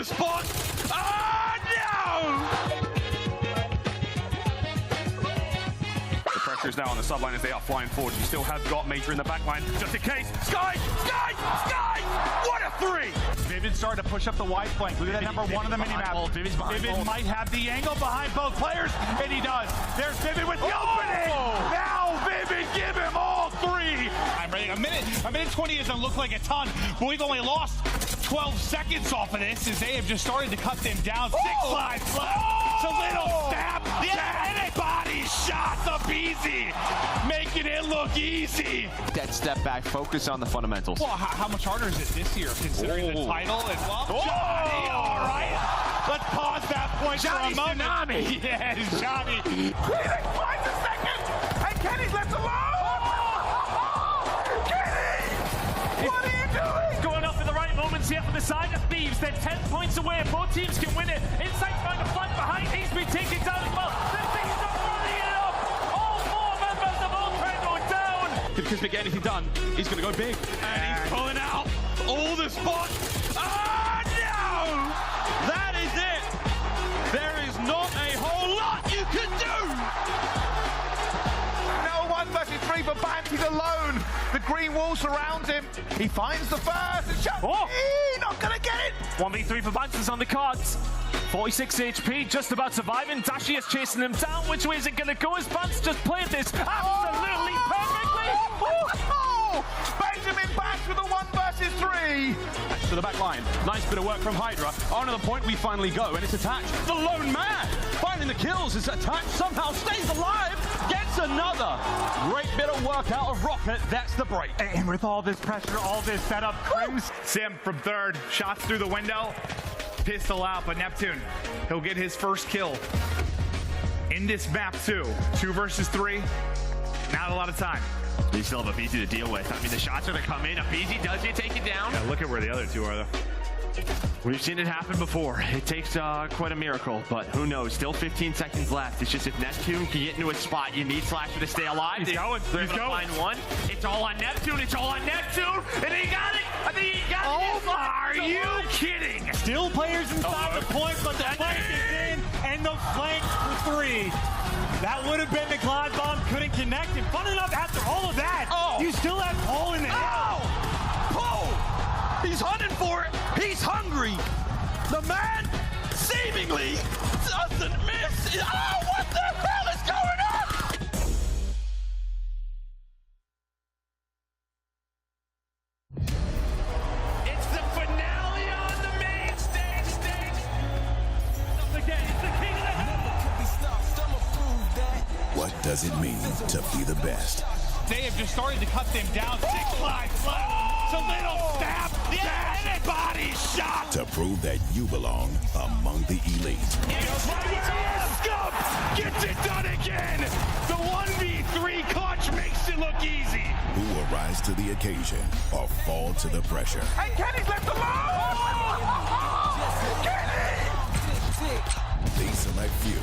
the spot. Oh, no! The pressure is now on the subliners. They are flying forward. You still have got Major in the back line. Just in case. Sky! Sky! Sky! What a three! Vivid started to push up the wide flank. Look at that number one on the minimap. Vivid might have the angle behind both players, and he does. There's Vivid with the opening! Now Vivid, give him all three! I'm ready. A minute 20 doesn't look like a ton, but we've only lost 12 seconds off of this as they have just started to cut them down. 6 lives left. It's a little stab. Body shot, aBeZy, making it look easy. That step back, focus on the fundamentals. Well, how much harder is it this year, considering the title as well? Johnny, all right. Let's pause that point Johnny for a moment. Tsunami. Yes, Johnny. Phoenix finds a second, and Kenny's left alone. Kenny, what are you doing? Going up in the right moments here from the side of Thieves. They're 10 points away. Both teams can win it. Insight find a flank behind. He's been taken down as well. The Thieves are running it up. All 4 members of Octane go down. If Kismet get anything done, he's going to go big. And he's pulling out all the spots. Oh, no! That is it. There is not a whole lot you can do. No 1 versus 3 for Bant. He's alone. The green wall surrounds him. He finds the first. And Shotzzy, not going to get it. 1v3 for Banks on the cards. 46 HP, just about surviving. Dashy is chasing him down. Which way is it going to go as Banks just played this absolutely perfectly? Oh! Benjamin Banks with a 1 versus 3. To the back line. Nice bit of work from Hydra. On to the point we finally go, and it's attached. The lone man finding the kills is attached, somehow stays alive, gets another. Great bit of work out of Røkkr. That's the break. And with all this pressure, all this setup, Simp from third, shots through the window, pistol out, but Neptune, he'll get his first kill in this map too. 2 versus 3, not a lot of time. You still have aBeZy to deal with. I mean, the shots are going to come in. aBeZy does it, take it down. Yeah, look at where the other 2 are though. We've seen it happen before. It takes quite a miracle, but who knows? Still 15 seconds left. It's just if Neptune can get into a spot, you need Slasher to stay alive. He's going. They're going to find one. It's all on Neptune. It's all on Neptune. And he got it. I think he got it. Are you kidding? still players inside the point, but the flank is in, and the flank for 3. That would have been the Glide Bomb, couldn't connect. And fun enough, after all of that, you still have Paul in the air. Paul! He's hunting for it. He's hungry. The man seemingly doesn't miss. Oh, what the hell is going on? It's the finale on the main stage. Again, it's the king of the hill. What does it mean to be the best? They have just started to cut them down. 6 lives left. It's a little stab. Yeah, body shot. To prove that you belong among the elite. Scump gets it done again. The 1v3 clutch makes it look easy. Who will rise to the occasion or fall to the pressure? And Kenny's left alone. Kenny! These select few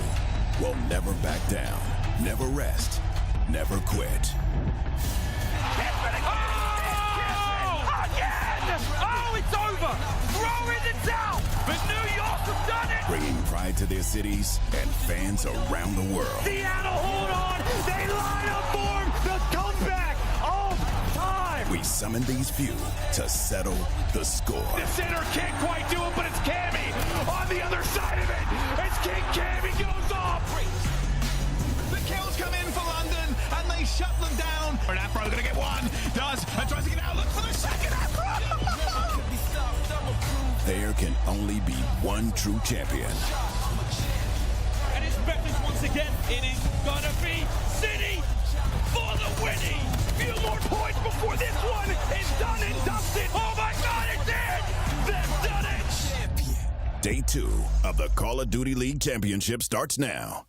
will never back down, never rest, never quit. Oh, it's over! Throw in the towel! But New York have done it! Bringing pride to their cities and fans around the world. Seattle, hold on! They line up for the comeback of time! We summon these few to settle the score. The center can't quite do it, but it's Cammy on the other side of it! It's King Cammy goes off! The kills come in for London, and they shut them down. And Afro gonna get one. Does, and tries to get out. Look for the second Afro! There can only be one true champion. And it's Methodz once again. It is gonna be City for the winning. Few more points before this one is done and dusted. Oh my God, it's in! They've done it! Day 2 of the Call of Duty League Championship starts now.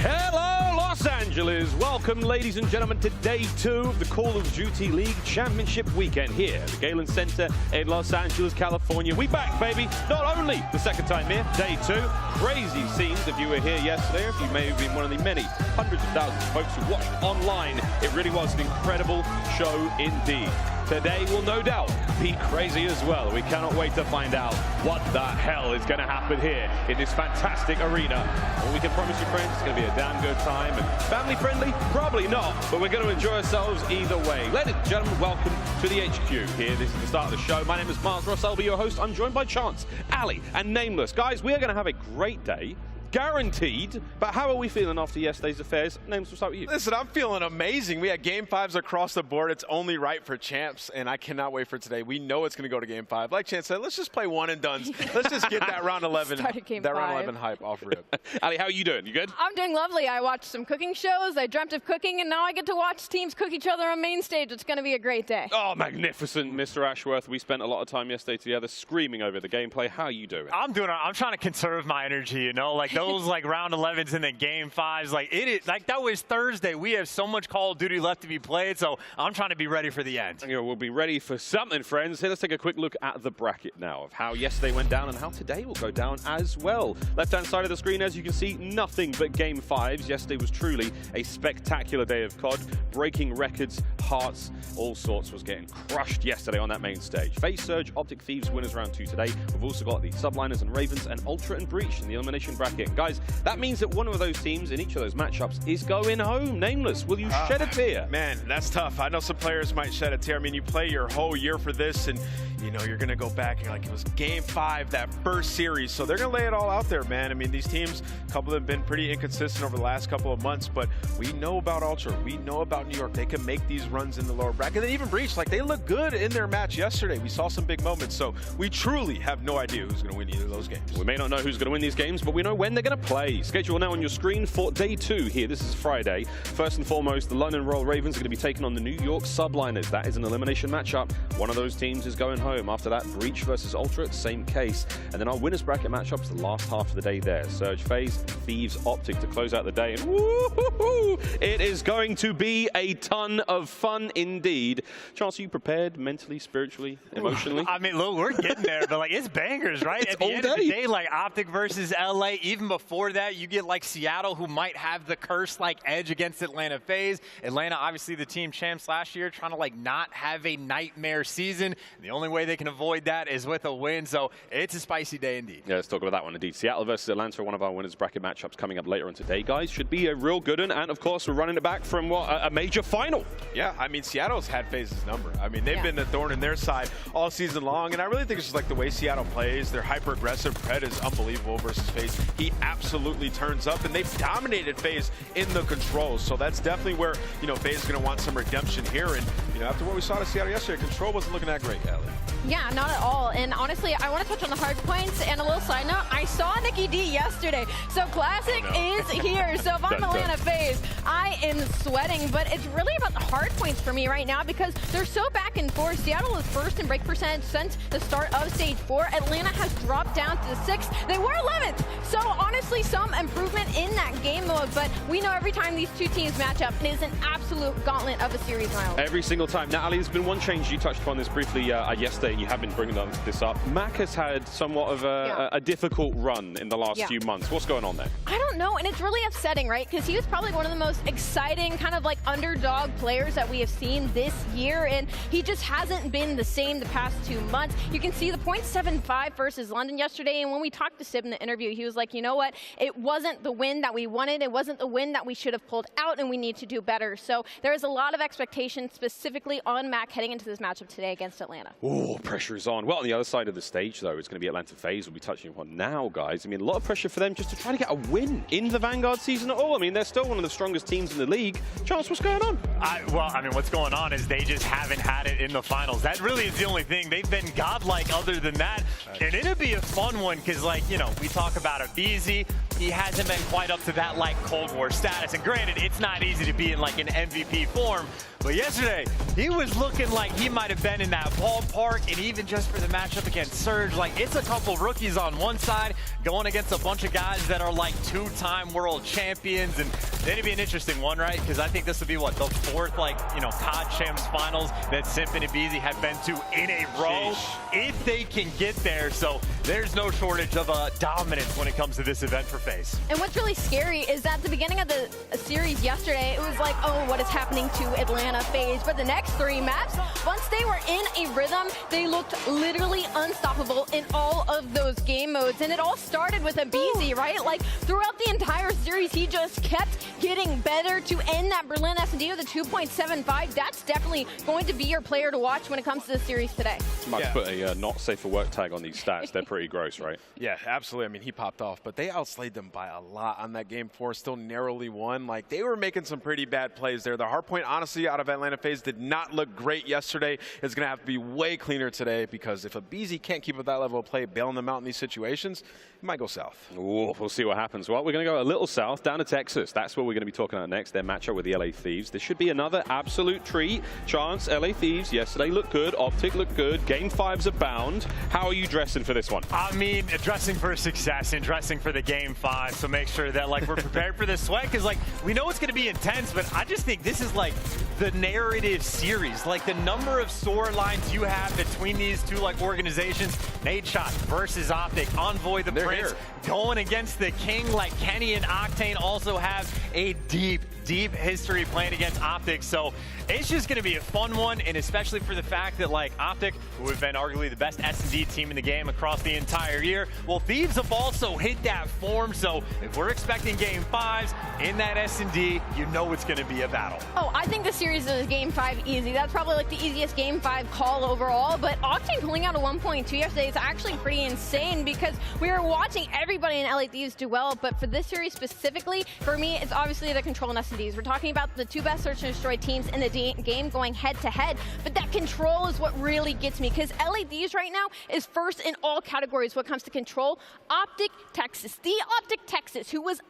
Hello, Los Angeles! Angeles. Welcome, ladies and gentlemen, to day 2 of the Call of Duty League Championship weekend here at the Galen Center in Los Angeles, California. We back, baby. Not only the second time here, day 2. Crazy scenes if you were here yesterday, if you may have been one of the many hundreds of thousands of folks who watched online. It really was an incredible show indeed. Today will no doubt be crazy as well. We cannot wait to find out what the hell is going to happen here in this fantastic arena. All we can promise you, friends, it's going to be a damn good time. And family friendly? Probably not, but we're going to enjoy ourselves either way. Ladies and gentlemen, welcome to the HQ here. This is the start of the show. My name is Mars Ross. I'll be your host. I'm joined by Chance, aLLeY, and Nameless. Guys, we are going to have a great day. Guaranteed. But how are we feeling after yesterday's affairs? Names, we'll start with you. Listen, I'm feeling amazing. We had Game 5s across the board. It's only right for champs, and I cannot wait for today. We know it's going to go to Game 5. Like Chance said, let's just play one and done. Let's just get that round 11, round 11 hype off rip. aLLeY, how are you doing? You good? I'm doing lovely. I watched some cooking shows. I dreamt of cooking, and now I get to watch teams cook each other on main stage. It's going to be a great day. Oh, magnificent, Mr. Ashworth. We spent a lot of time yesterday together screaming over the gameplay. How are you doing? I'm trying to conserve my energy, you know, like those like round 11s and then Game 5s. Like it is like that was Thursday. We have so much Call of Duty left to be played, so I'm trying to be ready for the end. You know, we'll be ready for something, friends. Here, let's take a quick look at the bracket now of how yesterday went down and how today will go down as well. Left-hand side of the screen, as you can see, nothing but Game 5s. Yesterday was truly a spectacular day of COD, breaking records, hearts, all sorts was getting crushed yesterday on that main stage. FaZe, Surge, OpTic, Thieves, winners round 2 today. We've also got the Subliners and Ravens and Ultra and Breach in the elimination bracket. And guys, that means that one of those teams in each of those matchups is going home. Nameless, will you shed a tear? Man, that's tough. I know some players might shed a tear. I mean, you play your whole year for this, and you know you're going to go back and like it was Game 5, that first series. So they're going to lay it all out there, man. I mean, these teams, a couple have been pretty inconsistent over the last couple of months, but we know about Ultra. We know about New York. They can make these runs in the lower bracket. And even Breach, like they look good in their match yesterday. We saw some big moments. So we truly have no idea who's going to win either of those games. We may not know who's going to win these games, but we know when they're going to play. Schedule now on your screen for day 2 here. This is Friday. First and foremost, the London Royal Ravens are going to be taking on the New York Subliners. That is an elimination matchup. One of those teams is going home. After that, Breach versus Ultra, same case. And then our winners bracket matchups the last half of the day there. Surge, FaZe, Thieves, OpTic to close out the day. And woo-hoo-hoo, it is going to be a ton of fun indeed. Chance, are you prepared mentally, spiritually, emotionally? I mean, look, we're getting there, but like it's bangers, right? It's At the all end day. of the day, like OpTic versus LA. Even before that, you get like Seattle, who might have the curse-like edge against Atlanta FaZe. Atlanta, obviously the team champs last year, trying to like not have a nightmare season. The only way they can avoid that is with a win. So it's a spicy day indeed. Yeah, let's talk about that one indeed. Seattle versus Atlanta, one of our winners bracket matchups coming up later on today, guys. Should be a real good one. And of course, we're running it back from what a major final. Yeah, I mean, Seattle's had FaZe's number. I mean, they've been a thorn in their side all season long, and I really think it's just like the way Seattle plays. They're hyper-aggressive. Pred is unbelievable versus FaZe. He absolutely turns up, and they've dominated FaZe in the controls, so that's definitely where, you know, FaZe is going to want some redemption here, and, you know, after what we saw to Seattle yesterday, control wasn't looking that great, aLLeY. Yeah, not at all. And honestly, I want to touch on the hard points. And a little side note, I saw Nikki D yesterday. So Classic is here. So if I'm Atlanta FaZe, I am sweating. But it's really about the hard points for me right now because they're so back and forth. Seattle is first in break percentage since the start of Stage 4. Atlanta has dropped down to 6th. They were 11th. So honestly, some improvement in that game mode. But we know every time these two teams match up, it is an absolute gauntlet of a series round. Every single time. Now, aLLeY, there's been one change. You touched upon this briefly yesterday, and you have been bringing this up. Mack has had somewhat of a difficult run in the last few months. What's going on there? I don't know, and it's really upsetting, right? Because he was probably one of the most exciting kind of like underdog players that we have seen this year, and he just hasn't been the same the past 2 months. You can see the 0.75 versus London yesterday, and when we talked to Sib in the interview, he was like, you know what? It wasn't the win that we wanted. It wasn't the win that we should have pulled out, and we need to do better. So there is a lot of expectation specifically on Mack heading into this matchup today against Atlanta. Oh, pressure is on. Well, on the other side of the stage, though, it's going to be Atlanta FaZe we'll be touching upon now, guys. I mean, a lot of pressure for them just to try to get a win in the Vanguard season at all. I mean, they're still one of the strongest teams in the league. Chance, what's going on? Well, I mean, what's going on is they just haven't had it in the finals. That really is the only thing. They've been godlike other than that. And it'd be a fun one because, like, you know, we talk about aBeZy. He hasn't been quite up to that, like, Cold War status. And granted, it's not easy to be in, like, an MVP form. But yesterday, he was looking like he might have been in that ballpark, and even just for the matchup against Surge, like it's a couple rookies on one side going against a bunch of guys that are like 2-time world champions, and Then it'd be an interesting one, right? Because I think this would be, what, the fourth, like, you know, COD Champs finals that Simp and aBeZy have been to in a row. Sheesh. If they can get there, so there's no shortage of dominance when it comes to this event for FaZe. And what's really scary is that at the beginning of the series yesterday, it was like, oh, what is happening to Atlanta FaZe? But the next 3 maps, once they were in a rhythm, they looked literally unstoppable in all of those game modes. And it all started with aBeZy, right? Like, throughout the entire series, he just kept getting better to end that Berlin S&D with a 2.75. That's definitely going to be your player to watch when it comes to the series today. Might put a not safe for work tag on these stats. They're pretty gross, right? Yeah, absolutely. I mean, he popped off, but they outslayed them by a lot on that game 4, still narrowly won. Like, they were making some pretty bad plays there. The hardpoint, honestly, out of Atlanta FaZe did not look great yesterday. It's going to have to be way cleaner today, because if aBeZy can't keep up that level of play, bailing them out in these situations, it might go south. Ooh, we'll see what happens. Well, we're going to go a little south, down to Texas. That's where we're going to be talking about next, their matchup with the LA Thieves. This should be another absolute treat. Chance, LA Thieves, yesterday looked good. OpTic looked good. Game 5's abound. How are you dressing for this one? I mean, dressing for success and dressing for the Game 5, so make sure that, like, we're prepared for this sweat, because, like, we know it's going to be intense, but I just think this is, like, the narrative series. Like, the number of storylines you have between these two, like, organizations. Nadeshot versus OpTic. Envoy the Prince going against the King. Like, Kenny and Octane also have a deep history playing against OpTic, so it's just going to be a fun one, and especially for the fact that, like, OpTic, who have been arguably the best S&D team in the game across the entire year, well, Thieves have also hit that form, so if we're expecting Game 5s in that S&D, you know it's going to be a battle. Oh, I think the series is Game 5 easy. That's probably like the easiest Game 5 call overall, but Octane pulling out a 1.2 yesterday is actually pretty insane, because we were watching everybody in LA Thieves do well, but for this series specifically, for me, it's obviously the control and S&Ds. We're talking about the 2 best search and destroy teams in the game going head to head, but that control is what really gets me, because LA Thieves right now is first in all categories when it comes to control. OpTic Texas, the OpTic Texas, who was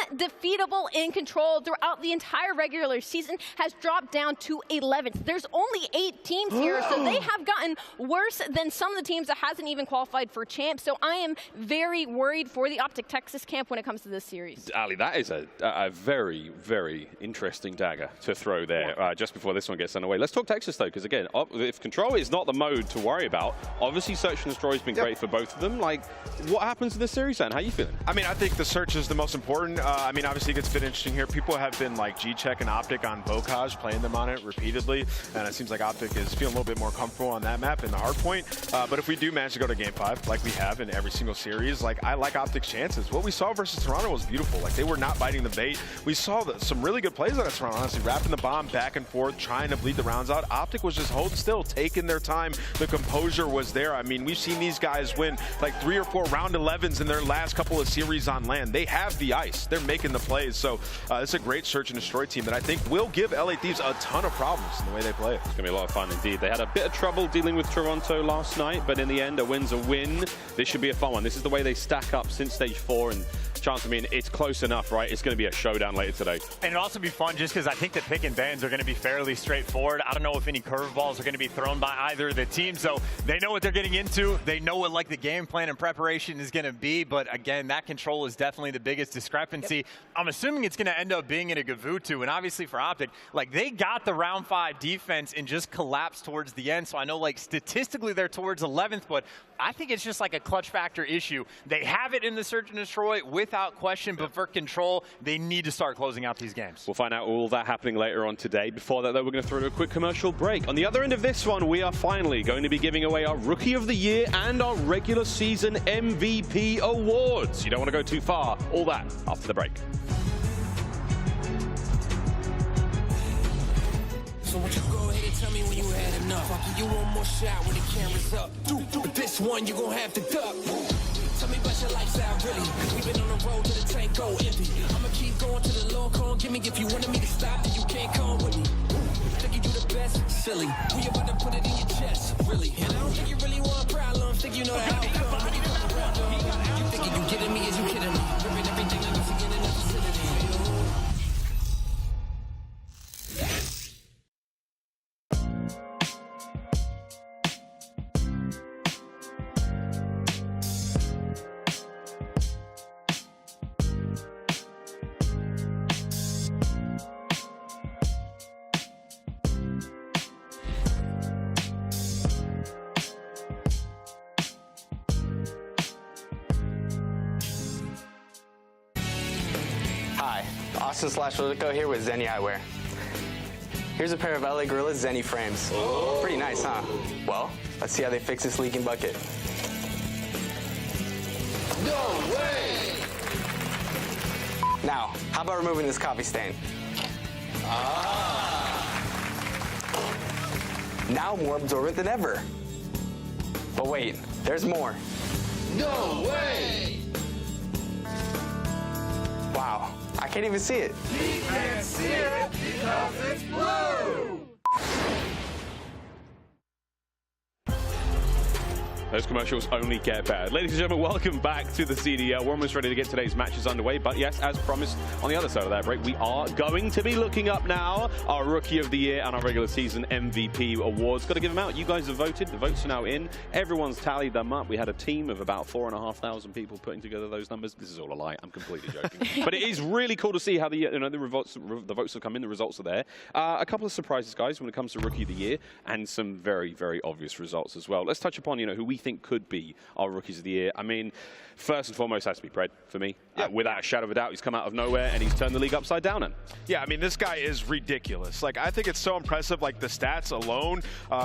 undefeatable in control throughout the entire regular season, has dropped down to 11th. There's only 8 teams here, so they have gotten worse than some of the teams that hasn't even qualified for champs. So I am very worried for the OpTic Texas camp when it comes to this series. aLLeY, that is a very, very interesting dagger to throw there just before this one gets underway. Let's talk Texas, though, because, again, if control is not the mode to worry about, obviously search and destroy has been great for both of them. Like, what happens in this series, then? How are you feeling? I mean, I think the search is the most important. I mean, obviously, it gets a bit interesting here. People have been, like, G-Check and OpTic on Bocage, playing them on it repeatedly, and it seems like OpTic is feeling a little bit more comfortable on that map in the hardpoint. But if we do manage to go to Game 5, like we have in every single series, like, I like OpTic's chances. What we saw versus Toronto was beautiful. Like, they were not biting the bait. We saw some really good plays out of Toronto, honestly, wrapping the bomb back and forth, trying to bleed the rounds out. OpTic was just holding still, taking their time. The composure was there. I mean, we've seen these guys win like 3 or 4 round 11s in their last couple of series on LAN. They have the ice. They're making the plays. So it's a great search and destroy team that I think will give LA Thieves a ton of problems in the way they play. It's going to be a lot of fun indeed. They had a bit of trouble dealing with Toronto last night, but in the end, a win's a win. This should be a fun one. This is the way they stack up since stage 4, and Chance, I mean, it's close enough, right? It's going to be a showdown later today. And it'll also be fun just because I think the pick and bans are going to be fairly straightforward. I don't know if any curveballs are going to be thrown by either of the teams, so they know what they're getting into. They know what, like, the game plan and preparation is going to be, but again, that control is definitely the biggest discrepancy. Yep. I'm assuming it's going to end up being in a Gavutu, and obviously for OpTic, like, they got the round 5 defense and just collapsed towards the end, so I know, like, statistically they're towards 11th, but I think it's just like a clutch factor issue. They have it in the search and destroy without question, but for control, they need to start closing out these games. We'll find out all that happening later on today. Before that, though, we're going to throw a quick commercial break. On the other end of this one, we are finally going to be giving away our Rookie of the Year and our regular season MVP awards. You don't want to go too far. All that after the break. So won't you go ahead and tell me when you had enough? I'll give you one more shot when the camera's up. But this one you gon' have to duck. Tell me about your lifestyle, really. We've been on the road to the tank, go empty. I'ma keep going to the Lord, come give me. If you wanted me to stop, then you can't come with me. Thinking you the best, silly. We about to put it in your chest, really. And I don't think you really want problems. Think you know the outcome when you come around, dog. You thinking you kidding me? Is you kidding me? Ripping everything that was again in the vicinity. Austin/Røkkr here with Zenny Eyewear. Here's a pair of LA Guerrillas Zenny frames. Pretty nice, huh? Well, let's see how they fix this leaking bucket. No way! Now, how about removing this coffee stain? Now more absorbent than ever. But wait, there's more. No way! Wow, I can't even see it. You can't see it because it's blue! Those commercials only get better. Ladies and gentlemen, welcome back to the CDL. We're almost ready to get today's matches underway, but yes, as promised, on the other side of that break, we are going to be looking up now our Rookie of the Year and our regular season MVP awards. Got to give them out. You guys have voted. The votes are now in. Everyone's tallied them up. We had a team of about 4,500 people putting together those numbers. This is all a lie. I'm completely joking. But it is really cool to see how the votes have come in. The results are there. A couple of surprises, guys, when it comes to Rookie of the Year, and some very, very obvious results as well. Let's touch upon, who we think could be our Rookies of the Year. I mean, first and foremost has to be Pred for me. Yeah. Without a shadow of a doubt, he's come out of nowhere and he's turned the league upside down. Yeah, I mean, this guy is ridiculous. Like, I think it's so impressive, like, the stats alone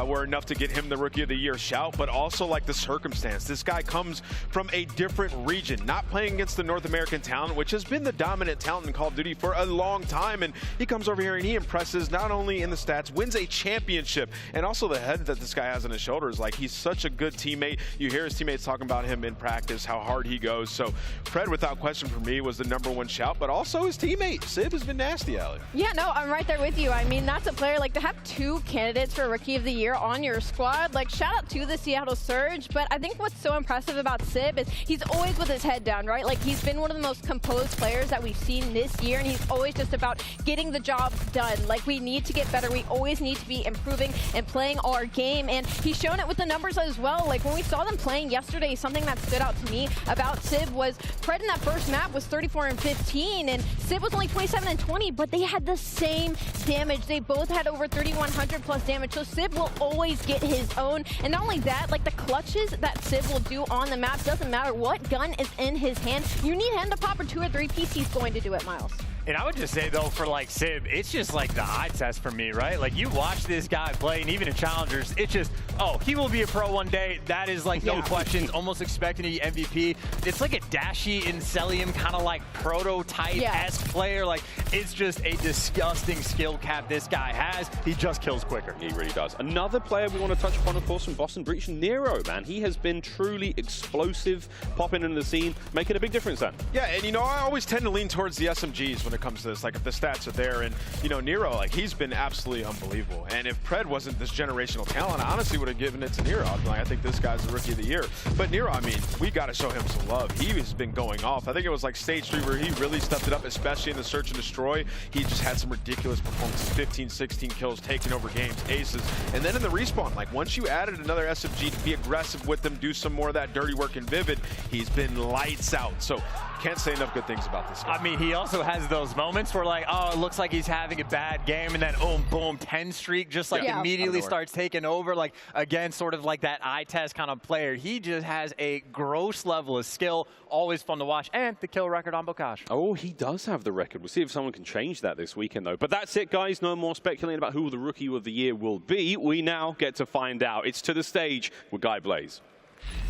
were enough to get him the Rookie of the Year shout, but also, like, the circumstance. This guy comes from a different region, not playing against the North American talent, which has been the dominant talent in Call of Duty for a long time, and he comes over here and he impresses not only in the stats, wins a championship, and also the head that this guy has on his shoulders. Like, he's such a good teammate. You hear his teammates talking about him in practice, how hard he goes. So Pred, without question for me, was the #1 shout, but also his teammate. Sib has been nasty, aLLeY. Yeah, no, I'm right there with you. I mean, that's a player, like, to have 2 candidates for Rookie of the Year on your squad, like, shout out to the Seattle Surge, but I think what's so impressive about Sib is he's always with his head down, right? Like, he's been one of the most composed players that we've seen this year, and he's always just about getting the job done. Like, we need to get better. We always need to be improving and playing our game, and he's shown it with the numbers as well. Like, when we saw them playing yesterday, something that stood out to me about Sib was Pred in that first map was 34-15, and Sib was only 27-20, but they had the same damage. They both had over 3,100 plus damage, so Sib will always get his own. And not only that, like, the clutches that Sib will do on the map, doesn't matter what gun is in his hand, you need him to pop a 2 or 3 piece, he's going to do it, Miles. And I would just say, though, for, like, Sib, it's just, like, the eye test for me, right? Like, you watch this guy play, and even in Challengers, it's just, oh, he will be a pro one day. That is, like, no questions, almost expecting to be MVP. It's like a Dashy and Cellium kind of, like, prototype-esque player. Like, it's just a disgusting skill cap this guy has. He just kills quicker. He really does. Another player we want to touch upon, of course, from Boston Breach, Nero, man. He has been truly explosive, popping into the scene, making a big difference then. Yeah, and, I always tend to lean towards the SMGs when it comes to this. Like, if the stats are there, and Nero, like, he's been absolutely unbelievable. And if Pred wasn't this generational talent, I honestly would have given it to Nero. I'd be like, I think this guy's the Rookie of the Year. But Nero, I mean, we got to show him some love. He has been going off. I think it was like stage 3 where he really stepped it up, especially in the search and destroy. He just had some ridiculous performances, 15, 16 kills, taking over games, aces. And then in the respawn, like, once you added another SMG to be aggressive with them, do some more of that dirty work in Vivid, he's been lights out. So can't say enough good things about this guy. I mean, he also has those moments where, like, oh, it looks like he's having a bad game, and then, oh, boom, 10 streak, just, like, immediately starts taking over. Like, again, sort of like that eye test kind of player. He just has a gross level of skill, always fun to watch, and the kill record on Bokash. Oh, he does have the record. We'll see if someone can change that this weekend, though. But that's it, guys. No more speculating about who the Rookie of the Year will be. We now get to find out. It's to the stage with iBeZy.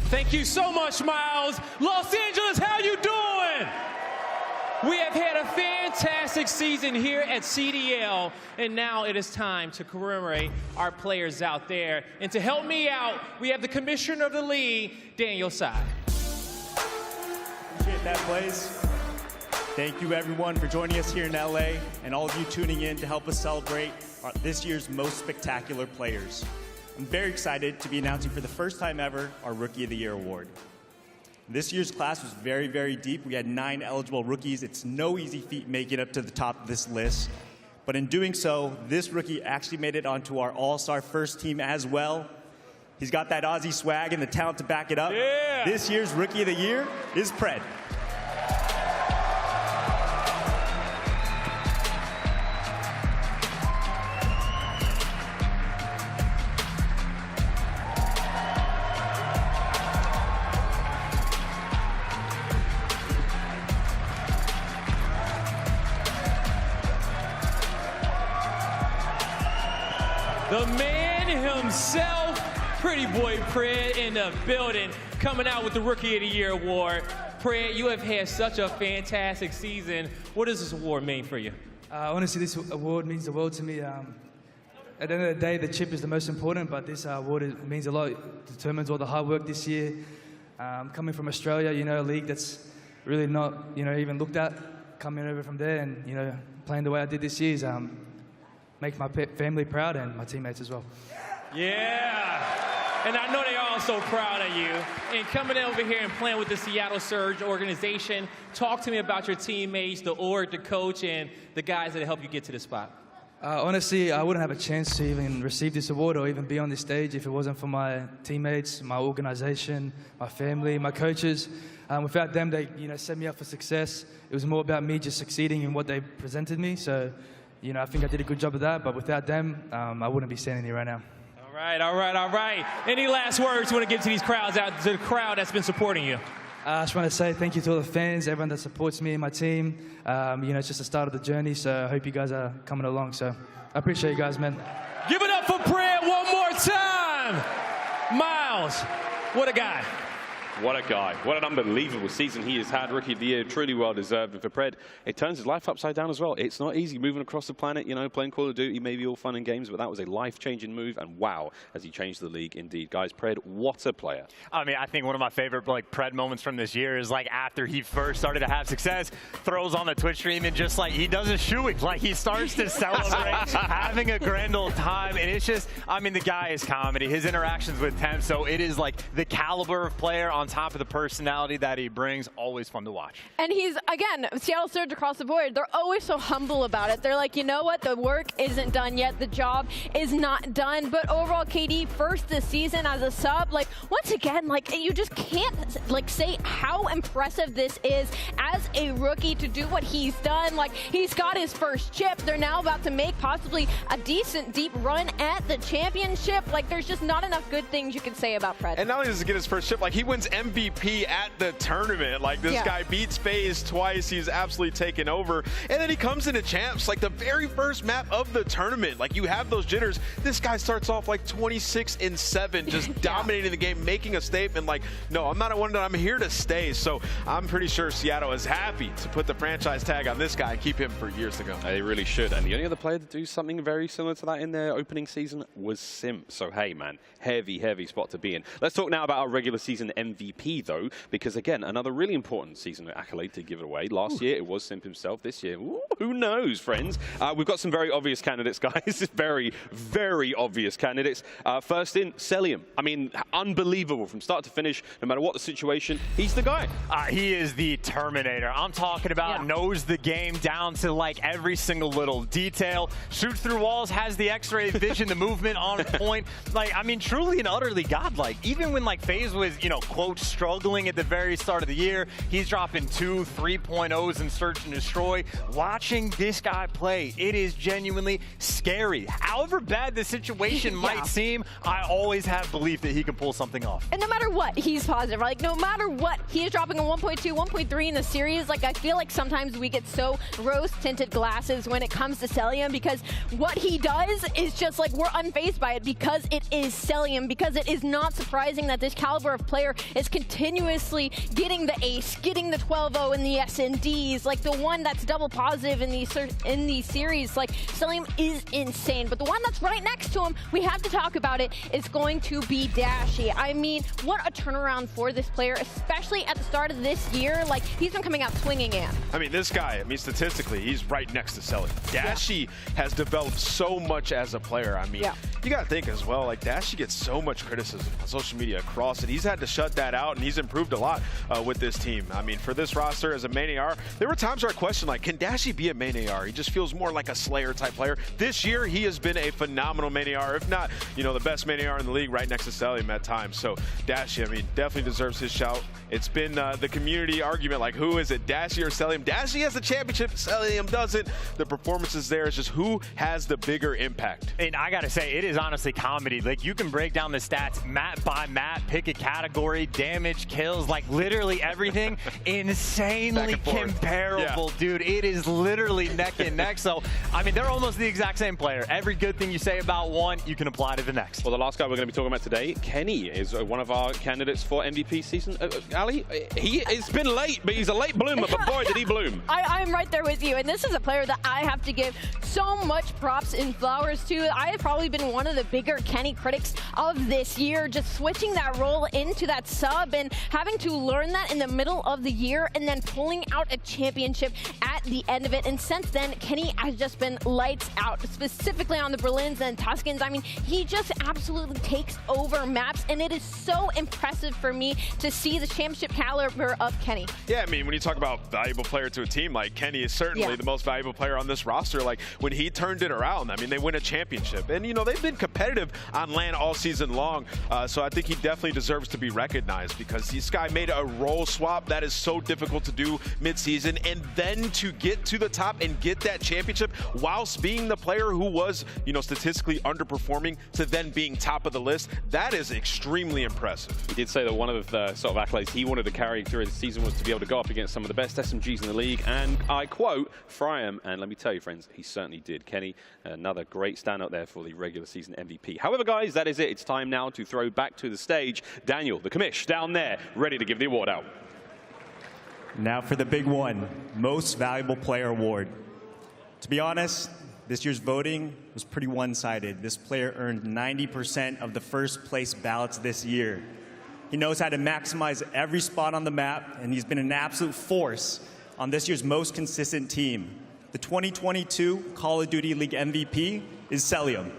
Thank you so much, Miles. Los Angeles, how you doing? We have had a fantastic season here at CDL, and now it is time to commemorate our players out there. And to help me out, we have the commissioner of the league, Daniel Tsai. Appreciate that, Blaze. Thank you, everyone, for joining us here in LA, and all of you tuning in to help us celebrate this year's most spectacular players. I'm very excited to be announcing for the first time ever our Rookie of the Year award. This year's class was very, very deep. We had 9 eligible rookies. It's no easy feat making it up to the top of this list. But in doing so, this rookie actually made it onto our all-star first team as well. He's got that Aussie swag and the talent to back it up. Yeah. This year's Rookie of the Year is Pred. The man himself, pretty boy Pred in the building, coming out with the Rookie of the Year award. Pred, you have had such a fantastic season. What does this award mean for you? Honestly, this award means the world to me. At the end of the day, the chip is the most important, but this award means a lot. It determines all the hard work this year. Coming from Australia, you know, a league that's really not, you know, even looked at. Coming over from there and, you know, playing the way I did this year is make my family proud and my teammates as well. Yeah. And I know they're all so proud of you. And coming over here and playing with the Seattle Surge organization, talk to me about your teammates, the org, the coach, and the guys that help you get to this spot. Honestly, I wouldn't have a chance to even receive this award or even be on this stage if it wasn't for my teammates, my organization, my family, my coaches. Without them, they, you know, set me up for success. It was more about me just succeeding in what they presented me. So, you know, I think I did a good job of that. But without them, I wouldn't be standing here right now. All right. Any last words you want to give to these crowds out, to the crowd that's been supporting you? I just want to say thank you to all the fans, everyone that supports me and my team. You know, it's just the start of the journey, so I hope you guys are coming along. So I appreciate you guys, man. Give it up for Pred one more time. Miles, what a guy. What a guy. What an unbelievable season he has had. Rookie of the Year, truly well deserved. And for Pred, it turns his life upside down as well. It's not easy moving across the planet, you know, playing Call of Duty, maybe all fun and games, but that was a life-changing move. And wow, has he changed the league indeed. Guys, Pred, what a player. I mean, I think one of my favorite like Pred moments from this year is like after he first started to have success, throws on the Twitch stream and just like he does his shoeing. Like he starts to celebrate, having a grand old time. And it's just, I mean, the guy is comedy. His interactions with Temp, so it is like the caliber of player on top of the personality that he brings, always fun to watch. And he's, again, Seattle Surge across the board, they're always so humble about it. They're like, you know what, the work isn't done yet, the job is not done, but overall KD first this season as a sub, like, once again, like, you just can't, like, say how impressive this is as a rookie to do what he's done. Like, he's got his first chip, they're now about to make possibly a decent deep run at the championship. Like, there's just not enough good things you can say about Pred. And not only does he get his first chip, like, he wins MVP at the tournament. Like, this guy beats FaZe twice. He's absolutely taken over. And then he comes into champs, like the very first map of the tournament. Like, you have those jitters. This guy starts off like 26-7, just dominating the game, making a statement like, no, I'm not a one that I'm here to stay. So I'm pretty sure Seattle is happy to put the franchise tag on this guy and keep him for years to come. They really should. And the only other player to do something very similar to that in their opening season was Simp. So hey, man, heavy spot to be in. Let's talk now about our regular season MVP, though, because again, another really important season accolade to give it away. Last year, it was Simp himself. This year, who knows, friends? We've got some very obvious candidates, guys. very obvious candidates. First in, Cellium. I mean, unbelievable from start to finish, no matter what the situation. He's the guy. He is the Terminator. I'm talking about knows the game down to like every single little detail. Shoots through walls, has the X-ray vision, the movement on point. Like, I mean, truly and utterly godlike. Even when like FaZe was, you know, quote, struggling at the very start of the year, he's dropping 2 3.0s in Search and Destroy. Watching this guy play, it is genuinely scary. However bad the situation might seem, I always have belief that he can pull something off. And no matter what, he's positive. Like, no matter what, he is dropping a 1.2, 1.3 in the series. Like, I feel like sometimes we get so rose-tinted glasses when it comes to Cellium, because what he does is just like, we're unfazed by it because it is Cellium, because it is not surprising that this caliber of player is continuously getting the ace, getting the 12-0 in the SNDs, like the one that's double positive in these series. Like, Cellium is insane, but the one that's right next to him, we have to talk about it, is going to be Dashy. I mean, what a turnaround for this player, especially at the start of this year. Like, he's been coming out swinging in. I mean, this guy, I mean, statistically, he's right next to Cellium. Dashy has developed so much as a player. I mean, you got to think as well, like, Dashy gets so much criticism on social media across it. He's had to shut that out, and he's improved a lot with this team. I mean, for this roster as a main AR, there were times where I questioned, like, can Dashy be a main AR? He just feels more like a Slayer type player. This year, he has been a phenomenal main AR, if not, you know, the best main AR in the league, right next to Cellium at times. So Dashy, I mean, definitely deserves his shout. It's been the community argument, like, who is it, Dashy or Cellium? Dashy has the championship, Cellium doesn't. The performances there is just who has the bigger impact. And I gotta say, it is honestly comedy. Like, you can break down the stats map by map, pick a category, damage, kills, like literally everything, insanely comparable, dude. It is literally neck and neck. So, I mean, they're almost the exact same player. Every good thing you say about one, you can apply to the next. Well, the last guy we're going to be talking about today, Kenny, is one of our candidates for MVP season. Ali, it's been late, but he's a late bloomer, but boy, did he bloom. I'm right there with you, and this is a player that I have to give so much props and flowers to. I have probably been one of the bigger Kenny critics of this year, just switching that role into that sub and having to learn that in the middle of the year and then pulling out a championship at the end of it. And since then, Kenny has just been lights out, specifically on the Berlins and Tuscans. I mean, he just absolutely takes over maps, and it is so impressive for me to see the championship caliber of Kenny. Yeah, I mean, when you talk about valuable player to a team, like Kenny is certainly the most valuable player on this roster. Like when he turned it around, I mean, they win a championship, and you know they've been competitive on LAN all season long. So I think he definitely deserves to be recognized because this guy made a role swap that is so difficult to do mid-season, and then to get to the top and get that championship whilst being the player who was, you know, statistically underperforming to then being top of the list. That is extremely impressive. He did say that one of the sort of accolades he wanted to carry through the season was to be able to go up against some of the best SMGs in the league, and I quote, fry him. And let me tell you, friends, he certainly did. Kenny, another great standout there for the regular season MVP. However, guys, that is it. It's time now to throw back to the stage Daniel, the commish, down there, ready to give the award out. Now for the big one, Most Valuable Player Award. To be honest, this year's voting was pretty one-sided. This player earned 90% of the first place ballots this year. He knows how to maximize every spot on the map, and he's been an absolute force on this year's most consistent team. The 2022 Call of Duty League MVP is Cellium.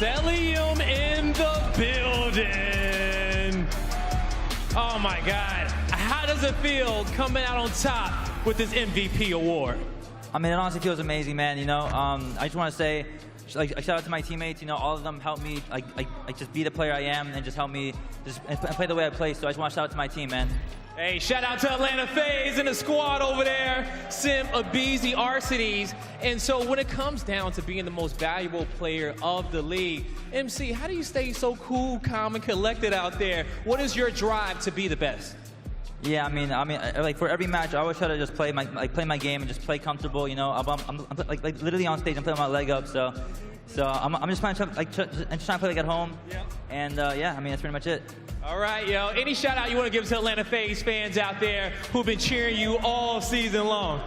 Cellium in the building. Oh my God. How does it feel coming out on top with this MVP award? I mean, it honestly feels amazing, man. You know, I just want to say, like, shout out to my teammates. You know, all of them helped me, like just be the player I am and just help me just and play the way I play. So I just want to shout out to my team, man. Hey, shout out to Atlanta FaZe and the squad over there, Simp, aBeZy, Arcitys. And so when it comes down to being the most valuable player of the league, MC, how do you stay so cool, calm, and collected out there? What is your drive to be the best? Yeah, I mean, like for every match, I always try to just play my game and just play comfortable. You know, I'm like literally on stage, I'm playing my leg up. So I'm just trying to play like at home. Yeah. And yeah, I mean that's pretty much it. All right, yo. Any shout out you want to give to Atlanta FaZe fans out there who've been cheering you all season long?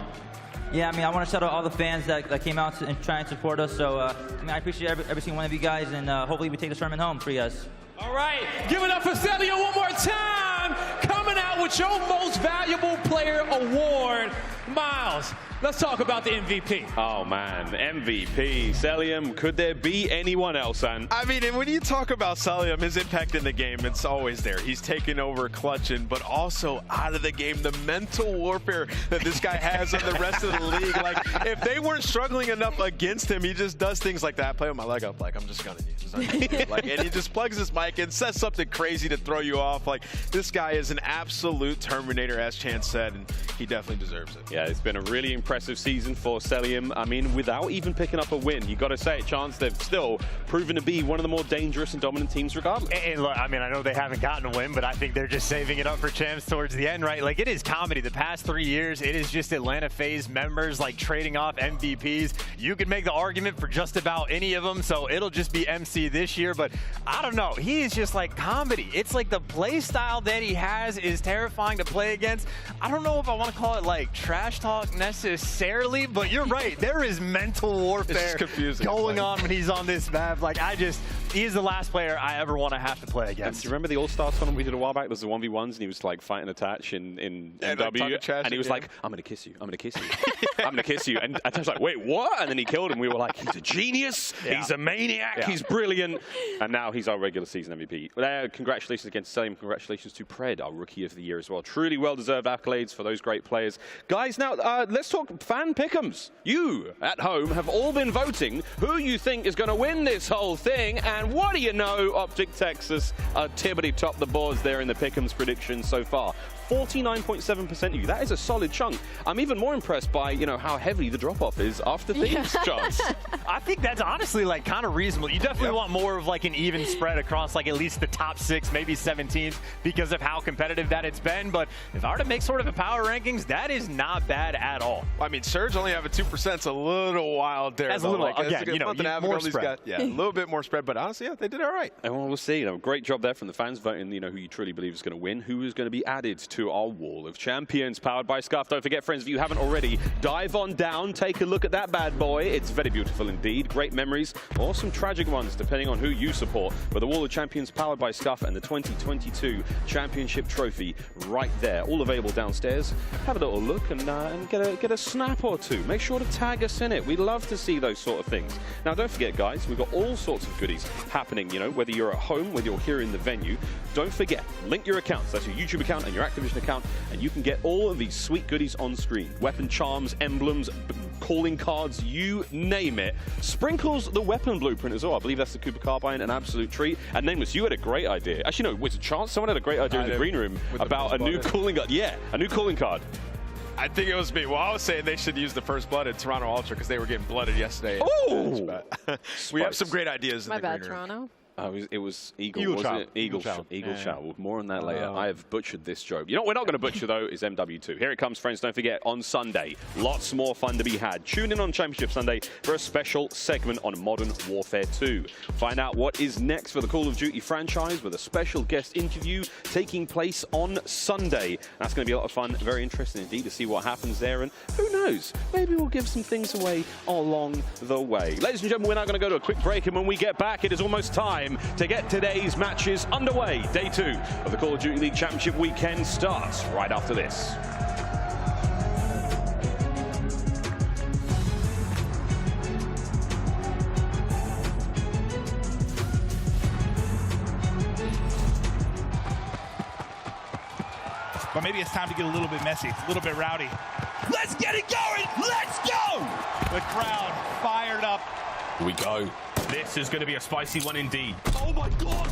Yeah, I mean, I want to shout out all the fans that came out and try and support us. So, I mean, I appreciate every single one of you guys, and hopefully we take this tournament home for you guys. All right, give it up for Cellium one more time. Coming out with your Most Valuable Player Award. Miles, let's talk about the MVP. Oh man, MVP, Cellium. Could there be anyone else, An? I mean, when you talk about Cellium, his impact in the game, it's always there. He's taking over clutching, but also out of the game, the mental warfare that this guy has on the rest of the league. Like, if they weren't struggling enough against him, he just does things like that. I play with my leg up, like, I'm just gonna use it. Like, and he just plugs his mic and says something crazy to throw you off. Like, this guy is an absolute Terminator, as Chance said, and he definitely deserves it. Yeah, it's been a really impressive season for Cellium. I mean, without even picking up a win, you got to say, Chance, they've still proven to be one of the more dangerous and dominant teams regardless. And look, I mean, I know they haven't gotten a win, but I think they're just saving it up for champs towards the end, right? Like, it is comedy. The past 3 years, it is just Atlanta FaZe members, like, trading off MVPs. You could make the argument for just about any of them, so it'll just be MC this year, but I don't know. He is just, like, comedy. It's like the play style that he has is terrifying to play against. I don't know if I want to call it, like, trash talk necessarily, but you're right. There is mental warfare going on when he's on this map. Like, he's the last player I ever want to have to play against. Do you remember the All-Star tournament we did a while back? There was the 1v1s and he was like fighting Attach in NW, and he was like, I'm going to kiss you. I'm going to kiss you. I'm going to kiss you. And Attach was like, wait, what? And then he killed him. We were like, he's a genius. Yeah. He's a maniac. Yeah. He's brilliant. And now he's our regular season MVP. Congratulations again to Cellium. Congratulations to Pred, our Rookie of the Year as well. Truly well-deserved accolades for those great players. Guys, now let's talk fan pick'ems. You at home have all been voting who you think is going to win this whole thing, and And what do you know, OpTic Texas tippity top the boards there in the Pick'em's prediction so far. 49.7% of you. That is a solid chunk. I'm even more impressed by, you know, how heavy the drop-off is after Thieves, Chance. I think that's honestly like kind of reasonable. You definitely want more of like an even spread across like at least the top 6, maybe 7 teams because of how competitive that it's been. But if I were to make sort of a power rankings, that is not bad at all. I mean, Surge only have a 2%. It's a little wild there. That's a little, again, you know, more spread. Yeah, a little bit more spread, but honestly, yeah, they did all right. And we'll see. You know, great job there from the fans voting, you know, who you truly believe is going to win, who is going to be added to our wall of champions powered by Scump. Don't forget, friends, if you haven't already, dive on down, take a look at that bad boy. It's very beautiful indeed. Great memories, or some tragic ones, depending on who you support. But the wall of champions powered by Scump and the 2022 championship trophy right there, all available downstairs. Have a little look and get a snap or two. Make sure to tag us in it. We'd love to see those sort of things. Now, don't forget, guys, we've got all sorts of goodies happening. You know, whether you're at home, whether you're here in the venue, don't forget, link your accounts. That's your YouTube account and your Activision account, and you can get all of these sweet goodies on screen. Weapon charms, emblems, calling cards, you name it. Sprinkles the weapon blueprint as well. I believe that's the Cooper Carbine, an absolute treat. And Nameless, you had a great idea. Actually, no, was it Chance? Someone had a great idea in the green room about a new calling card. Yeah, a new calling card. I think it was me. Well, I was saying they should use the first blood in Toronto Ultra because they were getting blooded yesterday. Oh! We have some great ideas in the green room. Toronto. It was Eagle wasn't it? Eagle Chow. More on that later. I have butchered this joke. You know what we're not going to butcher, though, is MW2. Here it comes, friends. Don't forget, on Sunday, lots more fun to be had. Tune in on Championship Sunday for a special segment on Modern Warfare 2. Find out what is next for the Call of Duty franchise with a special guest interview taking place on Sunday. That's going to be a lot of fun. Very interesting indeed to see what happens there. And who knows? Maybe we'll give some things away along the way. Ladies and gentlemen, we're now going to go to a quick break. And when we get back, it is almost time to get today's matches underway. Day 2 of the Call of Duty League Championship weekend starts right after this. But maybe it's time to get a little bit messy, a little bit rowdy. Let's get it going! Let's go! The crowd fired up. Here we go. This is going to be a spicy one indeed. Oh my god!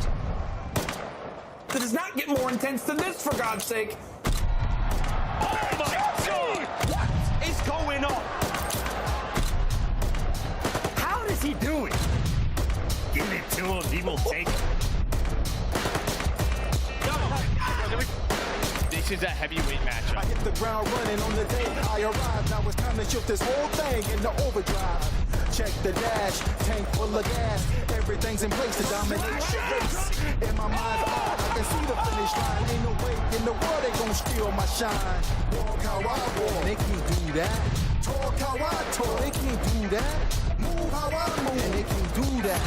It does not get more intense than this, for God's sake. Oh my god! What is going on? How does he do it? Give it to him, he will take it. This is a heavyweight matchup. I hit the ground running on the day I arrived. Now it's time to shift this whole thing into overdrive. Check the dash, tank full of gas. Everything's in place to dominate the race. In my mind's eye, I can see the finish line. Ain't no way in the world they gon' steal my shine. Walk how I walk, they can't do that. Talk how I talk, they can't do that. Move how I move, and they can't do that.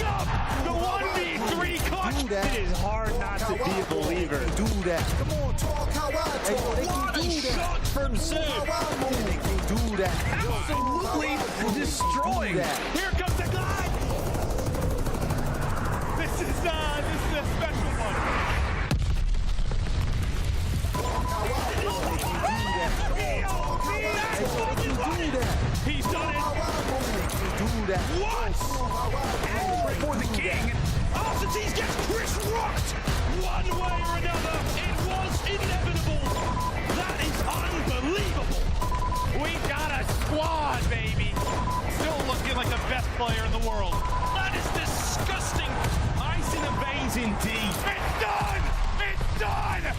The 1v3 clutch. It is hard not to be a believer. Do that. Come on, talk how I talk. They can't do that. Shot from Simp. They can't do that. Absolutely destroying. Here comes the glide. This is a special one. He's done it. What? And for the king, Arcitys gets Chris rocked. One way or another, it was inevitable. That is unbelievable. We got a squad, baby. Still looking like the best player in the world. That is disgusting. Ice in the veins indeed. It's done! It's done!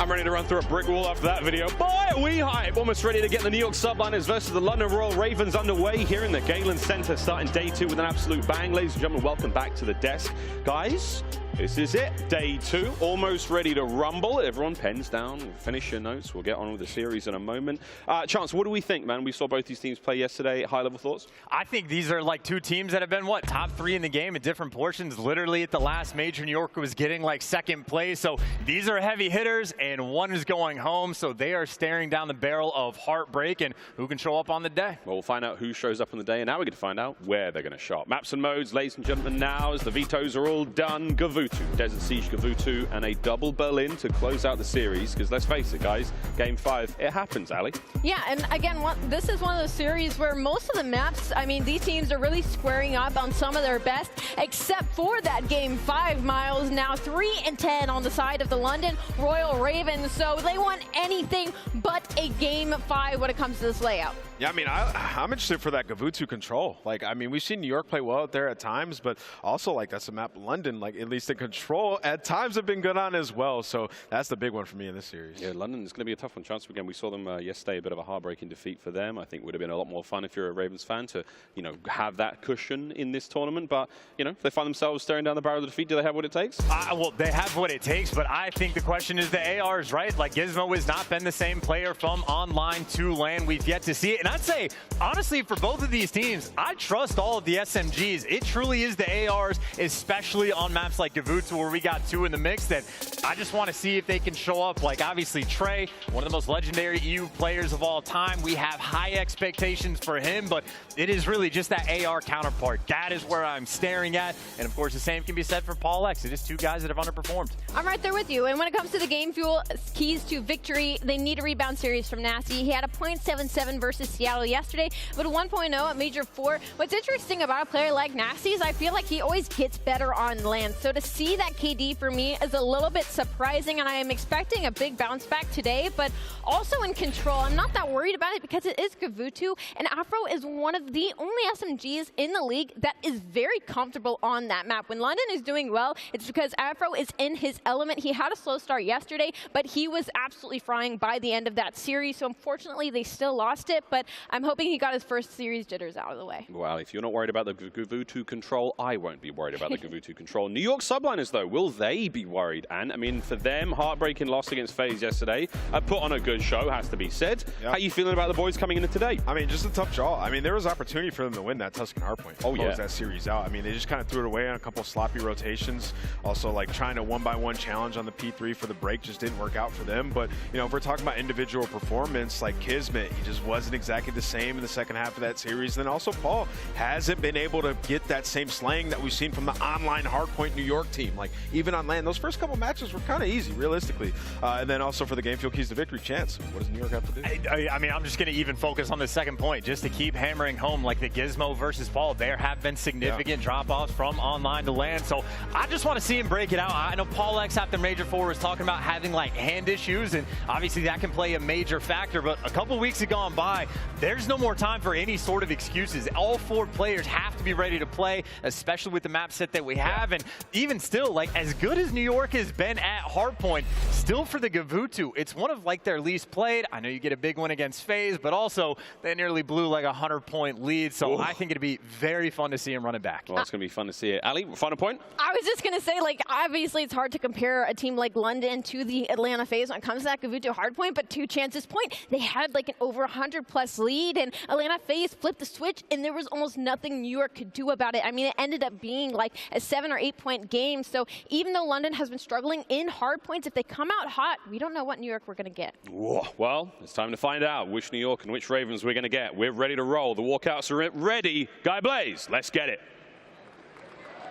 I'm ready to run through a brick wall after that video. Boy, are we hype! Almost ready to get the New York Subliners versus the London Royal Ravens underway here in the Galen Center, starting day 2 with an absolute bang. Ladies and gentlemen, welcome back to the desk. Guys, this is it. Day 2, almost ready to rumble. Everyone pens down, finish your notes. We'll get on with the series in a moment. Chance, what do we think, man? We saw both these teams play yesterday. High-level thoughts? I think these are like 2 teams that have been, what, top 3 in the game at different portions. Literally at the last major, New York was getting like 2nd place. So these are heavy hitters, and one is going home. So they are staring down the barrel of heartbreak and who can show up on the day. Well, we'll find out who shows up on the day, and now we get to find out where they're going to show up. Maps and modes, ladies and gentlemen, now as the vetoes are all done, Gavoot. gavutu. Desert Siege, gavutu, and a double Berlin to close out the series. Because let's face it, guys, Game 5, it happens, aLLeY. Yeah, and again, this is one of those series where most of the maps, I mean, these teams are really squaring up on some of their best, except for that Game 5, Miles. Now 3-10 on the side of the London Royal Ravens, so they want anything but a Game 5 when it comes to this layout. Yeah, I mean, I'm interested for that gavutu control. Like, I mean, we've seen New York play well out there at times, but also, like, that's a map London, like, at least the control at times have been good on as well. So that's the big one for me in this series. Yeah, London is going to be a tough one. Chance again, we saw them yesterday, a bit of a heartbreaking defeat for them. I think it would have been a lot more fun if you're a Ravens fan to, you know, have that cushion in this tournament. But, you know, if they find themselves staring down the barrel of defeat, do they have what it takes? Well, they have what it takes, but I think the question is the ARs, right? Like, Gizmo has not been the same player from online to LAN. We've yet to see it. And I'd say, honestly, for both of these teams, I trust all of the SMGs. It truly is the ARs, especially on maps like gavutu, where we got two in the mix that I just want to see if they can show up. Like, obviously, Trey, one of the most legendary EU players of all time. We have high expectations for him, but it is really just that AR counterpart. That is where I'm staring at. And, of course, the same can be said for Paulehx. It is two guys that have underperformed. I'm right there with you. And when it comes to the game fuel keys to victory, they need a rebound series from Nasty. He had a .77 versus Seattle yesterday, but a 1.0 at Major 4. What's interesting about a player like Nasty is I feel like he always gets better on land. So to see that KD for me is a little bit surprising, and I am expecting a big bounce back today, but also in control. I'm not that worried about it because it is gavutu, and Afro is one of the only SMGs in the league that is very comfortable on that map. When London is doing well, it's because Afro is in his element. He had a slow start yesterday, but he was absolutely frying by the end of that series. So unfortunately, they still lost it, but I'm hoping he got his first series jitters out of the way. Well, if you're not worried about the gavutu control, I won't be worried about the gavutu control. New York Subliners, though, will they be worried? And I mean, for them, heartbreaking loss against FaZe yesterday. Put on a good show, has to be said. Yep. How you feeling about the boys coming into today? I mean, just a tough draw. I mean, there was opportunity for them to win that Tuscan hardpoint. Oh, yeah. Close that series out. I mean, they just kind of threw it away on a couple sloppy rotations. Also, like, trying a one-by-one challenge on the P3 for the break just didn't work out for them. But, you know, if we're talking about individual performance, like Kismet, he just wasn't exactly the same in the second half of that series. Then also Paul hasn't been able to get that same slang that we've seen from the online hardpoint New York team. Like, even on land, those first couple matches were kind of easy, realistically. And then also for the game fuel keys to victory, Chance, what does New York have to do? I mean, I'm just going to even focus on the second point, just to keep hammering home, like the Gizmo versus Paul. There have been significant drop-offs from online to land, so I just want to see him break it out. I know Paulehx after Major 4 was talking about having like hand issues, and obviously that can play a major factor, but a couple weeks have gone by. There's no more time for any sort of excuses. All four players have to be ready to play, especially with the map set that we have, and even still, like, as good as New York has been at hardpoint, still for the gavutu, it's one of like their least played. I know you get a big one against FaZe, but also they nearly blew like a 100-point lead, so I think it'd be very fun to see him run it back. Well, it's going to be fun to see it. aLLeY, final point? I was just going to say, like, obviously it's hard to compare a team like London to the Atlanta FaZe when it comes to that gavutu hardpoint, but to Chance's point, they had like an over 100+ lead, and Atlanta FaZe flipped the switch, and there was almost nothing New York could do about it. I mean, it ended up being like a 7 or 8 point game, so even though London has been struggling in hardpoints, if they come out hot, we don't know what New York we're going to get. Whoa. Well, it's time to find out which New York and which Ravens we're going to get. We're ready to roll. The walkouts are ready. Guy Blaze, let's get it.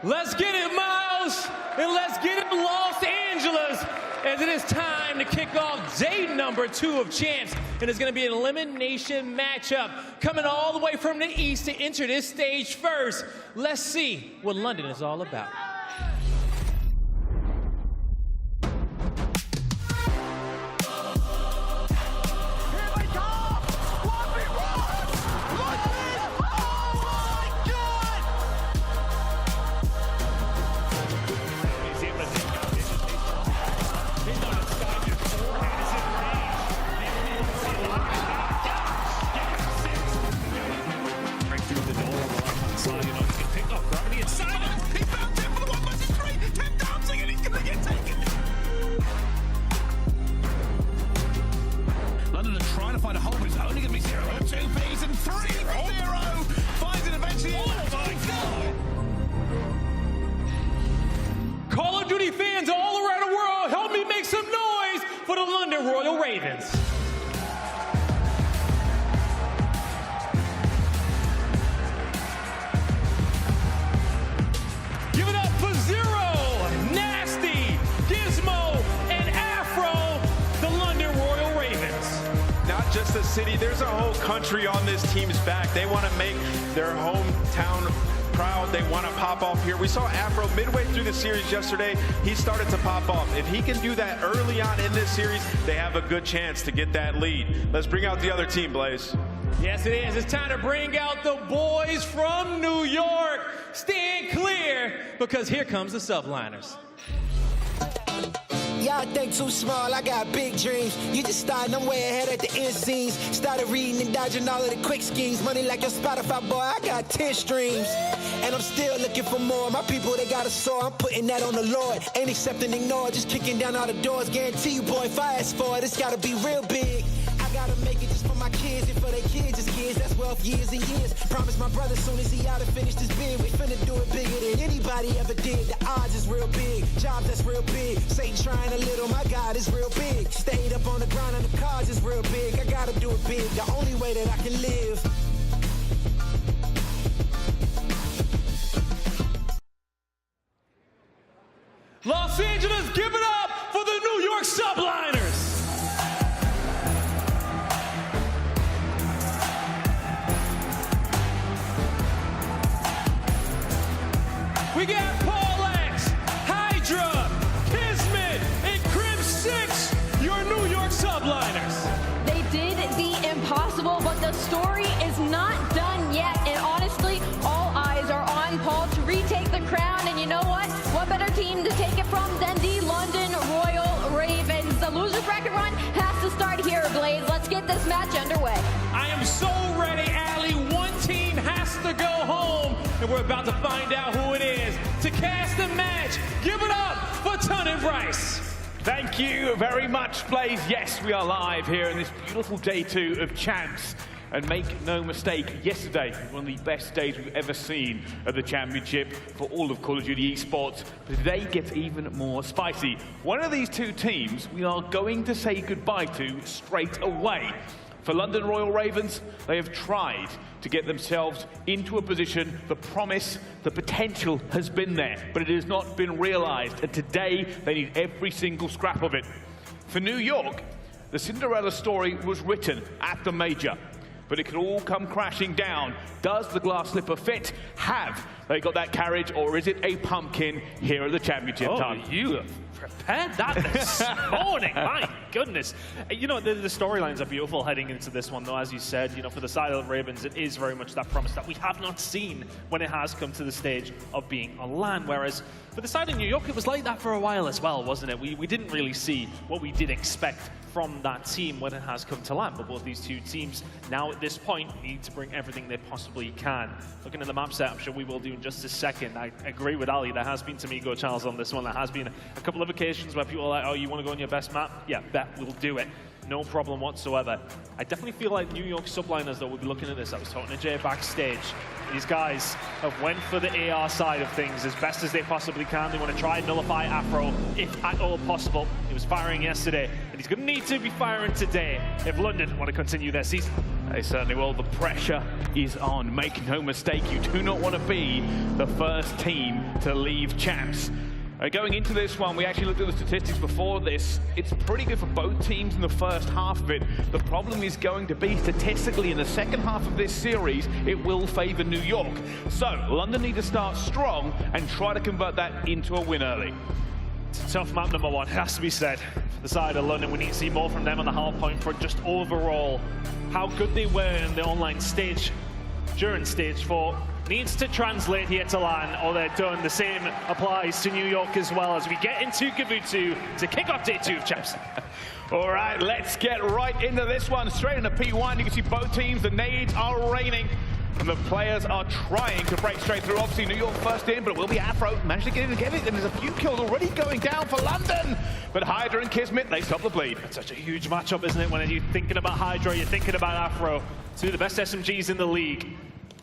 Let's get it, Miles, and let's get it, Los Angeles, as it is time to kick off day number 2 of Champs, and it's going to be an elimination matchup coming all the way from the East to enter this stage first. Let's see what London is all about. Fans all around the world, help me make some noise for the London Royal Ravens. Give it up for Zero, Nasty. city. There's a whole country on this team's back. They want to make their hometown proud. They want to pop off here. We saw Afro midway through the series yesterday. He started to pop off. If he can do that early on in this series, they have a good chance to get that lead. Let's bring out the other team, Blaze. Yes, it is. It's time to bring out the boys from New York. Stand clear, because here comes the Subliners. Y'all think too small, I got big dreams. You just starting, I'm way ahead at the end scenes. Started reading and dodging all of the quick schemes. Money like your Spotify, boy, I got 10 streams. And I'm still looking for more. My people, they got a soar, I'm putting that on the Lord. Ain't accepting, ignore, just kicking down all the doors. Guarantee you, boy, if I ask for it, it's gotta be real big. I gotta make it just for my kids and for their kids, just kids. That's wealth years and years. Promise my brother soon as he out and finish this bid, we finna do it bigger than anybody ever did. The odds is real big, jobs that's real big. Satan trying a little, my God is real big. Stayed up on the grind and the cards is real big. I gotta do it big, the only way that I can live. Los Angeles, give it up for the New York Subliners. We got Paulehx, Hydra, Kismet, and Crimsix, your New York Subliners. They did the impossible, but the story is not done yet. And honestly, all eyes are on Paul to retake the crown. And you know what? What better team to take it from than the London Royal Ravens? The loser bracket run has to start here, Blaze. Let's get this match underway. I am so ready, aLLeY. One team has to go home, and we're about to find out who it is. To cast the match, give it up for Ton and Bryce. Thank you very much, Blaze. Yes, we are live here in this beautiful day 2 of Champs. And make no mistake, yesterday was one of the best days we've ever seen at the championship for all of Call of Duty esports. But today gets even more spicy. One of these two teams we are going to say goodbye to straight away. For London Royal Ravens, they have tried to get themselves into a position, the promise, the potential has been there, but it has not been realized. And today, they need every single scrap of it. For New York, the Cinderella story was written at the major, but it could all come crashing down. Does the glass slipper fit? Have they got that carriage, or is it a pumpkin here at the championship time? You have prepared that this morning, my goodness. You know, the storylines are beautiful heading into this one, though, as you said. You know, for the side of the Ravens, it is very much that promise that we have not seen when it has come to the stage of being on LAN, whereas for the side of New York, it was like that for a while as well, wasn't it? We didn't really see what we did expect from that team when it has come to LAN, but both these two teams now at this point need to bring everything they possibly can. Looking at the map set, I'm sure we will do in just a second. I agree with aLLeY. There has been Tamigo channels on this one. There has been a couple of occasions where people are like, oh, you want to go on your best map? Yeah, bet we'll do it. No problem whatsoever. I definitely feel like New York Subliners, though, will be looking at this. I was talking to Jay backstage. These guys have went for the AR side of things as best as they possibly can. They want to try and nullify Afro, if at all possible. He was firing yesterday, and he's going to need to be firing today if London want to continue their season. They certainly will. The pressure is on. Make no mistake, you do not want to be the first team to leave Champs. Going into this one, we actually looked at the statistics before this. It's pretty good for both teams in the first half of it. The problem is going to be statistically in the second half of this series, it will favor New York. So London need to start strong and try to convert that into a win early. It's a tough map, number one, it has to be said. For the side of London, we need to see more from them on the half point front, just overall. How good they were in the online stage during stage 4. Needs to translate here to LAN, or they're done. The same applies to New York as well as we get into Gavutu to kick off day 2 of Champs. All right, let's get right into this one. Straight into P1, you can see both teams, the nades are raining. And the players are trying to break straight through. Obviously, New York first in, but it will be Afro. Managed to get in and get it, and there's a few kills already going down for London. But Hydra and Kismet, they stop the bleed. It's such a huge matchup, isn't it? When you're thinking about Hydra, you're thinking about Afro. Two of the best SMGs in the league.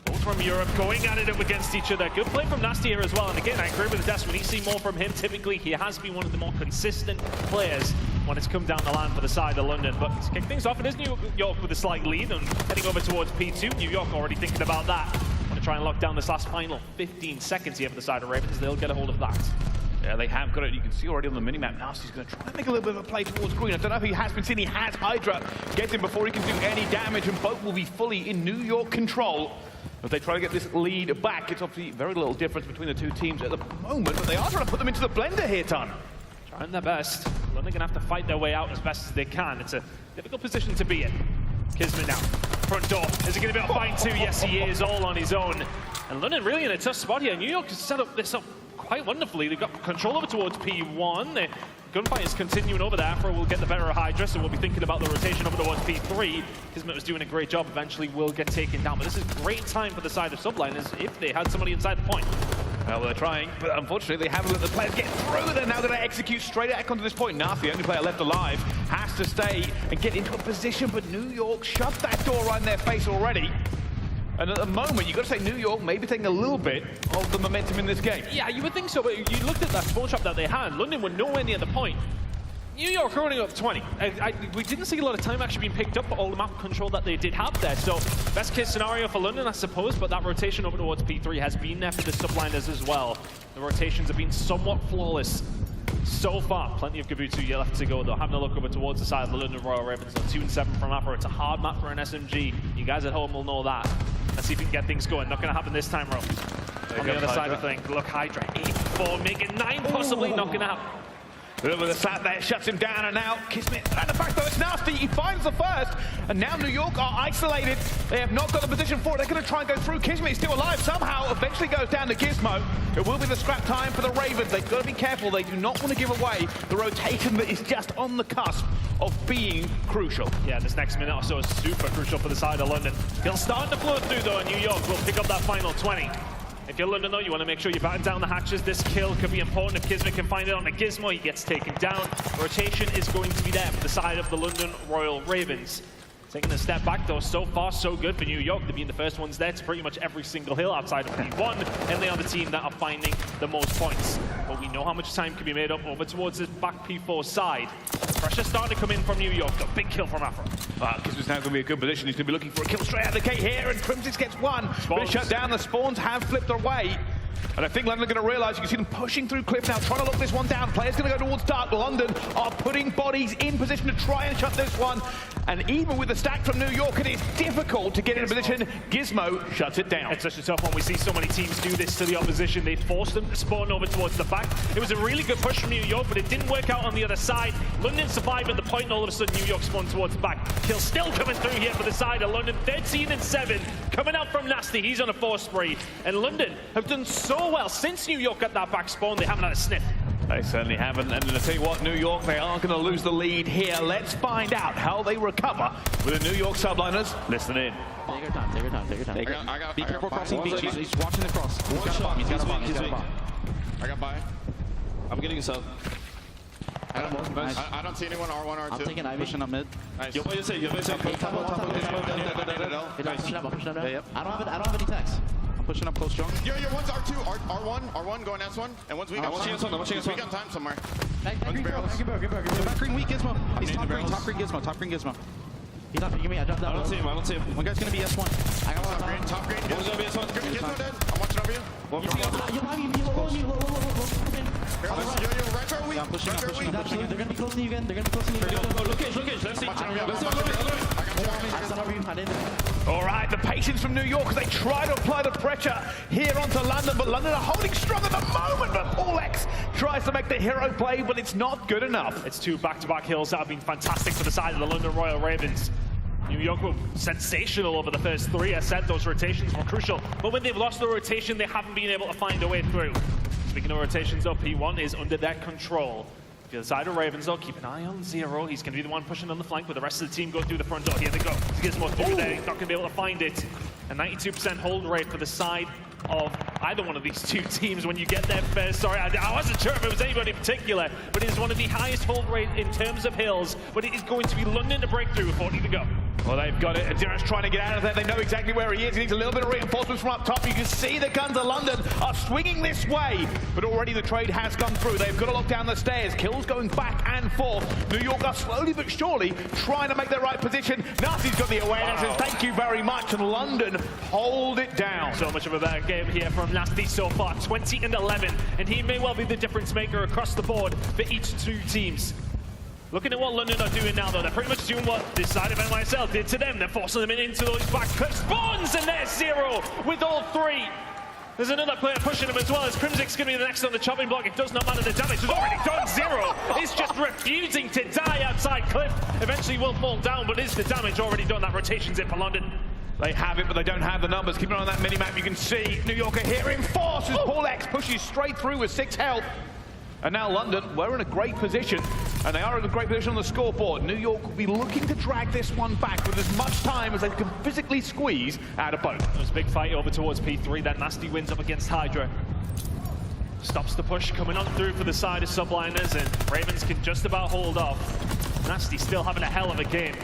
Both from Europe, going at it up against each other. Good play from Nasty here as well. And again, I agree with Dashy. We need to see more from him. Typically, he has been one of the more consistent players when it's come down the line for the side of London. But to kick things off, it is New York with a slight lead and heading over towards P2. New York already thinking about that. Want to try and lock down this last final 15 seconds here for the side of Ravens. They'll get a hold of that. Yeah, they have got it. You can see already on the minimap. Nasty's going to try and make a little bit of a play towards green. I don't know if he has been seen. He has Hydra. Gets him before he can do any damage, and both will be fully in New York control. If they try to get this lead back, it's obviously very little difference between the two teams at the moment, but they are trying to put them into the blender here, Ton. Trying their best. London going to have to fight their way out as best as they can. It's a difficult position to be in. Kismet now, front door. Is he going to be able to find two? Yes, he is, all on his own. And London really in a tough spot here. New York has set up this up quite wonderfully. They've got control over towards P1. The gunfight is continuing over there. Afro will get the better of Hydra, so we'll be thinking about the rotation over towards P3. Kismet was doing a great job. Eventually will get taken down. But this is great time for the side of Subliners if they had somebody inside the point. Well, they're trying, but unfortunately they haven't let the players get through. They're now going to execute straight back onto this point. Nasty, the only player left alive, has to stay and get into a position, but New York shut that door right in their face already. And at the moment, you've got to say New York may be taking a little bit of the momentum in this game. Yeah, you would think so, but you looked at that spawn trap that they had. London were nowhere near the point. New York running up 20. We didn't see a lot of time actually being picked up for all the map control that they did have there. So best case scenario for London, I suppose, but that rotation over towards P3 has been there for the Subliners as well. The rotations have been somewhat flawless so far. Plenty of Gabutu left to go though. Having a look over towards the side of the London Royal Ravens. 2-7 from Afro. It's a hard map for an SMG. You guys at home will know that. Let's see if we can get things going. Not going to happen this time, Ro. On the other side of things, look, Hydra 8-4, making 9, possibly not going to happen. A little bit of slap there, shuts him down, and now Kismet, and the fact though it's Nasty, he finds the first, and now New York are isolated. They have not got the position for it. They're going to try and go through. Kismet is still alive somehow, eventually goes down to Gizmo. It will be the scrap time for the Ravens. They've got to be careful. They do not want to give away the rotation that is just on the cusp of being crucial. Yeah, this next minute or so is super crucial for the side of London. He'll start to flow through though, and New York will pick up that final 20. If you're London though, you want to make sure you batten down the hatches. This kill could be important if Kismet can find it on the Gizmo. He gets taken down. Rotation is going to be there for the side of the London Royal Ravens. Taking a step back though, so far so good for New York. They're being the first ones there to pretty much every single hill outside of P1, and they are the team that are finding the most points. But we know how much time can be made up over towards this back P4 side. Pressure starting to come in from New York. A big kill from Afro. Kismet's now going to be a good position. He's going to be looking for a kill straight out of the gate here, and Crimsix gets one. But shut down. The spawns have flipped away. And I think London are going to realize, you can see them pushing through Cliff now, trying to lock this one down. Players going to go towards Dark. London are putting bodies in position to try and shut this one. And even with the stack from New York, it is difficult to get in a position. Gizmo shuts it down. It's such a tough one. We see so many teams do this to the opposition. They force them to spawn over towards the back. It was a really good push from New York, but it didn't work out on the other side. London survived at the point, and all of a sudden New York spawned towards the back. Kill still coming through here for the side of London. 13-7 coming out from Nasty. He's on a 4 spree. And London have done so well since New York got that back spawn. They haven't had a sniff. They certainly haven't, and I tell you what, New York, they are going to lose the lead here. Let's find out how they recover with the New York Subliners. Listen in. Take your time, take your time, take your time. Be careful crossing beach. He's watching the cross. He's got a bomb, he's got a bomb, he's got a bomb. I got by. I'm getting a sub. I don't see anyone, R1, R2. I'm taking Ivy. Pushing up mid. Nice. Yo, what you say? Pushing up. I don't have any techs. Pushing up close strong. Yo, one's R2, R1 going S1, and one's weak. I'm watching S1, I'm watching S1. We got time somewhere. Back green weak Gizmo. He's top green Gizmo. He's not, give me, I dropped that. I don't see him. One guy's gonna be S1. I got one top green. One's gonna be S1. Gizmo dead. I'm watching over you. Yo, retro weak. Yeah, I'm pushing up. They're gonna be close to you again. Look, let's see. All right, the patience from New York as they try to apply the pressure here onto London, but London are holding strong at the moment, but Paulehx tries to make the hero play, but it's not good enough. It's 2 back-to-back hills that have been fantastic for the side of the London Royal Ravens. New York were sensational over the first 3. I said those rotations were crucial, but when they've lost the rotation, they haven't been able to find a way through. Speaking of rotations, though, P1 is under their control. If you're the side of Ravens, though, keep an eye on Zero. He's going to be the one pushing on the flank, with the rest of the team go through the front door. Here they go. He gets more through there. He's not going to be able to find it. A 92% hold rate for the side of either one of these two teams when you get there first. Sorry, I wasn't sure if it was anybody in particular, but it is one of the highest hold rate in terms of hills. But it is going to be London to break through with 40 to go. Well, they've got it. aDeRa's trying to get out of there. They know exactly where he is. He needs a little bit of reinforcements from up top. You can see the guns of London are swinging this way, but already the trade has come through. They've got to lock down the stairs. Kills going back and forth. New York are slowly but surely trying to make their right position. Nasty's got the awareness, and thank you very much. And London hold it down. So much of a better game here from Nasty so far, 20 and 11, and he may well be the difference maker across the board for each two teams. Looking at what London are doing now, though, they're pretty much doing what this side of NYSL did to them. They're forcing them into those back clip spawns, and there's Zero with all three. There's another player pushing him as well, as Crimsix going to be the next on the chopping block. It does not matter, the damage is already done. Zero is just refusing to die outside cliff. Eventually will fall down, but is the damage already done? That rotation's in for London. They have it, but they don't have the numbers. Keep an eye on that minimap. You can see New York are here in force as Paulehx pushes straight through with 6 health. And now London, we're in a great position, and they are in a great position on the scoreboard. New York will be looking to drag this one back with as much time as they can physically squeeze out of both. There's a big fight over towards P3. That Nasty wins up against Hydra. Stops the push coming on through for the side of Subliners, and Ravens can just about hold off. Nasty still having a hell of a game.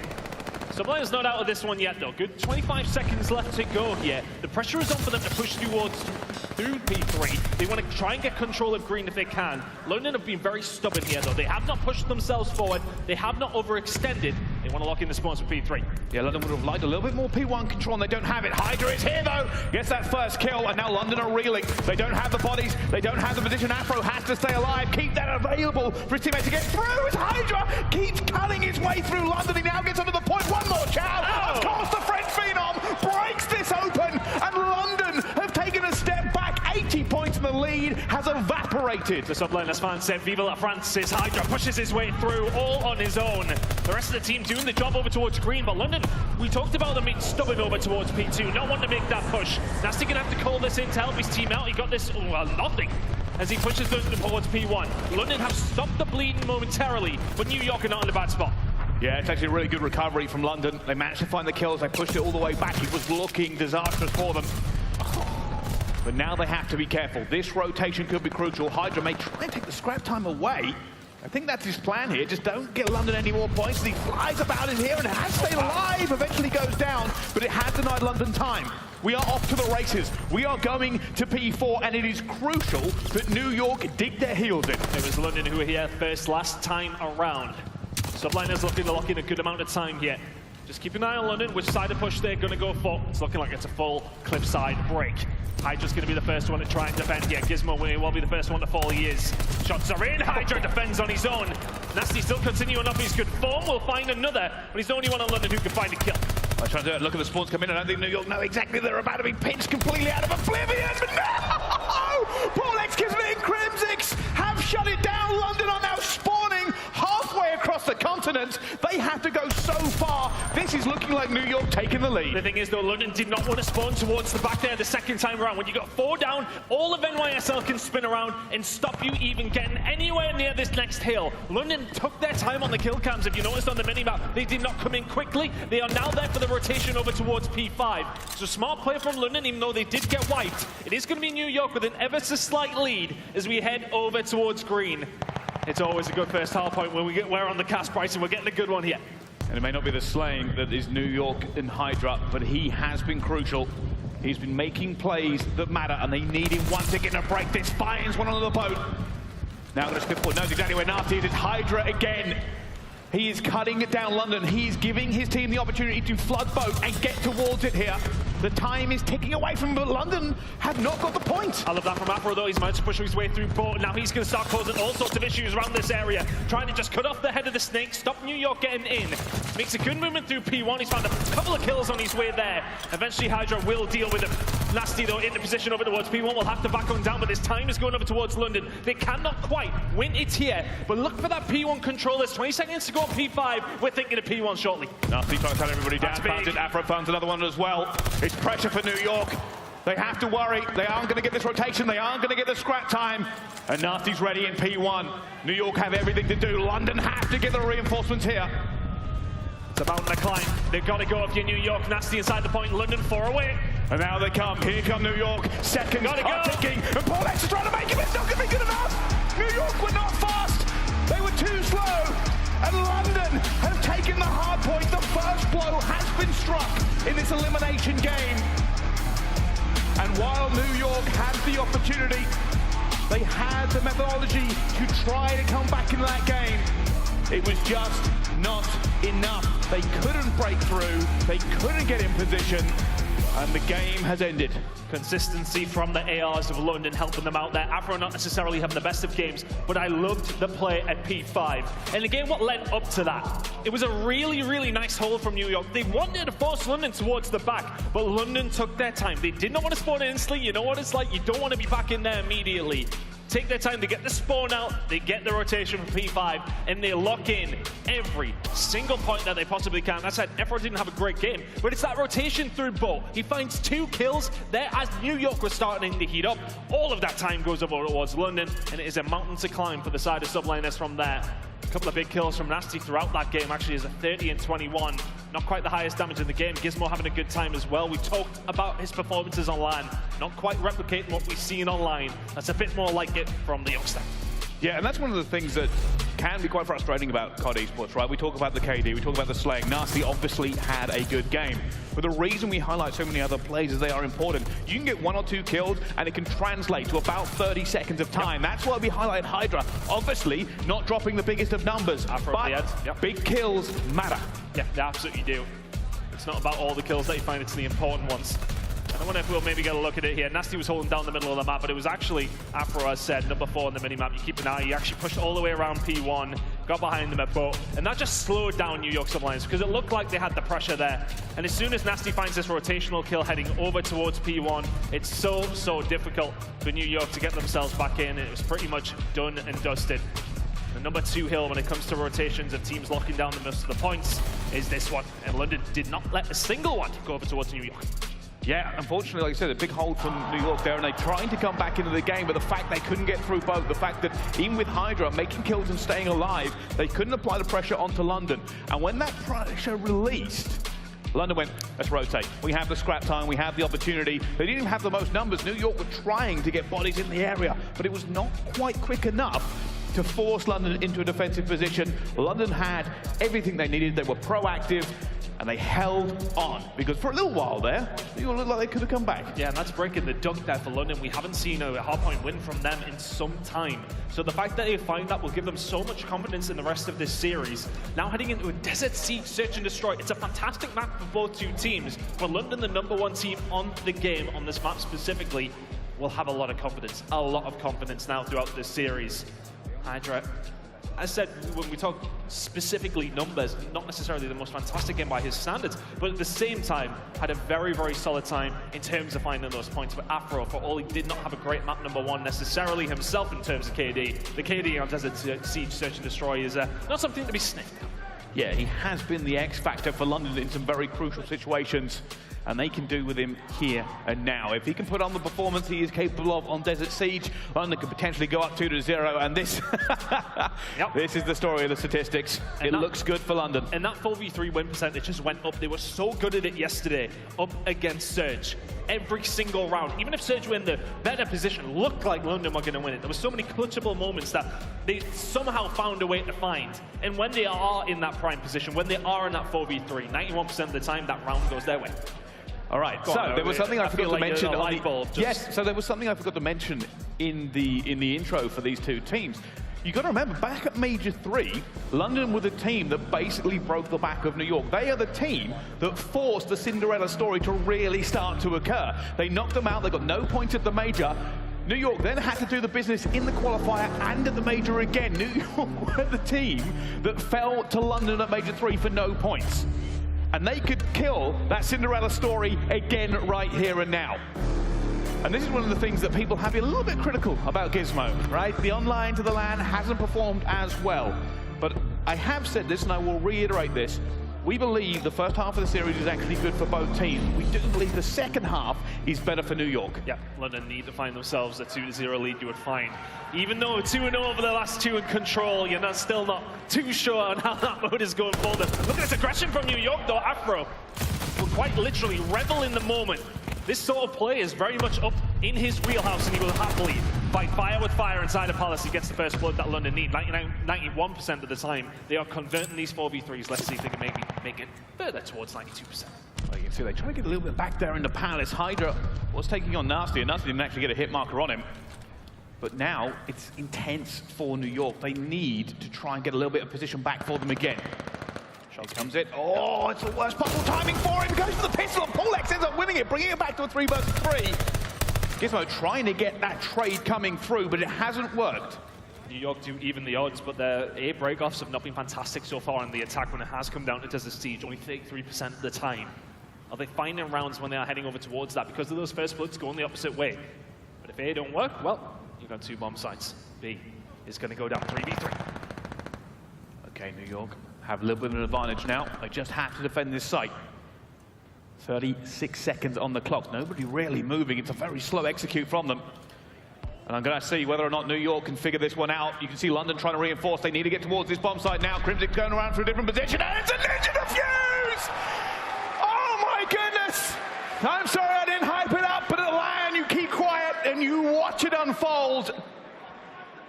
Subliners not out of this one yet, though. Good 25 seconds left to go here. The pressure is on for them to push through P3. They want to try and get control of green if they can. London have been very stubborn here, though. They have not pushed themselves forward. They have not overextended. They want to lock in the spawns for P3. Yeah, London would have liked a little bit more P1 control, and they don't have it. Hydra is here, though. Gets that first kill, and now London are reeling. They don't have the bodies. They don't have the position. Afro has to stay alive. Keep that available for his teammates to get through. As Hydra keeps cutting his way through London. He now gets under the point. One more chance. Of course, the French Phenom breaks this open, and London have taken a step back. 80 points in the lead has evaporated. The Subliners fan said, "Vive la France." Hydra pushes his way through all on his own. The rest of the team doing the job over towards green, but London, we talked about them being stubborn over towards P2, not wanting to make that push. Nasty gonna have to call this in to help his team out. He got this, well, nothing, as he pushes them towards P1. London have stopped the bleeding momentarily, but New York are not in a bad spot. Yeah, it's actually a really good recovery from London. They managed to find the kills. They pushed it all the way back. It was looking disastrous for them. But now they have to be careful. This rotation could be crucial. Hydra may try and take the scrap time away. I think that's his plan here. Just don't get London any more points. He flies about in here and has stayed alive. Eventually goes down, but it has denied London time. We are off to the races. We are going to P4, and it is crucial that New York dig their heels in. It was London who were here first last time around. Subliners looking to lock in a good amount of time here. Just keep an eye on London, which side of push they're going to go for. It's looking like it's a full cliffside break. Hydra's going to be the first one to try and defend here. Gizmo will be the first one to fall. He is. Shots are in. Hydra defends on his own. Nasty still continuing up his good form. Will find another, but he's the only one on London who can find a kill. I try to do it. Look at the spawns come in. I don't think New York know exactly they're about to be pinched completely out of oblivion. But no! Paulehx, Kismet, and Crimsix have shut it down. London are now spawning halfway across the continent. They have to go so far. This is looking like New York taking the lead. The thing is, though, London did not want to spawn towards the back there the second time around. When you got 4 down, all of NYSL can spin around and stop you even getting anywhere near this next hill. London took their time on the kill cams. If you noticed on the minimap, they did not come in quickly. They are now there for the rotation over towards P5. So smart play from London, even though they did get wiped. It is going to be New York with an ever so slight lead as we head over towards green. It's always a good first half point when we're on the cast price, and we're getting a good one here. And it may not be the slaying that is New York and Hydra, but he has been crucial. He's been making plays that matter, and they need him once again to break this. Finds one on the boat. Now the Smith knows exactly where Nasty is. It's Hydra again. He is cutting it down London. He's giving his team the opportunity to flood boat and get towards it here. The time is ticking away from him, but London have not got the point. I love that from Afro, though. He's managed to push his way through boat. Now he's going to start causing all sorts of issues around this area. Trying to just cut off the head of the snake, stop New York getting in. Makes a good movement through P1. He's found a couple of kills on his way there. Eventually Hydra will deal with him. Nasty, though, in the position over towards P1. Will have to back on down, but his time is going over towards London. They cannot quite win it here. But look for that P1 control. There's 20 seconds to go on P5. We're thinking of P1 shortly. Nasty trying to cut everybody down. Found it. Afro finds another one as well. It's pressure for New York. They have to worry. They aren't going to get this rotation. They aren't going to get the scrap time. And Nasty's ready in P1. New York have everything to do. London have to get the reinforcements here. It's about the climb. They've got to go up to New York. Nasty inside the point. London 4 away. And now they come. Here come New York. Seconds are ticking. And Paulehx is trying to make it. It's not going to be good enough. New York were not fast. They were too slow. And London have taken the hard point. The first blow has been struck in this elimination game. And while New York had the opportunity, they had the methodology to try to come back into that game, it was just not enough. They couldn't break through, they couldn't get in position, and the game has ended. Consistency from the ARs of London helping them out there. Afro not necessarily having the best of games, but I loved the play at P5. And again, what led up to that? It was a really, really nice hold from New York. They wanted to force London towards the back, but London took their time. They did not want to spawn instantly. You know what it's like? You don't want to be back in there immediately. Take their time to get the spawn out, they get the rotation from P5, and they lock in every single point that they possibly can. That said, Afro didn't have a great game, but it's that rotation through both. He finds 2 kills there as New York was starting to heat up. All of that time goes over towards London, and it is a mountain to climb for the side of Subliners from there. A couple of big kills from Nasty throughout that game, actually, is a 30 and 21. Not quite the highest damage in the game. Gizmo having a good time as well. We talked about his performances online. Not quite replicating what we've seen online. That's a bit more like it from the youngster. Yeah, and that's one of the things that can be quite frustrating about COD Esports, right? We talk about the KD, we talk about the slaying. Nasty obviously had a good game. But the reason we highlight so many other plays is they are important. You can get 1 or 2 kills, and it can translate to about 30 seconds of time. Yep. That's why we highlight Hydra. Obviously, not dropping the biggest of numbers, but big kills matter. Yeah, they absolutely do. It's not about all the kills that you find, it's the important ones. I wonder if we'll maybe get a look at it here. Nasty was holding down the middle of the map, but it was actually Afro, as said, number 4 on the minimap. You keep an eye. He actually pushed all the way around P1, got behind them at boat, and that just slowed down New York Subliners because it looked like they had the pressure there. And as soon as Nasty finds this rotational kill heading over towards P1, it's so difficult for New York to get themselves back in. It was pretty much done and dusted. The number 2 hill when it comes to rotations of teams locking down the most of the points is this one. And London did not let a single one go over towards New York. Yeah, unfortunately, like I said, a big hold from New York there, and they're trying to come back into the game, but the fact they couldn't get through both, the fact that even with Hydra making kills and staying alive, they couldn't apply the pressure onto London. And when that pressure released, London went, let's rotate. We have the scrap time, we have the opportunity. They didn't even have the most numbers. New York were trying to get bodies in the area, but it was not quite quick enough to force London into a defensive position. London had everything they needed. They were proactive, and they held on. Because for a little while there, it looked like they could have come back. Yeah, and that's breaking the dunk there for London. We haven't seen a hardpoint win from them in some time. So the fact that they find that will give them so much confidence in the rest of this series. Now heading into a Desert Siege Search and Destroy. It's a fantastic map for both 2 teams. For London, the number 1 team on the game, on this map specifically, will have a lot of confidence now throughout this series. Hydra, as said, when we talk specifically numbers, not necessarily the most fantastic game by his standards, but at the same time, had a very solid time in terms of finding those points. But Afro, for all he did not have a great map number 1 necessarily himself in terms of KD, the KD on Desert Siege Search and Destroy is not something to be sniffed at. Yeah, he has been the X factor for London in some very crucial situations, and they can do with him here and now. If he can put on the performance he is capable of on Desert Siege, London could potentially go up 2-0, and this this is the story of the statistics. And it looks good for London. And that 4v3 win percentage just went up. They were so good at it yesterday, up against Surge. Every single round, even if Surge were in the better position, looked like London were going to win it. There were so many clutchable moments that they somehow found a way to find. And when they are in that prime position, when they are in that 4v3, 91% of the time, that round goes their way. All right, so there was something I forgot to mention. Yes, so there was something I forgot to mention in the intro for these 2 teams. You got to remember, back at Major 3, London were the team that basically broke the back of New York. They are the team that forced the Cinderella story to really start to occur. They knocked them out, they got no points at the Major. New York then had to do the business in the qualifier and at the Major again. New York were the team that fell to London at Major 3 for no points. And they could kill that Cinderella story again right here and now. And this is one of the things that people have been a little bit critical about Gizmo, right? The online to the LAN hasn't performed as well. But I have said this, and I will reiterate this. We believe the first half of the series is actually good for both teams. We do believe the second half is better for New York. Yeah, London need to find themselves a 2-0 lead, you would find. Even though 2-0 over the last 2 in control, you're still not too sure on how that mode is going for them. Look at this aggression from New York, though. Afro will quite literally revel in the moment. This sort of play is very much up in his wheelhouse, and he will happily fight fire with fire inside of Paulehx. He gets the first blood that London need. 91% of the time, they are converting these 4v3s. Let's see if they can maybe make it further towards 92%. Well, you can see they try to get a little bit back there in the Paulehx. Hydra was taking on Nasty, and Nasty didn't actually get a hit marker on him. But now it's intense for New York. They need to try and get a little bit of position back for them again. Here comes it. Oh, it's the worst possible timing for him. Goes for the pistol, and Paulehx ends up winning it, bringing it back to a 3 versus 3. Gizmo trying to get that trade coming through, but it hasn't worked. New York do even the odds, but their A breakoffs have not been fantastic so far in the attack when it has come down to Desert Siege, only 33% of the time. Are they finding rounds when they are heading over towards that? Because of those first bloods going the opposite way. But if A don't work, well, you've got 2 bomb sites. B is going to go down 3v3. Okay, New York have a little bit of an advantage now. They just have to defend this site. 36 seconds on the clock. Nobody really moving. It's a very slow execute from them. And I'm going to see whether or not New York can figure this one out. You can see London trying to reinforce. They need to get towards this bomb site now. Crimsix going around for a different position. And it's a Ninja Defuse! Oh my goodness! I'm sorry I didn't hype it up, but at the land you keep quiet and you watch it unfold.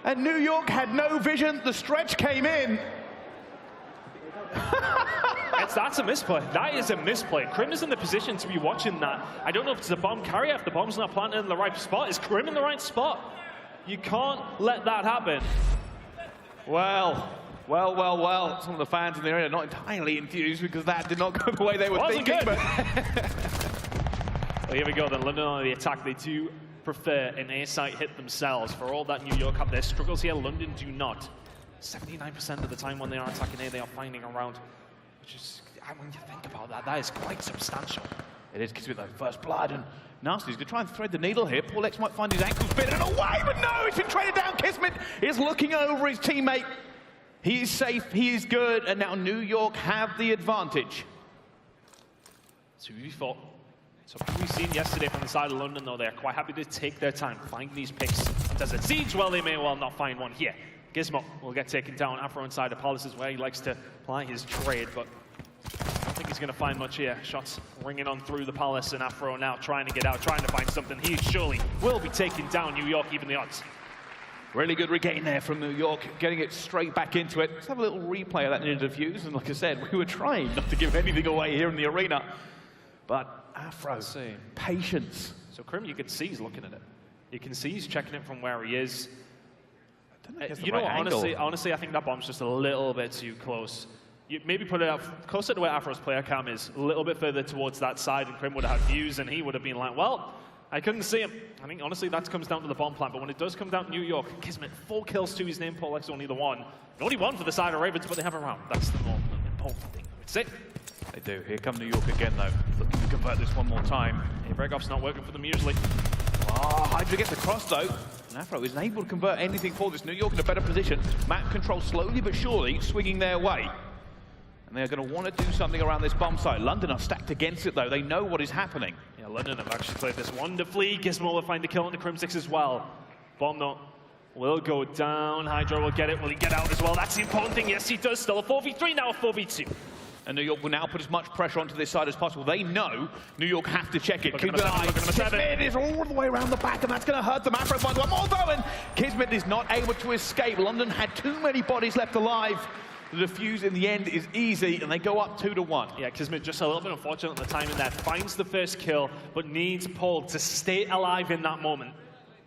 And New York had no vision. The stretch came in. That's a misplay. That is a misplay. Crim is in the position to be watching that. I don't know if it's a bomb carry, if the bomb's not planted in the right spot. Is Crim in the right spot? You can't let that happen. Well. Some of the fans in the area are not entirely enthused because that did not go the way they were thinking. Good. Well, here we go. Then London on the attack. They do prefer an A site hit themselves. For all that New York have their struggles here, London do not. 79% of the time when they are attacking A, they are finding a round. Which is, when you think about that, that is quite substantial. It is Kismet though, first blood, and Nasty's going to try and thread the needle here. Paulehx might find his ankles bitten away, but no, he's been traded down. Kismet is looking over his teammate. He is safe, he is good, and now New York have the advantage. 2v4. Something we've seen yesterday from the side of London, though, they're quite happy to take their time, find these picks. And Desert Siege, well, they may well not find one here. Gizmo will get taken down. Afro inside of Paulehx is where he likes to apply his trade, but I don't think he's going to find much here. Shots ringing on through the Paulehx, and Afro now trying to get out, trying to find something. He surely will be taking down New York, even the odds. Really good regain there from New York, getting it straight back into it. Let's have a little replay of that Ninja Defuse, and like I said, we were trying not to give anything away here in the arena. But Afro, patience. So Crim, you can see he's looking at it. You can see he's checking it from where he is. You know what, honestly, I think that bomb's just a little bit too close. You maybe put it up closer to where Afro's player cam is, a little bit further towards that side, and Crim would have had views, and he would have been like, well, I couldn't see him. I think, honestly, that comes down to the bomb plant, but when it does come down to New York, Kismet, 4 kills to his name, Paulehx only the 1. Only 1 for the side of Ravens, but they have a round. That's the more important thing. That's it. They do. Here come New York again, though. Looking to convert this one more time. Yeah, break-off's not working for them usually. Oh, Hydra gets across, though. And Afro isn't able to convert anything for this. New York in a better position. Mack control slowly but surely, swinging their way. And they're going to want to do something around this bomb site. London are stacked against it, though. They know what is happening. Yeah, London have actually played this wonderfully. Gizmo will find the kill on the Crimsix as well. Bomb though will go down. Hydra will get it. Will he get out as well? That's the important thing. Yes, he does. Still a 4v3, now a 4v2. And New York will now put as much pressure onto this side as possible. They know New York have to check it. Look at number 7, look at number 7. Kismet is all the way around the back, and that's going to hurt them. Afro finds one more though, and Kismet is not able to escape. London had too many bodies left alive. The defuse in the end is easy, and they go up 2-1. Yeah, Kismet just a little bit unfortunate at the time in that. Finds the first kill, but needs Paul to stay alive in that moment.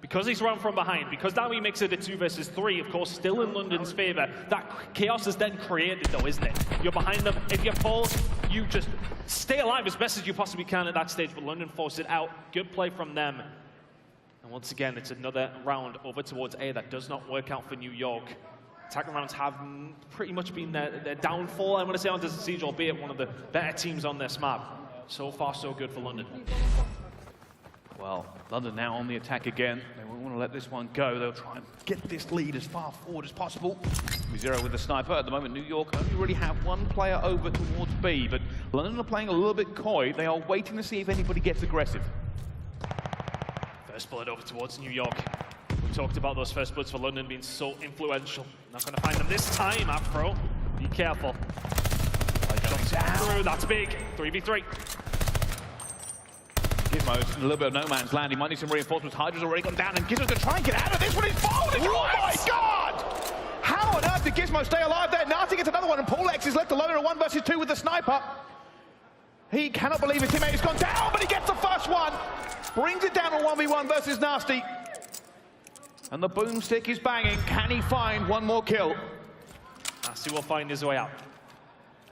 Because he's run from behind, because now he makes it a 2 versus 3, of course, still in London's favor. That chaos is then created, though, isn't it? You're behind them. If you fall, you just stay alive as best as you possibly can at that stage, but London forced it out. Good play from them. And once again, it's another round over towards A that does not work out for New York. Attacking rounds have pretty much been their downfall, I want to say, on Desert Siege, albeit one of the better teams on this map. So far, so good for London. Well, London now on the attack again. They won't want to let this one go. They'll try and get this lead as far forward as possible. Zero with the sniper. At the moment, New York only really have one player over towards B, but London are playing a little bit coy. They are waiting to see if anybody gets aggressive. First blood over towards New York. We talked about those first bloods for London being so influential. Not going to find them this time, Afro. Be careful. Through, that's big. 3v3. Gizmo's in a little bit of no man's land. He might need some reinforcements. Hydra's already gone down, and Gizmo's going to try and get out of this one. He's folded! Oh my god! How on earth did Gizmo stay alive there? Nasty gets another one, and Paulehx is left alone in a 1 versus 2 with the sniper. He cannot believe his teammate has gone down, but he gets the first one. Brings it down on 1v1 versus Nasty. And the boomstick is banging. Can he find one more kill? Nasty will find his way out.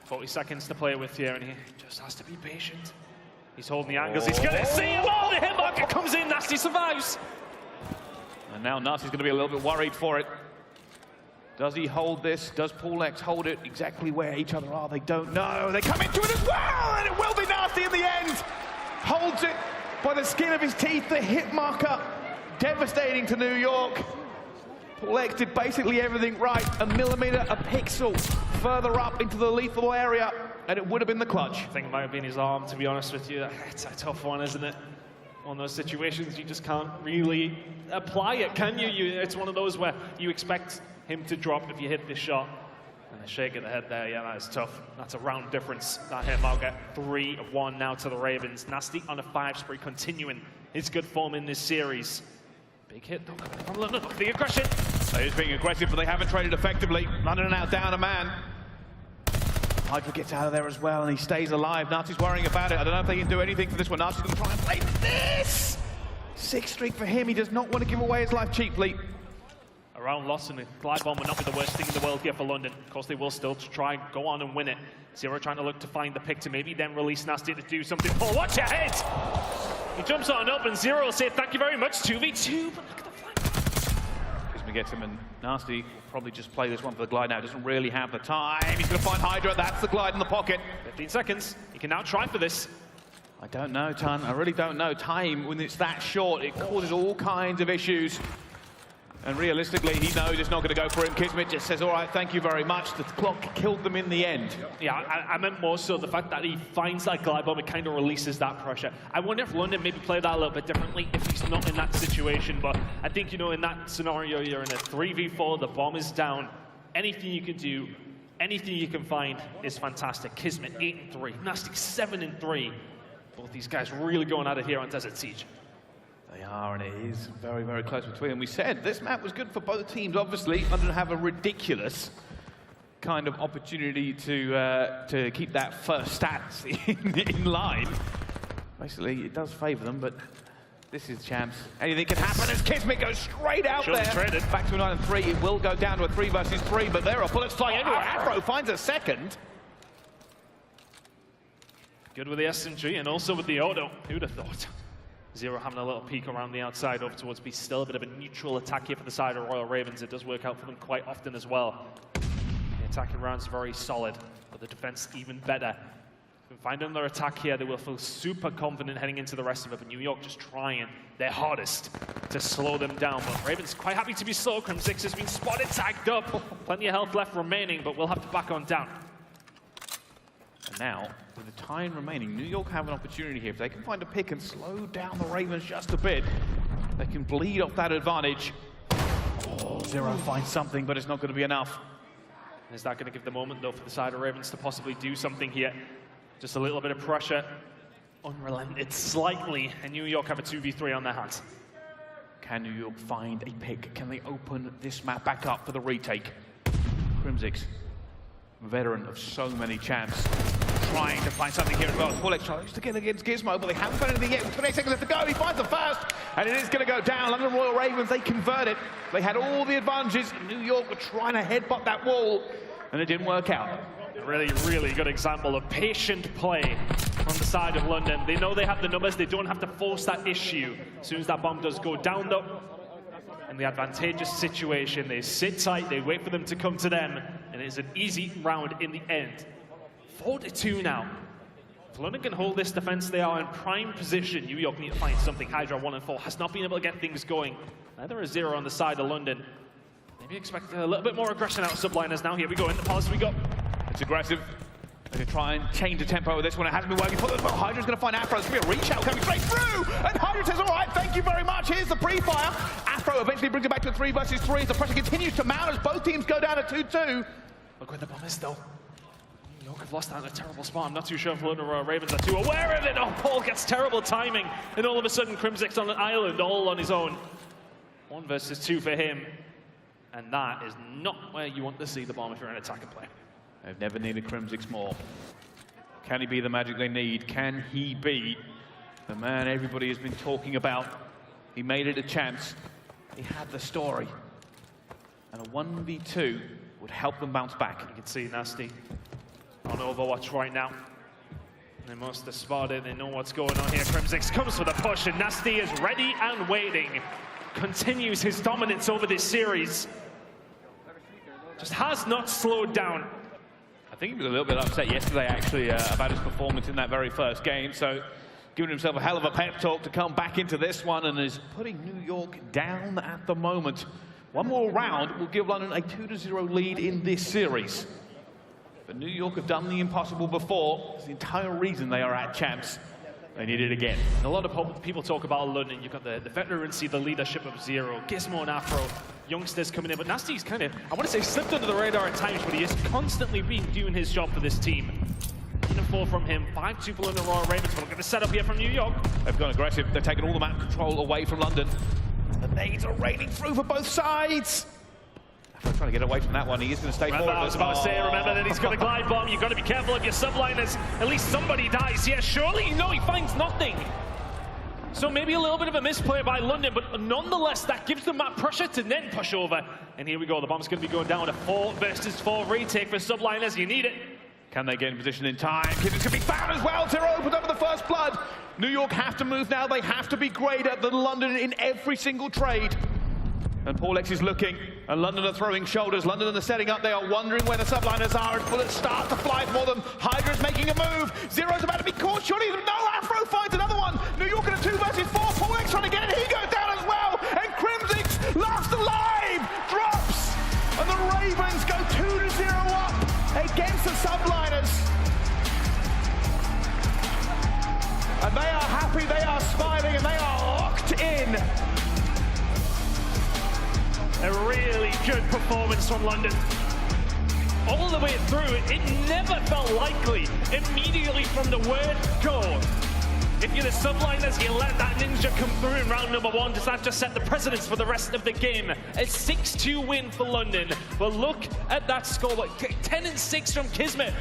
40 seconds to play with here, and he just has to be patient. He's holding the angles. He's gonna see him. Oh, the hit marker comes in. Nasty survives. And now Nasty's going to be a little bit worried for it. Does he hold this? Does Paulehx hold it? Exactly where each other are, they don't know. They come into it as well, and it will be Nasty in the end. Holds it by the skin of his teeth, the hit marker. Devastating to New York. Paulehx did basically everything right. A millimeter, a pixel further up into the lethal area, and it would have been the clutch. I think it might have been his arm, to be honest with you. It's a tough one, isn't it? One of those situations you just can't really apply it, can you? It's one of those where you expect him to drop if you hit this shot. And a shake of the head there, yeah, that is tough. That's a round difference. That hit mark at 3-1 now to the Ravens. Nasty on a 5 spree, continuing his good form in this series. Big hit though coming from London. Look at the aggression. So he's being aggressive, but they haven't traded effectively. London now down a man. Hydra gets out of there as well, and he stays alive. Nasty's worrying about it. I don't know if they can do anything for this one. Nasty's going to try and play this! 6th streak for him. He does not want to give away his life cheaply. A round loss, and the glide bomb would not be the worst thing in the world here for London. Of course, they will still try and go on and win it. Zero trying to look to find the pick to maybe then release Nasty to do something. Oh, watch your head! He jumps on up, and Zero will say thank you very much. 2v2, but look at the flank. Kismet gets him, and Nasty will probably just play this one for the glide now. Doesn't really have the time. He's going to find Hydra. That's the glide in the pocket. 15 seconds. He can now try for this. I don't know, Ton. I really don't know. Time, when it's that short, it causes all kinds of issues. And realistically, he knows it's not going to go for him. Kismet just says, all right, thank you very much. The clock killed them in the end. Yeah, I meant more so the fact that he finds that glide bomb, it kind of releases that pressure. I wonder if London maybe played that a little bit differently if he's not in that situation. But I think, you know, in that scenario, you're in a 3v4, the bomb is down. Anything you can do, anything you can find is fantastic. Kismet 8-3, Nasty 7-3. Both these guys really going at it here on Desert Siege. They are, and it is very, very close between them. We said this map was good for both teams. Obviously, London have a ridiculous kind of opportunity to keep that first stats in line. Basically, it does favour them, but this is champs. Anything can happen as Kismet goes straight out there. Traded. Back to a 9-3. It will go down to a 3 versus 3, but there are bullets flying everywhere. Afro finds a second. Good with the SMG and also with the auto. Who'd have thought? Zero having a little peek around the outside over towards B. Still a bit of a neutral attack here for the side of Royal Ravens. It does work out for them quite often as well. The attacking round's very solid, but the defense even better. If we find another attack here, they will feel super confident heading into the rest of it. But New York just trying their hardest to slow them down. But Ravens quite happy to be slow. Crimsix has been spotted, tagged up. Plenty of health left remaining, but we'll have to back on down. And now, with the time remaining, New York have an opportunity here. If they can find a pick and slow down the Ravens just a bit, they can bleed off that advantage. Oh, Zero finds something, but it's not going to be enough. Is that going to give the moment, though, for the side of Ravens to possibly do something here? Just a little bit of pressure. Unrelented slightly, and New York have a 2v3 on their hands. Can New York find a pick? Can they open this map back up for the retake? Crimsix, veteran of so many champs, trying to find something here as well. Paulehx tries to get against Gizmo, but they haven't found anything yet. 28 seconds left to go. He finds the first, and it is going to go down. London Royal Ravens, they convert it. They had all the advantages. New York were trying to headbutt that wall, and it didn't work out. A really, really good example of patient play from the side of London. They know they have the numbers. They don't have to force that issue. As soon as that bomb does go down, though, in the advantageous situation, they sit tight, they wait for them to come to them, and it's an easy round in the end. 4-2 now. If London can hold this defense, they are in prime position. New York need to find something. Hydra 1-4 has not been able to get things going. Neither is Zero on the side of London. Maybe expect a little bit more aggression out of Subliners now. Here we go, in the pulse we go. It's aggressive. They can try and change the tempo of this one. It hasn't been working for them, but Hydra's going to find Afro. There's going to be a reach out coming straight through, and Hydra says, all right, thank you very much. Here's the pre-fire. Afro eventually brings it back to a 3 versus 3 as the pressure continues to mount as both teams go down at 2-2. Look where the bomb is, though. York have lost that in a terrible spot. I'm not too sure if London or Ravens are too aware of it. Oh, Paul gets terrible timing. And all of a sudden, Crimsix on an island, all on his own. 1 versus 2 for him. And that is not where you want to see the bomb if you're an attacking player. They've never needed Crimsix more. Can he be the magic they need? Can he be the man everybody has been talking about? He made it a chance. He had the story. And a 1v2 would help them bounce back. You can see Nasty on Overwatch right now. They must have spotted, they know what's going on here. Crimsix comes for the push, and Nasty is ready and waiting. Continues his dominance over this series. Just has not slowed down. I think he was a little bit upset yesterday, actually, about his performance in that very first game. So giving himself a hell of a pep talk to come back into this one, and is putting New York down at the moment. One more round will give London a 2-0 lead in this series. But New York have done the impossible before. It's the entire reason they are at champs. They need it again. A lot of people talk about London. You've got the veterancy, the leadership of Zero, Gizmo and Afro, youngsters coming in. But Nasty's kind of, I want to say, slipped under the radar at times, but he has constantly been doing his job for this team. 4 from him, 5-2 for London Royal Ravens. But look at the setup here from New York. They've gone aggressive. They've taken all the map control away from London. The nades are raining through for both sides. Afro trying to get away from that one. He is going to stay forward. I was about to say, remember that he's got a glide bomb. You've got to be careful of your subliners. At least somebody dies. Yeah, surely, no, he finds nothing. So maybe a little bit of a misplay by London, but nonetheless, that gives them that pressure to then push over. And here we go. The bomb's going to be going down. A 4 versus 4 retake for subliners. You need it. Can they get in position in time? Kismet's going to be found as well. Zero opens up with the first blood. New York have to move now. They have to be greater than London in every single trade. And Paulehx is looking, and London are throwing shoulders. London are setting up. They are wondering where the subliners are, and bullets start to fly for them. Hydra's making a move. Zero's about to be caught. Surely no. Afro finds another one. New York in a 2 versus 4. Paulehx trying to get it. He goes down as well. And Crimsix, last alive, drops. And the Ravens go 2-0 up against the subliners. And they are happy, they are smiling, and they are locked in. A really good performance from London. All the way through, it never felt likely. Immediately from the word go. If you're the subliners, you let that ninja come through in round number 1. Does that just set the precedence for the rest of the game? A 6-2 win for London. But look at that score. 10-6 from Kismet.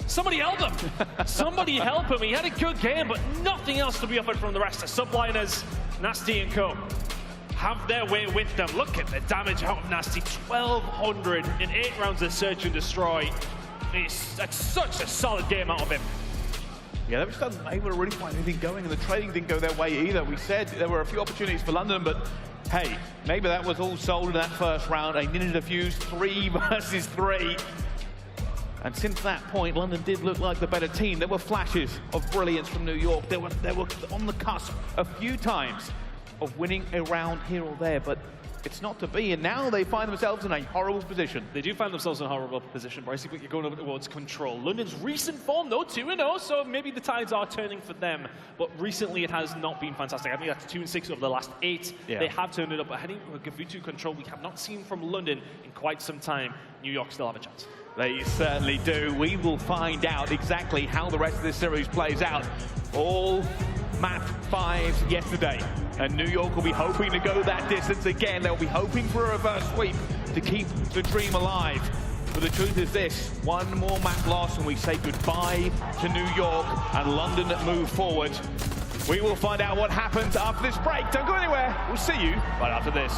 Somebody help him. Somebody help him. He had a good game, but nothing else to be offered from the rest of subliners. Nasty and co have their way with them. Look at the damage out of Nasty. 1,200 in 8 rounds of search and destroy. That's such a solid game out of him. Yeah, they were just unable to really find anything going, and the trading didn't go their way either. We said there were a few opportunities for London, but hey, maybe that was all sold in that first round. A ninja defused 3 versus 3. And since that point, London did look like the better team. There were flashes of brilliance from New York. They were on the cusp a few times of winning a round here or there, but it's not to be, and now they find themselves in a horrible position. They do find themselves in a horrible position, Brycey, but you're going over towards control. London's recent form, though, 2-0, so maybe the tides are turning for them, but recently it has not been fantastic. I think that's 2-6 over the last 8. Yeah. They have turned it up, but heading with Gavutu control, we have not seen from London in quite some time. New York still have a chance. They certainly do. We will find out exactly how the rest of this series plays out. All map 5s yesterday, and New York will be hoping to go that distance again. They'll be hoping for a reverse sweep to keep the dream alive. But the truth is this, one more map loss and we say goodbye to New York, and London move forward. We will find out what happens after this break. Don't go anywhere. We'll see you right after this.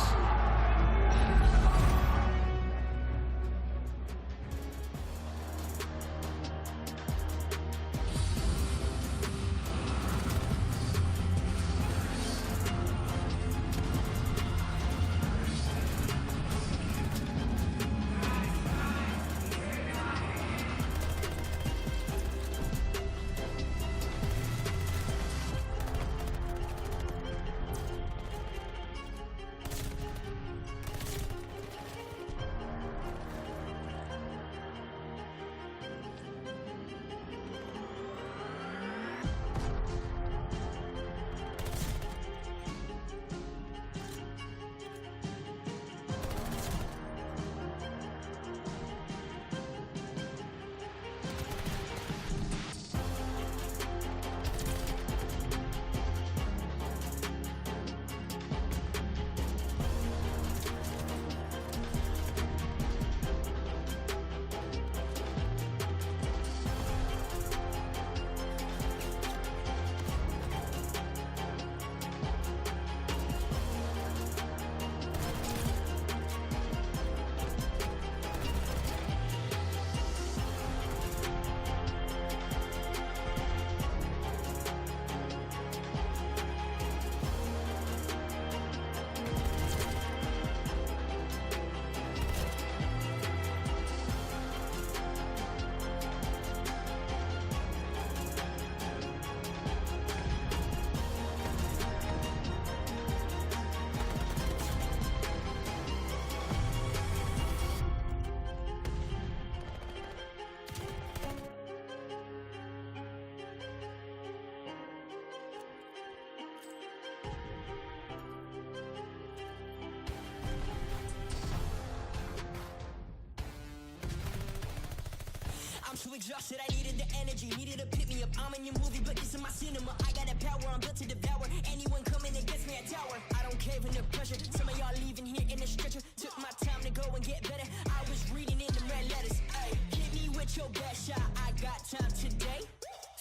I'm too exhausted, I needed the energy, needed to pick me up. I'm in your movie, but this is my cinema. I got the power, I'm built to devour. Anyone coming against me, I tower. I don't cave in the pressure. Some of y'all leaving here in the stretcher. Took my time to go and get better. I was reading in the red letters. Ay, hit me with your best shot. I got time today.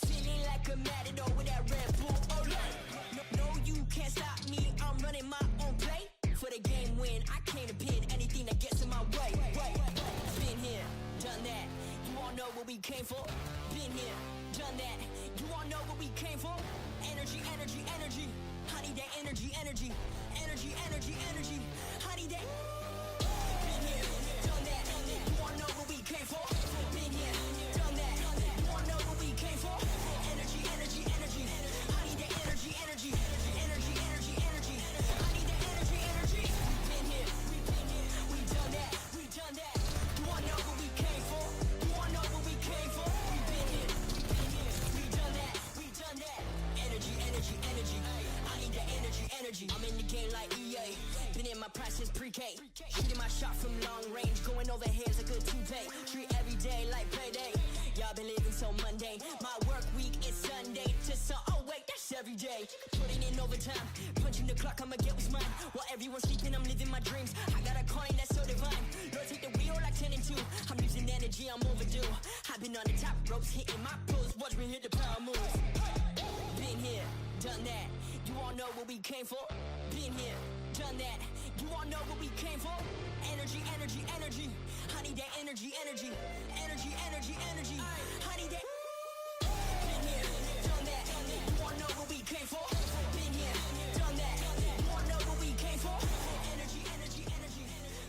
Feeling like a matador with that Red Bull. Oh, no, you can't stop me. I'm running my own play. For the game win, I came to pin anything that gets in my way. Been here, done that. You all know what we came for. Been here, done that. You all know what we came for. Energy, energy, energy. I need that energy, energy. Energy, energy, energy. I need that. Been here, done that. You all know what we came for. Been here, done that. You all know what we came for. Energy, energy, energy. I need that energy, energy. Energy, energy, energy. I need that energy, energy. Been here, we done that. We done that. You all know what we came for. You all know what we came for. We been here, we done that. We done that. Energy, energy, energy. I need that energy, energy. I'm in the game like EA. Been in my prime since pre-K. Shooting my shot from long range. Going over here's a good toupee. Treat every day like payday. Y'all been living so mundane. My work week is Sunday to oh wait, that's every day. Putting in overtime. Punching the clock, I'ma get what's mine. While everyone's sleeping, I'm living my dreams. I got a coin that's so divine. Lord, take the wheel like 10 and 2. I'm losing energy, I'm overdue. I've been on the top ropes, hitting my pose. Watch me hit the power moves. Been here, done that. You all know what we came for. Been here, done that. You all know what we came for. Energy, energy, energy. I need that energy, energy. Energy, energy, energy. I need that. Been here, done that. You all know what we came for. Been here, done that. You all know what we came for. Energy, energy, energy.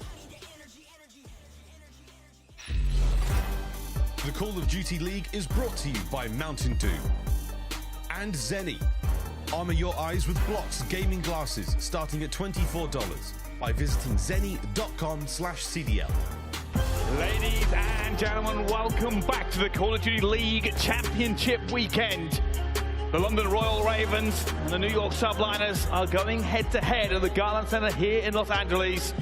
I need that energy, energy. The Call of Duty League is brought to you by Mountain Dew and Zenny. Armor your eyes with Blocks gaming glasses starting at $24 by visiting zenny.com/CDL. Ladies and gentlemen, welcome back to the Call of Duty League Championship weekend. The London Royal Ravens and the New York Subliners are going head-to-head at the Garland Center here in Los Angeles.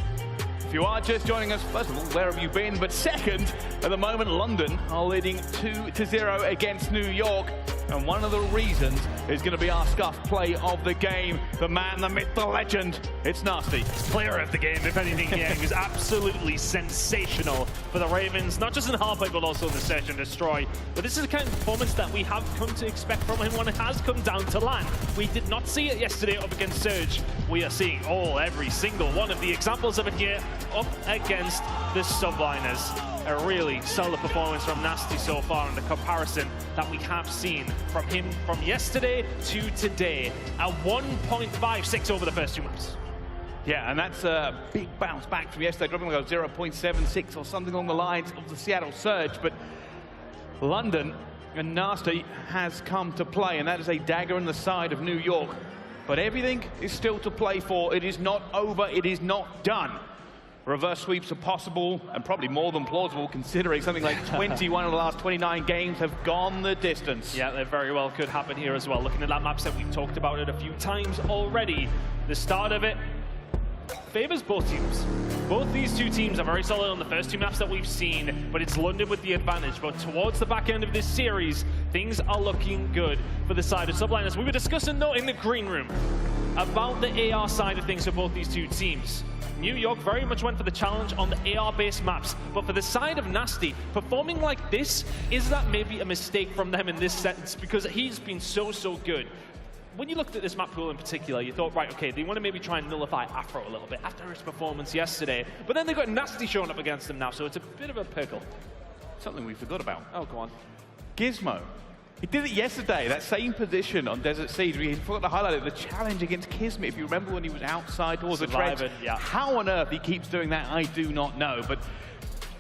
If you are just joining us, first of all, where have you been? But second, at the moment, London are leading 2-0 against New York. And one of the reasons is going to be our scuff play of the game. The man, the myth, the legend, it's Nasty. Player of the game, if anything, yeah. He was absolutely sensational for the Ravens, not just in hardplay, but also in the Search and Destroy. But this is the kind of performance that we have come to expect from him when it has come down to land. We did not see it yesterday up against Surge. We are seeing every single one of the examples of it here up against the Subliners. A really solid performance from Nasty so far in the comparison that we have seen from him from yesterday to today. A 1.56 over the first 2 maps. Yeah, and that's a big bounce back from yesterday, dropping like a 0.76 or something along the lines of the Seattle Surge. But London and Nasty has come to play, and that is a dagger in the side of New York. But everything is still to play for. It is not over. It is not done. Reverse sweeps are possible and probably more than plausible, considering something like 21 of the last 29 games have gone the distance. Yeah, they very well could happen here as well. Looking at that map set, we've talked about it a few times already. The start of it favors both teams. Both these two teams are very solid on the first 2 maps that we've seen, but it's London with the advantage. But towards the back end of this series, things are looking good for the side of Subliners. We were discussing, though, in the green room about the AR side of things for both these two teams. New York very much went for the challenge on the AR-based maps, but for the side of Nasty, performing like this, is that maybe a mistake from them in this sense? Because he's been so good. When you looked at this map pool in particular, you thought, right, okay, they want to maybe try and nullify Afro a little bit after his performance yesterday, but then they've got Nasty showing up against them now, so it's a bit of a pickle. Something we forgot about. Oh, go on. Gizmo. He did it yesterday, that same position on Desert Siege. We forgot to highlight it, the challenge against Kismet. If you remember when he was outside towards the trench, how on earth he keeps doing that, I do not know. But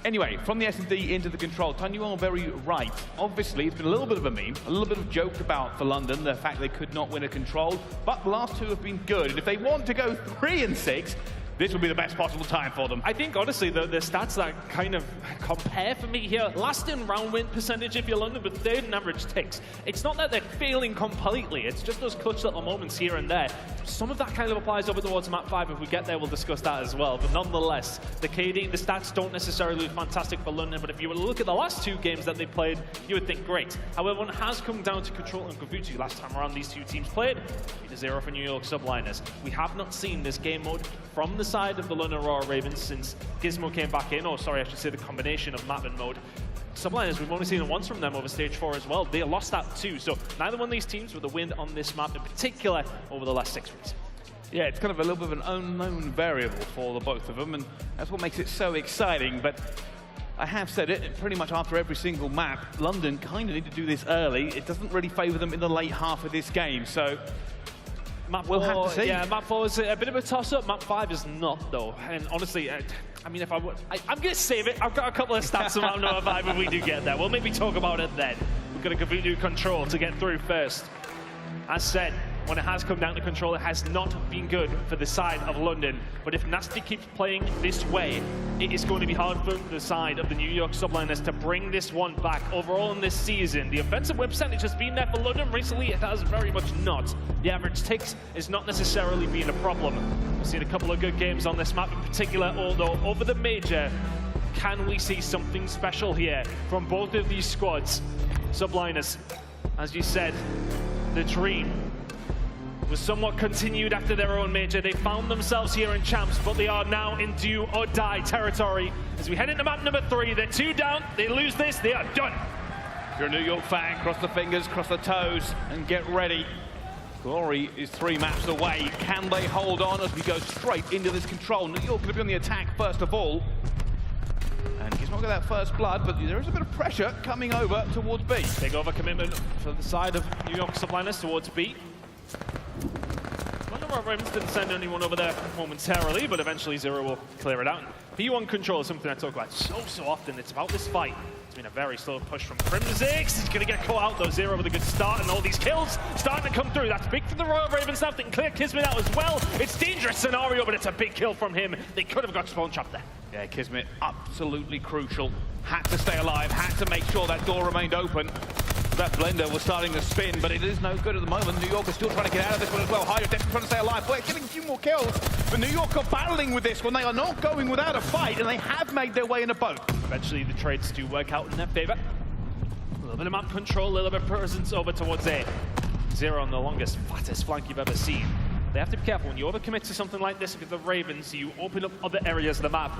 anyway, from the S&D into the control, Tony, you are very right. Obviously, it's been a little bit of a meme, a little bit of joked about for London, the fact they could not win a control, but the last 2 have been good. And if they want to go 3-6, this would be the best possible time for them. I think, honestly, the stats that kind of compare for me here, last in round win percentage if you're London, but third in average ticks. It's not that they're failing completely, it's just those clutch little moments here and there. Some of that kind of applies over towards map 5. If we get there, we'll discuss that as well. But nonetheless, the KD, the stats don't necessarily look fantastic for London, but if you were to look at the last 2 games that they played, you would think great. However, when it has come down to Control and Gavutu last time around these 2 teams played, it is 0 for New York Subliners. We have not seen this game mode from the side of the London Royal Ravens since Gizmo came back in, or sorry, I should say the combination of map and mode. Subliners, we've only seen it once from them over stage 4 as well. They lost that too, so neither one of these teams with a win on this map in particular over the last 6 weeks. Yeah, it's kind of a little bit of an unknown variable for the both of them, and that's what makes it so exciting. But I have said it pretty much after every single map, London kind of need to do this early. It doesn't really favour them in the late half of this game, so we'll have to see. Yeah, map 4 is a bit of a toss-up. Map 5 is not, though. And honestly, I mean, if I'm going to save it. I've got a couple of stats about map 5 if we do get there. We'll maybe talk about it then. We've got a Gavutu control to get through first. As said, when it has come down to control, it has not been good for the side of London. But if Nasty keeps playing this way, it is going to be hard for the side of the New York Subliners to bring this one back. Overall in this season, the offensive win percentage has been there for London. Recently, it has very much not. The average ticks is not necessarily being a problem. We've seen a couple of good games on this map in particular, although over the major, can we see something special here from both of these squads? Subliners, as you said, the dream was somewhat continued after their own major. They found themselves here in champs, but they are now in do or die territory. As we head into map number 3, they're 2 down, they lose this, they are done. If you're a New York fan, cross the fingers, cross the toes, and get ready. Glory is 3 maps away. Can they hold on as we go straight into this control? New York going to be on the attack first of all. And he's not got that first blood, but there is a bit of pressure coming over towards B. Big overcommitment for the side of New York Subliners towards B. Ravens didn't send anyone over there momentarily, but eventually Zero will clear it out. P1 control is something I talk about so often. It's about this fight. It's been a very slow push from Crimsix. He's going to get caught out though. Zero with a good start, and all these kills starting to come through. That's big for the Royal Ravens now. They can clear Kismet out as well. It's a dangerous scenario, but it's a big kill from him. They could have got spawn trapped there. Yeah, Kismet absolutely crucial. Had to stay alive, had to make sure that door remained open. That blender was starting to spin, but it is no good at the moment. New York is still trying to get out of this one as well. Hydra definitely trying to stay alive. Boy, getting a few more kills. But New York are battling with this one. They are not going without a fight, and they have made their way in a boat. Eventually, the trades do work out in their favor. A little bit of map control, a little bit of presence over towards A. Zero on the longest, fattest flank you've ever seen. They have to be careful when you overcommit to something like this with the Ravens, you open up other areas of the map.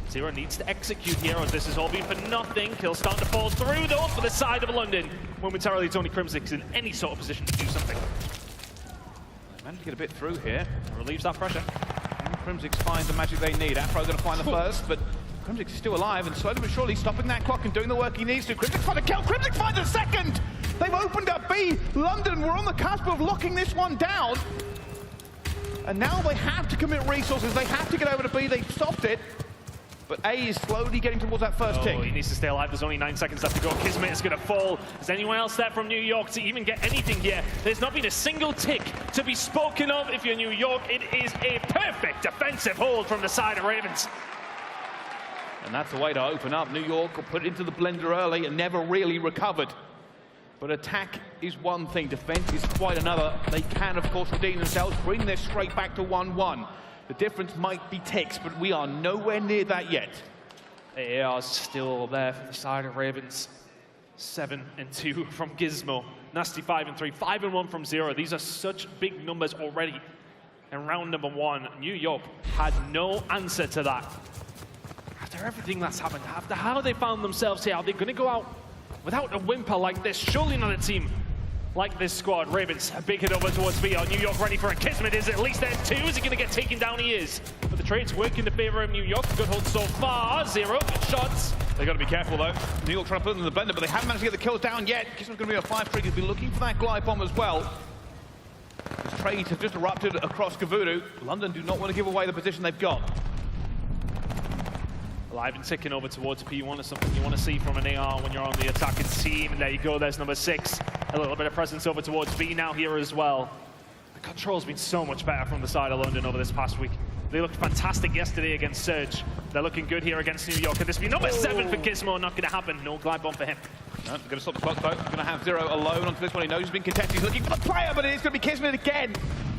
Zero needs to execute here, as this has all been for nothing. Kills starting to fall through, though, for the side of London. Momentarily, it's only Crimsix in any sort of position to do something. Managed to get a bit through here. Relieves that pressure. And Crimsix finds the magic they need. Afro going to find the first, but Crimsix is still alive, and slowly but surely stopping that clock and doing the work he needs to. Crimsix finds a kill. Crimsix finds a second! They've opened up B. London were on the cusp of locking this one down. And now they have to commit resources. They have to get over to B. They've stopped it. But A is slowly getting towards that first tick. He needs to stay alive. There's only 9 seconds left to go. Kismet is going to fall. Is anyone else there from New York to even get anything here? There's not been a single tick to be spoken of if you're New York. It is a perfect defensive hold from the side of Ravens. And that's the way to open up. New York will put it into the blender early and never really recovered. But attack is one thing, defense is quite another. They can, of course, redeem themselves, bring this straight back to 1-1. The difference might be ticks, but we are nowhere near that yet. They are still there for the side of Ravens. 7-2 from Gizmo. Nasty 5-3, 5-1 from Zero. These are such big numbers already. And round number 1, New York had no answer to that. After everything that's happened, after how they found themselves here, are they going to go out without a whimper like this? Surely not a team like this squad. Ravens, a big hit over towards B. New York ready for a Kismet. Is at least there's 2. Is he going to get taken down? He is. But the trades work in the favor of New York. Good hold so far. Zero. Good shots. They got to be careful though. New York trying to put them in the blender, but they haven't managed to get the kills down yet. Kismet's going to be a 5-3. He'll be looking for that glide bomb as well. These trades have just erupted across Gavutu. London do not want to give away the position they've got. Alive and ticking over towards P1 is something you want to see from an AR when you're on the attacking team. And there you go, there's number 6. A little bit of presence over towards B now here as well. The control's been so much better from the side of London over this past week. They looked fantastic yesterday against Surge. They're looking good here against New York. And this be number 7 for Gizmo. Not going to happen. No glide bomb for him. No, going to stop the clock, though. Going to have Zero alone onto this one. He knows he's been contested. He's looking for the player, but it is going to be Kismet again.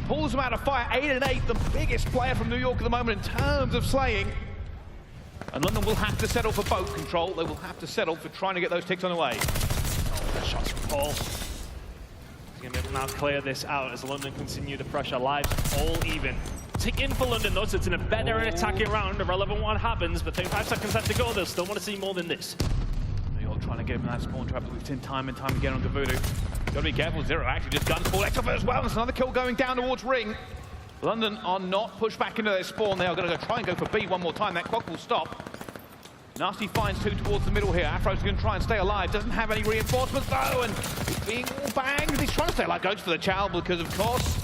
Pulls him out of fire. 8 and 8, the biggest player from New York at the moment in terms of slaying. And London will have to settle for boat control. They will have to settle for trying to get those ticks on the way. Oh, shots from Paul. He's going to be able to now clear this out as London continue to pressure. Lives all even. Tick in for London, though, so it's in a better attacking round. Irrelevant what happens, but 35 seconds left to go. They'll still want to see more than this. New York trying to get him in that spawn trap that we've seen time and time again on Gavudu. Got to be careful. Zero actually just guns Paulehx off it as well. There's another kill going down towards Ring. London are not pushed back into their spawn. They are going to try and go for B one more time. That clock will stop. Nasty finds 2 towards the middle here. Afro's going to try and stay alive. Doesn't have any reinforcements though, and he's being all banged. He's trying to stay alive. Goes for the chow because, of course,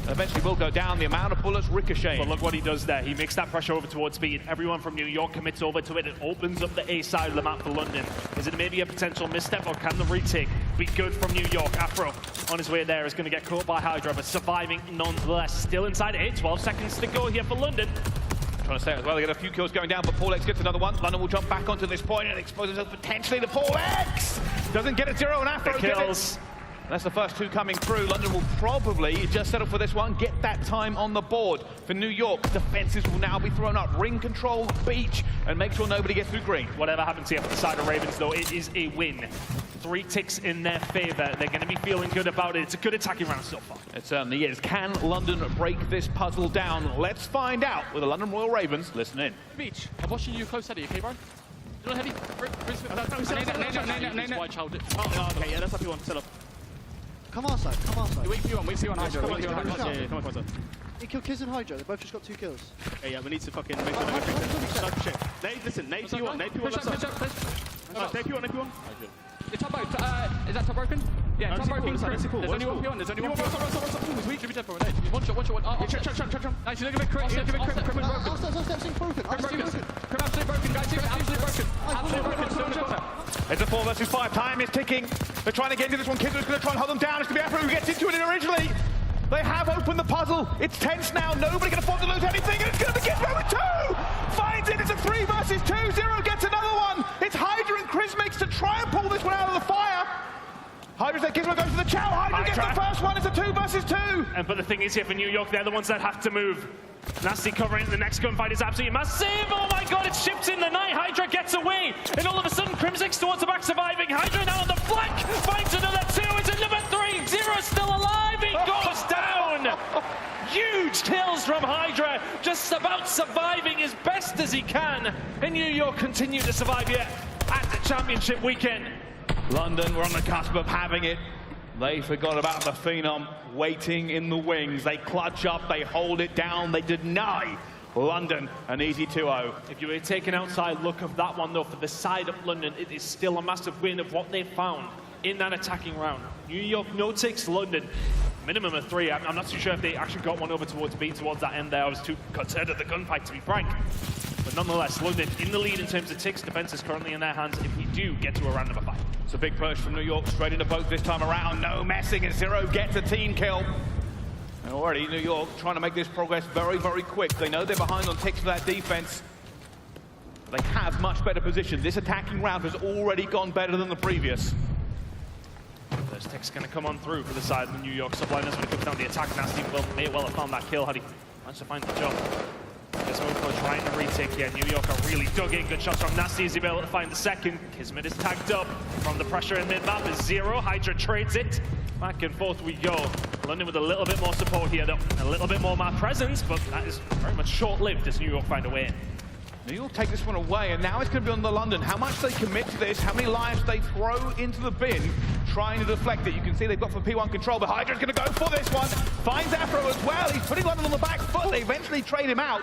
eventually will go down. The amount of bullets ricochet. But look what he does there. He makes that pressure over towards B. Everyone from New York commits over to it. It opens up the A side of the map for London. Is it maybe a potential misstep, or can the retake be good from New York? Afro on his way there is going to get caught by Hydra, but surviving nonetheless. Still inside A. 12 seconds to go here for London. Trying to stay as well. They get a few kills going down, but Paulehx gets another one. London will jump back onto this point and expose himself potentially to Paulehx. Doesn't get a Zero, and Afro kills. That's the first 2 coming through. London will probably just settle for this one, get that time on the board. For New York, defenses will now be thrown up. Ring control, beach, and make sure nobody gets through green. Whatever happens here for the side of Ravens, though, it is a win. 3 ticks in their favor. They're going to be feeling good about it. It's a good attacking round so far. It certainly is. Can London break this puzzle down? Let's find out with the London Royal Ravens. Listen in. Beach, I'm watching you close heady, okay, bro? You know heady? Oh, okay, yeah, that's what you want. Set up. Come on, side, come on, side. Wait for you on Hydra. Come on, Yeah, come on, side. He killed Kiz and Hydra, they both just got 2 kills. Okay, yeah, we need to fucking make sure that shit. Nate, listen, Nate, you want, Nate, you want, Nate, you want. It's top boat, is that top broken? Yeah, top broken. There's only one P1, there's only one P1. He's weak, should be dead for a nade. One shot. Check. Nice, you look a bit crit, broken. Crim absolutely broken, guys, absolutely broken. Absolutely broken, still in the corner. It's a 4 versus 5. Time is ticking. They're trying to get into this one. Kismet's going to try and hold them down. It's going to be Afro who gets into it originally. They have opened the puzzle. It's tense now. Nobody can afford to lose anything. And it's going to be Kismet with 2. Finds it. It's a 3 versus 2. Zero gets another one. It's Hydra and Crimsix to try and pull this one out of the fire. Hydra said Kismet goes for the chow. Hydra gets the first one. It's a 2 versus 2. But the thing is here for New York, they're the ones that have to move. Nasty covering the next gunfight is absolutely massive. Oh my god, it's shipped in the night. Hydra gets away. And all of a sudden, Crimsix towards the back surviving. Hydra now on the flank. Finds another 2. It's a number 3. Zero still alive. He goes down. Huge kills from Hydra. Just about surviving as best as he can. And New York continue to survive here at the championship weekend. London were on the cusp of having it. They forgot about the Phenom waiting in the wings. They clutch up, they hold it down, they deny London an easy 2-0. If you were to take an outside look of that one, though, for the side of London, it is still a massive win of what they found in that attacking round. New York no takes London. Minimum of 3. I'm not too sure if they actually got one over towards B towards that end there. I was too concerned at the gunfight, to be frank. But nonetheless, London in the lead in terms of ticks. Defense is currently in their hands if we do get to a round number 5. It's a big push from New York, straight into both this time around. No messing, and Zero gets a team kill. And already New York trying to make this progress very, very quick. They know they're behind on ticks for that defense. They have much better position. This attacking round has already gone better than the previous. Those ticks going to come on through for the side of the New York Subliners when it comes down the attack. Nasty may well have found that kill had he managed to find the jump. This move for trying to retake here. New York are really dug in. Good shots from Nasty as he's able to find the second. Kismet is tagged up from the pressure in mid-map is Zero. Hydra trades it. Back and forth we go. London with a little bit more support here though. A little bit more map presence, but that is very much short-lived as New York find a way in. New York take this one away, and now it's going to be on the London. How much they commit to this, how many lives they throw into the bin, trying to deflect it. You can see they've got for P1 control, but Hydra's going to go for this one. Finds Afro as well. He's putting London on the back foot. They eventually trade him out,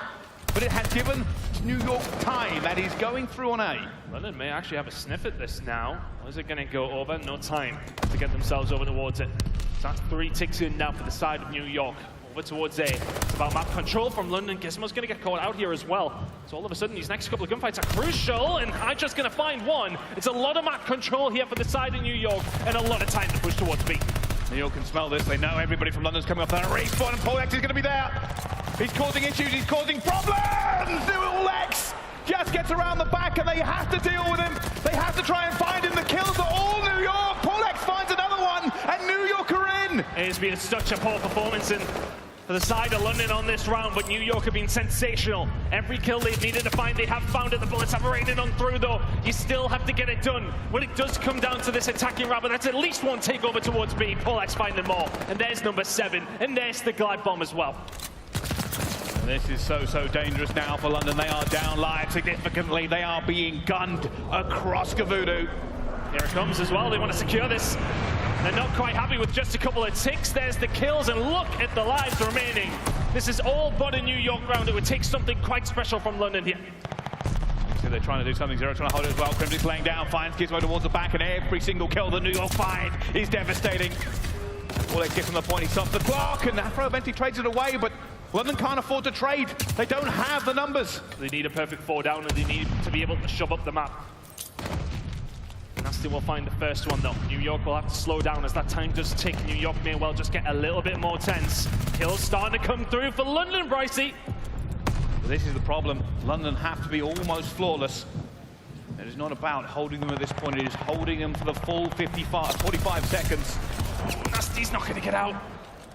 but it has given New York time, and he's going through on A. London may actually have a sniff at this now. Or is it going to go over? No time to get themselves over towards it. So that's 3 ticks in now for the side of New York. Over towards A. It's about map control from London. Gizmo's going to get caught out here as well. So all of a sudden, these next couple of gunfights are crucial, and Hydra's going to find one. It's a lot of map control here for the side of New York, and a lot of time to push towards B. New York can smell this. They know everybody from London's coming off that respawn, and Paulehx is going to be there. He's causing issues, he's causing problems! Paulehx just gets around the back and they have to deal with him. They have to try and find him. The kills are all New York. Paulehx finds another one and New York are in. It has been such a poor performance for the side of London on this round, but New York have been sensational. Every kill they've needed to find, they have found it. The bullets have rained on through, though. You still have to get it done. When it does come down to this attacking round, but that's at least one takeover towards B. Paulehx finding more. And there's number 7. And there's the glide bomb as well. And this is so dangerous now for London. They are down live significantly. They are being gunned across Kavoodoo. Here it comes as well. They want to secure this. They're not quite happy with just a couple of ticks. There's the kills, and look at the lives remaining. This is all but a New York round. It would take something quite special from London here. So they're trying to do something. Zero trying to hold it as well. Crimsix laying down, finds Kismet towards the back, and every single kill that New York find is devastating. Paulehx gets on the point, he stops the clock, and Afro eventually trades it away, but London can't afford to trade. They don't have the numbers. They need a perfect 4 down, and they need to be able to shove up the map. Nasty will find the first one though. New York will have to slow down as that time does tick. New York may well just get a little bit more tense. Kills starting to come through for London, Brycey. But this is the problem. London have to be almost flawless. It is not about holding them at this point. It is holding them for the full 45 seconds. Nasty's not going to get out.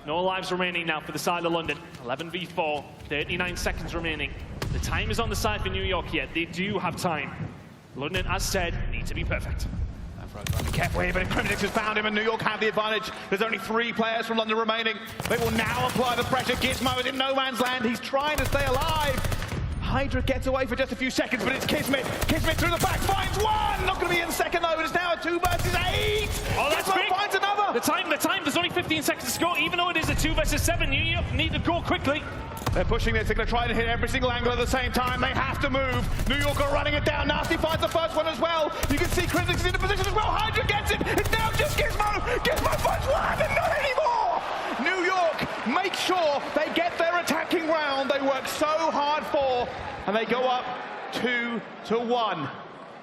No lives remaining now for the side of London. 11 v 4, 39 seconds remaining. The time is on the side for New York here. They do have time. London, as said, need to be perfect. He kept away, but Crimsix has found him, and New York have the advantage. There's only 3 players from London remaining. They will now apply the pressure. Gizmo is in no man's land. He's trying to stay alive. Hydra gets away for just a few seconds, but it's Kismet. Kismet through the back, finds one! Not going to be in second, though. It's now a 2 versus 8! Oh, that's big! Finds another! The time, there's only 15 seconds to go. Even though it is a 2 versus 7, New York need to go quickly. They're pushing this, they're going to try to hit every single angle at the same time. They have to move. New York are running it down. Nasty finds the first one as well. You can see Crimsix is in a position as well. Hydra gets it. It's now just Gizmo. Gizmo finds one and not anymore. New York make sure they get their attacking round they work so hard for, and they go up 2-1. I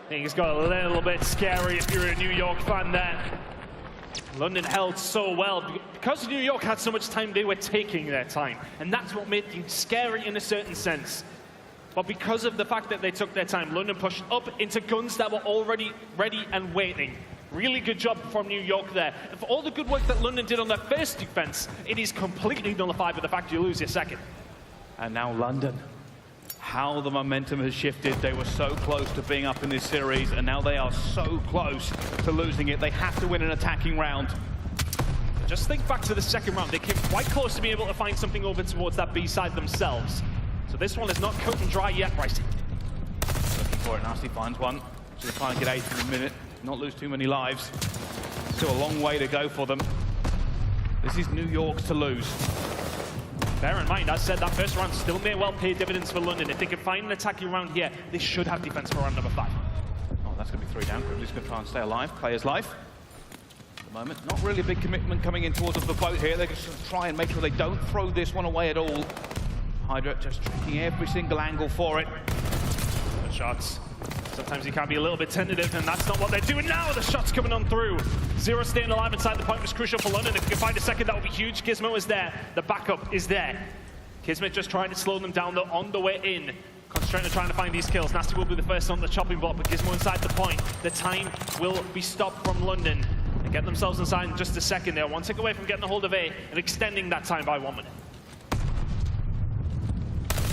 think it's got a little bit scary if you're a New York fan there. London held so well. Because New York had so much time, they were taking their time. And that's what made things scary in a certain sense. But because of the fact that they took their time, London pushed up into guns that were already ready and waiting. Really good job from New York there. And for all the good work that London did on their first defense, it is completely nullified by the fact you lose your second. And now London. How the momentum has shifted. They were so close to being up in this series, and now they are so close to losing it. They have to win an attacking round. Just think back to the second round. They came quite close to being able to find something over towards that B side themselves. So this one is not cut and dry yet, Brycey. Looking for it. Nasty finds one. Just trying to get 8 in a minute. Not lose too many lives. Still a long way to go for them. This is New York's to lose. Bear in mind, as said, that first round still may well pay dividends for London. If they can find an attacking round here, they should have defense for round number 5. Oh, that's going to be 3 down. Crimsix going to try and stay alive, play his life. At the moment, not really a big commitment coming in towards the boat here. They're just going to try and make sure they don't throw this one away at all. Hydra just tricking every single angle for it. Good shots. Sometimes you can be a little bit tentative, and that's not what they're doing now. The shots coming on through. Zero staying alive inside the point was crucial for London. If you can find a second, that would be huge. Gizmo is there. The backup is there. Kismet just trying to slow them down, though, on the way in. Concentrating on trying to find these kills. Nasty will be the first on the chopping block, but Gizmo inside the point. The time will be stopped from London. They get themselves inside in just a second. They're 1 tick away from getting a hold of A and extending that time by 1 minute.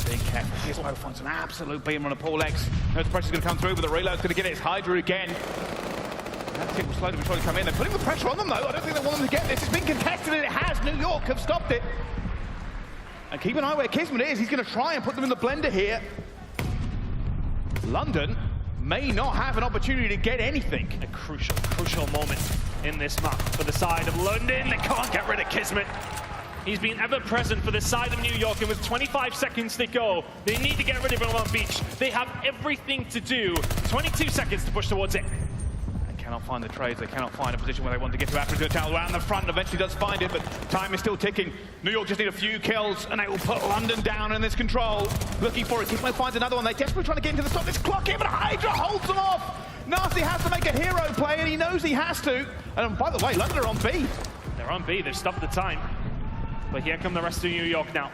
Being careful. Gizmo finds an absolute beam on a Paulehx. No, the pressure's going to come through, but the reload's going to get it. It's Hydra again. That tick will slowly but surely come in. They're putting the pressure on them, though. I don't think they want them to get this. It's been contested, and it has. New York have stopped it. And keep an eye where Kismet is. He's going to try and put them in the blender here. London may not have an opportunity to get anything. A crucial moment in this map for the side of London. They can't get rid of Kismet. He's been ever present for the side of New York, and with 25 seconds to go, they need to get rid of him on beach. They have everything to do. 22 seconds to push towards it. They cannot find the trades. They cannot find a position where they want to get to. Afro to around the front. Eventually does find it, but time is still ticking. New York just need a few kills, and they will put London down in this control. Looking for it. Kismet finds another one. They're desperately trying to get into the stop. This clock here, but Hydra holds them off. Nasty has to make a hero play, and he knows he has to. And by the way, London are on B. They're on B. They've stopped the time. But here come the rest of New York now.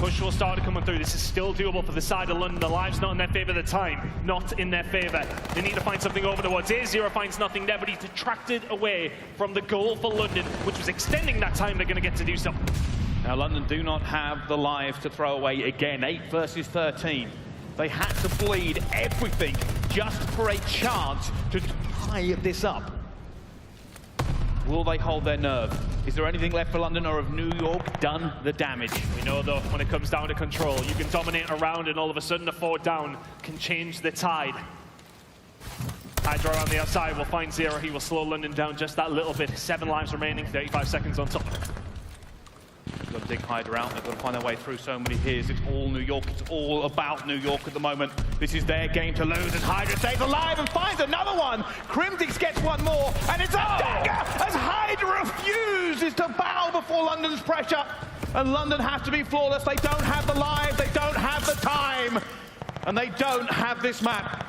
push will start coming through. This is still doable for the side of London. The live's not in their favor, the time not in their favor. They need to find something over towards aBeZy finds nothing there, but he's detracted away from the goal for London, which was extending that time they're going to get to do so. Now London do not have the lives to throw away again. 8 versus 13. They had to bleed everything just for a chance to tie this up. Will they hold their nerve? Is there anything left for London, or have New York done the damage? We know though, when it comes down to control, you can dominate a round and all of a sudden a 4 down can change the tide. Hydra on the outside will find Zero. He will slow London down just that little bit. 7 lives remaining, 35 seconds on top. They've got to dig Hydra out. They've got to find their way through so many here's. It's all New York. It's all about New York at the moment. This is their game to lose as Hydra stays alive and finds another one. Crimsix gets one more, and it's a dagger as Hydra refuses to bow before London's pressure. And London have to be flawless. They don't have the lives, they don't have the time, and they don't have this map.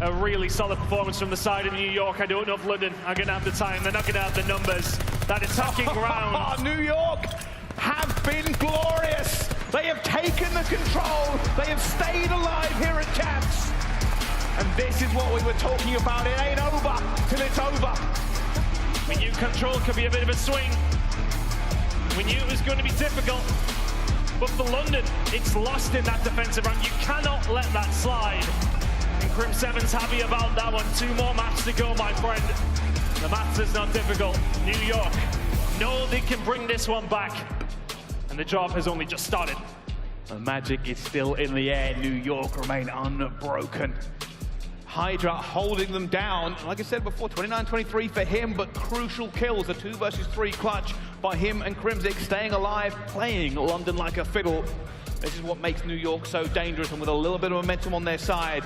A really solid performance from the side of New York. I don't know if London are going to have the time. They're not going to have the numbers. That attacking round. New York have been glorious. They have taken the control. They have stayed alive here at Champs. And this is what we were talking about. It ain't over till it's over. We knew control could be a bit of a swing. We knew it was going to be difficult. But for London, it's lost in that defensive round. You cannot let that slide. And Crim7's happy about that one. 2 more maps to go, my friend. The maths is not difficult. New York know they can bring this one back. And the job has only just started. The magic is still in the air. New York remain unbroken. Hydra holding them down. Like I said before, 29-23 for him, but crucial kills. A 2 versus 3 clutch by him and Crimsix, staying alive, playing London like a fiddle. This is what makes New York so dangerous, and with a little bit of momentum on their side,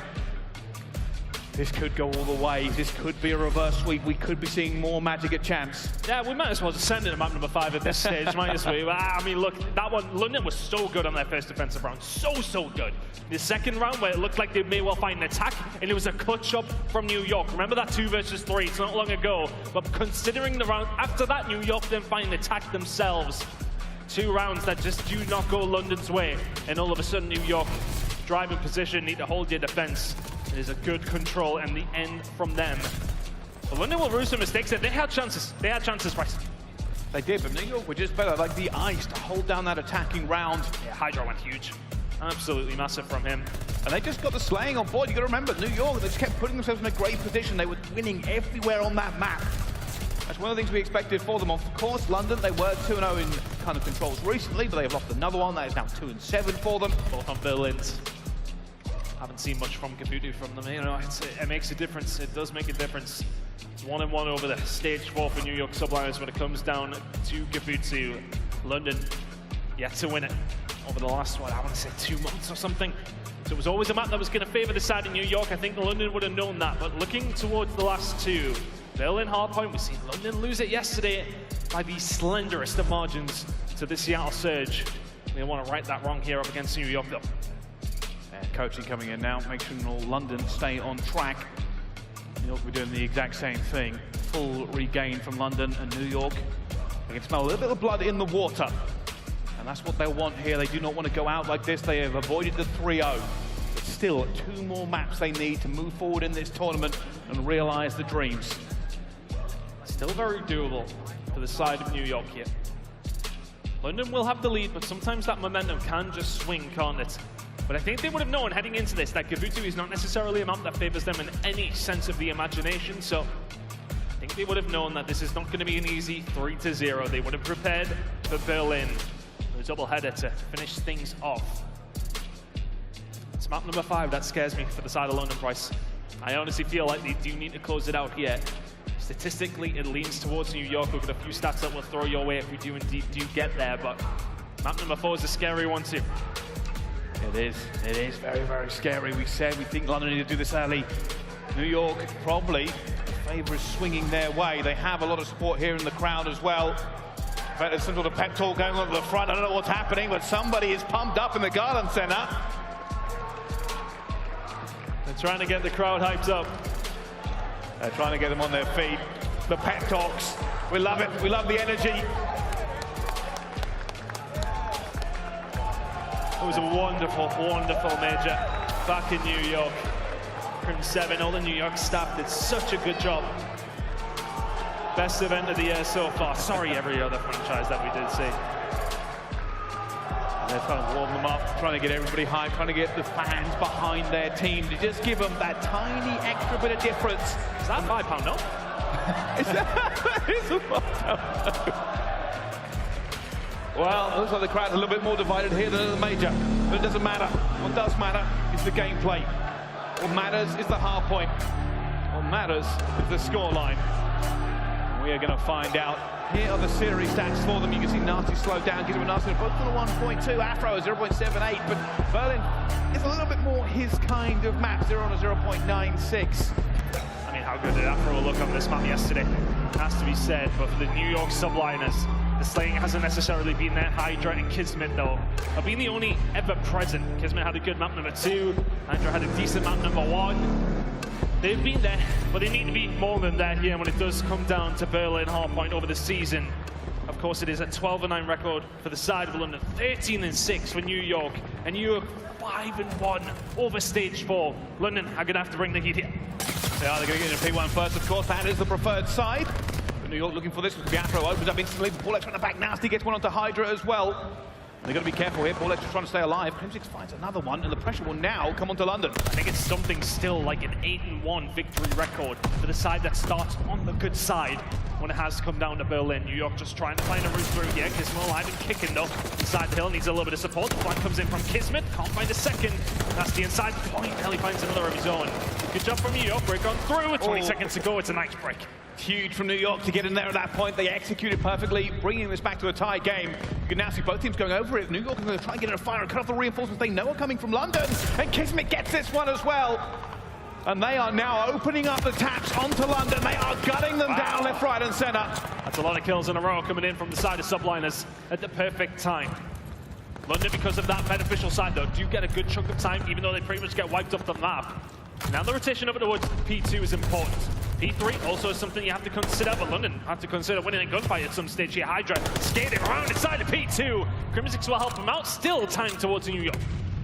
this could go all the way. This could be a reverse sweep. We could be seeing more magic at Champs. Yeah, we might as well just send it to map number 5 at this stage, might as well. I mean, look, that one, London was so good on their first defensive round. So good. The second round, where it looked like they may well find an attack, and it was a clutch up from New York. Remember that 2 versus 3? It's not long ago. But considering the round after that, New York then find an attack themselves. 2 rounds that just do not go London's way. And all of a sudden, New York, driving position, need to hold your defense. It is a good control, and the end from them. But London will rue some mistakes there. They had chances. They had chances, right? They did, but New York were just better, like the ice, to hold down that attacking round. Yeah, Hydra went huge. Absolutely massive from him. And they just got the slaying on board. You got to remember, New York, they just kept putting themselves in a great position. They were winning everywhere on that map. That's one of the things we expected for them. Of course, London, they were 2-0 in kind of controls recently, but they have lost another one. That is now 2-7 for them. Both on Berlin's. Haven't seen much from Gabutu from them. You know, it makes a difference. It does make a difference. 1-1 over the stage 4 for New York Subliners when it comes down to Gabutu. London yet to win it over the last, what, I want to say 2 months or something. So it was always a map that was going to favor the side of New York. I think London would have known that. But looking towards the last 2, Berlin hardpoint, we've seen London lose it yesterday by the slenderest of margins to the Seattle Surge. They want to right that wrong here up against New York, though. Coaching coming in now, make sure all London stay on track. New York will be doing the exact same thing. Full regain from London, and New York, they can smell a little bit of blood in the water. And that's what they'll want here. They do not want to go out like this. They have avoided the 3-0. But still, 2 more maps they need to move forward in this tournament and realize the dreams. Still very doable for the side of New York here. London will have the lead, but sometimes that momentum can just swing, can't it? But I think they would have known heading into this that Gabutu is not necessarily a map that favors them in any sense of the imagination. So I think they would have known that this is not going to be an easy 3-0. They would have prepared for Berlin, a doubleheader to finish things off. It's map number 5 that scares me for the side of London, Price. I honestly feel like they do need to close it out here. Statistically, it leans towards New York. We've got a few stats that will throw your way if we do indeed get there, but map number 4 is a scary one too. It is very, very scary. We said we think London need to do this early. New York, probably, the favour is swinging their way. They have a lot of support here in the crowd as well. In fact, there's some sort of pep talk going on at the front. I don't know what's happening, but somebody is pumped up in the Garden Centre. They're trying to get the crowd hyped up. They're trying to get them on their feet. The pep talks. We love it. We love the energy. It was a wonderful, wonderful major back in New York. Crim7, all the New York staff did such a good job. Best event of the year so far. Sorry, every other franchise that we did see. And they're trying to warm them up, trying to get everybody hyped, trying to get the fans behind their team to just give them that tiny extra bit of difference. Is that £5 note? It's a £5 note. Well, it looks like the crowd's a little bit more divided here than in the major, but it doesn't matter. What does matter is the gameplay. What matters is the hard point. What matters is the scoreline. We are going to find out. Here are the series stats for them. You can see Nasty slowed down, Kismet Nasty both on a 1.2, Afro 0.78, but Berlin is a little bit more his kind of map, 0 on a 0.96. I mean, how good did Afro look on this map yesterday? Has to be said, but for the New York Subliners, the slaying hasn't necessarily been there. Hydra and Kismet, though, have been the only ever present. Kismet had a good map number 2. Hydra had a decent map number 1. They've been there, but they need to be more than that here when it does come down to Berlin hardpoint over the season. Of course, it is a 12-9 record for the side of London, 13-6 for New York, and New York 5-1 over stage 4. London are going to have to bring the heat here. They are. They're going to get into P1 first, of course. That is the preferred side. But New York looking for this. Afro opens up instantly. Paulehx trying to back Nasty, gets one onto Hydra as well. They've got to be careful here. Paulehx just trying to stay alive. Crimsix finds another one, and the pressure will now come onto London. I think it's something still like an 8-1 victory record for the side that starts on the good side when it has to come down to Berlin. New York just trying to find a route through here. Kismet alive and kicking though. Inside the hill needs a little bit of support. The flank comes in from Kismet. Can't find a second. That's the inside point. He finds another of his own. Good job from New York. Break on through. 20 seconds to go. It's a nice break. Huge from New York to get in there at that point. They executed perfectly, bringing this back to a tie game. You can now see both teams going over it. New York are going to try and get in a fire and cut off the reinforcements they know are coming from London. And Kismet gets this one as well. And they are now opening up the taps onto London. They are gutting them down left, right, and center. That's a lot of kills in a row coming in from the side of Subliners at the perfect time. London, because of that beneficial side, though, do get a good chunk of time, even though they pretty much get wiped off the map. Now the rotation over towards P2 is important. P3 also is something you have to consider, but London have to consider winning a gunfight at some stage here. Hydra skating around inside of P2. Crimsix will help them out. Still time towards New York.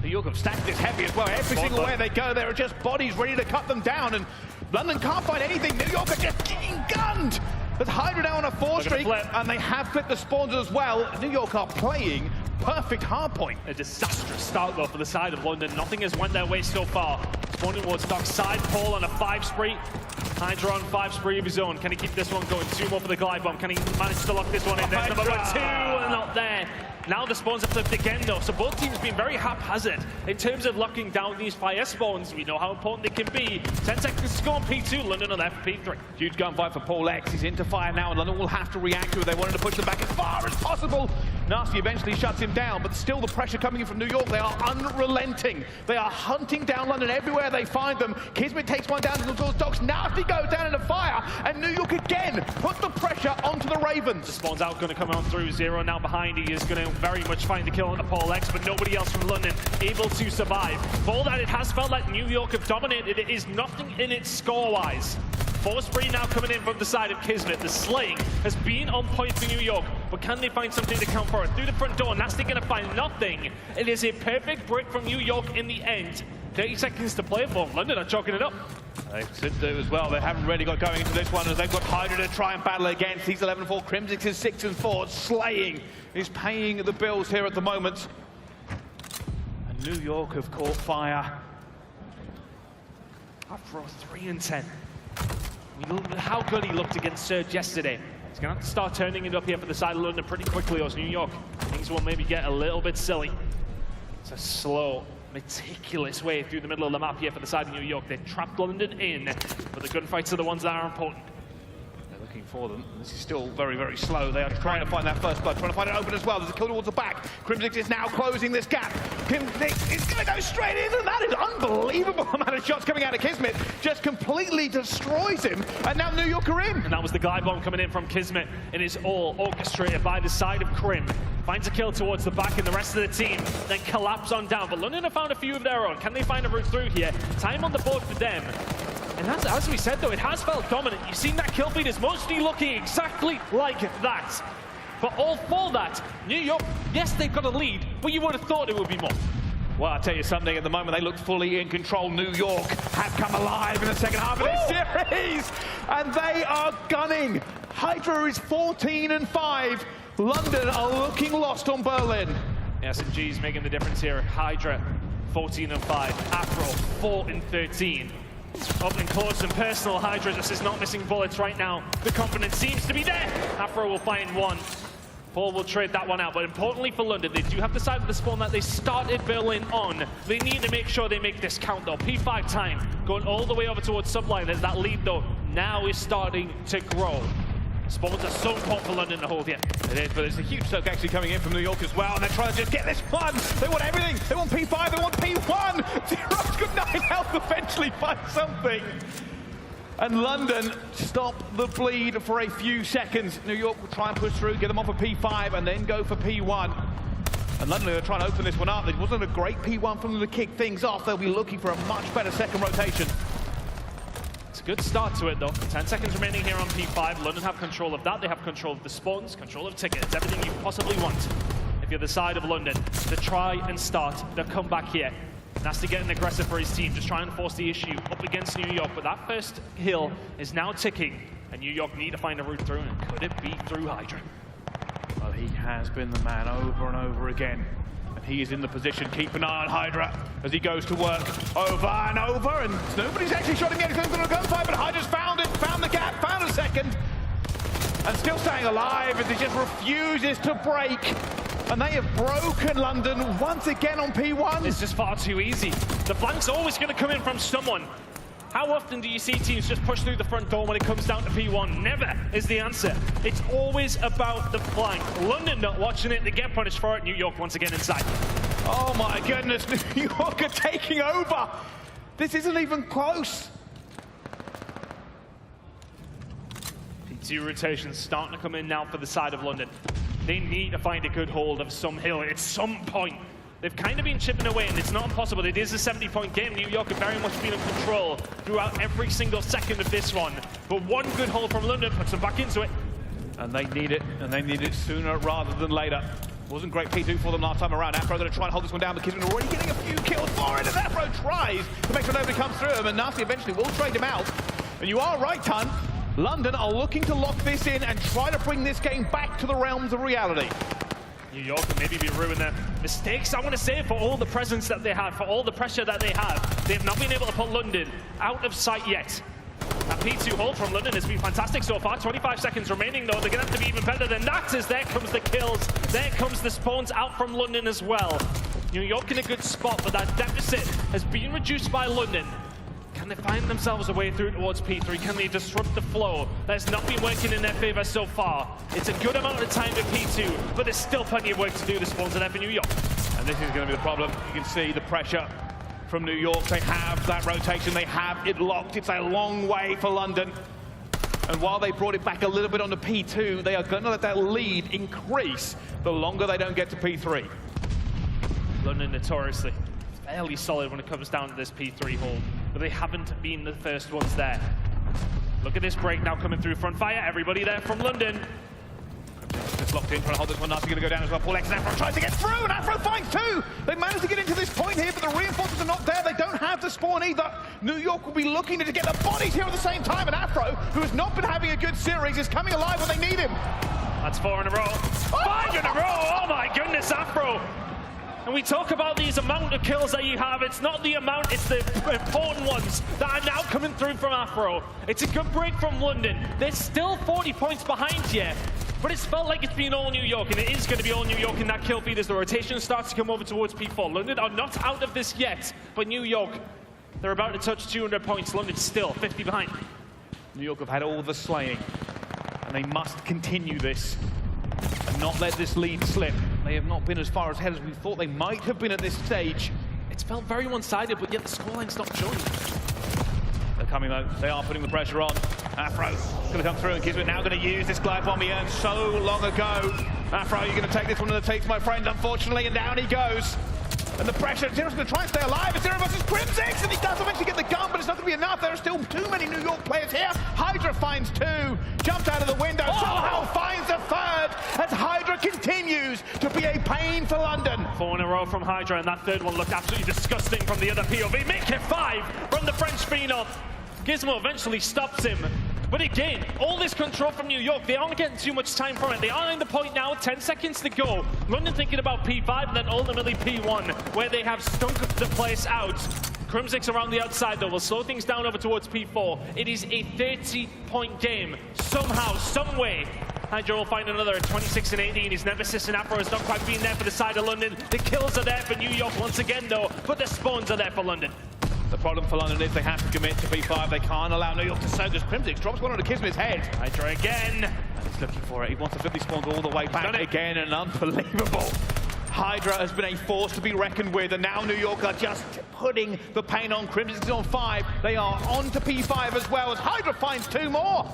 New York have stacked this heavy as well. Every single way they go, there are just bodies ready to cut them down, and London can't find anything. New York are just getting gunned. But Hydra now on a 4 streak, and they have flipped the spawns as well. New York are playing perfect hardpoint. A disastrous start though for the side of London. Nothing has went their way so far. Spawning towards Dock side. Paul on a 5 spree. Hydra on 5 spree of his own. Can he keep this one going? 2 more for the glide bomb. Can he manage to lock this one in? There's number 2 and not there. Now the spawns are flipped again though, so both teams have been very haphazard in terms of locking down these fire spawns. We know how important they can be. 10 seconds to go on P2, London on P3. Huge gunfight for Paulehx. He's into fire now, and London will have to react to it. They wanted to push them back as far as possible. Nasty eventually shuts him down, but still the pressure coming in from New York. They are unrelenting. They are hunting down London everywhere they find them. Kismet takes one down towards Docks. Nasty goes down in a fire, and New York again put the pressure onto the Ravens. The spawn's out, going to come on through. Zero now behind. He is going to very much find the kill on the Paulehx, but nobody else from London able to survive. For all that, it has felt like New York have dominated. It is nothing in it score-wise. 4 spree now coming in from the side of Kismet. The slaying has been on point for New York, but can they find something to count for it? Through the front door, Nasty going to find nothing. It is a perfect break from New York in the end. 30 seconds to play for. London are chalking it up. They should do as well. They haven't really got going into this one, as they've got Hydra to try and battle against. He's 11-4. Crimsix is 6-4. Slaying is paying the bills here at the moment. And New York have caught fire. Afro 3-10. How good he looked against Surge yesterday. He's going to have to start turning it up here for the side of London pretty quickly, or New York. Things will maybe get a little bit silly. It's a slow, meticulous way through the middle of the map here for the side of New York. They've trapped London in, but the gunfights are the ones that are important. They're looking for them. This is still very, very slow. They are trying to find that first blood, trying to find it open as well. There's a kill towards the back. Crimsix is now closing this gap. Crimsix is going to go straight in, and that is unbelievable amount of shots coming out of Kismet. Just completely destroys him, and now New York are in. And that was the glide bomb coming in from Kismet. It is all orchestrated by the side of Crim. Finds a kill towards the back, and the rest of the team then collapse on down. But London have found a few of their own. Can they find a route through here? Time on the board for them. And as we said, though, it has felt dominant. You've seen that kill feed is mostly looking exactly like that. But all for that, New York, yes, they've got a lead, but you would have thought it would be more. Well, I'll tell you something, at the moment they look fully in control. New York have come alive in the second half of this series, and they are gunning. Hydra is 14-5. London are looking lost on Berlin. S&G's making the difference here. Hydra, 14-5. Afro, 4-13. Up and close and personal. Hydra just is not missing bullets right now. The confidence seems to be there. Afro will find one. Paul will trade that one out, but importantly for London, they do have the side of the spawn that they started Berlin on. They need to make sure they make this count though. P5 time, going all the way over towards Subliners. That lead though, now is starting to grow. Spawns are so important for London to hold here. It is, but it's a huge soak actually coming in from New York as well, and they're trying to just get this one. They want everything. They want P5, they want P1. Zero's got 9 health, eventually find something. And London stop the bleed for a few seconds. New York will try and push through, get them off of P5, and then go for P1. And London are trying to open this one up. It wasn't a great P1 from them to kick things off. They'll be looking for a much better second rotation. It's a good start to it though. 10 seconds remaining here on P5. London have control of that. They have control of the spawns, control of tickets, everything you possibly want. If you're the side of London, to try and start the comeback here. Nasty getting aggressive for his team, just trying to force the issue up against New York. But that first hill is now ticking, and New York need to find a route through. And could it be through Hydra? Well, he has been the man over and over again. And he is in the position. Keep an eye on Hydra as he goes to work over and over. And nobody's actually shot him yet. He's going to a gunfight, but Hydra's found it, found the gap, found a second. And still staying alive as he just refuses to break. And they have broken London once again on P1. It's just far too easy. The flank's always going to come in from someone. How often do you see teams just push through the front door when it comes down to P1? Never is the answer. It's always about the flank. London not watching it, they get punished for it. New York once again inside. Oh my goodness, New York are taking over. This isn't even close. P2 rotations starting to come in now for the side of London. They need to find a good hold of some hill at some point. They've kind of been chipping away, and it's not impossible. It is a 70-point game. New York have very much been in control throughout every single second of this one. But one good hold from London puts them back into it. And they need it, and they need it sooner rather than later. Wasn't great P2 for them last time around. Afro going to try and hold this one down, but Kismet already getting a few kills for it, and Afro tries to make sure nobody comes through him, and Nasty eventually will trade him out. And you are right, Ton. London are looking to lock this in and try to bring this game back to the realms of reality. New York can maybe be ruining their mistakes, I want to say, for all the presence that they have, for all the pressure that they have. They have not been able to put London out of sight yet. That P2 hold from London has been fantastic so far. 25 seconds remaining, though. They're going to have to be even better than that, as there comes the kills. There comes the spawns out from London as well. New York in a good spot, but that deficit has been reduced by London. Can they find themselves a way through towards P3? Can they disrupt the flow? That's not been working in their favor so far. It's a good amount of time to P2, but there's still plenty of work to do. The spawns are there for New York. And this is going to be the problem. You can see the pressure from New York. They have that rotation. They have it locked. It's a long way for London. And while they brought it back a little bit onto P2, they are going to let that lead increase the longer they don't get to P3. London notoriously fairly solid when it comes down to this P3 hold, but they haven't been the first ones there. Look at this break now coming through front fire. Everybody there from London. Just locked in, trying to hold this one. Nasty going to go down as well. Paulehx and Afro tries to get through, and Afro finds two. They managed to get into this point here, but the reinforcements are not there. They don't have the spawn either. New York will be looking to get the bodies here at the same time, and Afro, who has not been having a good series, is coming alive when they need him. That's 4 in a row. 5 in a row! Oh my goodness, Afro! And we talk about these amount of kills that you have. It's not the amount, it's the important ones that are now coming through from Afro. It's a good break from London. They're still 40 points behind here, but it's felt like it's been all New York, and it is going to be all New York in that kill feed as the rotation starts to come over towards P4. London are not out of this yet, but New York, they're about to touch 200 points. London still 50 behind. New York have had all the slaying, and they must continue this and not let this lead slip. They have not been as far ahead as we thought they might have been at this stage. It's felt very one-sided, but yet the scoreline's not showing. They're coming though. They are putting the pressure on. Afro's going to come through, and Kismet now going to use this glide bomb he earned so long ago. Afro, you're going to take this one to the teeth, my friend, unfortunately, and down he goes. And the pressure, Zero's going to try and stay alive. It's Zero versus Crimsix, and he does eventually get the gun, but it's not going to be enough. There are still too many New York players here. Hydra finds two, jumps out of the window, somehow finds a third, as Hydra continues to be a pain for London. 4 in a row from Hydra, and that third one looked absolutely disgusting from the other POV. Make it 5 from the French Phenom. Gizmo eventually stops him. But again, all this control from New York, they aren't getting too much time from it. They are in the point now, 10 seconds to go. London thinking about P5 and then ultimately P1, where they have stunk the place out. Crimsix around the outside though will slow things down over towards P4. It is a 30-point game. Somehow, some way, Hydra will find another 26 and 18. His nemesis and Afro has not quite been there for the side of London. The kills are there for New York once again though, but the spawns are there for London. The problem for London is they have to commit to P5. They can't allow New York to soak as Crimsix drops one onto Kismet's head. Hydra again. And he's looking for it. He wants to flip these spawns all the way back again, and unbelievable. Hydra has been a force to be reckoned with, and now New York are just putting the pain on. Crimsix is on 5. They are on to P5 as well, as Hydra finds 2 more.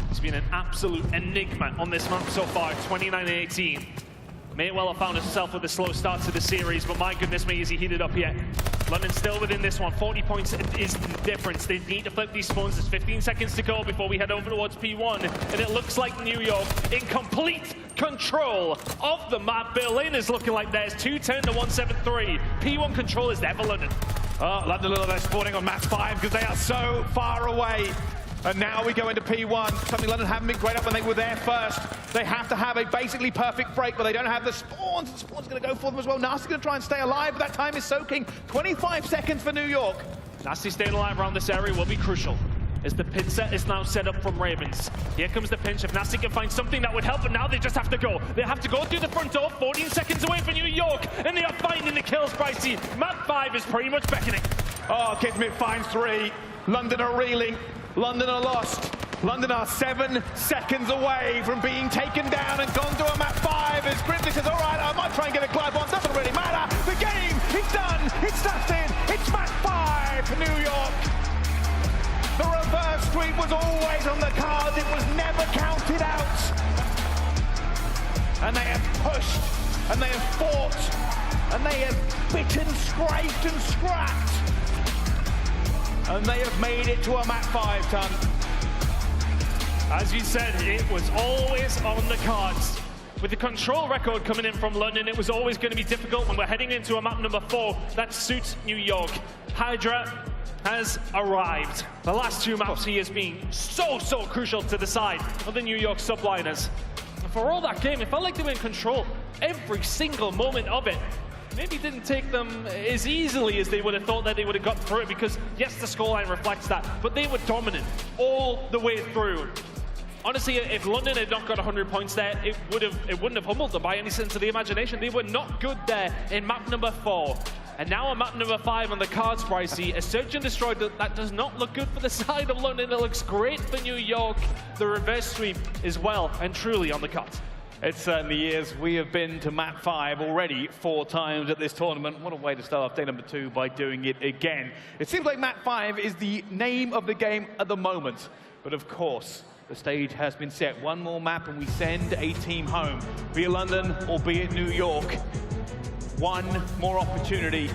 It's been an absolute enigma on this map so far, 29 and 18. May well have found himself with a slow start to the series, but my goodness me, is he heated up yet. London still within this one. 40 points is the difference. They need to flip these spawns. There's 15 seconds to go before we head over towards P1. And it looks like New York in complete control of the map. Berlin is looking like there's 210 to 173. P1 control is there for London. Oh, London a little bit spawning on map 5 because they are so far away. And now we go into P1, something London haven't been great at when they were there first. They have to have a basically perfect break, but they don't have the spawns. The spawn's going to go for them as well. Nasty's going to try and stay alive, but that time is soaking. 25 seconds for New York. Nasty staying alive around this area will be crucial, as the pin set is now set up from Ravens. Here comes the pinch. If Nasty can find something that would help, but now they just have to go. They have to go through the front door, 14 seconds away from New York, and they are finding the kills, Pricey. Map 5 is pretty much beckoning. Oh, Kismet finds 3. London are reeling. London are lost. London are 7 seconds away from being taken down and gone to a map 5 as Crimsix says, all right, I might try and get a glide bomb. Doesn't really matter. The game is done. It's dusted. It's map 5 for New York. The reverse sweep was always on the cards. It was never counted out. And they have pushed, and they have fought, and they have bitten, scraped, and scrapped. And they have made it to a map 5 ton. As you said, it was always on the cards. With the control record coming in from London, it was always going to be difficult when we're heading into a map number 4 that suits New York. Hydra has arrived. The last 2 maps he has been so crucial to the side of the New York Subliners. And for all that game, it felt like they were in control every single moment of it. Maybe didn't take them as easily as they would have thought that they would have got through it, because yes, the scoreline reflects that, but they were dominant all the way through. Honestly, if London had not got 100 points there, it wouldn't have humbled them by any sense of the imagination. They were not good there in map number 4. And now on map number 5 on the cards, Pricey, a search and destroy that does not look good for the side of London. It looks great for New York. The reverse sweep is well and truly on the cards. It certainly is. We have been to map 5 already 4 times at this tournament. What a way to start off day number 2 by doing it again. It seems like map 5 is the name of the game at the moment. But of course, the stage has been set. One more map and we send a team home. Be it London or be it New York. One more opportunity,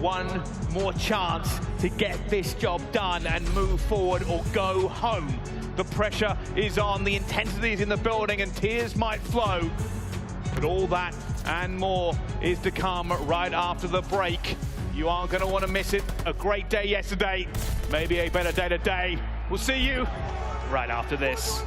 one more chance to get this job done and move forward or go home. The pressure is on, the intensity is in the building, and tears might flow. But all that and more is to come right after the break. You aren't going to want to miss it. A great day yesterday, maybe a better day today. We'll see you right after this.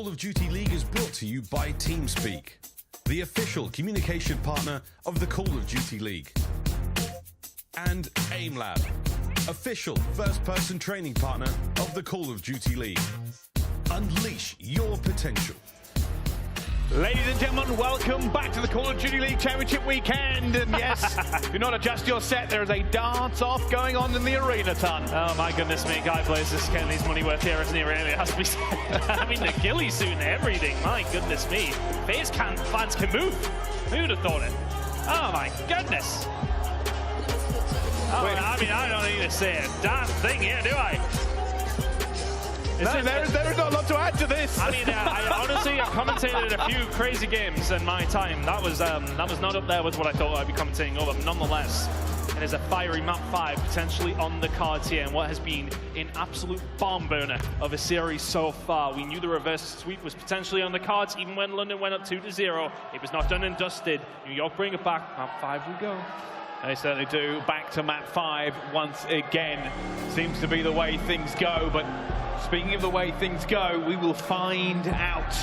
Call of Duty League is brought to you by TeamSpeak, the official communication partner of the Call of Duty League. And AimLab, official first-person training partner of the Call of Duty League. Unleash your potential. Ladies and gentlemen, welcome back to the Call of Duty League Championship weekend. And yes, do not adjust your set. There is a dance-off going on in the arena, ton. Oh my goodness me, Guy Blaze is getting his money worth here, isn't he? Really, it has to be said. I mean, the ghillie suit and everything. My goodness me. FaZe fans can move. Who would have thought it? Oh my goodness. Oh, I mean, I don't need to say a damn thing here, do I? No, there is not a lot to add to this. I mean, I honestly have commentated a few crazy games in my time. That was not up there with what I thought I'd be commentating over. But nonetheless, it is a fiery map 5 potentially on the cards here, and what has been an absolute bomb burner of a series so far. We knew the reverse sweep was potentially on the cards, even when London went up 2-0. It was not done and dusted. New York bring it back. Map 5 we go. They certainly do. Back to map 5 once again. Seems to be the way things go, but speaking of the way things go, we will find out.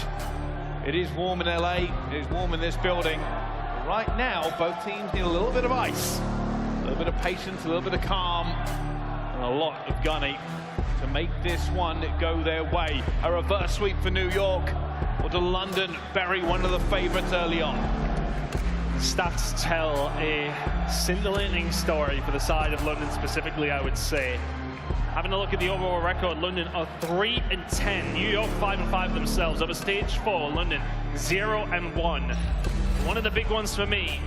It is warm in LA, it is warm in this building. But right now, both teams need a little bit of ice, a little bit of patience, a little bit of calm, and a lot of gunny to make this one go their way. A reverse sweep for New York, or to London bury one of the favorites early on. Stats tell a scintillating story for the side of London specifically, I would say. Having a look at the overall record, London are 3-10. New York 5-5 themselves. Over stage 4, London 0-1. One of the big ones for me,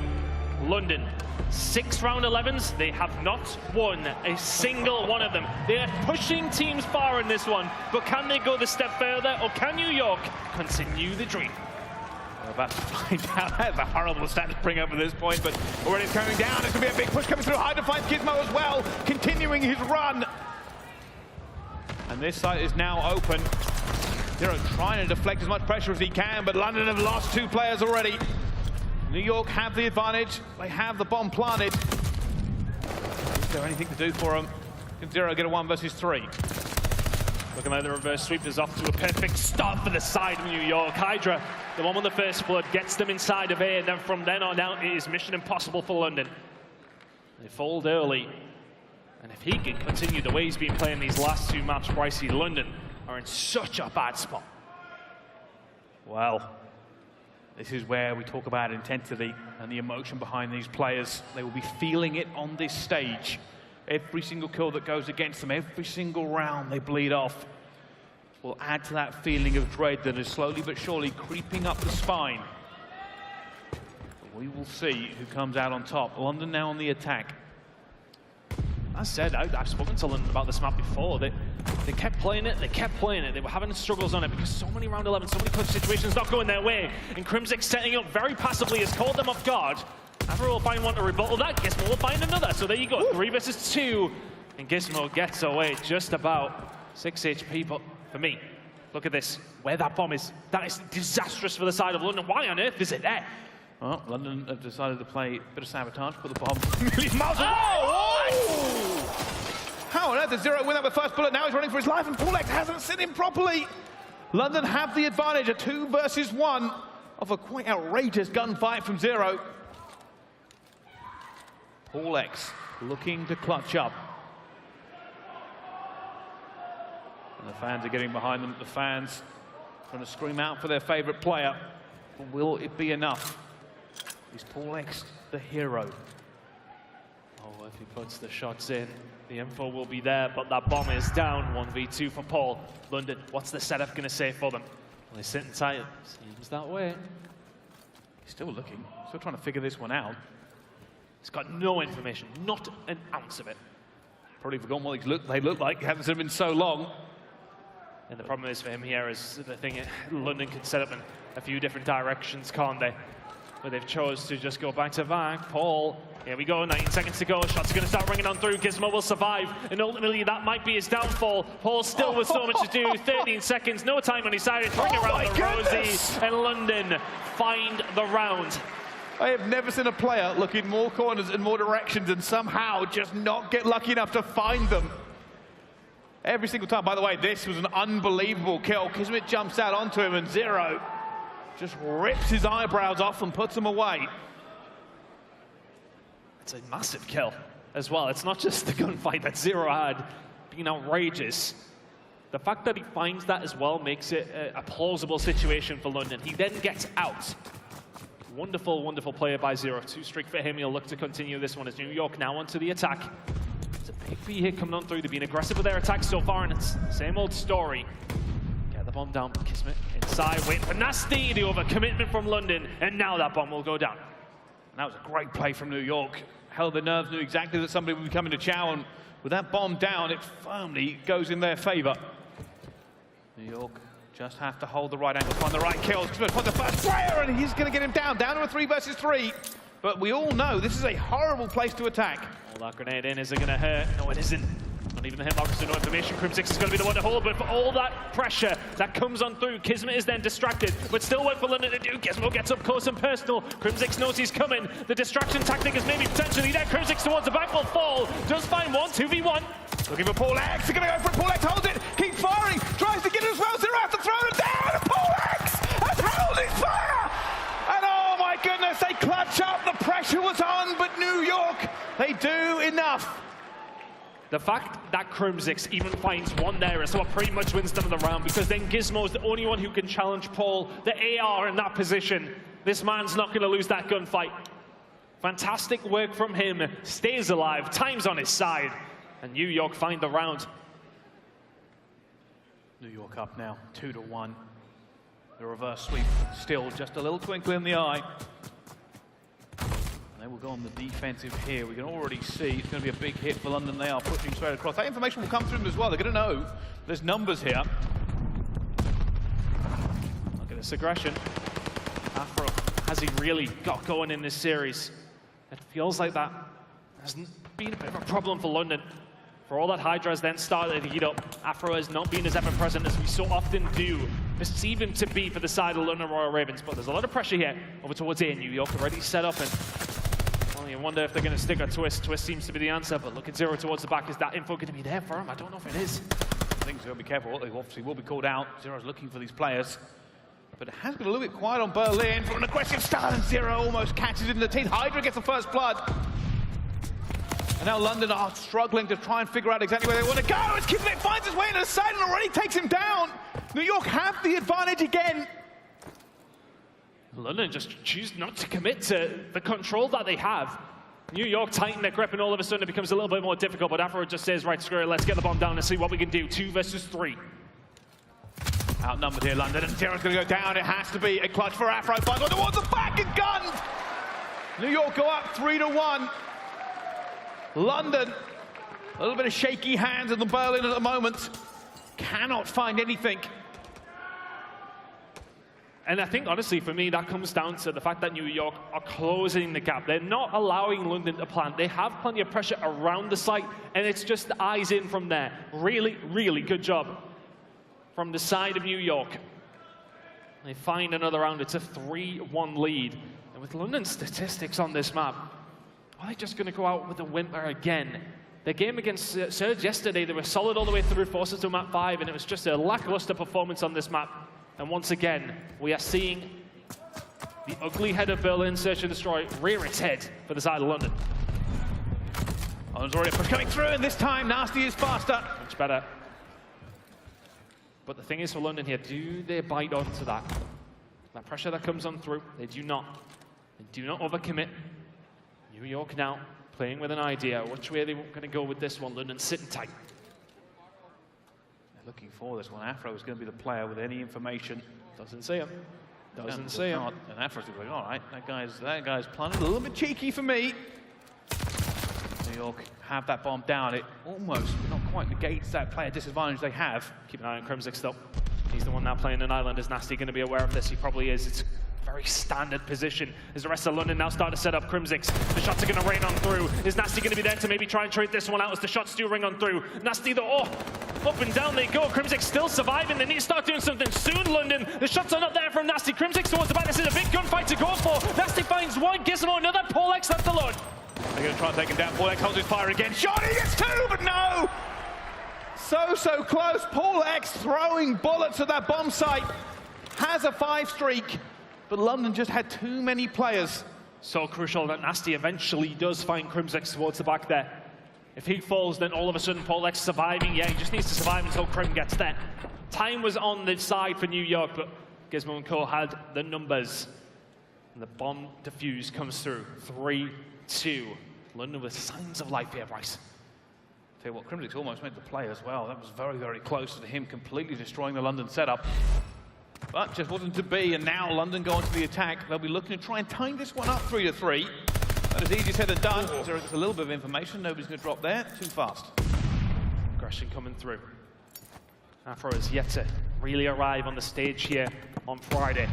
London. 6 round 11s, they have not won a single one of them. They are pushing teams far in this one, but can they go the step further, or can New York continue the dream? We're about to find out. That's a horrible stat to bring up at this point, but already it's coming down. It's going to be a big push coming through. Hydra finds Gizmo as well, continuing his run. And this site is now open. Nero trying to deflect as much pressure as he can, but London have lost 2 players already. New York have the advantage. They have the bomb planted. Is there anything to do for them? Can Nero get a 1 versus 3? Looking like the reverse sweep is off to a perfect start for the side of New York. Hydra, the one with the first blood, gets them inside of A, and then from then on out, it is mission impossible for London. They fold early. And if he can continue the way he's been playing these last 2 maps, Pricey, London are in such a bad spot. Well, this is where we talk about intensity and the emotion behind these players. They will be feeling it on this stage. Every single kill that goes against them, every single round they bleed off, will add to that feeling of dread that is slowly but surely creeping up the spine. But we will see who comes out on top. London now on the attack. As I said, I've spoken to London about this map before. They kept playing it, They were having struggles on it because so many round 11, so many clutch situations not going their way. And Crimsix setting up very passively has caught them off guard. Afro will find one to rebuttal that. Gizmo will find another. So there you go, 3 versus 2. And Gizmo gets away just about 6 HP. But for me, look at this, where that bomb is. That is disastrous for the side of London. Why on earth is it there? Well, London have decided to play a bit of sabotage, put the bomb a million miles away. How on earth does Nero win that with first bullet? Now he's running for his life, and Paulehx hasn't seen him properly. London have the advantage, a 2 versus 1 of a quite outrageous gunfight from Nero. Paulehx looking to clutch up. And the fans are getting behind them. The fans trying to scream out for their favorite player. But will it be enough? Is Paulehx the hero? Oh, if he puts the shots in, the info will be there, but that bomb is down. 1v2 for Paul. London, what's the setup going to say for them? Well, they're sitting tight. Seems that way. He's still looking, still trying to figure this one out. He's got no information, not an ounce of it. Probably forgotten what they look like. It hasn't been so long. And the problem is for him here is the thing, London can set up in a few different directions, can't they? But they've chose to just go back to Mack. Paul, here we go, 19 seconds to go. Shots are going to start ringing on through. Gizmo will survive, and ultimately that might be his downfall. Paul still with so much to do. 13 seconds, no time on his side. It's ring around the Rosie, and London find the round. I have never seen a player look in more corners and more directions and somehow just not get lucky enough to find them. Every single time. By the way, this was an unbelievable kill. Kismet jumps out onto him and Zero just rips his eyebrows off and puts them away. It's a massive kill as well. It's not just the gunfight that Zero had being outrageous. The fact that he finds that as well makes it a plausible situation for London. He then gets out. Wonderful, wonderful player by Zero. 2 streak for him. He'll look to continue this one as New York now onto the attack. It's a big V hit coming on through. They've been aggressive with their attacks so far, and it's the same old story. Get the bomb down. Kismet inside, waiting for Nasty. The overcommitment from London, and now that bomb will go down. And that was a great play from New York. Held the nerves, knew exactly that somebody would be coming to chow, and with that bomb down, it firmly goes in their favor. New York just have to hold the right angle, find the right kills. Kismet finds the first player, and he's going to get him down to a 3 versus 3. But we all know this is a horrible place to attack. All that grenade in, is it going to hurt? No, it isn't. Not even the hit markers, no information. Crimsix is going to be the one to hold, but for all that pressure that comes on through, Kismet is then distracted, but still work for London to do. Gizmo gets up close and personal. Crimsix knows he's coming. The distraction tactic is maybe potentially there. Crimsix towards the back will fall. Does find one, 2v1. Looking for Paulehx, they're going to go for it. Paulehx holds it, keep firing, tries to get it as well. Zero has to throw it down, and Paulehx has held his fire! And oh my goodness, they clutch up, the pressure was on, but New York, they do enough. The fact that Crimsix even finds one there is what pretty much wins them the round, because then Gizmo is the only one who can challenge Paul, the AR in that position. This man's not going to lose that gunfight. Fantastic work from him, stays alive, time's on his side, and New York find the round. New York up now, 2-1. The reverse sweep still just a little twinkle in the eye. They will go on the defensive here. We can already see it's going to be a big hit for London. They are pushing straight across. That information will come through them as well. They're going to know there's numbers here. Look at this aggression. Afro, has he really got going in this series? It feels like that hasn't been a bit of a problem for London. For all that Hydra has then started to heat up, Afro has not been as ever-present as we so often do perceive him to be for the side of London Royal Ravens. But there's a lot of pressure here over towards A. New York already set up, and well, you wonder if they're going to stick a twist. Twist seems to be the answer, but look at Zero towards the back. Is that info going to be there for him? I don't know if it is. I think he's got to be careful. They obviously will be called out. Zero's looking for these players. But it has got a little bit quiet on Berlin for an aggressive start, and Zero almost catches it in the teeth. Hydra gets the first blood. And now London are struggling to try and figure out exactly where they want to go. As Kismet finds his way into the side and already takes him down. New York have the advantage again. London just choose not to commit to the control that they have. New York tighten their grip, and all of a sudden it becomes a little bit more difficult, but Afro just says, right, screw it, let's get the bomb down and see what we can do. 2 versus 3. Outnumbered here, London, and Zero's going to go down. It has to be a clutch for Afro. Finds one towards the back and gunned. New York go up 3-1. London, a little bit of shaky hands in the Berlin at the moment. Cannot find anything. And I think, honestly, for me, that comes down to the fact that New York are closing the gap. They're not allowing London to plant. They have plenty of pressure around the site, and it's just the eyes in from there. Really, really good job from the side of New York. They find another round. It's a 3-1 lead. And with London's statistics on this map, are they just going to go out with a whimper again? Their game against Surge yesterday, they were solid all the way through, forced us to map 5, and it was just a lackluster performance on this map. And once again, we are seeing the ugly head of Berlin, Search and Destroy, rear its head for the side of London. London's already a push coming through, and this time Nasty is faster. Much better. But the thing is for London here, do they bite onto that? That pressure that comes on through, they do not. They do not overcommit. New York now playing with an idea. Which way are they going to go with this one? London sitting tight. They're looking for this one. Afro is going to be the player with any information. Doesn't see him. Doesn't see him. And Afro's going, all right, that guy's planted a little bit cheeky for me. New York have that bomb down. It almost, not quite negates that player disadvantage they have. Keep an eye on Crimsix though. He's the one now playing an island. Is Nasty going to be aware of this? He probably is. It's very standard position as the rest of London now start to set up Crimsix. The shots are going to rain on through. Is Nasty going to be there to maybe try and trade this one out as the shots do ring on through? Nasty though, up and down they go. Crimsix still surviving. They need to start doing something soon, London. The shots are not there from Nasty. Crimsix towards the back. This is a big gunfight to go for. Nasty finds one, Gizmo another. Paulehx left alone. They're going to try and take him down. Paulehx holds his fire again. Shot, he gets 2, but no! So close. Paulehx throwing bullets at that bomb site. Has a 5 streak, but London just had too many players. So crucial that Nasty eventually does find Crimsix towards the back there. If he falls, then all of a sudden Paulehx surviving. Yeah, he just needs to survive until Crim gets there. Time was on the side for New York, but Gizmo and Co had the numbers. And the bomb defuse comes through. 3-2. London with signs of life here, Bryce. Tell you what, Crimsix almost made the play as well. That was very, very close to him completely destroying the London setup. But just wasn't to be, and now London go into the attack. They'll be looking to try and time this one up 3-3. That is easier said than done. There's a little bit of information. Nobody's going to drop there. Too fast. Aggression coming through. Afro is yet to really arrive on the stage here on Friday.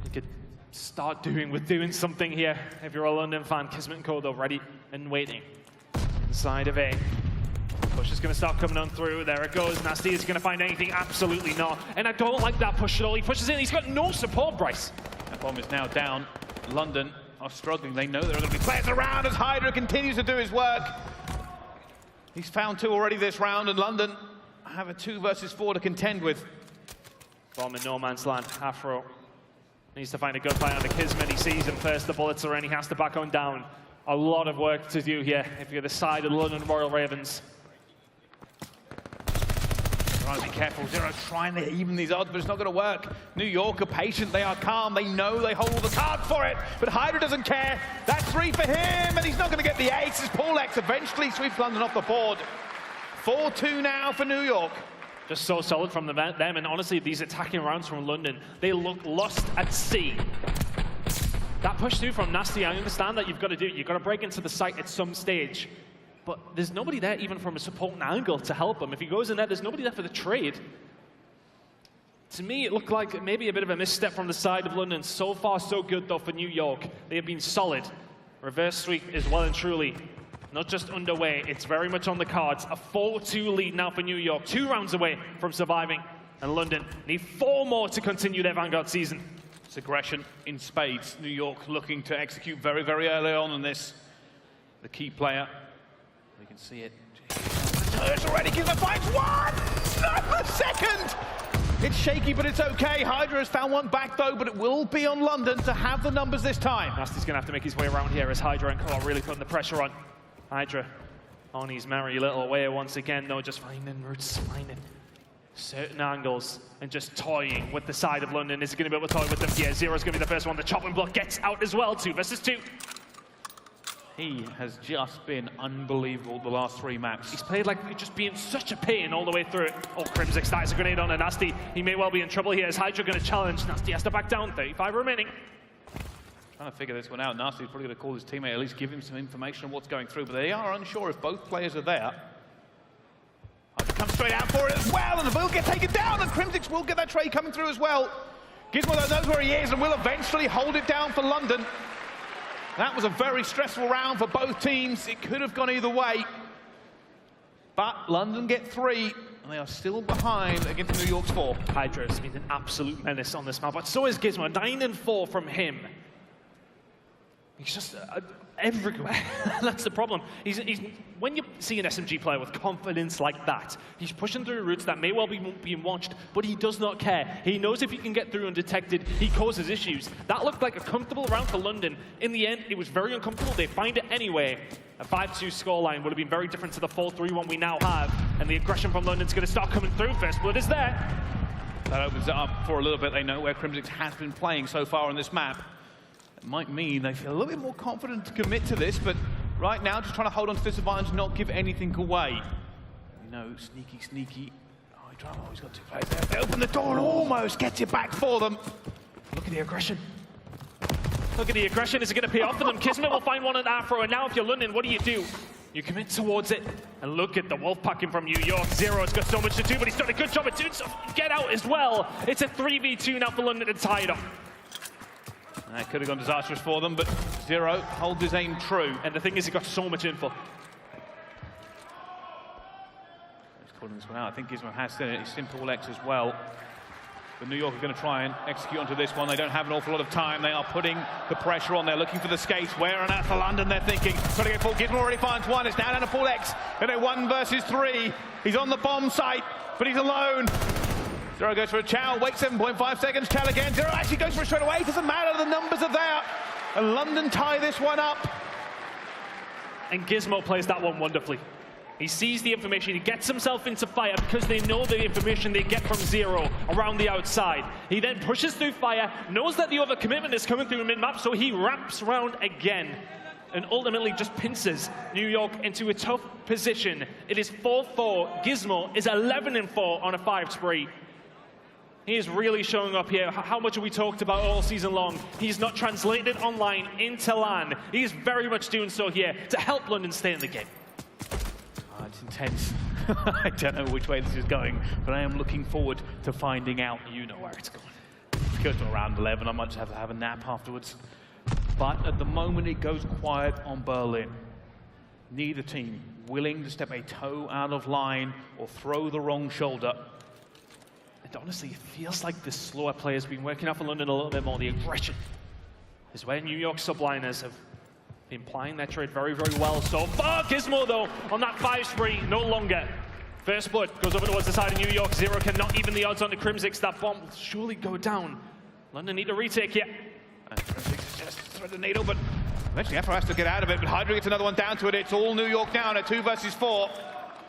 You could start doing something here if you're a London fan. Kismet and Co though ready and waiting. Inside of A. Push is going to start coming on through. There it goes. Nasty is going to find anything. Absolutely not. And I don't like that push at all. He pushes in. He's got no support, Bryce. That bomb is now down. London are struggling. They know there are going to be players around as Hydra continues to do his work. He's found 2 already this round, and London have a 2 versus 4 to contend with. Bomb in no man's land. Afro needs to find a good fight on the Kismet. He sees him first. The bullets are in. He has to back on down. A lot of work to do here if you're the side of the London Royal Ravens. Trying to be careful. Zero trying to even these odds, but it's not going to work. New York are patient. They are calm. They know they hold the card for it. But Hydra doesn't care. That's 3 for him, and he's not going to get the ace as Paulehx eventually sweeps London off the board. 4-2 now for New York. Just so solid from them, and honestly, these attacking rounds from London, they look lost at sea. That push through from Nasty, I understand that you've got to do it. You've got to break into the site at some stage. But there's nobody there even from a supporting angle to help him. If he goes in there, there's nobody there for the trade. To me, it looked like maybe a bit of a misstep from the side of London. So far, so good, though, for New York. They have been solid. Reverse sweep is well and truly not just underway. It's very much on the cards. A 4-2 lead now for New York. 2 rounds away from surviving. And London need 4 more to continue their Vanguard season. It's aggression in spades. New York looking to execute very, very early on in this. The key player. We can see it. It's already given a fight. 1! Not the second! It's shaky, but it's okay. Hydra has found one back, though, but it will be on London to have the numbers this time. Nasty's going to have to make his way around here as Hydra and Co are really putting the pressure on. Hydra on his merry little way once again, though, just finding routes, finding certain angles, and just toying with the side of London. Is he going to be able to toy with them? Yeah, Zero's going to be the first one. The chopping block gets out as well. 2 versus 2. He has just been unbelievable the last 3 maps. He's played like just being such a pain all the way through it. Oh, Crimsix starts a grenade on a Nasty. He may well be in trouble here as Hydra going to challenge. Nasty has to back down. 35 remaining. Trying to figure this one out. Nasty's probably going to call his teammate, at least give him some information on what's going through, but they are unsure if both players are there. Hydra comes straight out for it as well, and the will get taken down, and Crimsix will get that trade coming through as well. Gizmo knows where he is and will eventually hold it down for London. That was a very stressful round for both teams. It could have gone either way. But London get 3, and they are still behind against New York's 4. Hydra has been an absolute menace on this map, but so is Gizmo. 9-4 from him. He's just everywhere. That's the problem. When you see an SMG player with confidence like that, he's pushing through routes that may well be being watched, but he does not care. He knows if he can get through undetected, he causes issues. That looked like a comfortable round for London. In the end, it was very uncomfortable. They find it anyway. A 5-2 scoreline would have been very different to the 4-3 one we now have, and the aggression from London's going to start coming through. First blood is there. That opens it up for a little bit. They know where Crimsix has been playing so far on this map. It might mean they feel a little bit more confident to commit to this, but right now just trying to hold on to this advantage and not give anything away. You know, sneaky. Oh, he's got 2 players there. They open the door and almost gets it back for them. Look at the aggression. Look at the aggression. Is it going to pay off for them? Kismet will find one at Afro, and now if you're London, what do? You commit towards it, and look at the wolf packing from New York. Zero's got so much to do, but he's done a good job at doing so. Get out as well. It's a 3v2 now for London to tie it up. That could have gone disastrous for them, but Zero holds his aim true. And the thing is, he got so much info. He's calling this one out. I think Gizmo has seen it. He's seen Paulehx as well. But New York are going to try and execute onto this one. They don't have an awful lot of time. They are putting the pressure on. They're looking for the skates. Where on earth for London, they're thinking. Trying to get full. Kismet already finds one. It's now down to Paulehx. And a 1 versus 3. He's on the bomb site, but he's alone. Zero goes for a Chow. Wait 7.5 seconds. Chow again. Zero actually goes for it straight away. Doesn't matter. The numbers are there. And London tie this one up. And Gizmo plays that one wonderfully. He sees the information, he gets himself into fire because they know the information they get from Zero around the outside. He then pushes through fire, knows that the other commitment is coming through mid-map, so he wraps around again and ultimately just pinces New York into a tough position. It is 4-4. Gizmo is 11-4 on a 5 spree. He is really showing up here. How much have we talked about all season long? He's not translated online into LAN. He is very much doing so here to help London stay in the game. It's intense. I don't know which way this is going, but I am looking forward to finding out. You know where it's going. If it goes to around 11, I might just have to have a nap afterwards. But at the moment, it goes quiet on Berlin. Neither team willing to step a toe out of line or throw the wrong shoulder. And honestly, it feels like the slower players have been working out for London a little bit more. The aggression is where New York Subliners have been playing their trade very, very well so far. Gizmo, though, on that 5 spree, no longer. First blood goes over towards the side of New York. Zero cannot even the odds on the Crimsix. That bomb will surely go down. London need a retake here. And Crimsix just thread the needle, but eventually Afro has to get out of it. But Hydra gets another one down to it. It's all New York down at 2 versus 4.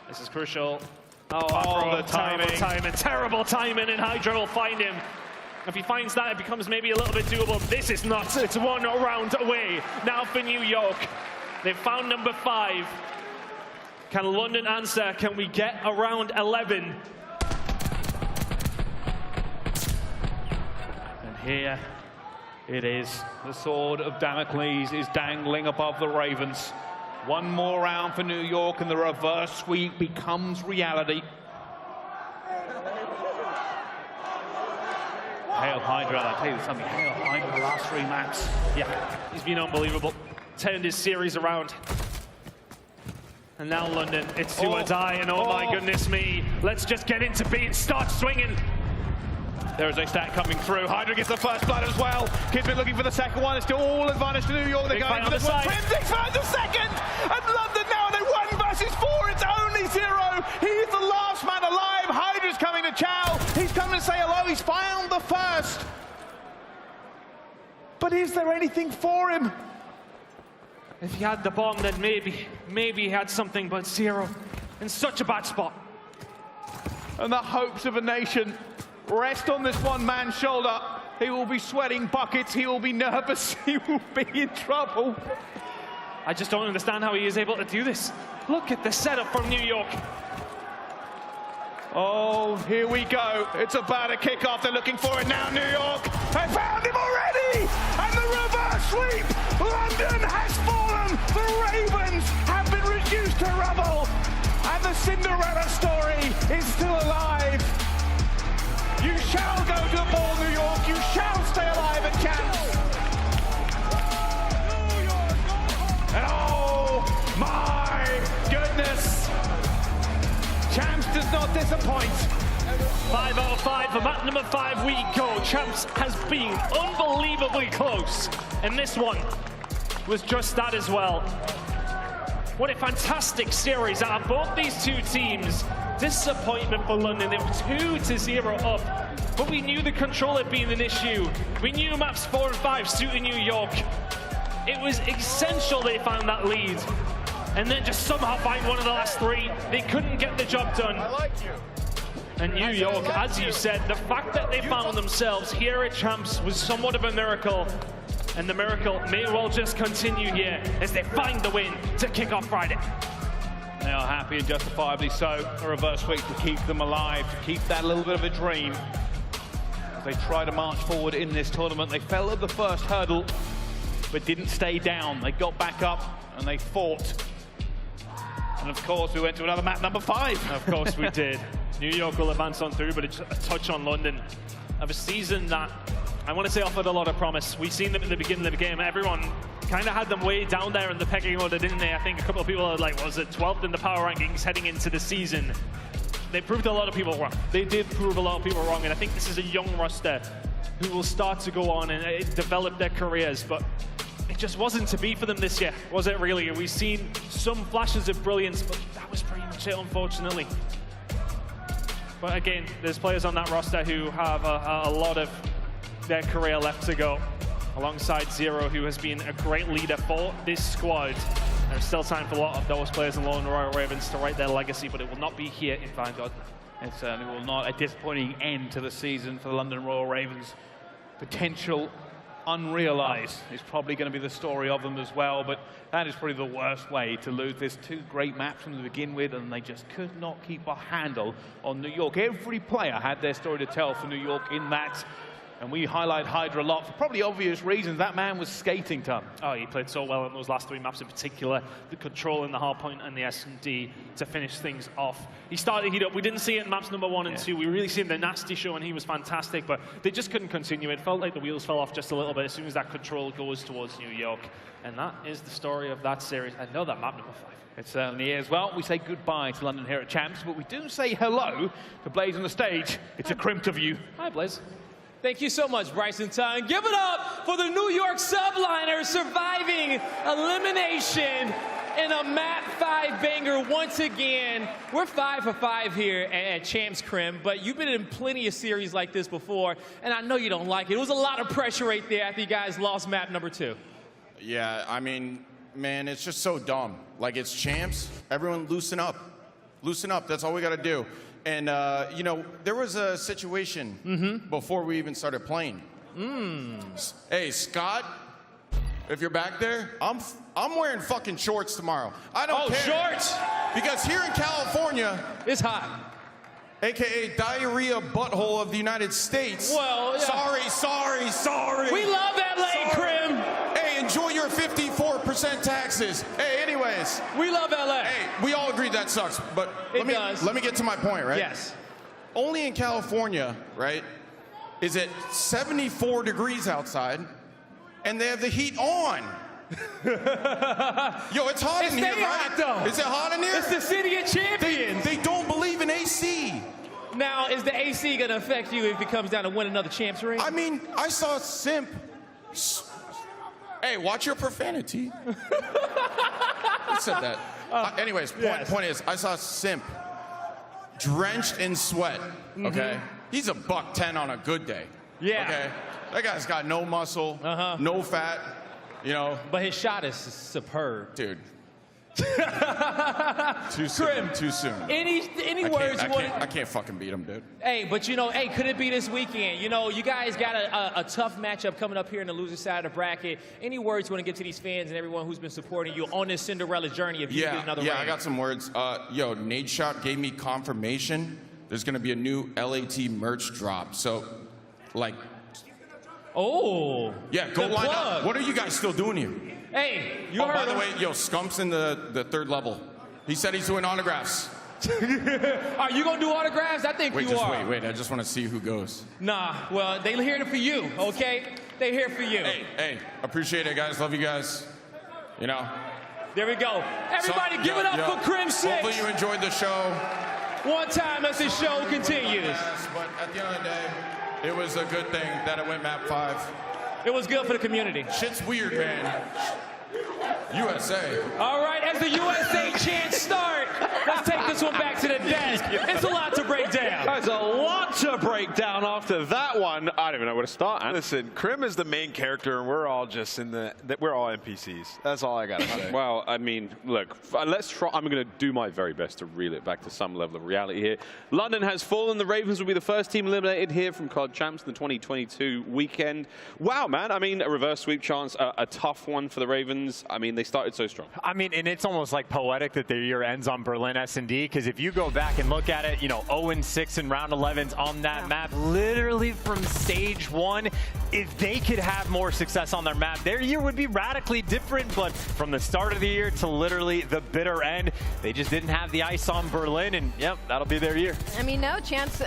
This is crucial. Oh, the timing. Terrible timing, and Hydra will find him. If he finds that, it becomes maybe a little bit doable. This is nuts. It's 1 round away now for New York. They've found number 5. Can London answer? Can we get around 11? And here it is. The sword of Damocles is dangling above the Ravens. 1 more round for New York, and the reverse sweep becomes reality. Hail Hydra, I'll tell you something. Hail Hydra the last 3 maps. Yeah, he's been unbelievable. Turned his series around. And now London, it's do or die, and oh my goodness me. Let's just get into B and start swinging. There is a stack coming through. Hydra gets the first blood as well. Kismet looking for the second one. It's still all advantage to New York. They're going for this one. Crimsix finds the second! And London now in a 1 versus 4. It's only Zero. He's the last man alive. Hydra's coming to chow. He's coming to say hello. He's found the first. But is there anything for him? If he had the bomb, then maybe he had something, but Zero in such a bad spot. And the hopes of a nation rest on this one-man's shoulder. He will be sweating buckets. He will be nervous. He will be in trouble. I just don't understand how he is able to do this. Look at the setup from New York. Oh, here we go. It's about a kickoff. They're looking for it now, New York. They found him already! And the reverse sweep! London has fallen! The Ravens have been reduced to rubble! And the Cinderella story is still alive! You shall go to the ball, New York! You shall stay alive at Champs! And oh my goodness! Champs does not disappoint. 5 out of 5 for map number 5 we go. Champs has been unbelievably close. And this one was just that as well. What a fantastic series out of both these two teams. Disappointment for London. They were 2-0 up. But we knew the control had been an issue. We knew maps 4 and 5 suited New York. It was essential they found that lead. And then just somehow find one of the last 3. They couldn't get the job done. I like you. And New York, as you said, the fact that they found themselves here at Champs was somewhat of a miracle. And the miracle may well just continue here as they find the win to kick off Friday. They are happy and justifiably so. A reverse sweep to keep them alive, to keep that little bit of a dream. As they try to march forward in this tournament, they fell at the first hurdle, but didn't stay down. They got back up and they fought. And of course, we went to another map, number 5. Of course we did. New York will advance on through, but it's a touch on London of a season that I want to say offered a lot of promise. We've seen them at the beginning of the game. Everyone kind of had them way down there in the pecking order, didn't they? I think a couple of people are like, was it 12th in the power rankings heading into the season? they proved a lot of people wrong. They did prove a lot of people wrong, and I think this is a young roster who will start to go on and develop their careers, but it just wasn't to be for them this year, was it really? We've seen some flashes of brilliance, but that was pretty much it, unfortunately. But again, there's players on that roster who have a lot of their career left to go, alongside Zero, who has been a great leader for this squad. There's still time for a lot of those players in London Royal Ravens to write their legacy, but it will not be here in Vanguard. It certainly will not. A disappointing end to the season for the London Royal Ravens. Potential unrealized is probably going to be the story of them as well, but that is probably the worst way to lose. There's two great maps from the begin with, and they just could not keep a handle on New York. Every player had their story to tell for New York in that. And we highlight Hydra a lot for probably obvious reasons. That man was skating, Tom. Oh, he played so well in those last 3 maps in particular. The control in the hard point and the S&D to finish things off. He started heat up. We didn't see it in maps number 1 and 2. We really seen the nasty show, and he was fantastic, but they just couldn't continue. It felt like the wheels fell off just a little bit as soon as that control goes towards New York. And that is the story of that series. I know that map number 5. It certainly is. Well, we say goodbye to London here at Champs, but we do say hello to Blaze on the stage. It's a Crim to view. Hi, Blaze. Thank you so much, Bryson Tun. Give it up for the New York Subliners surviving elimination in a map 5 banger once again. We're 5 for 5 here at Champs Crim, but you've been in plenty of series like this before, and I know you don't like it. It was a lot of pressure right there after you guys lost map number 2. Yeah, I mean, man, it's just so dumb. Like, it's Champs. Everyone loosen up. Loosen up. That's all we got to do. And, you know, there was a situation before we even started playing. Hey, Scott, if you're back there, I'm wearing fucking shorts tomorrow. I don't care. Oh, shorts! Because here in California, it's hot. AKA diarrhea butthole of the United States. Well, yeah. Sorry. We love LA, Crim. Hey, enjoy your 54% taxes. Hey, anyways. We love LA. Hey, we all agree that sucks, but let me get to my point, right? Yes. Only in California, right, is it 74 degrees outside, and they have the heat on. Yo, it's hot in here, right? Hot, though. Is it hot in here? It's the city of champions. They don't believe in AC. Now, is the AC going to affect you if it comes down to win another champs ring? I mean, I saw Simp. Hey, watch your profanity. Who said that? Anyways, point is, I saw Simp drenched in sweat, okay? He's a $110 on a good day. Yeah. Okay? That guy's got no muscle, no fat, you know. But his shot is superb. Dude. Too soon. Any words you want? I can't fucking beat him, dude. Hey, but you know, hey, could it be this weekend? You know, you guys got a tough matchup coming up here in the loser side of the bracket. Any words you want to give to these fans and everyone who's been supporting you on this Cinderella journey if you get another ring? I got some words. Yo, Nade Shot gave me confirmation. There's gonna be a new LAT merch drop. So, like. Oh. Yeah, go line up. What are you guys still doing here? Hey, you heard by the him. way, yo, Scump's in the 3rd level. He said he's doing autographs. Are you gonna do autographs? I think you are. Wait. I just want to see who goes. Nah, well, they here for you, okay? They here for you. Hey, appreciate it, guys. Love you guys. You know. There we go. Everybody, give it up for Crimsix. Hopefully you enjoyed the show. One time as the show continues. Yes, but at the end of the day, it was a good thing that it went map 5. It was good for the community. Shit's weird, man. USA. All right, as the USA chants start, let's take this one back to the desk. It's a lot to break down. There's a lot to break down after that one. I don't even know where to start. Listen, Crim is the main character, and we're all just we're all NPCs. That's all I gotta say. Well, I mean, look, let's try. I'm going to do my very best to reel it back to some level of reality here. London has fallen. The Ravens will be the first team eliminated here from COD Champs in the 2022 weekend. Wow, man. I mean, a reverse sweep chance, a tough one for the Ravens. I mean, they started so strong. I mean, and it's almost like poetic that their year ends on Berlin S&D, because if you go back and look at it, you know, 0-6 in round 11s on that map, literally from stage 1, if they could have more success on their map, their year would be radically different. But from the start of the year to literally the bitter end, they just didn't have the ice on Berlin, and yep, that'll be their year. I mean, no, Chance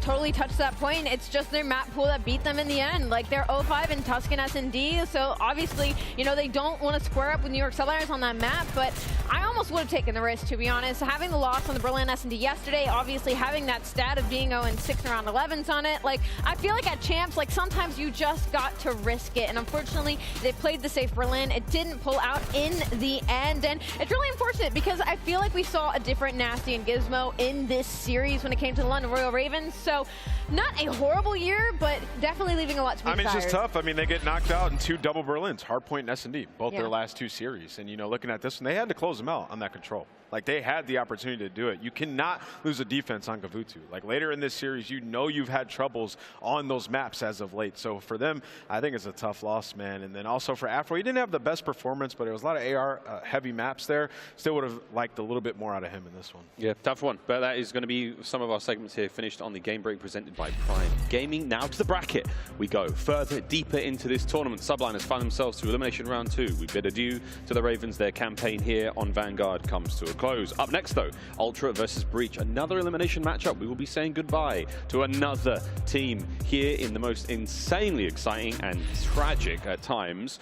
totally touched that point. It's just their map pool that beat them in the end. Like, they're 0-5 in Tuscan S&D, so obviously, you know, they don't want to square up with New York Subliners on that map, but I almost almost would have taken the risk, to be honest. Having the loss on the Berlin S&D yesterday, obviously having that stat of being 0-6 around 11s on it, like, I feel like at champs, like, sometimes you just got to risk it. And unfortunately, they played the safe Berlin. It didn't pull out in the end. And it's really unfortunate because I feel like we saw a different Nasty and Gizmo in this series when it came to the London Royal Ravens. So not a horrible year, but definitely leaving a lot to be desired. I mean, it's just tough. I mean, they get knocked out in 2 double Berlins, Hardpoint and S&D, both their last 2 series. And, you know, looking at this one, they had to close them out on that control. Like, they had the opportunity to do it. You cannot lose a defense on Gavutu. Like, later in this series, you know you've had troubles on those maps as of late. So for them, I think it's a tough loss, man. And then also for Afro, he didn't have the best performance, but it was a lot of AR-heavy maps there. Still would have liked a little bit more out of him in this one. Yeah, tough one. But that is going to be some of our segments here finished on the game break presented by Prime Gaming. Now to the bracket. We go further, deeper into this tournament. Subliners find themselves to Elimination Round 2. We bid adieu to the Ravens. Their campaign here on Vanguard comes to a close. Up next, though, Ultra versus Breach. Another elimination matchup. We will be saying goodbye to another team here in the most insanely exciting and tragic at times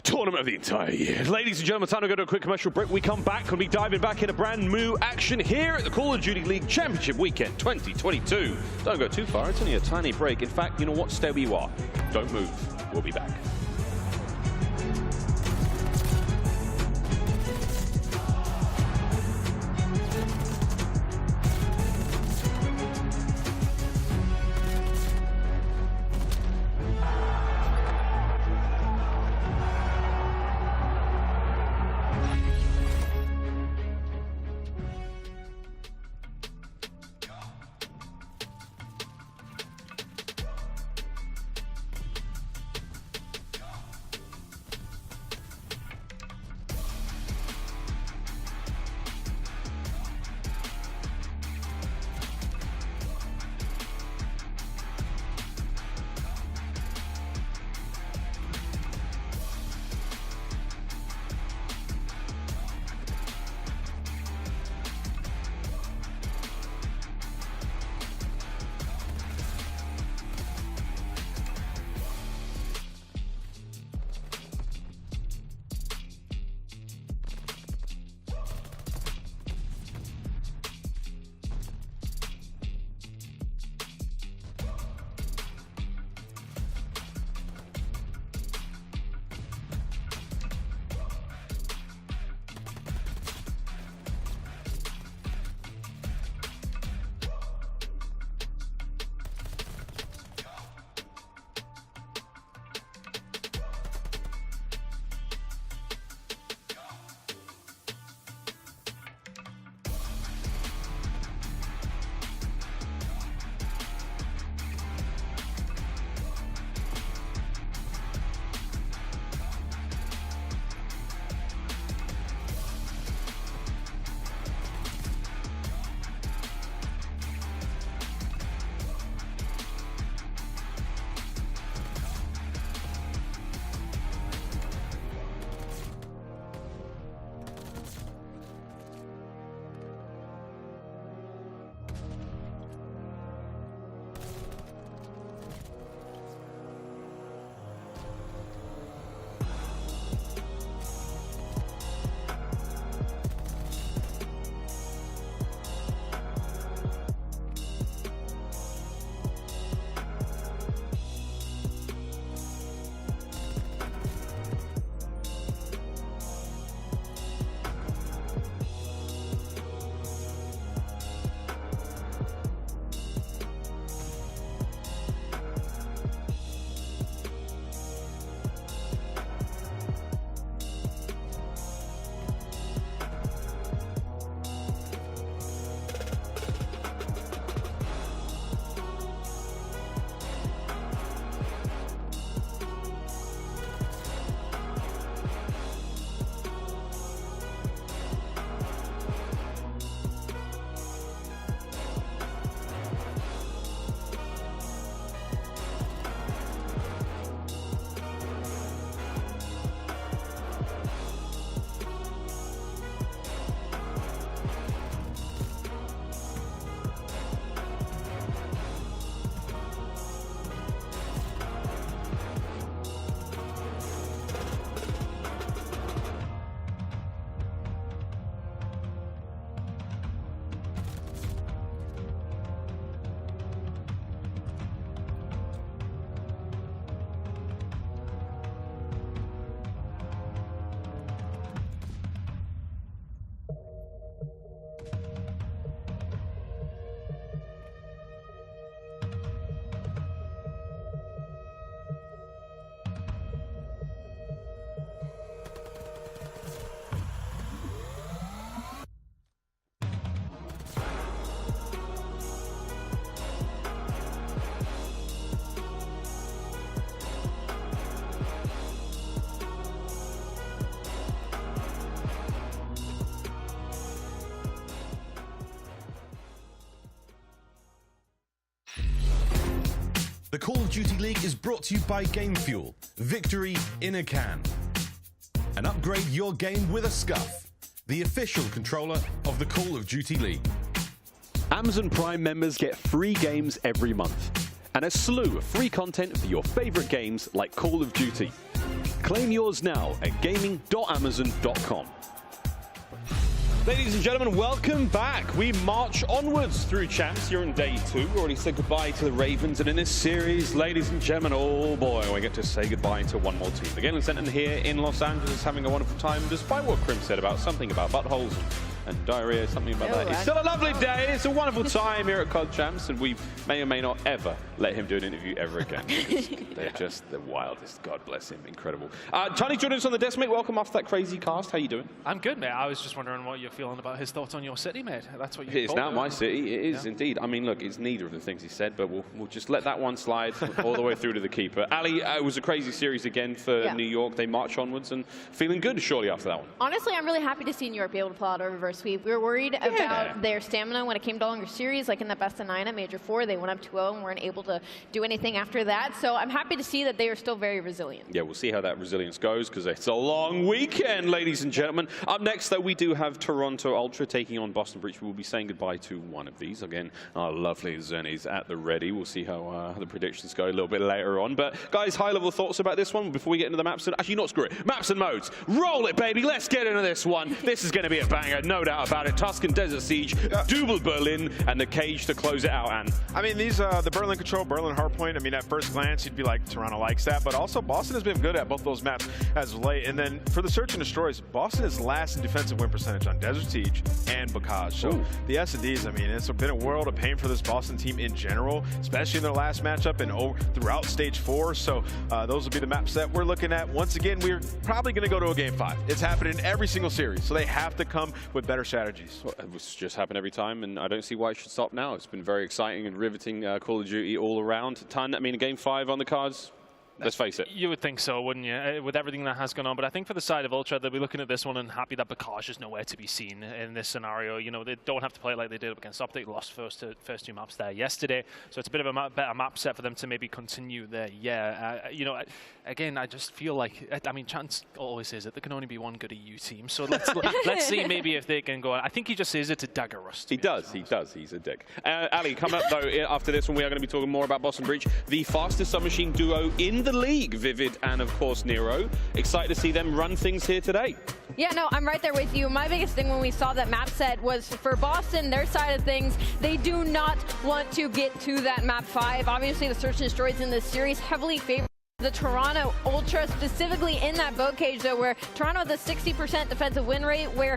tournament of the entire year. Ladies and gentlemen, time to go to a quick commercial break. We come back and we diving back into brand new action here at the Call of Duty League Championship Weekend 2022. Don't go too far. It's only a tiny break. In fact, you know what? Stay where you are. Don't move. We'll be back. The Call of Duty League is brought to you by Game Fuel. Victory in a can. And upgrade your game with a Scuff, the official controller of the Call of Duty League. Amazon Prime members get free games every month and a slew of free content for your favorite games like Call of Duty. Claim yours now at gaming.amazon.com. Ladies and gentlemen, welcome back. We march onwards through champs here in day 2. We already said goodbye to the Ravens, and in this series, ladies and gentlemen, oh boy, we get to say goodbye to one more team. The Galen Center here in Los Angeles having a wonderful time, despite what Crim said about something about buttholes and diarrhea, something about that. It's still a lovely day. It's a wonderful time here at COD Champs, and we may or may not ever let him do an interview ever again. They're just the wildest. God bless him. Incredible. Charlie joining us on the desk, mate. Welcome after that crazy cast. How you doing? I'm good, mate. I was just wondering what you're feeling about his thoughts on your city, mate. That's what you It's now my city. It is indeed. I mean, look, it's neither of the things he said, but we'll just let that one slide all the way through to the keeper. Ali, it was a crazy series again for New York. They march onwards and feeling good surely after that one. Honestly, I'm really happy to see New York be able to pull out a reverse sweep. We were worried about their stamina when it came to longer series, like in the best of 9 at Major 4. They went up 2-0 and weren't able to do anything after that. So I'm happy to see that they are still very resilient. Yeah, we'll see how that resilience goes because it's a long weekend, ladies and gentlemen. Up next, though, we do have Toronto Ultra taking on Boston Breach. We'll be saying goodbye to one of these. Again, our lovely Zenny's at the ready. We'll see how the predictions go a little bit later on. But, guys, high-level thoughts about this one before we get into the maps. And actually, not screw it. Maps and modes. Roll it, baby. Let's get into this one. This is going to be a banger, no doubt about it. Tuscan Desert Siege, Double Berlin, and the Cage to close it out, Anne. I mean, these, the Berlin Control, Berlin Hardpoint, I mean, at first glance, you'd be like, Toronto likes that, but also Boston has been good at both those maps as of late. And then for the Search and Destroys, Boston is last in defensive win percentage on Desert Siege and Bocage. So the S&Ds, I mean, it's been a world of pain for this Boston team in general, especially in their last matchup and throughout Stage 4. So those will be the maps that we're looking at. Once again, we're probably going to go to a Game 5. It's happening in every single series, so they have to come with better strategies. Well, it was just happen every time, and I don't see why it should stop now. It's been very exciting and riveting Call of Duty all around. I mean, Game 5 on the cards. Let's face it. You would think so, wouldn't you, with everything that has gone on. But I think for the side of Ultra, they'll be looking at this one and happy that Bocage is nowhere to be seen in this scenario. You know, they don't have to play like they did against OpTic. Lost first 2 maps there yesterday. So it's a bit of a better map set for them to maybe continue there. Yeah, you know, again, I just feel like, I mean, Chance always says it. There can only be one good EU team. So let's see maybe if they can go. I think he just says it to dagger us. He does. He's a dick. Ali, come up, though, after this one, we are going to be talking more about Boston Breach, the fastest submachine duo in the league. Vivid and, of course, Nero. Excited to see them run things here today. Yeah, no, I'm right there with you. My biggest thing when we saw that map set was for Boston, their side of things, they do not want to get to that map 5. Obviously, the Search and Destroys in this series heavily favor the Toronto Ultra, specifically in that boat cage, though, where Toronto has a 60% defensive win rate, where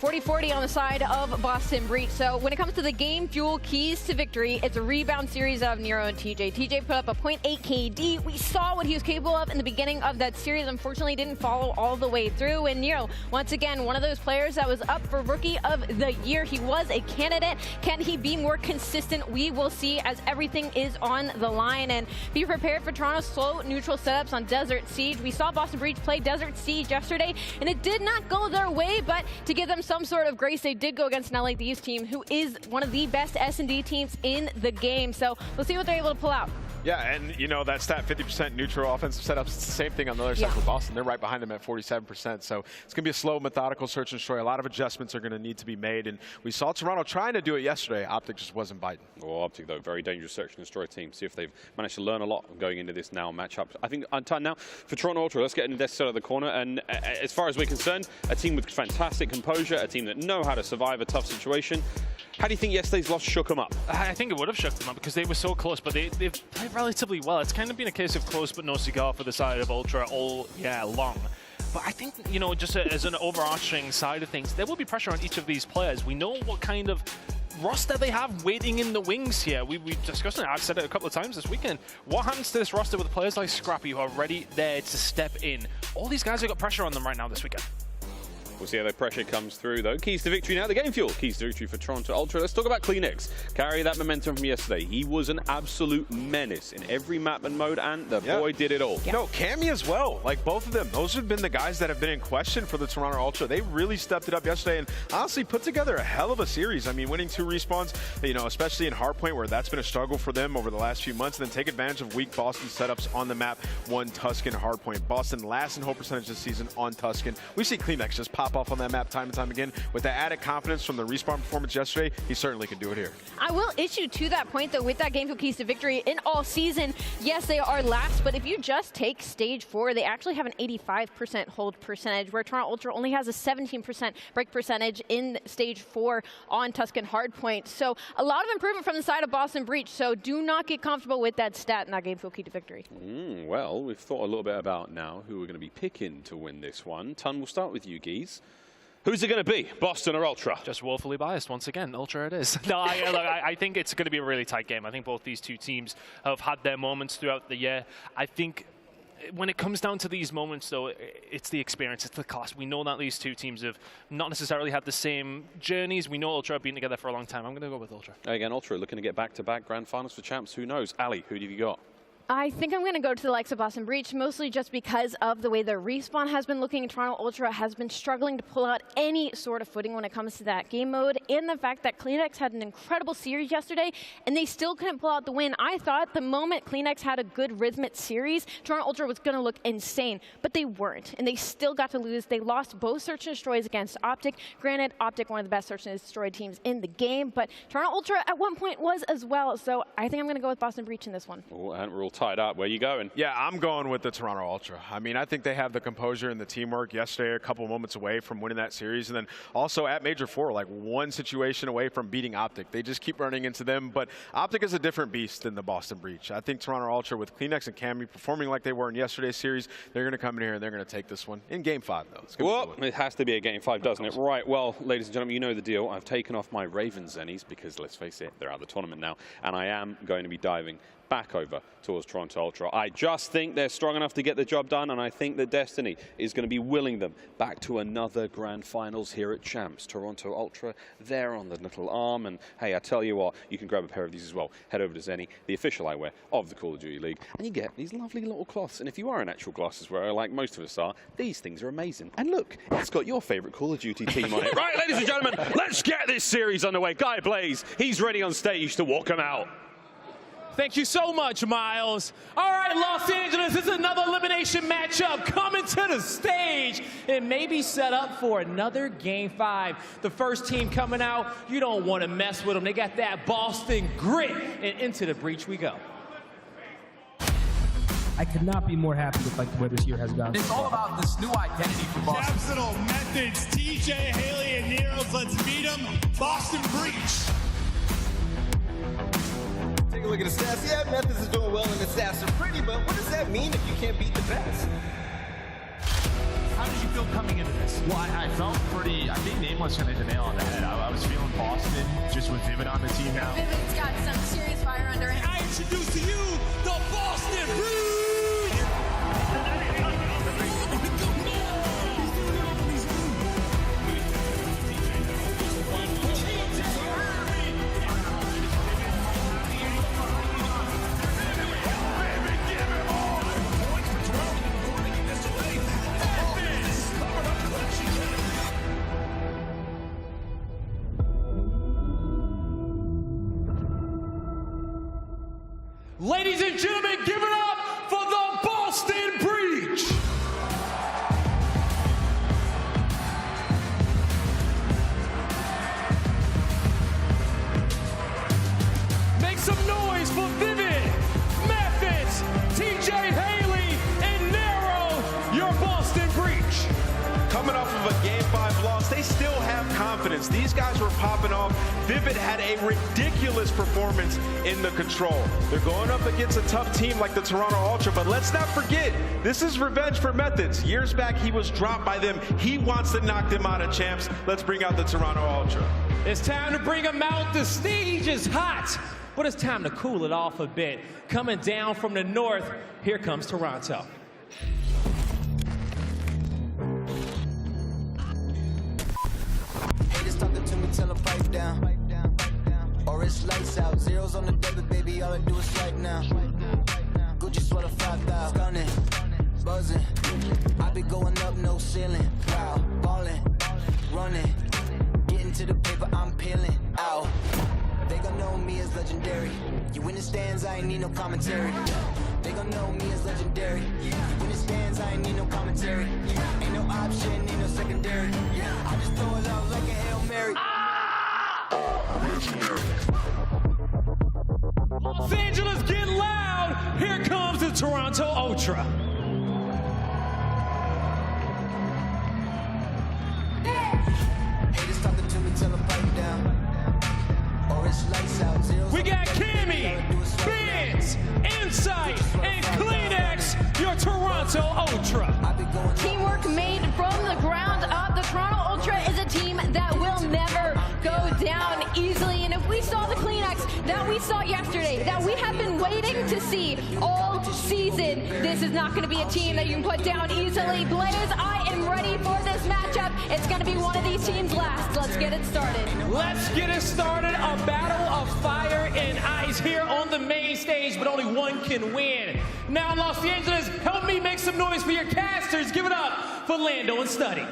40-40 on the side of Boston Breach. So when it comes to the game fuel keys to victory, it's a rebound series of Nero and TJ. TJ put up a 0.8 KD. We saw what he was capable of in the beginning of that series. Unfortunately, didn't follow all the way through. And Nero, once again, one of those players that was up for Rookie of the Year. He was a candidate. Can he be more consistent? We will see, as everything is on the line. And be prepared for Toronto's slow neutral setups on Desert Siege. We saw Boston Breach play Desert Siege yesterday, and it did not go their way, but to give them some sort of grace, they did go against an aLLeY Thieves team, who is one of the best S&D teams in the game. So we'll see what they're able to pull out. Yeah, and you know, that stat 50% neutral offensive setups, it's the same thing on the other side for Boston. They're right behind them at 47%. So it's going to be a slow, methodical search and destroy. A lot of adjustments are going to need to be made. And we saw Toronto trying to do it yesterday. OpTic just wasn't biting. Well, OpTic, though, very dangerous search and destroy team. See if they've managed to learn a lot going into this now matchup. I think time now for Toronto Ultra. Let's get into this side of the corner. And as far as we're concerned, a team with fantastic composure, a team that know how to survive a tough situation. How do you think yesterday's loss shook them up? I think it would have shook them up because they were so close, but they've played relatively well. It's kind of been a case of close but no cigar for the side of Ultra all year long. But I think, you know, just as an overarching side of things, there will be pressure on each of these players. We know what kind of roster they have waiting in the wings here. We discussed it. I've said it a couple of times this weekend. What happens to this roster with players like Scrappy who are ready there to step in? All these guys have got pressure on them right now this weekend. We'll see how the pressure comes through, though. Keys to victory now, the game fuel. Keys to victory for Toronto Ultra. Let's talk about CleanX. Carry that momentum from yesterday. He was an absolute menace in every map and mode, and the boy did it all. No, Cammy as well. Like, both of them. Those have been the guys that have been in question for the Toronto Ultra. They really stepped it up yesterday and honestly put together a hell of a series. I mean, winning 2 respawns, you know, especially in Hardpoint, where that's been a struggle for them over the last few months, and then take advantage of weak Boston setups on the map. 1 Tuscan Hardpoint. Boston last in hold percentage this season on Tuscan. We see CleanX just pop off on that map time and time again. With the added confidence from the respawn performance yesterday, he certainly can do it here. I will issue to that point, though, with that game for Keys to victory in all season. Yes, they are last, but if you just take stage 4, they actually have an 85% hold percentage, where Toronto Ultra only has a 17% break percentage in stage 4 on Tuscan Hardpoint. So a lot of improvement from the side of Boston Breach. So do not get comfortable with that stat in that game for Key to victory. Well, we've thought a little bit about now who we're going to be picking to win this one. Ton, we'll start with you, Geese. Who's it going to be, Boston or Ultra? Just woefully biased once again. Ultra it is. No, I think it's going to be a really tight game. I think both these two teams have had their moments throughout the year. I think when it comes down to these moments, though, it's the experience, it's the class. We know that these two teams have not necessarily had the same journeys. We know Ultra have been together for a long time. I'm going to go with Ultra. Again, Ultra looking to get back-to-back grand finals for champs. Who knows? aLLeY, who have you got? I think I'm going to go to the likes of Boston Breach, mostly just because of the way their respawn has been looking. Toronto Ultra has been struggling to pull out any sort of footing when it comes to that game mode, and the fact that CleanX had an incredible series yesterday, and they still couldn't pull out the win. I thought the moment CleanX had a good rhythmic series, Toronto Ultra was going to look insane, but they weren't, and they still got to lose. They lost both Search and Destroys against OpTic. Granted, OpTic, one of the best Search and Destroy teams in the game, but Toronto Ultra at one point was as well, so I think I'm going to go with Boston Breach in this one. Oh, and we're all tied up. Where you going? Yeah, I'm going with the Toronto Ultra. I mean, I think they have the composure and the teamwork. Yesterday, a couple moments away from winning that series, and then also at Major 4, like one situation away from beating OpTic. They just keep running into them, but OpTic is a different beast than the Boston Breach. I think Toronto Ultra, with CleanX and Cammy performing like they were in yesterday's series, they're going to come in here and they're going to take this one in Game 5, though. Well, it has to be a Game 5, doesn't it? Right, well, ladies and gentlemen, you know the deal. I've taken off my Raven Zennies because, let's face it, they're out of the tournament now, and I am going to be diving back over towards Toronto Ultra. I just think they're strong enough to get the job done, and I think that Destiny is going to be willing them back to another grand finals here at Champs. Toronto Ultra, there on the little arm, and hey, I tell you what, you can grab a pair of these as well. Head over to Zenny, the official eyewear of the Call of Duty League, and you get these lovely little cloths. And if you are an actual glasses wearer, like most of us are, these things are amazing. And look, it's got your favorite Call of Duty team on it. Right, ladies and gentlemen, let's get this series underway. Guy Blaze, he's ready on stage to walk him out. Thank you so much, Miles. All right, Los Angeles, this is another elimination matchup coming to the stage. It may be set up for another Game 5. The first team coming out, you don't want to mess with them. They got that Boston grit, and into the breach we go. I could not be more happy with like the way this year has gone. It's all about this new identity for Boston. Capsule, Methodz, TJHaly, and Nero. Let's meet them. Boston Breach. Take a look at the stats. Yeah, Methodz is doing well and the stats are pretty, but what does that mean if you can't beat the best? How did you feel coming into this? Well, I felt pretty, I think Nameless kind of hit the nail on the head. I was feeling Boston just with Vivid on the team now. Vivid's got some serious fire under him. I introduce to you the Boston Breach. Ladies and gentlemen, give it up for the Boston Breach. Make some noise for Vivid, Methodz, TJHaly, and Nero, your Boston Breach. Coming off of a Game 5 loss, they still have confidence. These guys were popping off. Vivid had a ridiculous performance in the control. They're going up against a tough team like the Toronto Ultra, but let's not forget, this is revenge for Methodz. Years back, he was dropped by them. He wants to knock them out of champs. Let's bring out the Toronto Ultra. It's time to bring them out. The stage is hot, but it's time to cool it off a bit. Coming down from the north, here comes Toronto. pipe down. Or it's lights out. Zeros on the debit, baby, all I do is swipe now. Gucci sweater 5,000. Stunning, buzzing. I be going up, no ceiling. Wow, ballin', running. Getting to the paper, I'm peeling out. They gon' know me as legendary. You in the stands, I ain't need no commentary. They gon' know me as legendary. You in the stands, I ain't need no commentary. Ain't no option, ain't no secondary. I just throw it out like a Hail Mary. Los Angeles, get loud! Here comes the Toronto Ultra. Haters talking to me, tell them pipe down. Or it's lights out. Zeros We got Cammy, Benz, Insight, and Kleenex, your Toronto Ultra. Teamwork made from the ground up. The Toronto Ultra is a team that will never go down easily. And if we saw the Kleenex that we saw yesterday, that we have been waiting to see all season, this is not going to be a team that you can put down easily. Blaze, I am ready for this matchup. It's going to be one of these teams last. Let's get it started. Let's get it started. A battle of fire and ice here on the main stage, but only one can win. Now, Los Angeles, help me make some noise for your casters. Give it up for Lando and Study.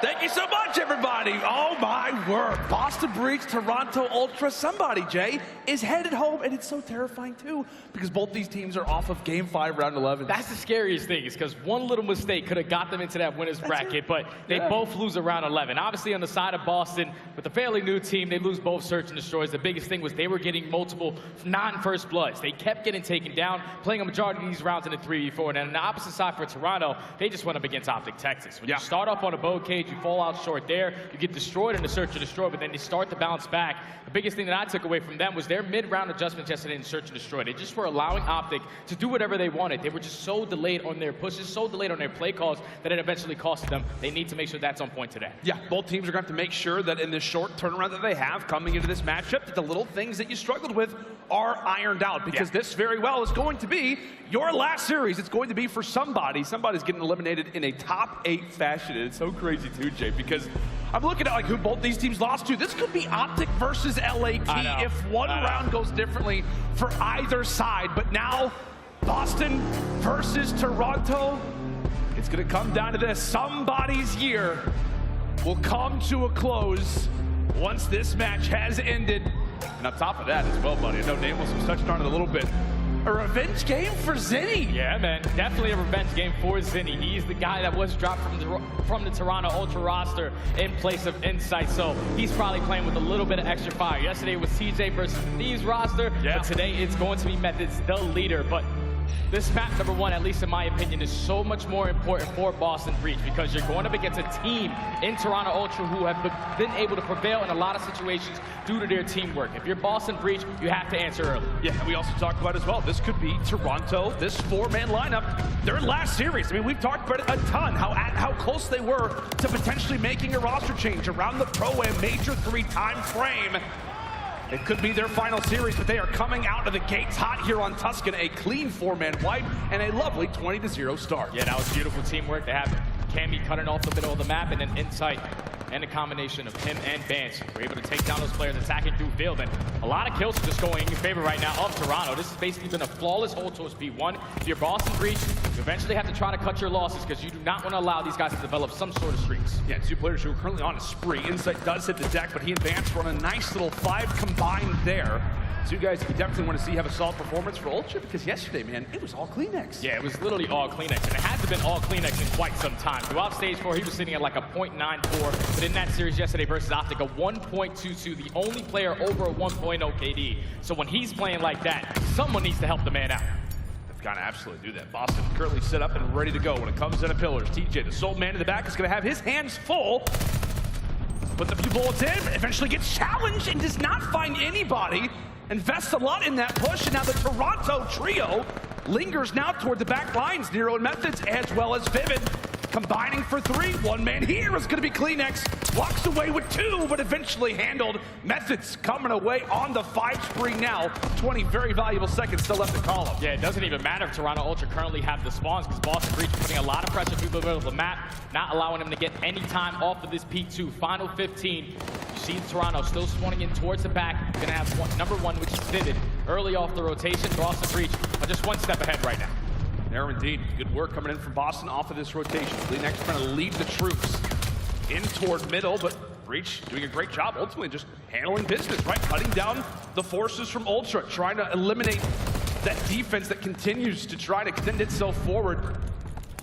Thank you so much, everybody. Oh, my word. Boston Breach, Toronto Ultra. Somebody, Jay, is headed home, and it's so terrifying, too, because both these teams are off of Game 5, Round 11. That's the scariest thing, is because one little mistake could have got them into that winner's bracket, but they both lose around 11. Obviously, on the side of Boston, with a fairly new team, they lose both Search and Destroys. The biggest thing was they were getting multiple non-first bloods. They kept getting taken down, playing a majority of these rounds in the 3v4. And on the opposite side for Toronto, they just went up against OpTic Texas. When you start off on a bow cage, you fall out short there, you get destroyed in the Search and Destroy, but then they start to bounce back. The biggest thing that I took away from them was their mid-round adjustments yesterday in Search and Destroy. They just were allowing OpTic to do whatever they wanted. They were just so delayed on their pushes, so delayed on their play calls that it eventually costed them. They need to make sure that's on point today. Yeah, both teams are going to have to make sure that in this short turnaround that they have coming into this matchup, that the little things that you struggled with are ironed out, because this very well is going to be your last series. It's going to be for somebody. Somebody's getting eliminated in a top 8 fashion. And it's so crazy too, Jay, because I'm looking at like who both these teams lost to. This could be OpTic versus LAT if one round goes differently for either side. But now, Boston versus Toronto, it's going to come down to this. Somebody's year will come to a close once this match has ended. And on top of that as well, buddy, I know Nameless was touching on it a little bit. A revenge game for Zinni. Yeah, man, definitely a revenge game for Zinni. He's the guy that was dropped from the Toronto Ultra roster in place of Insight, so he's probably playing with a little bit of extra fire. Yesterday was TJ versus the Thieves roster, but today it's going to be Methodz, the leader. But this map, number one, at least in my opinion, is so much more important for Boston Breach because you're going up against a team in Toronto Ultra who have been able to prevail in a lot of situations due to their teamwork. If you're Boston Breach, you have to answer early. Yeah, and we also talked about as well, this could be Toronto, this 4-man lineup, their last series. I mean, we've talked about it a ton, how close they were to potentially making a roster change around the Pro-Am Major 3 time frame. It could be their final series, but they are coming out of the gates hot here on Tuscan. A clean 4-man wipe and a lovely 20-0 start. Yeah, that was beautiful teamwork. They have Cammy cutting off the middle of the map, and then Insight and a combination of him and Bance were able to take down those players attacking through field. And a lot of kills are just going in favor right now of Toronto. This has basically been a flawless hold towards B1. If you're Boston Breach, you eventually have to try to cut your losses because you do not want to allow these guys to develop some sort of streaks. Yeah, 2 players who are currently on a spree. Insight does hit the deck, but he and Bance run a nice little 5 combined there. 2 guys you definitely want to see have a solid performance for Ultra, because yesterday, man, it was all Kleenex. Yeah, it was literally all Kleenex, and it hasn't been all Kleenex in quite some time. Throughout stage 4, he was sitting at like a 0.94, but in that series yesterday versus OpTic, a 1.22, the only player over a 1.0 KD. So when he's playing like that, someone needs to help the man out. They've got to absolutely do that. Boston currently set up and ready to go when it comes to the pillars. TJ, the sole man in the back, is going to have his hands full. Puts a few bullets in, eventually gets challenged and does not find anybody. Invests a lot in that push, and now the Toronto trio lingers now toward the back lines. Nero and Methodz, as well as Vivid, combining for 3. One man here is going to be Kleenex. Walks away with 2, but eventually handled. Methodz coming away on the 5 spree now. 20 very valuable seconds still left to call him. Yeah, it doesn't even matter if Toronto Ultra currently have the spawns because Boston Breach putting a lot of pressure through the middle of the map, not allowing him to get any time off of this P2. Final 15. You see Toronto still spawning in towards the back. Gonna have number 1, which is Vivid, early off the rotation. Boston Breach are just 1 step ahead right now. There indeed. Good work coming in from Boston off of this rotation. Kleenex trying to lead the troops in toward middle, but Breach doing a great job, ultimately just handling business, right? Cutting down the forces from Ultra, trying to eliminate that defense that continues to try to extend itself forward.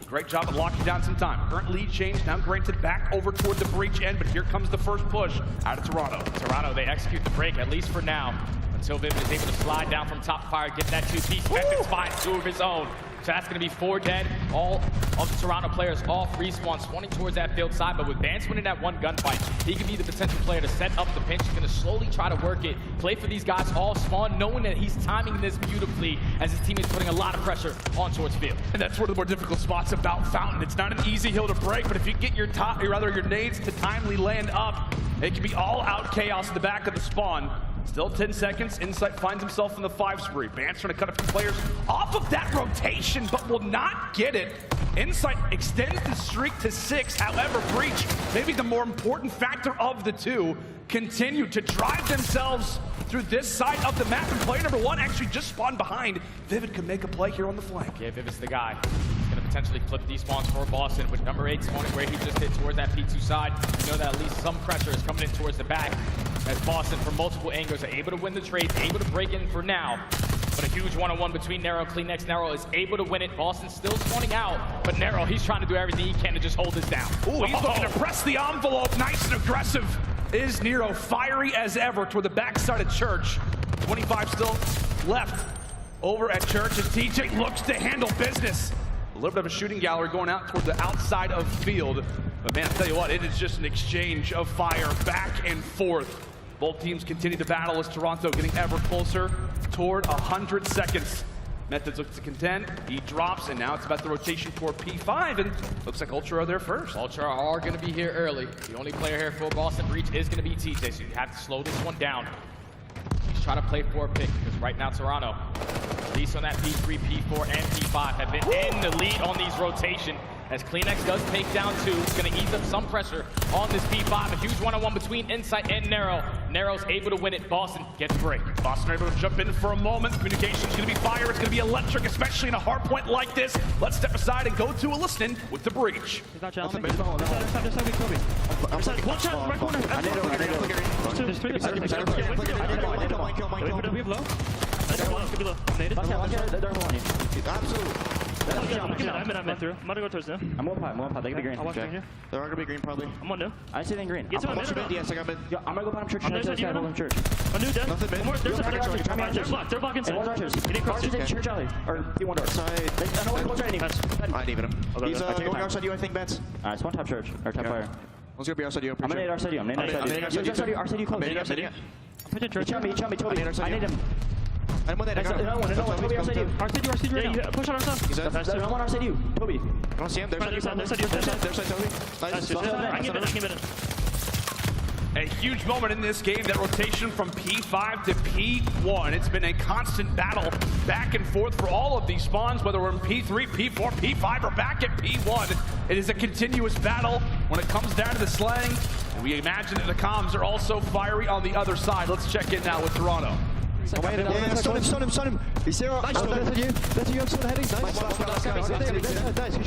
Great job at locking down some time. Current lead change now granted back over toward the Breach end, but here comes the first push out of Toronto. Toronto, they execute the break, at least for now, until Vivid is able to slide down from top fire, get that 2-piece. Methodz finds 2 of his own. So that's going to be 4 dead. All of the Toronto players off respawn, spawning towards that field side. But with Vance winning that 1 gunfight, he could be the potential player to set up the pinch. He's going to slowly try to work it, play for these guys all spawn, knowing that he's timing this beautifully as his team is putting a lot of pressure on towards field. And that's one of the more difficult spots about Fountain. It's not an easy hill to break, but if you get your your nades to timely land up, it can be all out chaos in the back of the spawn. Still 10 seconds. Insight finds himself in the 5 spree. Vance trying to cut a few players off of that rotation, but will not get it. Insight extends the streak to 6. However, Breach, maybe the more important factor of the 2, continue to drive themselves through this side of the map. And player number 1 actually just spawned behind. Vivid can make a play here on the flank. Yeah, Vivid's the guy. He's going to potentially flip these spawns for Boston with number 8 spawning where he just hit towards that P2 side. You know that at least some pressure is coming in towards the back as Boston from multiple angles are able to win the trade, able to break in for now. But a huge one-on-one between Nero and Kleenex. Nero is able to win it. Boston still spawning out, but Nero, he's trying to do everything he can to just hold this down. Ooh, he's looking to press the envelope. Nice and aggressive is Nero. Fiery as ever toward the backside of Church. 25 still left over at Church as TJ looks to handle business. A little bit of a shooting gallery going out toward the outside of field. But man, I'll tell you what, it is just an exchange of fire back and forth. Both teams continue to battle as Toronto getting ever closer toward 100 seconds. Methodz looks to contend, he drops, and now it's about the rotation toward P5, and looks like Ultra are there first. Ultra are going to be here early. The only player here for Boston Breach is going to be TJ, so you have to slow this one down. He's trying to play for a pick, because right now Toronto, at least on that P3, P4, and P5, have been in the lead on these rotation. As Kleenex does take down 2, it's going to ease up some pressure on this P5. A huge one-on-one between Insight and Nero. Nero's able to win it. Boston gets break. Boston are able to jump in for a moment. Communication's going to be fire. It's going to be electric, especially in a hard point like this. Let's step aside and go to a listening with the Breach. He's not challenging. Watch out, right corner. There's 3 of we have low. Absolutely. I'm in through. I'm gonna go towards them. I'm on pipe, they can be green. I'll watch green here. They're all gonna be green probably. I'm on new. I see them green. Yes, I got mid. I'm gonna go bottom church. I'm new. Nothing mid. They're blocking inside. Church alley. Or you want to side. I need him. He's going outside you, I think, Bets. Alright, spawn top church. Or top fire. Let's go be outside you. I'm gonna need outside you. I'm gonna need outside you. Outside you close. I'm pitching church. He shot me, Toby. I need him. I'm on that. No one, Toby outside you. RCD right now. Push on ourselves. No one outside you. Toby. I don't see him. There's side, Toby. I can get it. A huge moment in this game, that rotation from P5 to P1. It's been a constant battle back and forth for all of these spawns, whether we're in P3, P4, P5, or back at P1. It is a continuous battle when it comes down to the slang. And we imagine that the comms are also fiery on the other side. Let's check in now with Toronto. Stun him. He's here. Nice, that's you. That's you. I'm still heading.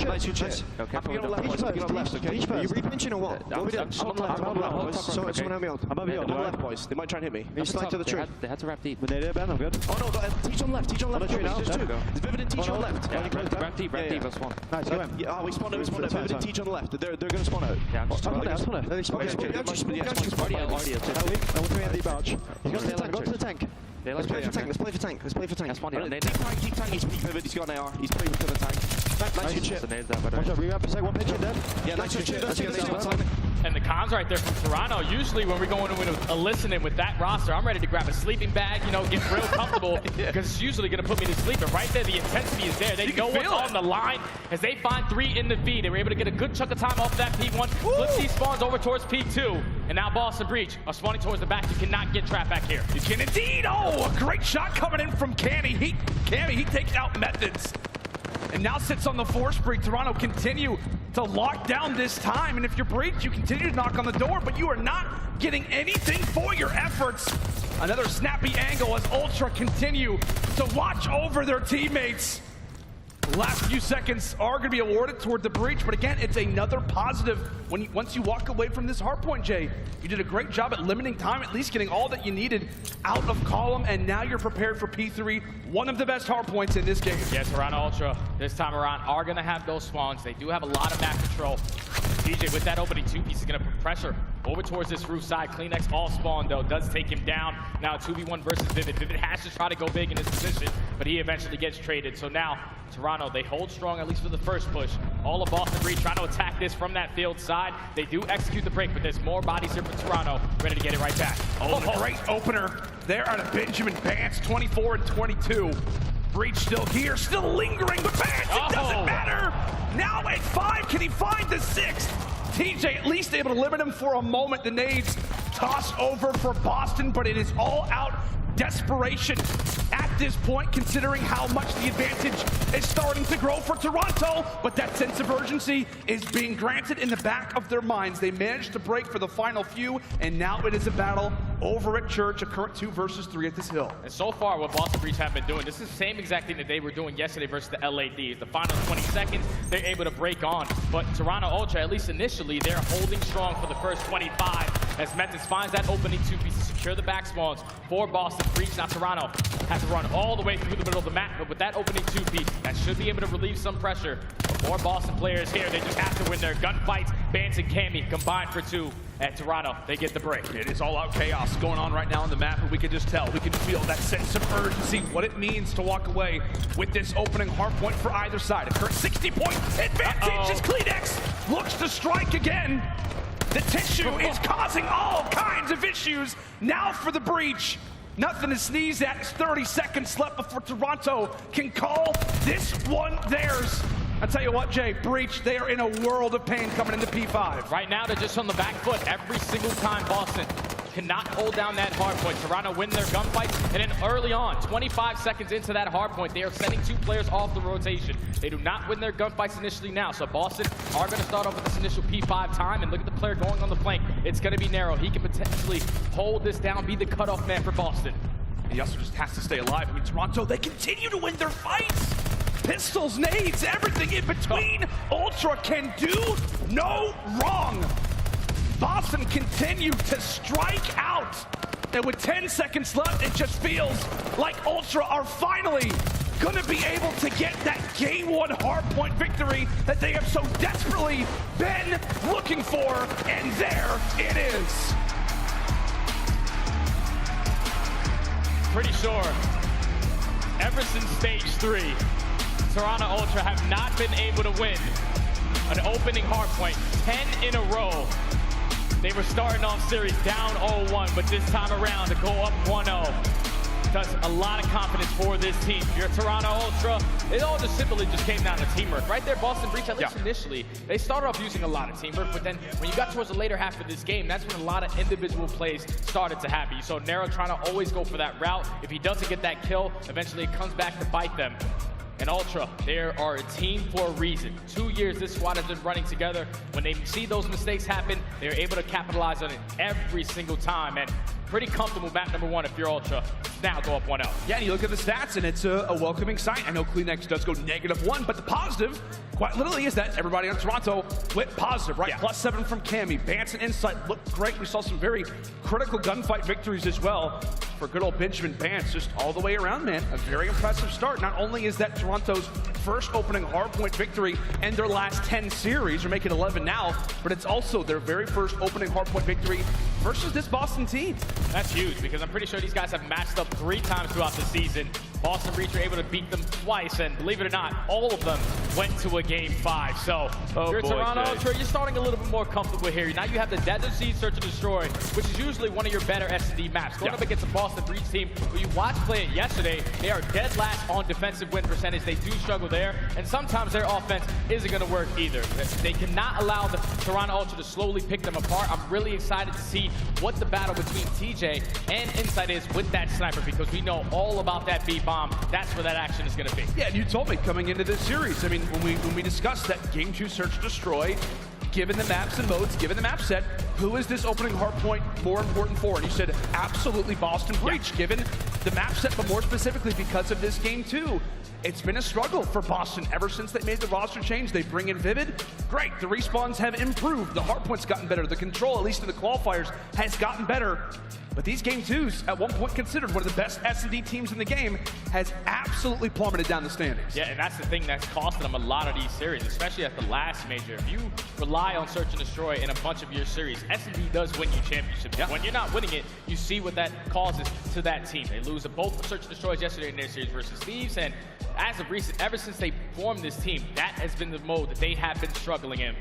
Nice, good shit. Okay. Are you repinching or what? What we doing? So someone help me out. Above you. I'm on left, boys. They might try and hit me. You slide to the tree. They had to wrap deep. But they did, Ben. I'm good. Oh no, Teach on left. Teach on left. There's 2. There's Vivid and Teach on left. Wrap deep. That's one. Nice, go in. Oh, we spawned out. Vivid and Teach on the left. They're gonna spawn out. Yeah, I'm spawn out. Go to the tank. Let's play for tank. Let's play for tank. Keep tank. He's Vivid. He's got an AR. He's playing for the tank. Nice good shit. Watch out, rewrap a sec. One pitch in dead. Yeah, nice good shit. And the cons right there from Toronto. Usually when we go into a listening with that roster, I'm ready to grab a sleeping bag, you know, get real comfortable because it's usually going to put me to sleep. But right there, the intensity is there. They know what's on the line as they find 3 in the V. They were able to get a good chunk of time off that P1. Flip these spawns over towards P2. And now Boston Breach are spawning towards the back. You cannot get trapped back here. You can indeed. Oh, a great shot coming in from Cammy. He takes out Methodz. And now sits on the force break. Toronto continue to lock down this time. And if you're Breach, you continue to knock on the door, but you are not getting anything for your efforts. Another snappy angle as Ultra continue to watch over their teammates. The last few seconds are going to be awarded toward the Breach, but again, it's another positive once you walk away from this hardpoint, Jay. You did a great job at limiting time, at least getting all that you needed out of column, and now you're prepared for P3, one of the best hardpoints in this game. Yeah, Toronto Ultra this time around are going to have those spawns. They do have a lot of map control. DJ with that opening 2-piece is going to put pressure over towards this roof side. CleanX all spawn though, does take him down. Now 2v1 versus Vivid. Vivid has to try to go big in his position, but he eventually gets traded. So now Toronto, they hold strong at least for the first push. All of Boston Breach trying to attack this from that field side. They do execute the break, but there's more bodies here for Toronto, ready to get it right back. Oh, the great opener there out of Benjamin Bance, 24 and 22. Breach still here, still lingering, but Bance, it doesn't matter. Now at 5, can he find the 6th? TJ at least able to limit him for a moment. The nades toss over for Boston, but it is all out desperation at this point, considering how much the advantage is starting to grow for Toronto. But that sense of urgency is being granted in the back of their minds. They managed to break for the final few, and now it is a battle over at Church, a current 2 versus 3 at this hill. And so far, what Boston Breach have been doing, this is the same exact thing that they were doing yesterday versus the LA Thieves. The final 20 seconds, they're able to break on. But Toronto Ultra, at least initially, they're holding strong for the first 25 as Methodz finds that opening 2-piece to secure the back spawns for Boston Breach. Now Toronto has to run all the way through the middle of the map, but with that opening 2-piece, that should be able to relieve some pressure. More Boston players here, they just have to win their gunfights. Bance and Cammy combined for 2. At Toronto, they get the break. It is all-out chaos going on right now on the map, and we can just tell, we can feel that sense of urgency, what it means to walk away with this opening hardpoint for either side. A current 60-point advantage as CleanX looks to strike again. The tissue is causing all kinds of issues now for the Breach. Nothing to sneeze at. 30 seconds left before Toronto can call this one theirs. I tell you what, Jay, Breach, they are in a world of pain coming into P5. Right now, they're just on the back foot every single time. Boston cannot hold down that hard point. Toronto win their gunfights, and then early on, 25 seconds into that hard point, they are sending 2 players off the rotation. They do not win their gunfights initially now, so Boston are going to start off with this initial P5 time, and look at the player going on the flank. It's going to be Nero. He can potentially hold this down, be the cutoff man for Boston. He also just has to stay alive. I mean, Toronto, they continue to win their fights. Pistols, nades, everything in between. Ultra can do no wrong. Boston continue to strike out. And with 10 seconds left, it just feels like Ultra are finally gonna be able to get that game 1 hardpoint victory that they have so desperately been looking for. And there it is. Pretty sure ever since stage 3, Toronto Ultra have not been able to win an opening hardpoint 10 in a row. They were starting off series down 0-1, but this time around to go up 1-0 does a lot of confidence for this team. If you're Toronto Ultra, it all just simply just came down to teamwork. Right there, Boston Breach, at least initially, they started off using a lot of teamwork, but then when you got towards the later half of this game, that's when a lot of individual plays started to happen. So Nero trying to always go for that route. If he doesn't get that kill, eventually it comes back to bite them. And Ultra, they are a team for a reason. 2 years this squad has been running together. When they see those mistakes happen, they're able to capitalize on it every single time. And pretty comfortable map number 1 if you're Ultra. Now go up 1-0. Yeah, and you look at the stats, and it's a welcoming sight. I know CleanX does go -1, but the positive, quite literally, is that everybody on Toronto went positive, right? +7 from Cammy. Bance and Insight looked great. We saw some very critical gunfight victories as well for good old Benjamin Bance, just all the way around, man. A very impressive start. Not only is that Toronto's first opening hardpoint victory and their last 10 series, or making 11 now, but it's also their very first opening hardpoint victory versus this Boston team. That's huge because I'm pretty sure these guys have matched up 3 times throughout the season. Boston Breach were able to beat them twice, and believe it or not, all of them went to a Game 5. So if you're Toronto Ultra, you're starting a little bit more comfortable here. Now you have the Desert Sea Search and Destroy, which is usually one of your better S&D maps. Going up against a Boston Breach team who you watched play it yesterday, they are dead last on defensive win percentage. They do struggle there, and sometimes their offense isn't going to work either. They cannot allow the Toronto Ultra to slowly pick them apart. I'm really excited to see what the battle between TJ and Insight is with that sniper, because we know all about that B-bomb. That's where that action is going to be. Yeah, and you told me coming into this series, I mean, when we discussed that Game 2 Search Destroy, given the maps and modes, given the map set, who is this opening hardpoint more important for? And you said absolutely Boston Breach, given the map set, but more specifically because of this Game 2. It's been a struggle for Boston ever since they made the roster change. They bring in Vivid. Great, the respawns have improved. The hardpoint's gotten better. The control, at least in the qualifiers, has gotten better. But these Game 2s, at one point considered one of the best S&D teams in the game, has absolutely plummeted down the standings. Yeah, and that's the thing that's costing them a lot of these series, especially at the last major. If you rely on Search and Destroy in a bunch of your series, S&D does win you championships. Yeah. When you're not winning it, you see what that causes to that team. They lose both Search and Destroys yesterday in their series versus Thieves, and as of recent, ever since they formed this team, that has been the mode that they have been struggling in.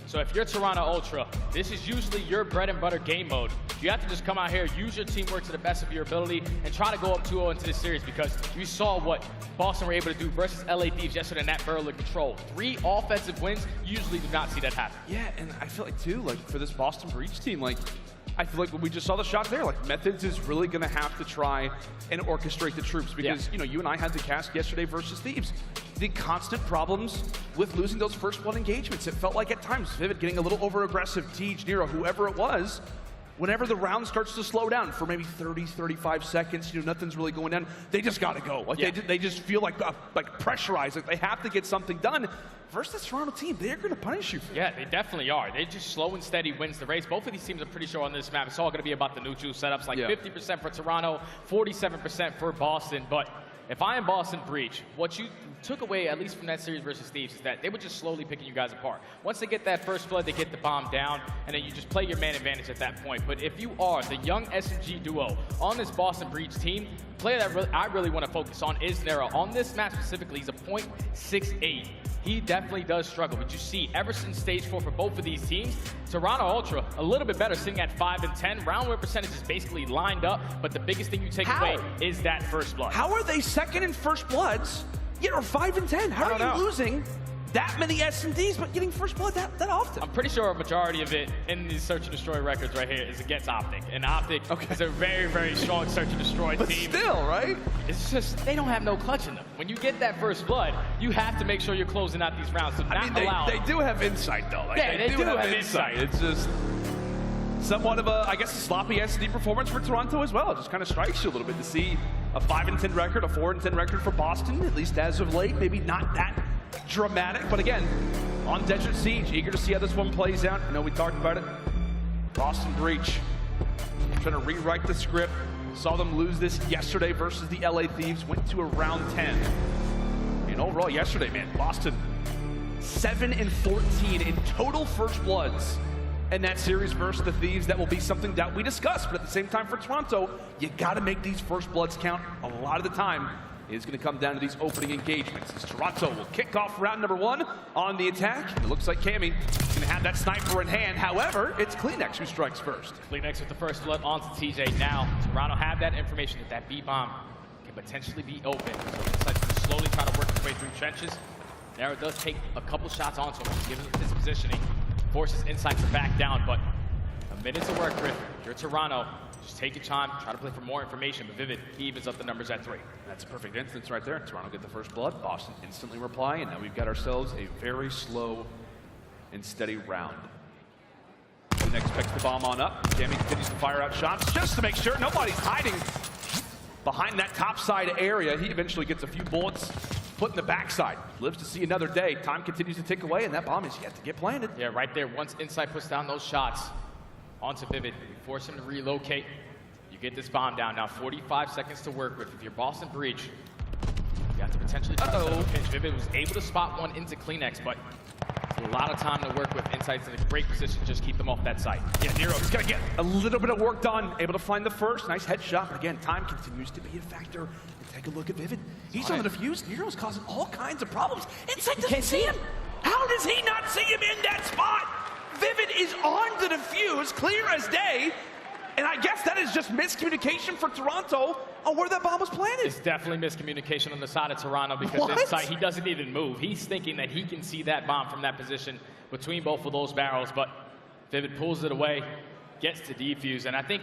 So if you're Toronto Ultra, this is usually your bread and butter game mode. You have to just come out here, use your teamwork to the best of your ability, and try to go up 2-0 into this series, because you saw what Boston were able to do versus LA Thieves yesterday in that barrel of control. 3 offensive wins, you usually do not see that happen. Yeah, and I feel like too, like for this Boston Breach team, like I feel like when we just saw the shot there, like Methodz is really going to have to try and orchestrate the troops, because you know, you and I had the cast yesterday versus Thieves. The constant problems with losing those first blood engagements. It felt like at times Vivid getting a little over aggressive, TJ, Nero, whoever it was. Whenever the round starts to slow down for maybe 30, 35 seconds, you know, nothing's really going down, they just got to go. Like they just feel like pressurized, like they have to get something done. Versus this Toronto team, they're going to punish you for Yeah, they definitely are. They just slow and steady wins the race. Both of these teams are pretty sure on this map. It's all going to be about the neutral setups, like 50% for Toronto, 47% for Boston. But if I am Boston Breach, what you took away, at least from that series versus Thieves, is that they were just slowly picking you guys apart. Once they get that first blood, they get the bomb down, and then you just play your man advantage at that point. But if you are the young SMG duo on this Boston Breach team, the player that I really want to focus on is Nero. On this map specifically, he's a .68. He definitely does struggle, but you see, ever since stage 4 for both of these teams, Toronto Ultra a little bit better, sitting at 5 and 10. Round win percentage is basically lined up, but the biggest thing you take away is that first blood. How are they second in first bloods, yet are 5 and 10? How are you losing that many S&Ds but getting first blood that often? I'm pretty sure a majority of it in these Search and Destroy records right here is against OpTic. And OpTic is a very, very strong Search and Destroy team. But still, right? It's just, they don't have no clutch in them. When you get that first blood, you have to make sure you're closing out these rounds. So they do have insight, though. Like, yeah, they do have insight. It's just somewhat of a, I guess, a sloppy S&D performance for Toronto as well. It just kind of strikes you a little bit to see a 5 and 10 record, a 4 and 10 record for Boston, at least as of late. Maybe not that dramatic, but again, on Desert Siege, eager to see how this one plays out. I know we talked about it. Boston Breach trying to rewrite the script. Saw them lose this yesterday versus the LA Thieves. Went to a round 10. And overall yesterday, man, Boston 7 and 14 in total first bloods. And that series versus the Thieves, that will be something that we discuss. But at the same time for Toronto, you got to make these first bloods count. A lot of the time is going to come down to these opening engagements. As Toronto will kick off round number 1 on the attack. It looks like Cammy is going to have that sniper in hand. However, it's Cleanex who strikes first. Cleanex with the first blood onto TJ. Now, Toronto have that information that B-bomb can potentially be open. So Insight's going to slowly try to work his way through trenches. Nero does take a couple shots onto him, given his positioning. Forces Insight to back down, but a minute to work with. If you're Toronto, just take your time, try to play for more information, but Vivid, he evens up the numbers at 3. That's a perfect instance right there. Toronto get the first blood, Boston instantly reply, and now we've got ourselves a very slow and steady round. Next picks the bomb on up. Jamie continues to fire out shots just to make sure nobody's hiding behind that top side area. He eventually gets a few bullets put in the backside. Lives to see another day. Time continues to tick away, and that bomb is yet to get planted. Yeah, right there. Once Insight puts down those shots onto Vivid, you force him to relocate. You get this bomb down. Now 45 seconds to work with. If you're Boston Breach, you have to potentially pinch. Vivid was able to spot one into Cleanex, but A lot of time to work with. Insight's in a great position. Just keep them off that site. Yeah, Nero's gonna get a little bit of work done. Able to find the first. Nice headshot. Again, time continues to be a factor. And take a look at Vivid. He's on the defuse. Nero's causing all kinds of problems. Insight doesn't see him. How does he not see him in that spot? Vivid is on the defuse, clear as day. And I guess that is just miscommunication for Toronto on where that bomb was planted. It's definitely miscommunication on the side of Toronto because Insight, he doesn't even move. He's thinking that he can see that bomb from that position between both of those barrels, but Vivid pulls it away, gets to defuse, and I think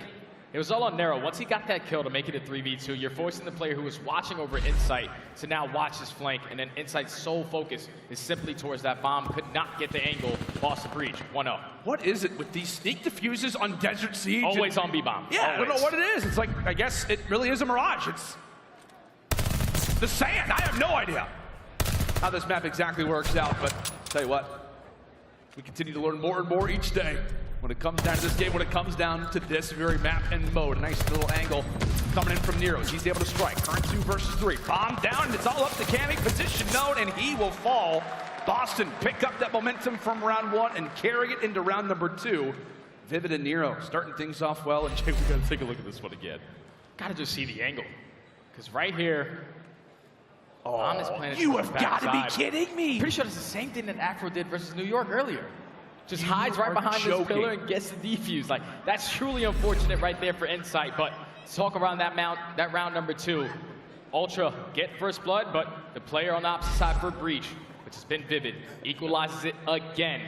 it was all on Nero. Once he got that kill to make it a 3v2, you're forcing the player who was watching over Insight to now watch his flank, and then Insight's sole focus is simply towards that bomb. Could not get the angle. Boston Breach, 1-0. What is it with these sneak diffuses on Desert Siege? Always on B-bomb. Yeah, I don't know what it is. It's like, I guess it really is a mirage. It's the sand. I have no idea how this map exactly works out, but tell you what, we continue to learn more and more each day. When it comes down to this game, when it comes down to this very map and mode. A nice little angle coming in from Nero. He's able to strike. Current 2 versus 3. Bomb down, and it's all up to Cammy. Position known, and he will fall. Boston pick up that momentum from round 1 and carry it into round number 2. Vivid and Nero starting things off well. And Jay, we gotta take a look at this one again. Gotta just see the angle. Because right here, on this planet, you have got to be kidding me. Pretty sure it's the same thing that Afro did versus New York earlier. Just hides right behind this pillar and gets the defuse. Like, that's truly unfortunate right there for Insight, but talk around that round number 2. Ultra get first blood, but the player on the opposite side for Breach, which has been Vivid, equalizes it again.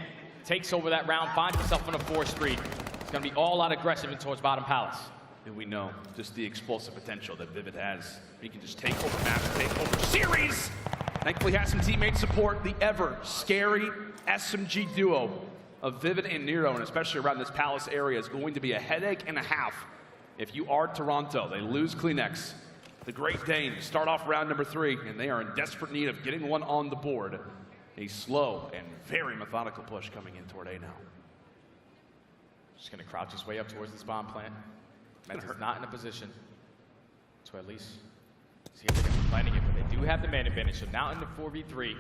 Takes over that round, finds himself on a 4-3. It's gonna be all out aggressive in towards bottom palace. And we know just the explosive potential that Vivid has. He can just take over maps, take over series. Thankfully has some teammate support. The ever scary SMG duo of Vivid and Nero, and especially around this Palace area, is going to be a headache and a half if you are Toronto. They lose Kleenex. The Great Danes start off round number 3, and they are in desperate need of getting one on the board. A slow and very methodical push coming in toward A now. Just gonna crouch his way up towards this bomb plant. Methodz is not in a position to at least see if they're gonna be planning it, but they do have the man advantage. So now in the 4v3,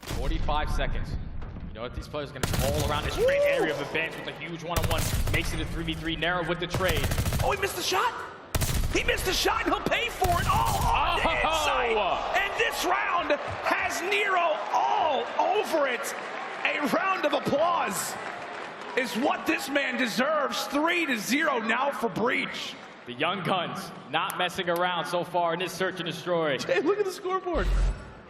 45 seconds. You know what these players are going to be all around this great area of advance with a huge one-on-one. Makes it a 3v3. Nero with the trade. Oh, he missed the shot. He missed the shot, and he'll pay for it all on the inside. And this round has Nero all over it. A round of applause is what this man deserves. 3-0 now for Breach. The young guns not messing around so far in this search and destroy. Hey, look at the scoreboard.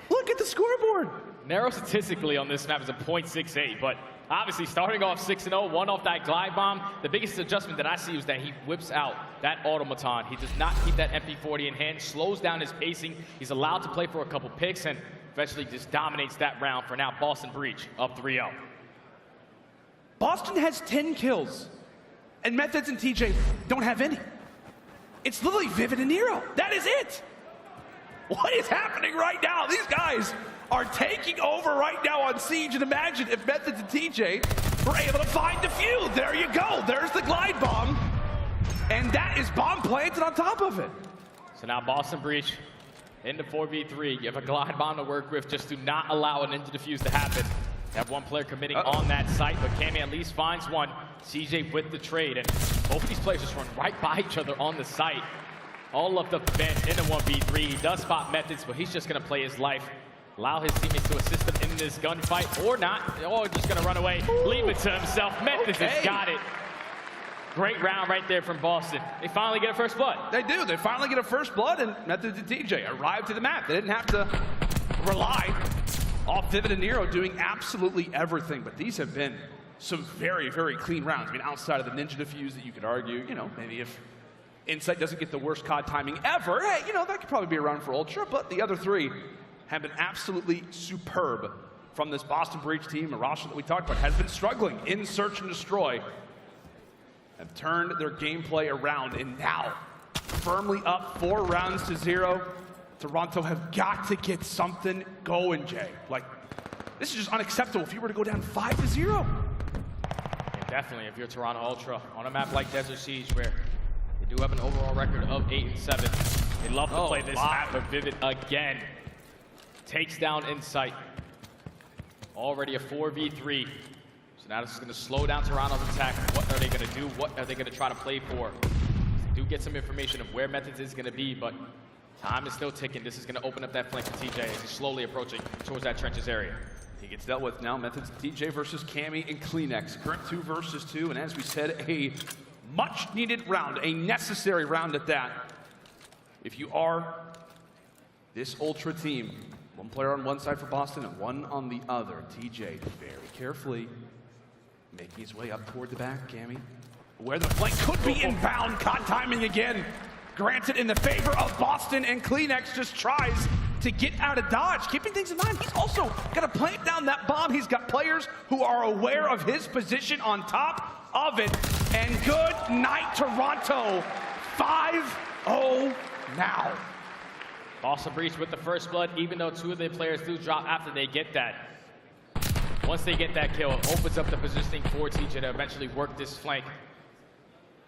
Look at the scoreboard. Nero statistically on this map is a .68, but obviously starting off 6-0, one off that glide bomb. The biggest adjustment that I see is that he whips out that automaton. He does not keep that MP40 in hand, slows down his pacing. He's allowed to play for a couple picks and eventually just dominates that round. For now, Boston Breach up 3-0. Boston has 10 kills, and Methodz and TJ don't have any. It's literally Vivid and Nero. That is it. What is happening right now? These guys are taking over right now on Siege, and imagine if Methodz and TJ were able to find the few. There you go. There's the glide bomb, and that is bomb planted on top of it. So now Boston Breach into 4v3. You have a glide bomb to work with. Just do not allow an into defuse to happen. You have one player committing on that site, but Cammy at least finds one. CJ with the trade, and both of these players just run right by each other on the site. All up the bench in the 1v3. He does spot Methodz, but he's just going to play his life. Allow his teammates to assist him in this gunfight, or not. Or just going to run away, leave it to himself. Methodz has got it. Great round right there from Boston. They finally get a first blood. They do. They finally get a first blood, and Methodz and TJ arrive to the map. They didn't have to rely off Vivid and Nero doing absolutely everything, but these have been some very, very clean rounds. I mean, outside of the ninja defuse that you could argue, you know, maybe if Insight doesn't get the worst COD timing ever, hey, you know, that could probably be around for Ultra, but the other three have been absolutely superb from this Boston Breach team. A roster that we talked about has been struggling in search and destroy, have turned their gameplay around, and now firmly up 4-0. Toronto have got to get something going, Jay. Like, this is just unacceptable if you were to go down 5-0. Yeah, definitely, if you're Toronto Ultra on a map like Desert Siege, where they do have an overall record of 8-7. They love to play this map, but Vivid again takes down Insight. Already a 4v3. So now this is going to slow down Toronto's attack. What are they going to do? What are they going to try to play for? They do get some information of where Methodz is going to be, but time is still ticking. This is going to open up that flank for TJ as he's slowly approaching towards that trenches area. He gets dealt with now. Methodz, TJ versus Cammy and Kleenex. Current 2 versus 2, and as we said, a much-needed round, a necessary round at that. If you are this Ultra team, one player on one side for Boston and one on the other. TJ very carefully making his way up toward the back. Cammy, where the flank could be inbound. Caught timing again. Granted in the favor of Boston, and Kleenex just tries to get out of dodge. Keeping things in mind, he's also got to plant down that bomb. He's got players who are aware of his position on top of it. And good night, Toronto. 5-0 now. Boston Breach with the first blood, even though 2 of their players do drop after they get that. Once they get that kill, it opens up the positioning for TJ to eventually work this flank.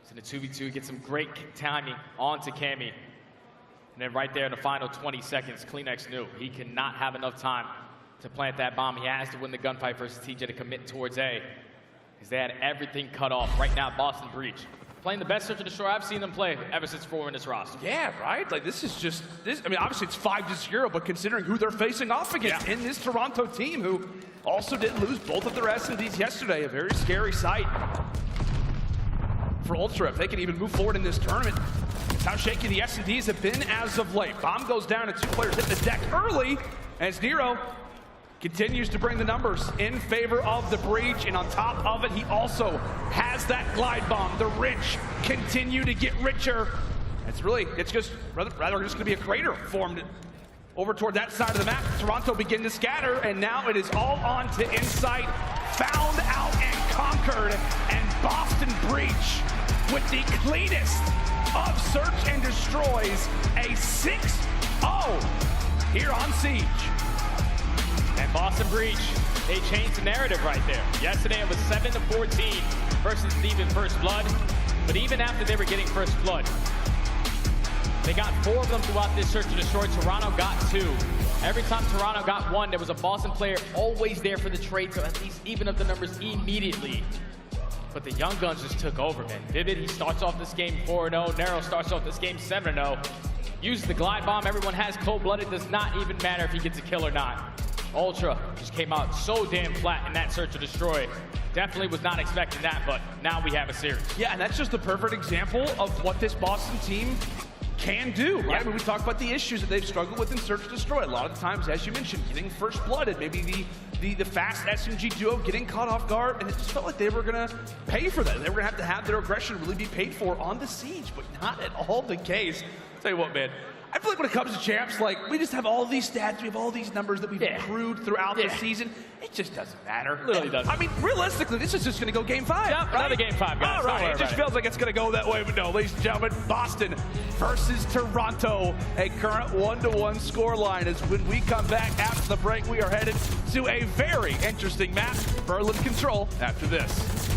So in the 2v2, get some great timing onto Cammy. And then right there in the final 20 seconds, Kleenex knew he cannot have enough time to plant that bomb. He has to win the gunfight versus TJ to commit towards A, because they had everything cut off. Right now, Boston Breach playing the best search and destroy I've seen them play ever since 4 in this roster. Yeah, right? Like, this is just, I mean, obviously it's 5-0, but considering who they're facing off against in this Toronto team, who also did lose both of their S&Ds yesterday, a very scary sight for Ultra if they can even move forward in this tournament. It's how shaky the S&Ds have been as of late. Bomb goes down and 2 players hit the deck early as Nero continues to bring the numbers in favor of the Breach, and on top of it, he also has that glide bomb. The rich continue to get richer. It's just rather just gonna be a crater formed over toward that side of the map. Toronto begin to scatter, and now it is all on to Insight. Found out and conquered, and Boston Breach with the cleanest of search and destroys, a 6-0 here on Siege. And Boston Breach, they changed the narrative right there. Yesterday it was 7-14 versus Thieves in First Blood. But even after they were getting First Blood, they got 4 of them throughout this search and destroy. Toronto got 2. Every time Toronto got 1, there was a Boston player always there for the trade to at least even up the numbers immediately. But the Young Guns just took over, man. Vivid, he starts off this game 4-0. Nero starts off this game 7-0. Uses the glide bomb. Everyone has cold-blooded. Does not even matter if he gets a kill or not. Ultra just came out so damn flat in that search and destroy. Definitely was not expecting that, but now we have a series. Yeah, and that's just the perfect example of what this Boston team can do, right? When we talk about the issues that they've struggled with in search and destroy, a lot of the times, as you mentioned, getting first blooded, maybe the fast SMG duo getting caught off guard, and it just felt like they were gonna pay for that. They were gonna have their aggression really be paid for on the Siege, but not at all the case. I'll tell you what, man. I feel like when it comes to champs, like, we just have all these stats, we have all these numbers that we've accrued throughout the season. It just doesn't matter. Literally doesn't. I mean, realistically, this is just going to go game 5. Yep, right? another game 5, guys. All right, it just feels like it's going to go that way, but no, ladies and gentlemen, Boston versus Toronto, a current 1-1 score line. As when we come back after the break, we are headed to a very interesting map, Berlin Control, after this.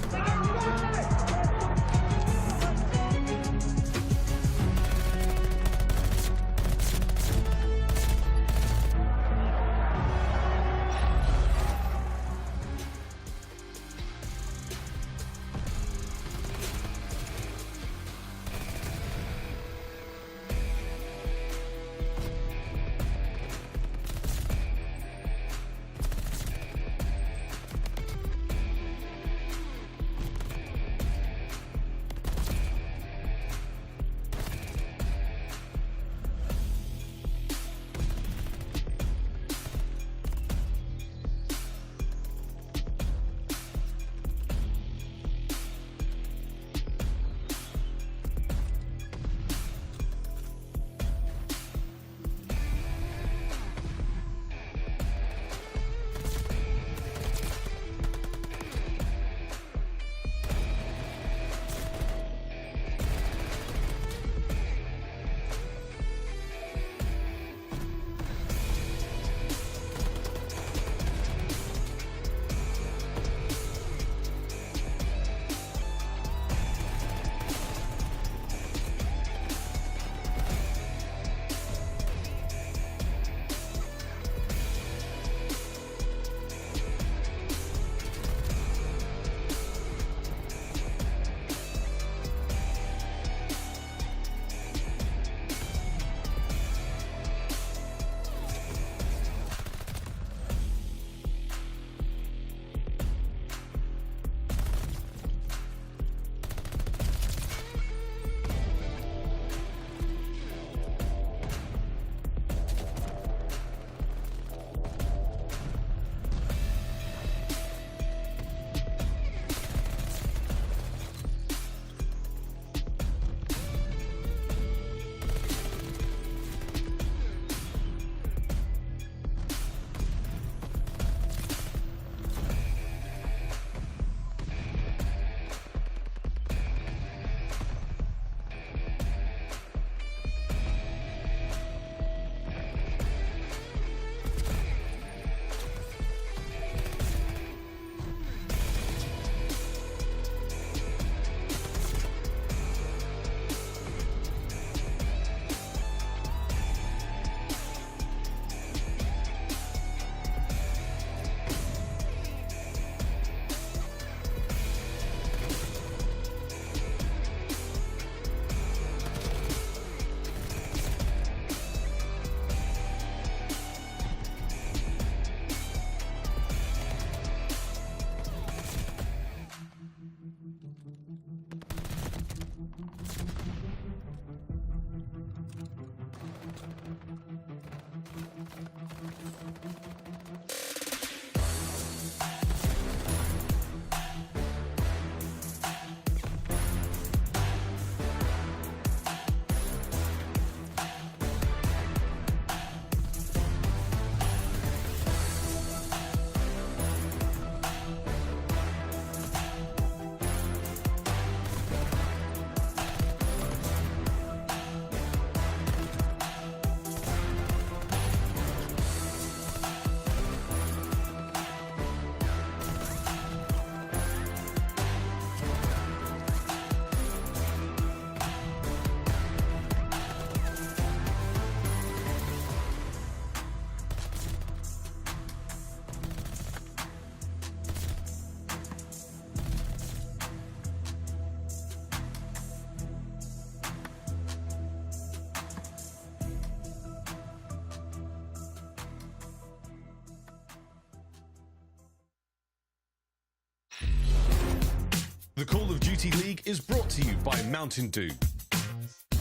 The Call of Duty League is brought to you by Mountain Dew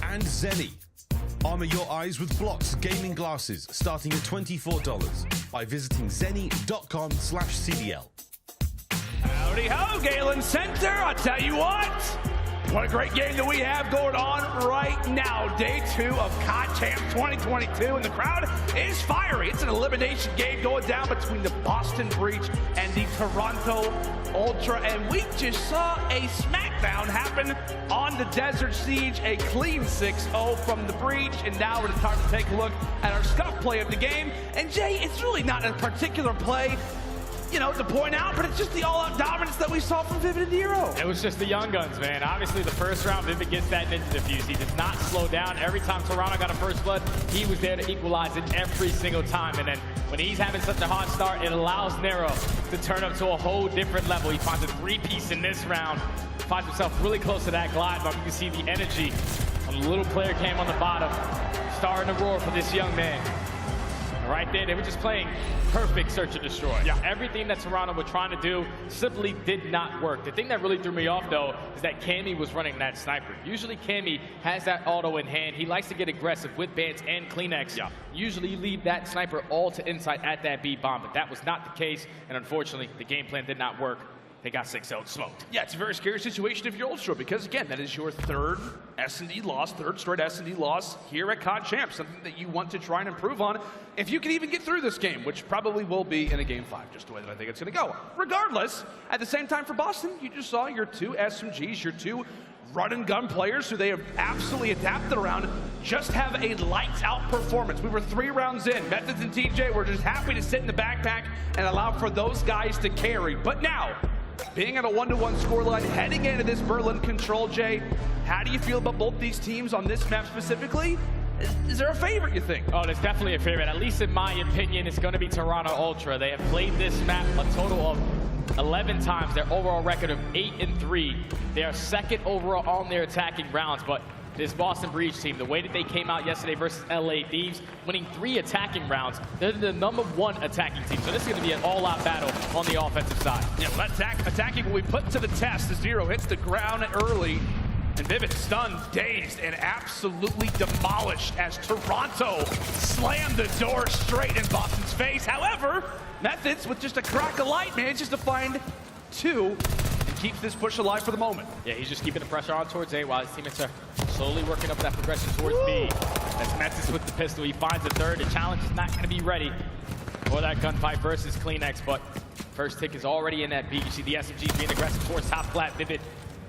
and Zenny. Armor your eyes with Blocks gaming glasses starting at $24 by visiting zenny.com/CDL. Howdy ho, Galen Center. I'll tell you what a great game that we have going on right now. Day 2 of COD Champ 2022, and the crowd is fiery. It's an elimination game going down between the Boston Breach and the Toronto Ultra, and we just saw a smackdown happen on the Desert Siege, a clean 6-0 from the Breach, and now it's time to take a look at our Scump play of the game. And Jay, it's really not a particular play, you know, to point out, but it's just the all-out dominance that we saw from Vivid and Nero. It was just the young guns, man. Obviously, the first round, Vivid gets that ninja defuse. He does not slow down. Every time Toronto got a first blood, he was there to equalize it every single time. And then when he's having such a hot start, it allows Nero to turn up to a whole different level. He finds a 3-piece in this round, finds himself really close to that glide bomb. You can see the energy on the little player cam on the bottom, starting to roar for this young man. Right there, they were just playing perfect search and destroy. Yeah. Everything that Toronto were trying to do simply did not work. The thing that really threw me off, though, is that Cammy was running that sniper. Usually Cammy has that auto in hand. He likes to get aggressive with Bance and Kleenex. Yeah. Usually you leave that sniper all to insight at that B bomb, but that was not the case, and unfortunately, the game plan did not work. They got 6-0 smoked. Yeah, it's a very scary situation if you're Ultra, because again, that is your third S&D loss, third straight S&D loss here at COD Champ, something that you want to try and improve on if you can even get through this game, which probably will be in a game 5, just the way that I think it's going to go. Regardless, at the same time for Boston, you just saw your 2 SMGs, your 2 run-and-gun players who they have absolutely adapted around, just have a lights-out performance. We were 3 rounds in. Methodz and TJ were just happy to sit in the backpack and allow for those guys to carry. But now, being at a 1-1 scoreline, heading into this Berlin Control, Jay, how do you feel about both these teams on this map specifically? Is there a favorite, you think? Oh, there's definitely a favorite. At least in my opinion, it's going to be Toronto Ultra. They have played this map a total of 11 times. Their overall record of 8-3. They are second overall on their attacking rounds, but this Boston Breach team, the way that they came out yesterday versus LA Thieves, winning 3 attacking rounds, they're the #1 attacking team. So this is going to be an all-out battle on the offensive side. Yeah, well, attacking will be put to the test as Nero hits the ground early. And Vivid stunned, dazed, and absolutely demolished as Toronto slammed the door straight in Boston's face. However, Methodz, with just a crack of light, manages to find 2 and keeps this push alive for the moment. Yeah, he's just keeping the pressure on towards A while his teammates are slowly working up that progression towards B. That's Methodz with the pistol. He finds a third. The challenge is not going to be ready for that gunfight versus Kleenex, but first tick is already in that B. You see the SMG being aggressive towards top flat. Vivid,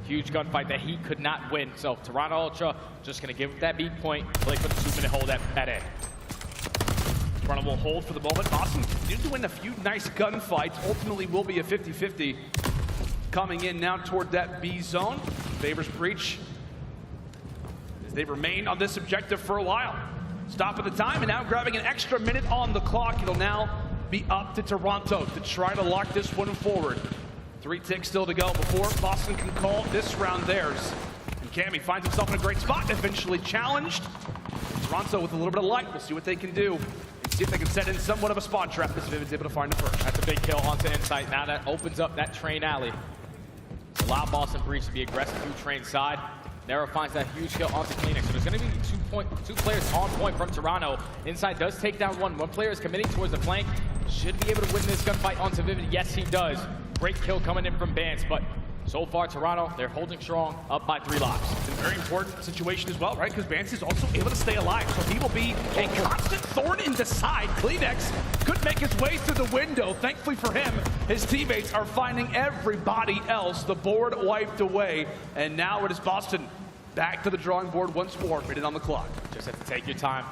huge gunfight that he could not win. So Toronto Ultra just going to give that B point. Play for the 2-minute hold at A. Toronto will hold for the moment. Boston did win a few nice gunfights. Ultimately will be a 50-50. Coming in now toward that B zone. Favors Breach as they remain on this objective for a while. Stop at the time, and now grabbing an extra minute on the clock. It'll now be up to Toronto to try to lock this one forward. 3 ticks still to go before Boston can call this round theirs. And Cammy finds himself in a great spot, eventually challenged. Toronto with a little bit of light. We'll see what they can do. See if they can set in somewhat of a spawn trap as Vivid's able to find it first. That's a big kill onto Insight. Now that opens up that train alley. Allow Boston Breach to be aggressive through train side. Nero finds that huge kill onto Kleenex. So there's going to be 2 players on point from Toronto. Inside does take down 1. 1 player is committing towards the flank. Should be able to win this gunfight onto Vivid. Yes, he does. Great kill coming in from Bance, but so far Toronto, they're holding strong, up by 3 locks. It's a very important situation as well, right? Because Bance is also able to stay alive, so he will be a constant thorn in the side. Kleenex could make his way through the window. Thankfully for him, his teammates are finding everybody else. The board wiped away, and now it is Boston back to the drawing board once more, minute on the clock. Just have to take your time.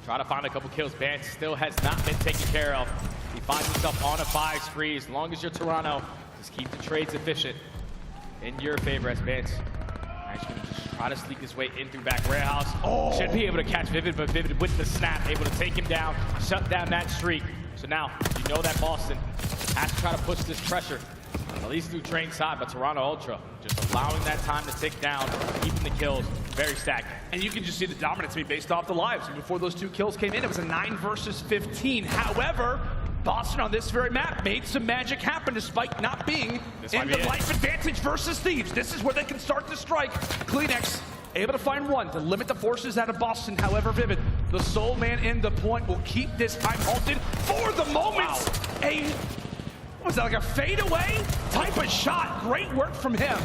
Try to find a couple kills. Bance still has not been taken care of. He finds himself on a 5 spree. As long as you're Toronto, just keep the trades efficient in your favor as Bance actually gonna just try to sneak his way in through back warehouse. Oh. Should be able to catch Vivid, but Vivid with the snap, able to take him down, shut down that streak. So now, you know that Boston has to try to push this pressure, at least through train side, but Toronto Ultra just allowing that time to tick down, keeping the kills very stagnant. And you can just see the dominance being based off the lives. And before those 2 kills came in, it was a 9 versus 15. However, Boston on this very map made some magic happen despite not being in the life advantage versus Thieves. This is where they can start to strike. CleanX able to find one to limit the forces out of Boston. However, Vivid, the sole man in the point, will keep this time halted for the moment. What was that, like a fadeaway type of shot? Great work from him.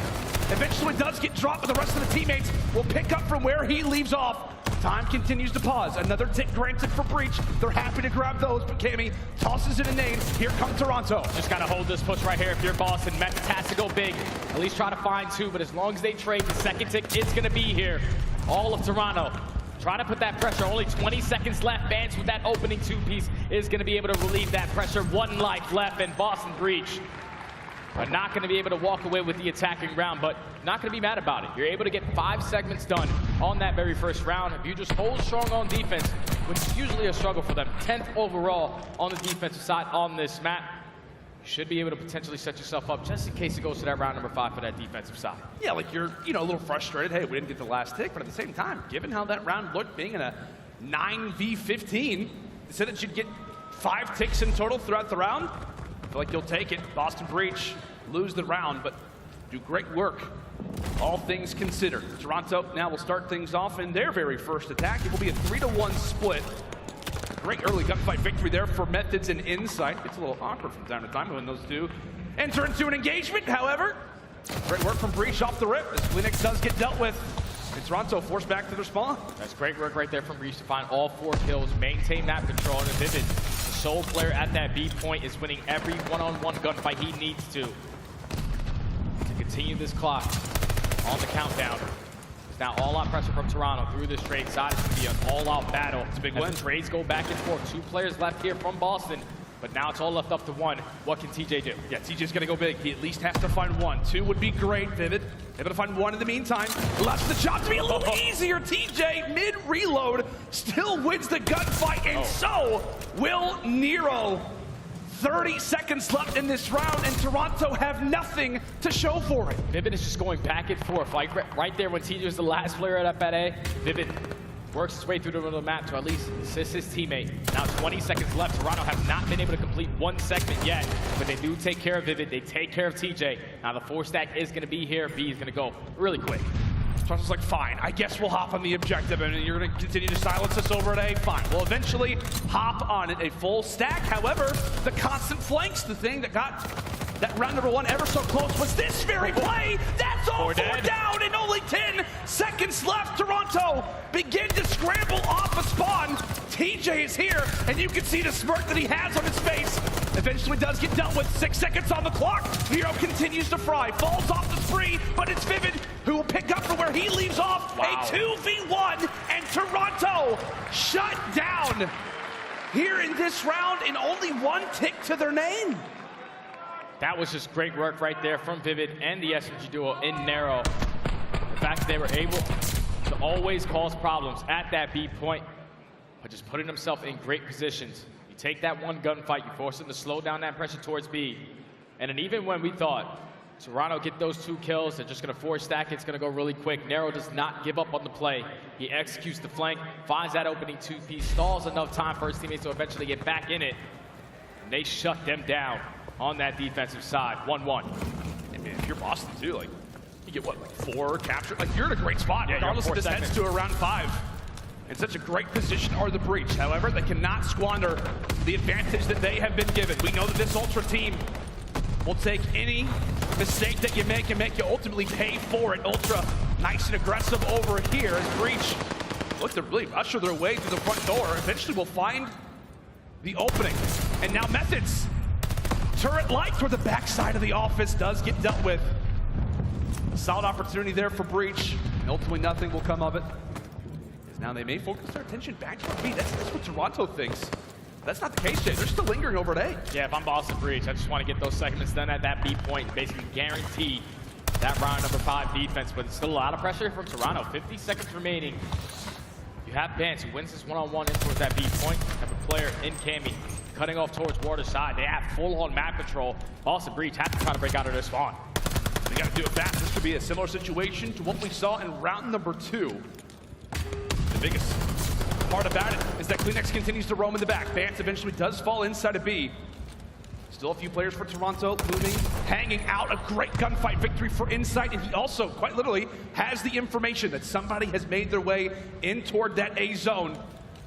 Eventually does get dropped, but the rest of the teammates will pick up from where he leaves off. Time continues to pause. Another tick granted for Breach. They're happy to grab those, but Cammy tosses in a nade. Here comes Toronto. Just gotta hold this push right here if you're Boston. Methodz has to go big. At least try to find two, but as long as they trade, the second tick is gonna be here. All of Toronto trying to put that pressure. Only 20 seconds left. Bance with that opening two-piece is gonna be able to relieve that pressure. 1 life left, and Boston Breach are not going to be able to walk away with the attacking round, but not going to be mad about it. You're able to get 5 segments done on that very first round. If you just hold strong on defense, which is usually a struggle for them, 10th overall on the defensive side on this map, you should be able to potentially set yourself up just in case it goes to that round number 5 for that defensive side. Yeah, like you're, a little frustrated. Hey, we didn't get the last tick, but at the same time, given how that round looked, being in a 9v15, they said it should get 5 ticks in total throughout the round. I feel like you'll take it. Boston Breach lose the round, but do great work, all things considered. Toronto now will start things off in their very first attack. It will be a 3-1 split. Great early gunfight victory there for Methodz and Insight. It's a little awkward from time to time when those two enter into an engagement. However, great work from Breach off the rip as CleanX does get dealt with. And Toronto forced back to their spawn. That's great work right there from Breach to find all 4 kills, maintain that control, and Vivid, the sole player at that B point, is winning every one-on-one gunfight he needs to continue this clock on the countdown. It's now all-out pressure from Toronto through this trade side. It's going to be an all-out battle. It's a big win. Trades go back and forth. 2 players left here from Boston, but now it's all left up to 1. What can TJ do? Yeah, TJ's going to go big. He at least has to find 1. 2 would be great, Vivid. Able to find 1 in the meantime. Allows the job to be a little easier. TJ, mid-reload, still wins the gunfight, and so will Nero. 30 seconds left in this round, and Toronto have nothing to show for it. Vivid is just going back and forth. Like right there when TJ was the last player up at A, Vivid works his way through the middle of the map to at least assist his teammate. Now 20 seconds left. Toronto have not been able to complete 1 segment yet, but they do take care of Vivid. They take care of TJ. Now the 4 stack is going to be here. B is going to go really quick. Toronto's like, fine, I guess we'll hop on the objective, and you're going to continue to silence us over at A. Fine. We'll eventually hop on it, a full stack. However, the constant flanks, the thing that got that round number 1 ever so close was this very play. That's all 4 down, and only 10 seconds left. Toronto begin to scramble off a spawn. TJ is here, and you can see the smirk that he has on his face. Eventually does get dealt with. 6 seconds on the clock. Nero continues to fry, falls off the spree, but it's Vivid who will pick up from where he leaves off. A 2v1, and Toronto shut down here in this round, and only 1 tick to their name. That was just great work right there from Vivid and the SMG duo in Nero. The fact that they were able to always cause problems at that B point, but just putting themselves in great positions. You take that 1 gunfight, you force them to slow down that pressure towards B. And then even when we thought Toronto get those 2 kills, they're just going to 4 stack, it's going to go really quick. Nero does not give up on the play. He executes the flank, finds that opening 2-piece, stalls enough time for his teammates to eventually get back in it. And they shut them down on that defensive side. 1-1. I mean, if you're Boston too, like, you get what, like 4 capture? Like, you're in a great spot, regardless if this heads to around 5. In such a great position are the Breach. However, they cannot squander the advantage that they have been given. We know that this Ultra team will take any mistake that you make and make you ultimately pay for it. Ultra nice and aggressive over here as Breach look to really usher their way through the front door. Eventually will find the opening. And now Methodz. Turret light toward the backside of the office does get dealt with. A solid opportunity there for Breach. And ultimately nothing will come of it. As now they may focus their attention back to B. That's what Toronto thinks. That's not the case, Jay. They're still lingering over at A. Yeah, if I'm Boston Breach, I just want to get those segments done at that B point, basically guarantee that round number 5 defense, but it's still a lot of pressure from Toronto. 50 seconds remaining. You have Bance who wins this one-on-one in towards that B point. You have a player in Cammy cutting off towards water side. They have full-on map control. Boston Breach have to try to break out of their spawn. They got to do it fast. This could be a similar situation to what we saw in round number 2. The biggest part about it is that Cleanx continues to roam in the back. Bance eventually does fall inside of B. Still a few players for Toronto moving, hanging out. A great gunfight victory for Insight, and he also, quite literally, has the information that somebody has made their way in toward that A zone.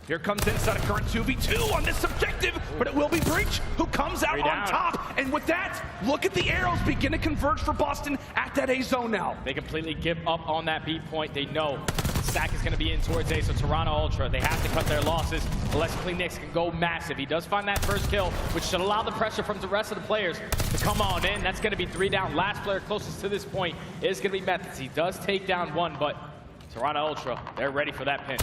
Here comes Insight, a current 2v2 on this objective, but it will be Breach who comes out on top. And with that, look at the arrows begin to converge for Boston at that A zone now. They completely give up on that B point. They know the stack is going to be in towards A, so Toronto Ultra, they have to cut their losses unless Cleanx can go massive. He does find that first kill, which should allow the pressure from the rest of the players to come on in. That's going to be 3 down. Last player closest to this point is going to be Methodz. He does take down 1, but Toronto Ultra, they're ready for that pinch.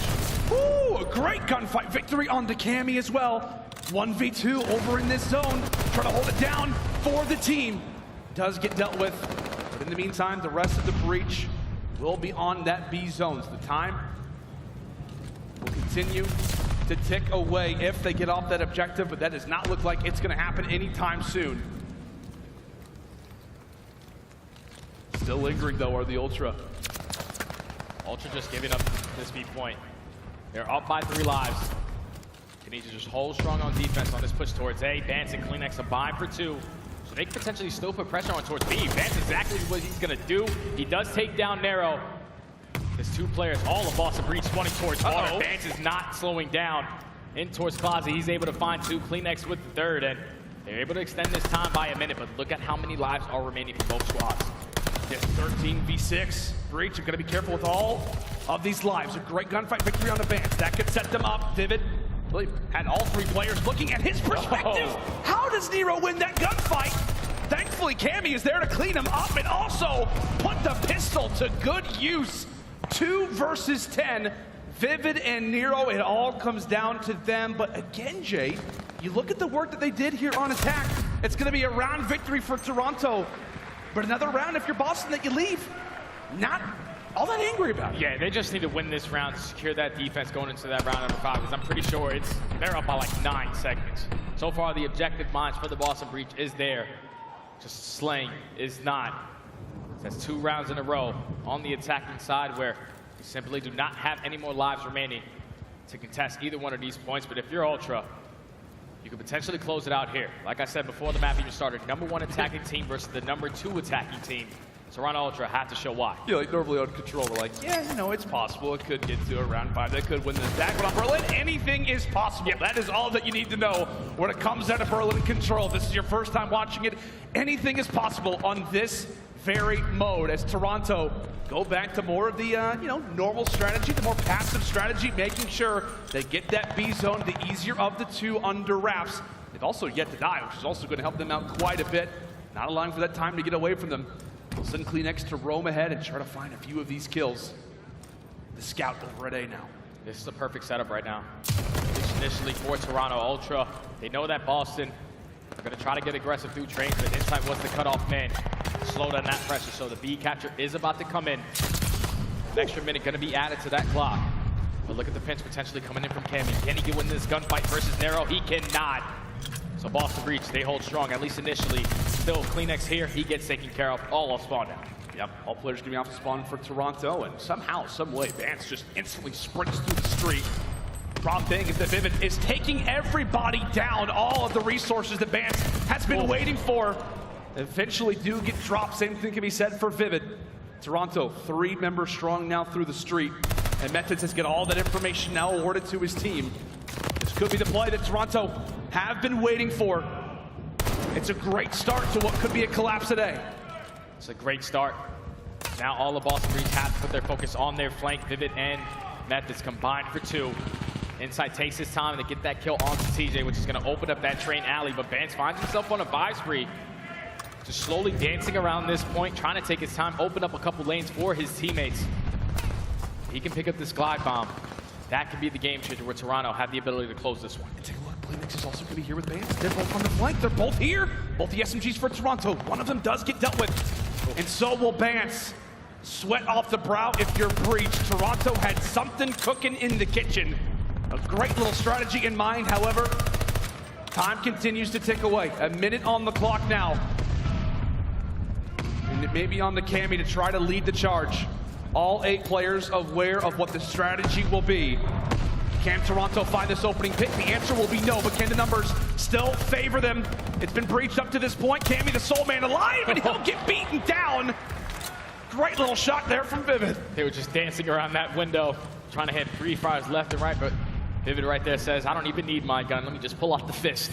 Ooh, a great gunfight victory on the Cammy as well. 1v2 over in this zone. Trying to hold it down for the team. Does get dealt with. But in the meantime, the rest of the Breach will be on that B zone. So the time will continue to tick away if they get off that objective, but that does not look like it's going to happen anytime soon. Still lingering, though, are the Ultra. Ultra just giving up this B point. They're up by 3 lives. They need to just hold strong on defense on this push towards A. Bance and Cleanx are buying for 2. So they can potentially still put pressure on towards B. Bance exactly what he's going to do. He does take down Nero. There's 2 players, all of Boston Breach running towards water. Bance is not slowing down in towards Closet. He's able to find 2. Cleanx with the 3rd, and they're able to extend this time by a minute, but look at how many lives are remaining for both squads. Yes, 13v6. Breach, you've got to be careful with all of these lives. A great gunfight victory on the Bance. That could set them up. Vivid really had all 3 players looking at his perspective. How does Nero win that gunfight? Thankfully, Cammy is there to clean him up and also put the pistol to good use. 2 versus 10. Vivid and Nero, it all comes down to them. But again, Jay, you look at the work that they did here on attack. It's going to be a round victory for Toronto. But another round, if you're Boston, that you leave, not all that angry about it. Yeah, they just need to win this round to secure that defense going into that round number 5, because I'm pretty sure they're up by like 9 segments. So far, the objective minds for the Boston Breach is there. Just slaying is not. That's 2 rounds in a row on the attacking side where you simply do not have any more lives remaining to contest either one of these points. But if you're Ultra, you could potentially close it out here. Like I said before the map even started, #1 attacking team versus the #2 attacking team. Toronto Ultra have to show why. Yeah, like normally on Control, we're like, yeah, you know, it's possible. It could get to a round 5. They could win the attack. But on Berlin, anything is possible. That is all that you need to know when it comes down to Berlin Control. If this is your first time watching it, anything is possible on this very mode as Toronto go back to more of the, normal strategy, the more passive strategy, making sure they get that B zone, the easier of the 2 under wraps. They've also yet to die, which is also going to help them out quite a bit. Not allowing for that time to get away from them. They'll send Cleanx to roam ahead and try to find a few of these kills. The scout over at A now. This is the perfect setup right now. Initially for Toronto Ultra, they know that Boston are going to try to get aggressive through trains, but Insight was the cutoff man. Slow down that pressure, so the B capture is about to come in. An extra minute going to be added to that clock. But look at the pinch potentially coming in from Cammy. Can he get win this gunfight versus Nero? He cannot. So Boston Breach, they hold strong, at least initially. Still, Cleanx here, he gets taken care of, all off spawn now. Yep, all players going to be off the spawn for Toronto, and somehow, some way, Bance just instantly sprints through the street. Problem being is that Vivid is taking everybody down, all of the resources that Bance has been waiting for. Eventually do get dropped, same thing can be said for Vivid. Toronto, 3 members strong now through the street, and Methodz has got all that information now awarded to his team. This could be the play that Toronto have been waiting for. It's a great start to what could be a collapse today. It's a great start. Now all of Boston Breach have to put their focus on their flank. Vivid and Methodz combined for 2. Insight takes his time to get that kill onto TJ, which is going to open up that train alley, but Bance finds himself on a buy spree. Just slowly dancing around this point, trying to take his time, open up a couple lanes for his teammates. He can pick up this glide bomb. That could be the game changer where Toronto have the ability to close this one. And take a look, Paulehx is also going to be here with Bance. They're both on the flank. They're both here. Both the SMGs for Toronto. One of them does get dealt with. And so will Bance. Sweat off the brow if you're Breach. Toronto had something cooking in the kitchen. A great little strategy in mind, however. Time continues to tick away. A minute on the clock now. And it may be on the Cammy to try to lead the charge. All 8 players aware of what the strategy will be. Can Toronto find this opening pick? The answer will be no, but can the numbers still favor them? It's been breached up to this point. Cammy, the sole man alive, and he'll get beaten down. Great little shot there from Vivid. They were just dancing around that window, trying to hit free fires left and right, but Vivid right there says, I don't even need my gun. Let me just pull off the fist.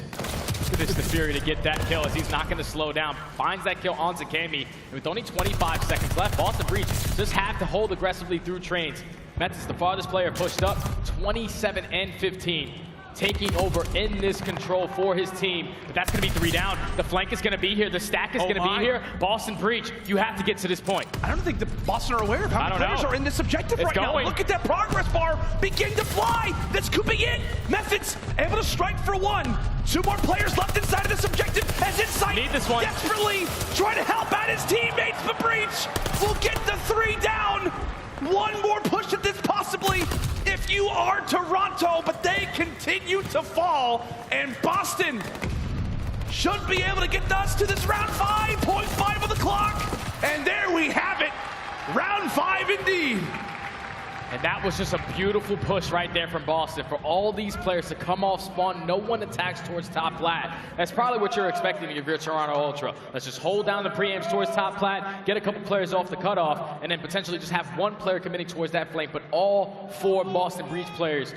It's the Fury to get that kill as he's not going to slow down. Finds that kill onto Cammy. And with only 25 seconds left, Boston Breach just have to hold aggressively through trains. Methodz, the farthest player, pushed up 27 and 15. Taking over in this control for his team. But that's going to be 3 down. The flank is going to be here. The stack is going to be here. Boston Breach, you have to get to this point. I don't think the Boston are aware of how many players are in this objective right now. Look at that progress bar begin to fly. That's cooping in. Methodz able to strike for 1. 2 more players left inside of this objective as Insight need this one. desperately trying to help out his teammates. The Breach will get the 3 down. 1 more push at this possibly if you are Toronto, but they continue to fall, and Boston should be able to get us to this round 5, 0.5 of the clock, and there we have it, round 5 indeed. And that was just a beautiful push right there from Boston. For all these players to come off spawn, no one attacks towards top plat. That's probably what you're expecting if you're Toronto Ultra. Let's just hold down the preamps towards top plat, get a couple players off the cutoff, and then potentially just have 1 player committing towards that flank. But all 4 Boston Breach players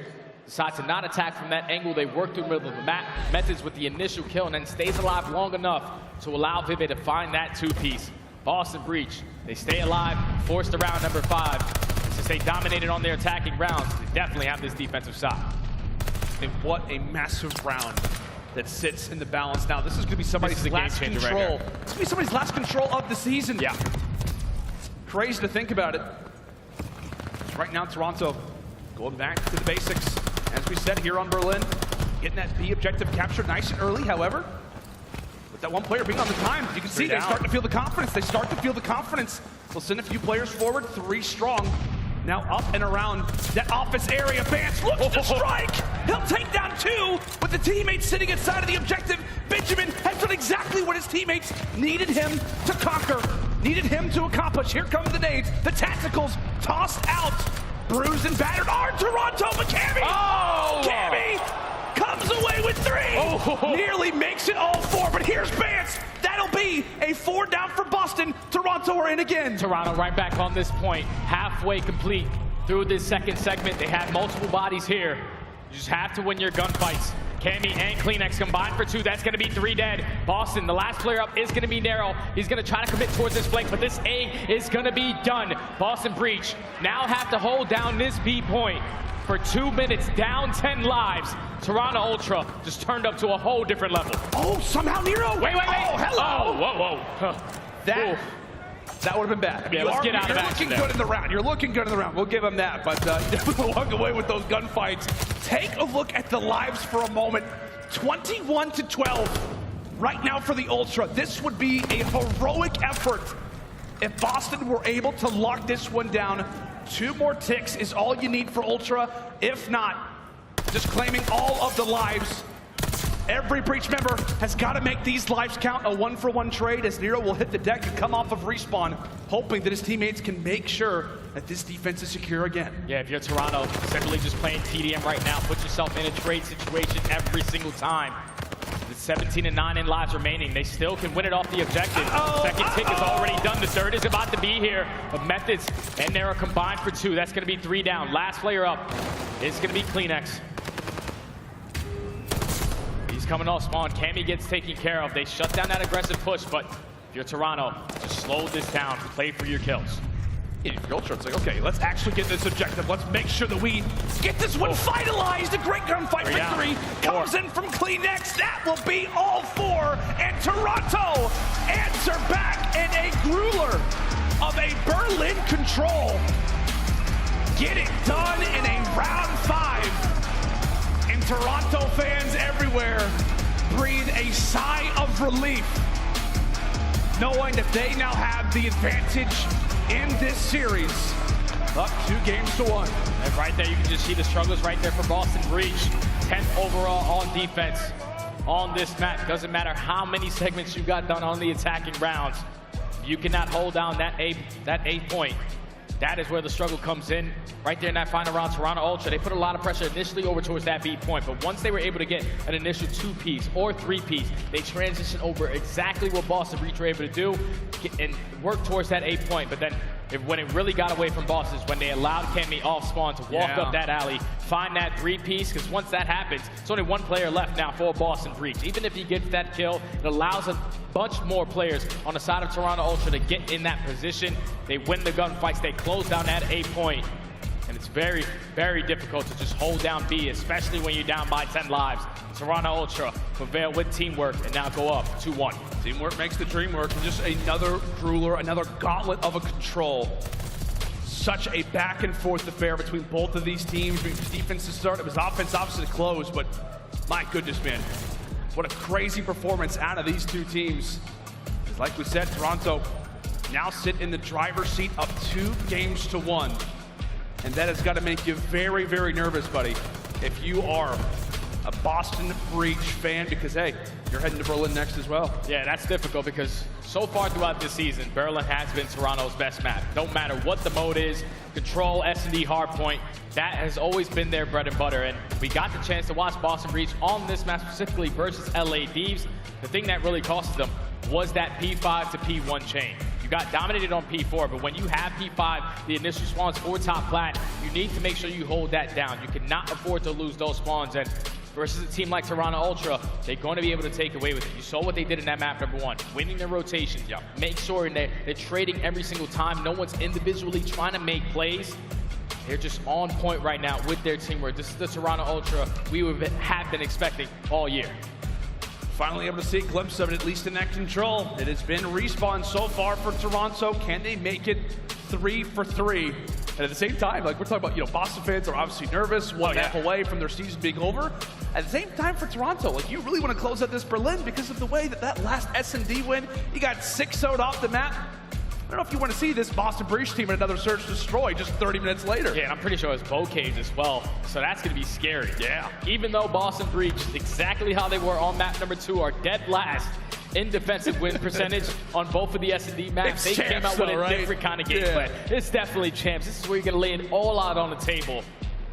decide to not attack from that angle. They work through the middle of the map. Methodz with the initial kill and then stays alive long enough to allow Vivid to find that 2-piece. Boston Breach, they stay alive, forced to round number 5. Since they dominated on their attacking rounds, they definitely have this defensive side. And what a massive round that sits in the balance now. This is going to be somebody's last control. Right, this is going to be somebody's last control of the season. Yeah. Crazy to think about it. Right now, Toronto going back to the basics. As we said here on Berlin, getting that B objective captured nice and early, however. With that 1 player being on the time, you can see they start to feel the confidence. They start to feel the confidence. They'll send a few players forward, 3 strong. Now up and around that office area. Vance looks to strike. He'll take down 2 with the teammates sitting inside of the objective. Benjamin has done exactly what his teammates needed him to conquer, needed him to accomplish. Here come the nades. The tacticals tossed out. Bruised and battered are Toronto, but Cammy! Oh! Cammy comes away with 3. Oh. Nearly makes it all 4, but here's Vance. That'll be a 4 down for Boston. Toronto are in again. Toronto right back on this point, halfway complete through this second segment. They had multiple bodies here. You just have to win your gunfights. Cammy and Cleanex combined for 2. That's going to be 3 dead. Boston, the last player up is going to be Nero. He's going to try to commit towards this flank, but this A is going to be done. Boston Breach now have to hold down this B point for 2 minutes, down 10 lives. Toronto Ultra just turned up to a whole different level. Oh, somehow Nero. Wait. Oh, hello. Oh, whoa. That would have been bad. Yeah, let's get out of action. You're looking good in the round. You're looking good in the round. We'll give him that. But definitely walk away with those gunfights. Take a look at the lives for a moment. 21-12 right now for the Ultra. This would be a heroic effort if Boston were able to lock this one down. 2 more ticks is all you need for Ultra. If not, just claiming all of the lives. Every Breach member has got to make these lives count. A 1-for-1 trade as Nero will hit the deck and come off of respawn, hoping that his teammates can make sure that this defense is secure again. Yeah, if you're Toronto, simply just playing TDM right now, put yourself in a trade situation every single time. With 17 and 9 in lives remaining, they still can win it off the objective. Second tick is already done. The 3rd is about to be here. But Methodz and Nero combined for 2. That's going to be 3 down. Last player up is going to be Cleanex. He's coming off spawn. Cammy gets taken care of. They shut down that aggressive push, but if you're Toronto, just slow this down. Play for your kills. Yeah, if you're Ultra, it's like, okay, let's actually get this objective. Let's make sure that we get this one finalized. A great gunfight victory comes in from Cleanex. That will be all 4. And Toronto answer back in a grueler of a Berlin control. Get it done in a round 5. And Toronto fans everywhere breathe a sigh of relief, knowing that they now have the advantage in this series, up 2-1. And right there, you can just see the struggles right there for Boston Breach. 10th overall on defense on this map. Doesn't matter how many segments you got done on the attacking rounds. If you cannot hold down that A point, that is where the struggle comes in. Right there in that final round, Toronto Ultra, they put a lot of pressure initially over towards that B point, but once they were able to get an initial 2-piece or 3-piece, they transitioned over exactly what Boston Breach were able to do and work towards that A point. But then when it really got away from Boston is when they allowed Cammy off spawn to walk up that alley, find that 3-piece, because once that happens, it's only one player left now for Boston Breach. Even if he gets that kill, it allows a bunch more players on the side of Toronto Ultra to get in that position. They win the gunfights, they close down that A point, and it's very, very difficult to just hold down B, especially when you're down by 10 lives. Toronto Ultra prevail with teamwork and now go up 2-1. Teamwork makes the dream work, and just another grueler, another gauntlet of a control. Such a back and forth affair between both of these teams. Defense to start, it was offense obviously to close, but my goodness, man. What a crazy performance out of these two teams. Like we said, Toronto now sit in the driver's seat up 2 games to 1. And that has got to make you very, very nervous, buddy, if you are a Boston Breach fan, because, hey, you're heading to Berlin next as well. Yeah, that's difficult because so far throughout this season, Berlin has been Toronto's best map. Don't matter what the mode is, control, S&D, hardpoint, that has always been their bread and butter. And we got the chance to watch Boston Breach on this map specifically versus LA Thieves. The thing that really cost them was that P5 to P1 chain. You got dominated on P4, but when you have P5, the initial spawns for top plat, you need to make sure you hold that down. You cannot afford to lose those spawns, and versus a team like Toronto Ultra, they're going to be able to take away with it. You saw what they did in that map, number 1, winning their rotations. Make sure they're trading every single time. No one's individually trying to make plays. They're just on point right now with their teamwork. This is the Toronto Ultra we have been expecting all year. Finally able to see a glimpse of it, at least in that control. It has been respawn so far for Toronto. Can they make it 3 for 3? And at the same time, like we're talking about, Boston fans are obviously nervous, one map away from their season being over. At the same time for Toronto, like you really want to close out this Berlin because of the way that last S&D win, you got 6-0'd off the map. I don't know if you want to see this Boston Breach team in another search destroy just 30 minutes later. Yeah, and I'm pretty sure it's bow caves as well, so that's going to be scary. Yeah. Even though Boston Breach, exactly how they were on map number 2, are dead last in defensive win percentage on both of the S&D maps. They came out with a different kind of game plan. It's definitely champs. This is where you're going to lay it all out on the table.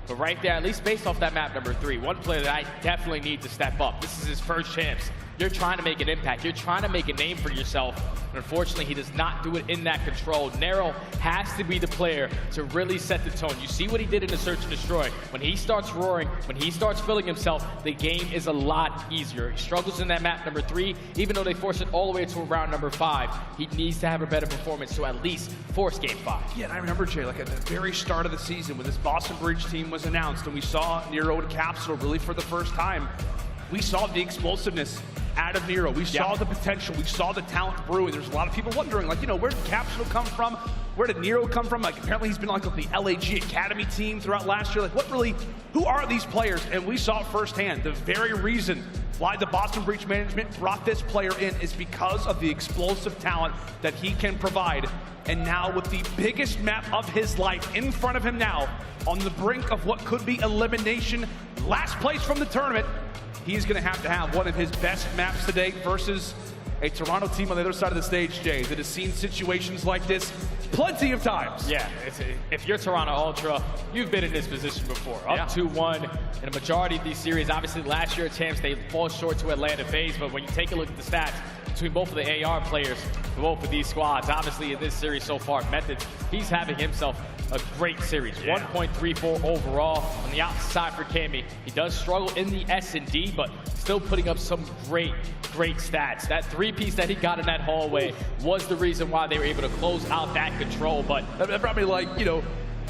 But right there, at least based off that map number 3, one player that I definitely need to step up. This is his first champs. You're trying to make an impact. You're trying to make a name for yourself. And unfortunately, he does not do it in that control. Nero has to be the player to really set the tone. You see what he did in the Search and Destroy. When he starts roaring, when he starts feeling himself, the game is a lot easier. He struggles in that map number 3, even though they force it all the way to round number 5. He needs to have a better performance to at least force game 5. Yeah, and I remember, Jay, like at the very start of the season when this Boston Breach team was announced and we saw Nero and Capsule really for the first time, we saw the explosiveness out of Nero. We saw the potential. We saw the talent brewing. There's a lot of people wondering, like, where did Capsule come from? Where did Nero come from? Like, apparently he's been like on the LAG Academy team throughout last year. Like, who are these players? And we saw it firsthand. The very reason why the Boston Breach management brought this player in is because of the explosive talent that he can provide. And now with the biggest map of his life in front of him now, on the brink of what could be elimination, last place from the tournament, he's going to have one of his best maps to date versus a Toronto team on the other side of the stage, Jay, that has seen situations like this plenty of times. Yeah, if you're Toronto Ultra, you've been in this position before. Up 2-1 in a majority of these series. Obviously, last year, champs, they fall short to Atlanta FaZe, but when you take a look at the stats between both of the AR players for both of these squads, obviously in this series so far, Methodz, he's having himself a great series. 1.34 overall on the outside for Cammy. He does struggle in the S&D, but still putting up some great stats. That 3-piece that he got in that hallway was the reason why they were able to close out that control. But that brought me like,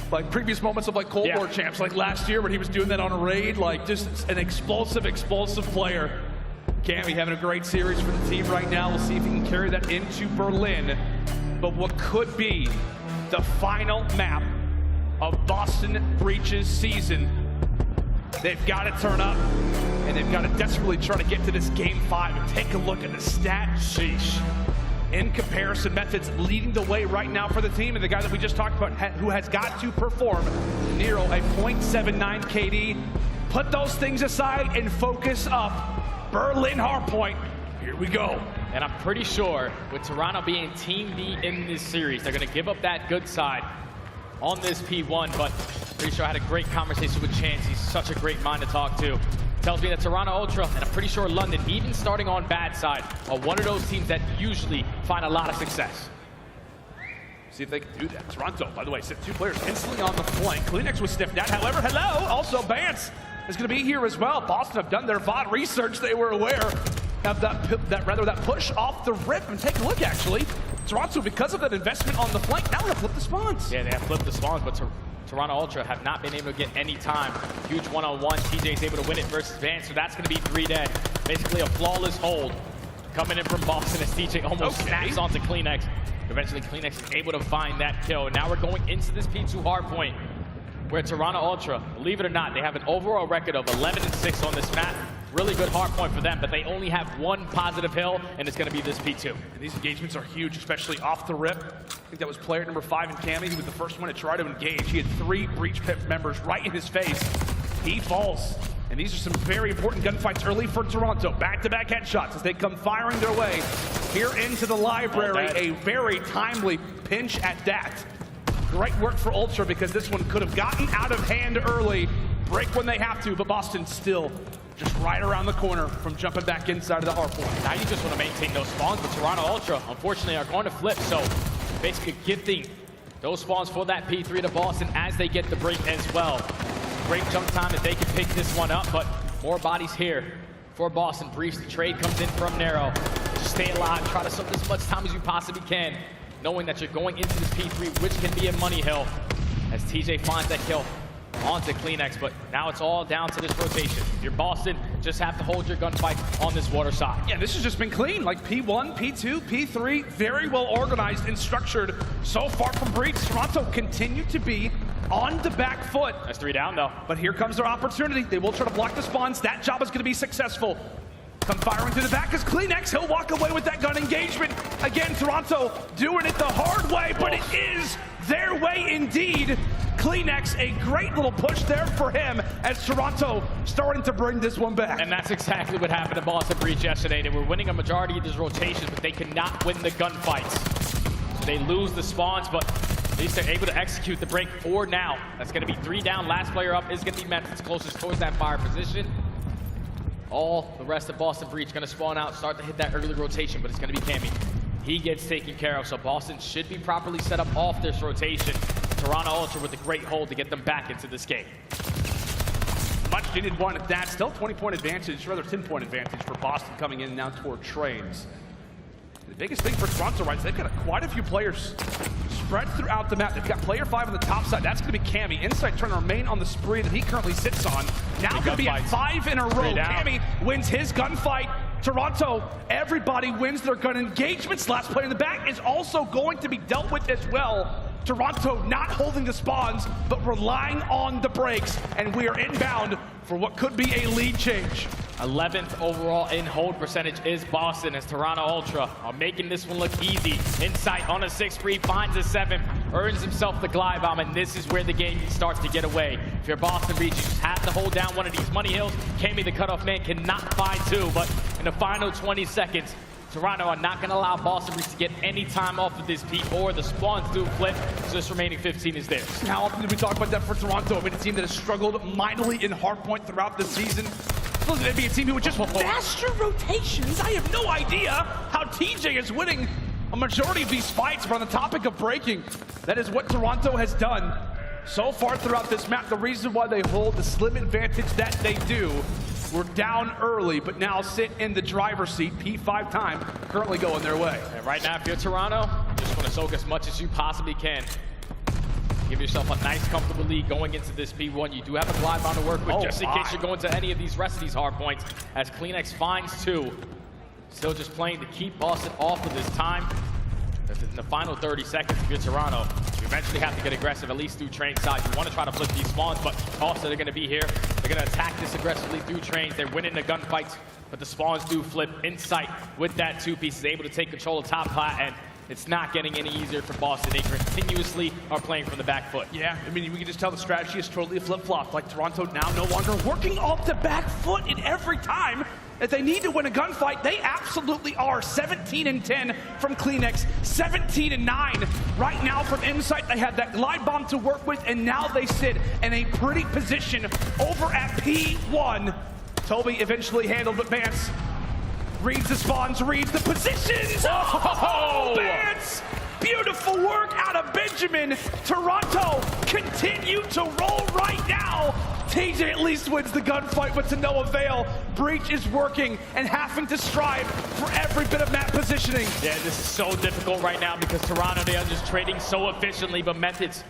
like previous moments of like Cold War champs, like last year when he was doing that on a raid, like just an explosive player. Cammy having a great series for the team right now. We'll see if he can carry that into Berlin. But what could be the final map of Boston Breach's season, they've got to turn up, and they've got to desperately try to get to this game 5 and take a look at the stat. Sheesh. In comparison, Methodz leading the way right now for the team, and the guy that we just talked about who has got to perform, Nero, a .79 KD. Put those things aside and focus up. Berlin hardpoint. Here we go. And I'm pretty sure with Toronto being Team B in this series, they're going to give up that good side. on this P1, but pretty sure I had a great conversation with Chance. He's such a great mind to talk to. Tells me that Toronto Ultra, and I'm pretty sure London, even starting on bad side, are one of those teams that usually find a lot of success. See if they can do that. Toronto, by the way, sent 2 players instantly on the flank. Cleanex was sniffed out. However, hello, also Bance is going to be here as well. Boston have done their VOD research. They were aware of that push off the rip. And take a look, actually. Toronto, because of that investment on the flank, now they're going to flip the spawns. Yeah, they have flipped the spawns, but Toronto Ultra have not been able to get any time. Huge one-on-one. TJ's able to win it versus Vance, so that's going to be 3 dead. Basically a flawless hold coming in from Boston as TJ almost snaps onto Cleanex. Eventually, Cleanex is able to find that kill. Now we're going into this P2 hardpoint, where Toronto Ultra, believe it or not, they have an overall record of 11-6 on this map. Really good hardpoint for them, but they only have 1 positive hill, and it's going to be this P2. And these engagements are huge, especially off the rip. I think that was player number 5 in Cammy. He was the first one to try to engage. He had 3 breach pit members right in his face. He falls. And these are some very important gunfights early for Toronto. Back-to-back headshots as they come firing their way here into the library. A very timely pinch at that. Great work for Ultra because this one could have gotten out of hand early. Break when they have to, but Boston still just right around the corner from jumping back inside of the hardpoint. Now you just want to maintain those spawns, but Toronto Ultra, unfortunately, are going to flip. So basically gifting those spawns for that P3 to Boston as they get the break as well. Great jump time if they can pick this one up, but more bodies here for Boston. Briefs, the trade comes in from Nero. Just stay alive, try to soak as much time as you possibly can, knowing that you're going into this P3, which can be a money hill, as TJ finds that kill onto Cleanex, but now it's all down to this rotation. If you're Boston, just have to hold your gunfight on this water side. Yeah, this has just been clean, like P1, P2, P3, very well organized and structured so far from Breach. Toronto continue to be on the back foot. That's 3 down though. But here comes their opportunity. They will try to block the spawns. That job is going to be successful. Come firing through the back is Cleanex. He'll walk away with that gun engagement. Again, Toronto doing it the hard way, but it is their way indeed. Cleanex, a great little push there for him as Toronto starting to bring this one back. And that's exactly what happened to Boston Breach yesterday. They were winning a majority of these rotations, but they could not win the gunfights. So they lose the spawns, but at least they're able to execute the break for now. That's going to be 3 down. Last player up is going to be Methodz, closest towards that fire position. All the rest of Boston Breach going to spawn out, start to hit that early rotation, but it's going to be Cammy. He gets taken care of, so Boston should be properly set up off this rotation. Toronto Ultra with a great hold to get them back into this game. Much needed one at that. Still 20-point advantage, rather 10-point advantage for Boston coming in now toward trains. The biggest thing for Toronto, right, is they've got quite a few players spread throughout the map. They've got player 5 on the top side. That's going to be Cammy. Inside trying to remain on the spree that he currently sits on. Now going to be at 5 in a row. Cammy wins his gunfight. Toronto, everybody wins their gun engagements. Last player in the back is also going to be dealt with as well. Toronto not holding the spawns, but relying on the breaks. And we are inbound for what could be a lead change. 11th overall in hold percentage is Boston, as Toronto Ultra are making this one look easy. Insight on a 6-3, finds a 7, earns himself the glide bomb, and this is where the game starts to get away. If you're Boston Breach, you just have to hold down one of these money hills. Cammy, the cutoff man, cannot find 2, but in the final 20 seconds, Toronto are not going to allow Boston Breach to get any time off of this P4. The spawns do flip, so this remaining 15 is theirs. How often did we talk about that for Toronto? I mean, a team that has struggled mightily in hardpoint throughout the season. Supposed to be a team who would just master rotations. I have no idea how TJ is winning a majority of these fights. But on the topic of breaking, that is what Toronto has done so far throughout this map. The reason why they hold the slim advantage that they do. We're down early, but now sit in the driver's seat. P5 time currently going their way. And right now, if you're Toronto, you just want to soak as much as you possibly can. Give yourself a nice, comfortable lead going into this P1. You do have a glide bomb to work with just in case you're going to any of these rest of these hard points, as Cleanex finds 2. Still just playing to keep Boston off of this time. In the final 30 seconds, if you're Toronto, you eventually have to get aggressive, at least through train side. You want to try to flip these spawns, but also they're going to be here. They're going to attack this aggressively through trains. They're winning the gunfights, but the spawns do flip. Insight with that 2-piece is able to take control of top plat, and it's not getting any easier for Boston. They continuously are playing from the back foot. Yeah, I mean, we can just tell the strategy is totally a flip-flop. Like, Toronto now no longer working off the back foot in every time that they need to win a gunfight. They absolutely are. 17-10 from CleanX, 17-9 right now from Insight. They had that glide bomb to work with, and now they sit in a pretty position over at P1. Toby eventually handled, but Vance reads the spawns, reads the positions. Oh, Vance! Beautiful work out of Benjamin. Toronto continue to roll right now. TJ at least wins the gunfight, but to no avail. Breach is working and having to strive for every bit of map positioning. Yeah, this is so difficult right now because Toronto, they are just trading so efficiently, but Methodz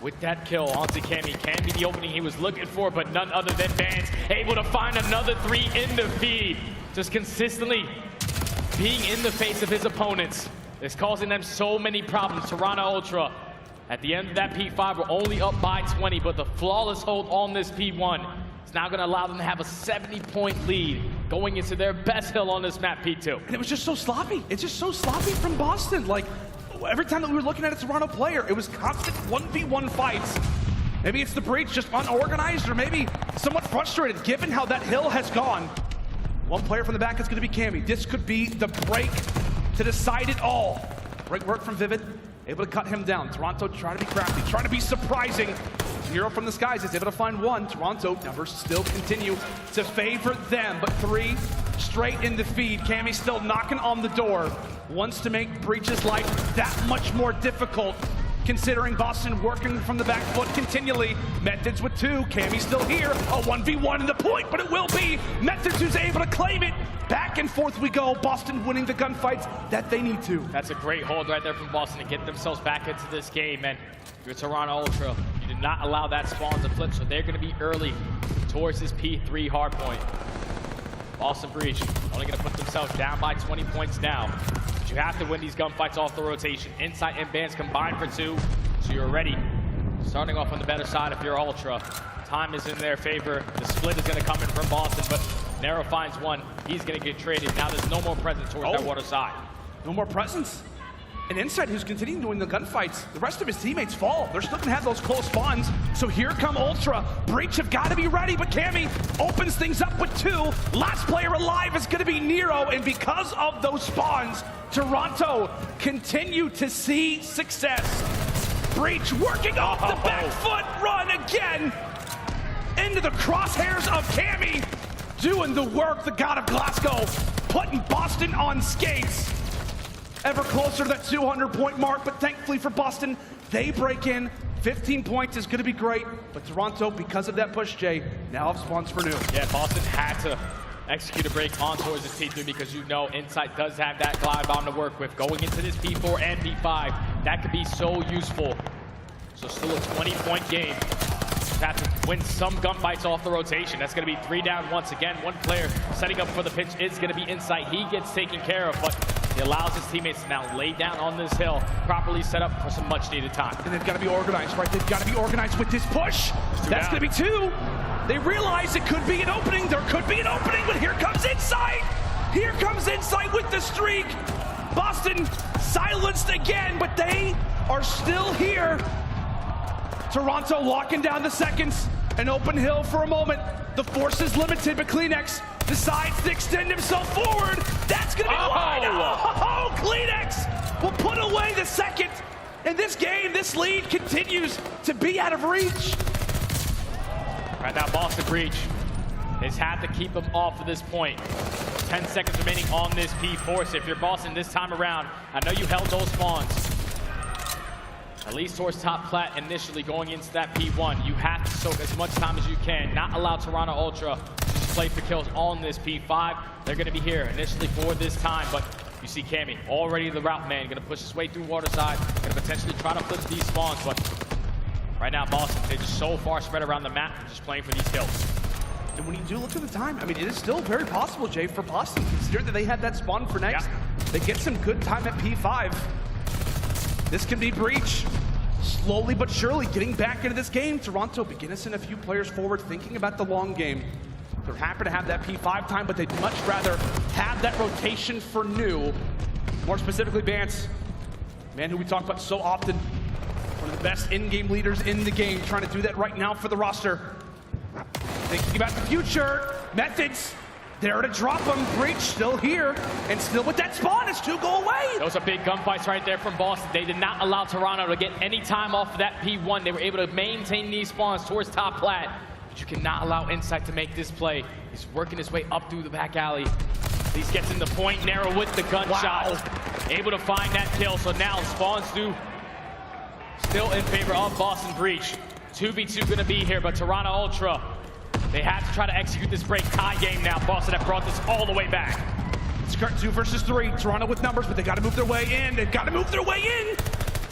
with that kill onto Cammy can be the opening he was looking for, but none other than Vance able to find another 3 in the feed. Just consistently being in the face of his opponents is causing them so many problems. Toronto Ultra, at the end of that P5, we're only up by 20, but the flawless hold on this P1 is now going to allow them to have a 70-point lead going into their best hill on this map, P2. And it was just so sloppy. It's just so sloppy from Boston. Like, every time that we were looking at a Toronto player, it was constant 1v1 fights. Maybe it's the Breach just unorganized, or maybe somewhat frustrated given how that hill has gone. One player from the back is going to be Cammy. This could be the break to decide it all. Great work from Vivid, able to cut him down. Toronto trying to be crafty, trying to be surprising. Nero from the skies is able to find one. Toronto numbers still continue to favor them, but 3 straight in the feed. Cammy still knocking on the door. Wants to make Breach's life that much more difficult, considering Boston working from the back foot continually. Methodz with 2, Cammy still here. A 1v1 in the point, but it will be Methodz who's able to claim it. Back and forth we go. Boston winning the gunfights that they need to. That's a great hold right there from Boston to get themselves back into this game. And you're Toronto Ultra, you did not allow that spawn to flip, so they're going to be early towards this P3 hard point. Boston Breach only going to put themselves down by 20 points now. But you have to win these gunfights off the rotation. Insight and Bands combined for 2, so you're ready. Starting off on the better side if you're Ultra. Time is in their favor. The split is going to come in from Boston, but Nero finds one. He's going to get traded. Now there's no more presence towards that water side. No more presence. And Insight, who's continuing to win the gunfights, the rest of his teammates fall. They're still gonna have those close spawns. So here come Ultra. Breach have got to be ready, but Cammy opens things up with 2. Last player alive is gonna be Nero, and because of those spawns, Toronto continue to see success. Breach working off the back foot run again. Into the crosshairs of Cammy. Doing the work, the god of Glasgow, putting Boston on skates. Ever closer to that 200-point mark, but thankfully for Boston, they break in. 15 points is going to be great, but Toronto, because of that push, Jay, now have spawns for new. Yeah, Boston had to execute a break on towards this P3 because you know Insight does have that glide bomb to work with. Going into this P4 and P5, that could be so useful. So still a 20-point game. Have to win some gunfights off the rotation. That's going to be 3 down once again. One player setting up for the pitch is going to be Insight. He gets taken care of, but he allows his teammates to now lay down on this hill, properly set up for some much-needed time. And they've got to be organized, right? They've got to be organized with this push. That's going to be 2. They realize it could be an opening. There could be an opening, but here comes Insight. Here comes Insight with the streak. Boston silenced again, but they are still here. Toronto locking down the seconds. An open hill for a moment. The force is limited, but CleanX decides to extend himself forward. That's going to be wide. Oh, CleanX will put away the second. In this game, this lead continues to be out of reach. Right now, Boston Breach has had to keep them off at this point. 10 seconds remaining on this P4. So if you're Boston this time around, I know you held those spawns. At least towards top plat initially going into that P1. You have to soak as much time as you can. Not allow Toronto Ultra to play for kills on this P5. They're going to be here initially for this time, but you see Cammy already the route man, going to push his way through waterside, going to potentially try to flip these spawns, but right now Boston, they're just so far spread around the map, just playing for these kills. And when you do look at the time, I mean, it is still very possible, Jay, for Boston, considering that they had that spawn for next. Yeah. They get some good time at P5. This can be Breach. Slowly but surely getting back into this game. Toronto beginning to send a few players forward, thinking about the long game. They're happy to have that P5 time, but they'd much rather have that rotation for new. More specifically, Vance Man who we talk about so often. One of the best in-game leaders in the game, trying to do that right now for the roster. Thinking about the future. Methodz there to drop him. Breach still here, and still with that spawn. It's 2 go away. Those are big gunfights right there from Boston. They did not allow Toronto to get any time off of that P1. They were able to maintain these spawns towards top plat. But you cannot allow Insight to make this play. He's working his way up through the back alley. He gets in the point. Nero with the gunshot. Wow. Able to find that kill. So now spawns do still in favor of Boston Breach. 2v2 gonna be here, but Toronto Ultra, they have to try to execute this break. Tie game now. Boston have brought this all the way back. It's 2 versus 3. Toronto with numbers, but they got to move their way in. They've got to move their way in.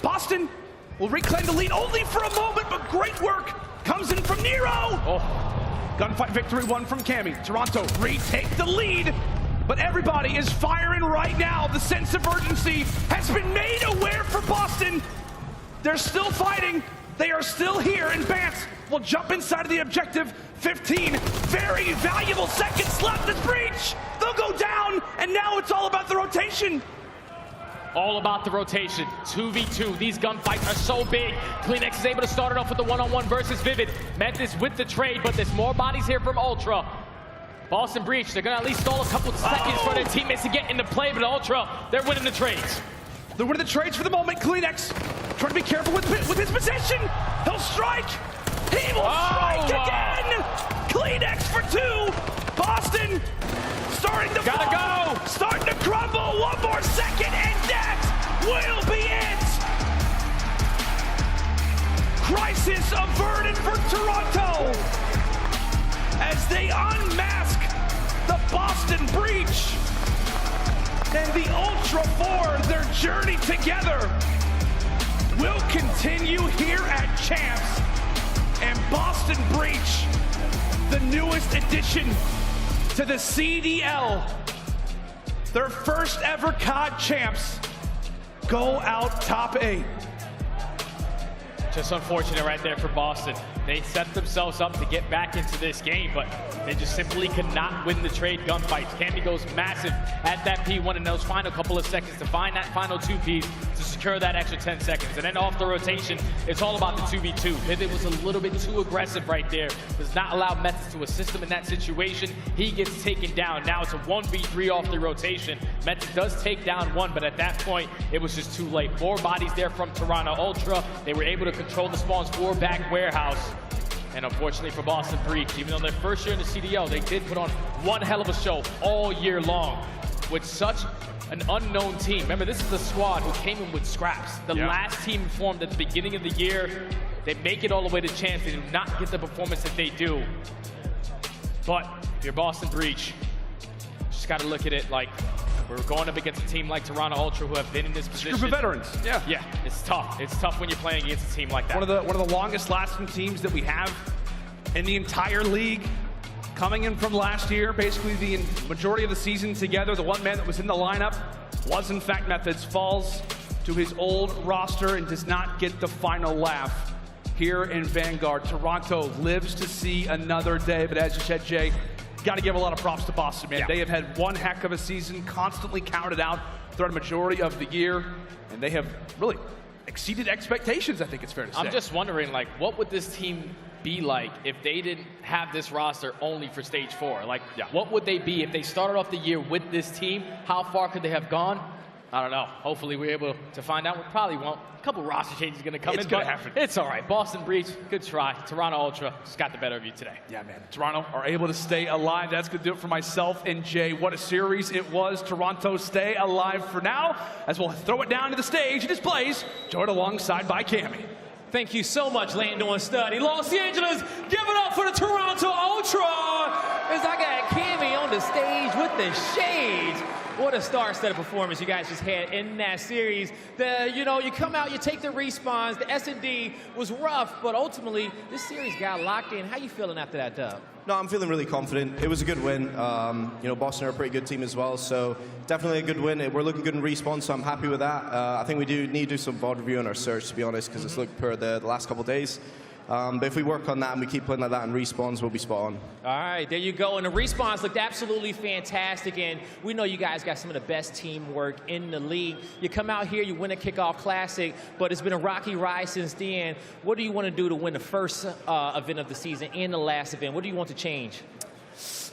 Boston will reclaim the lead only for a moment, but great work comes in from Nero. Oh. Gunfight victory 1 from Cammy. Toronto retake the lead, but everybody is firing right now. The sense of urgency has been made aware for Boston. They're still fighting. They are still here, and Bance will jump inside of the objective. 15 very valuable seconds left. This Breach, they'll go down, and now it's all about the rotation. All about the rotation. 2v2. These gunfights are so big. Cleanex is able to start it off with the one-on-one versus Vivid. Methodz with the trade, but there's more bodies here from Ultra. Boston Breach, they're gonna at least stall a couple seconds for their teammates to get into play, but Ultra, they're winning the trades. They're winning the trades for the moment. Cleanex trying to be careful with his position. He'll strike. He will strike again. Cleanex for 2. Boston starting to fall. Go. Starting to crumble. 1 more second, and that will be it. Crisis averted for Toronto as they unmask the Boston Breach. And the Ultra 4, their journey together will continue here at Champs. And Boston Breach, the newest addition to the CDL, their first ever COD Champs, go out top 8. Just unfortunate right there for Boston. They set themselves up to get back into this game, but they just simply could not win the trade gunfights. Cammy goes massive at that P1 in those final couple of seconds to find that final 2 Ps to secure that extra 10 seconds. And then off the rotation, it's all about the 2v2. Vivid was a little bit too aggressive right there. Does not allow Methodz to assist him in that situation. He gets taken down. Now it's a 1v3 off the rotation. Methodz does take down 1, but at that point, it was just too late. 4 bodies there from Toronto Ultra. They were able to control the spawns for back warehouse. And unfortunately for Boston Breach, even though their first year in the CDL, they did put on one hell of a show all year long with such an unknown team. Remember, this is a squad who came in with scraps. The last team formed at the beginning of the year. They make it all the way to Champs. They do not get the performance that they do. But if you're Boston Breach, just got to look at it like we're going up against a team like Toronto Ultra who have been in this position. Group of veterans. Yeah, it's tough. It's tough when you're playing against a team like that. One of the longest lasting teams that we have in the entire league. Coming in from last year, basically the majority of the season together. The one man that was in the lineup was in fact Methodz. Falls to his old roster and does not get the final laugh here in Vanguard. Toronto lives to see another day, but as you said, Jay, got to give a lot of props to Boston, man. They have had one heck of a season, constantly counted out throughout a majority of the year, and they have really exceeded expectations, I think it's fair to say. I'm just wondering, like, what would this team be like if they didn't have this roster only for stage 4? Like, what would they be if they started off the year with this team? How far could they have gone? I don't know. Hopefully we're able to find out. We probably won't. A couple roster changes going to come in. It's going to happen. It's all right. Boston Breach, good try. Toronto Ultra just got the better of you today. Yeah, man. Toronto are able to stay alive. That's going to do it for myself and Jay. What a series it was. Toronto stay alive for now, as we'll throw it down to the stage. It is Blaze, joined alongside by Cammy. Thank you so much, Lando and Study. Los Angeles, give it up for the Toronto Ultra. As I got Cammy on the stage with the shades. What a star-studded performance you guys just had in that series. You come out, you take the respawns. The S&D was rough, but ultimately, this series got locked in. How you feeling after that dub? No, I'm feeling really confident. It was a good win. Boston are a pretty good team as well, so definitely a good win. We're looking good in respawn, so I'm happy with that. I think we do need to do some VOD review on our search, to be honest, because it's looked poor the last couple of days. But if we work on that and we keep playing like that and respawns, we'll be spot on. All right, there you go. And the respawns looked absolutely fantastic. And we know you guys got some of the best teamwork in the league. You come out here, you win a kickoff classic, but it's been a rocky ride since then. What do you want to do to win the first event of the season and the last event? What do you want to change?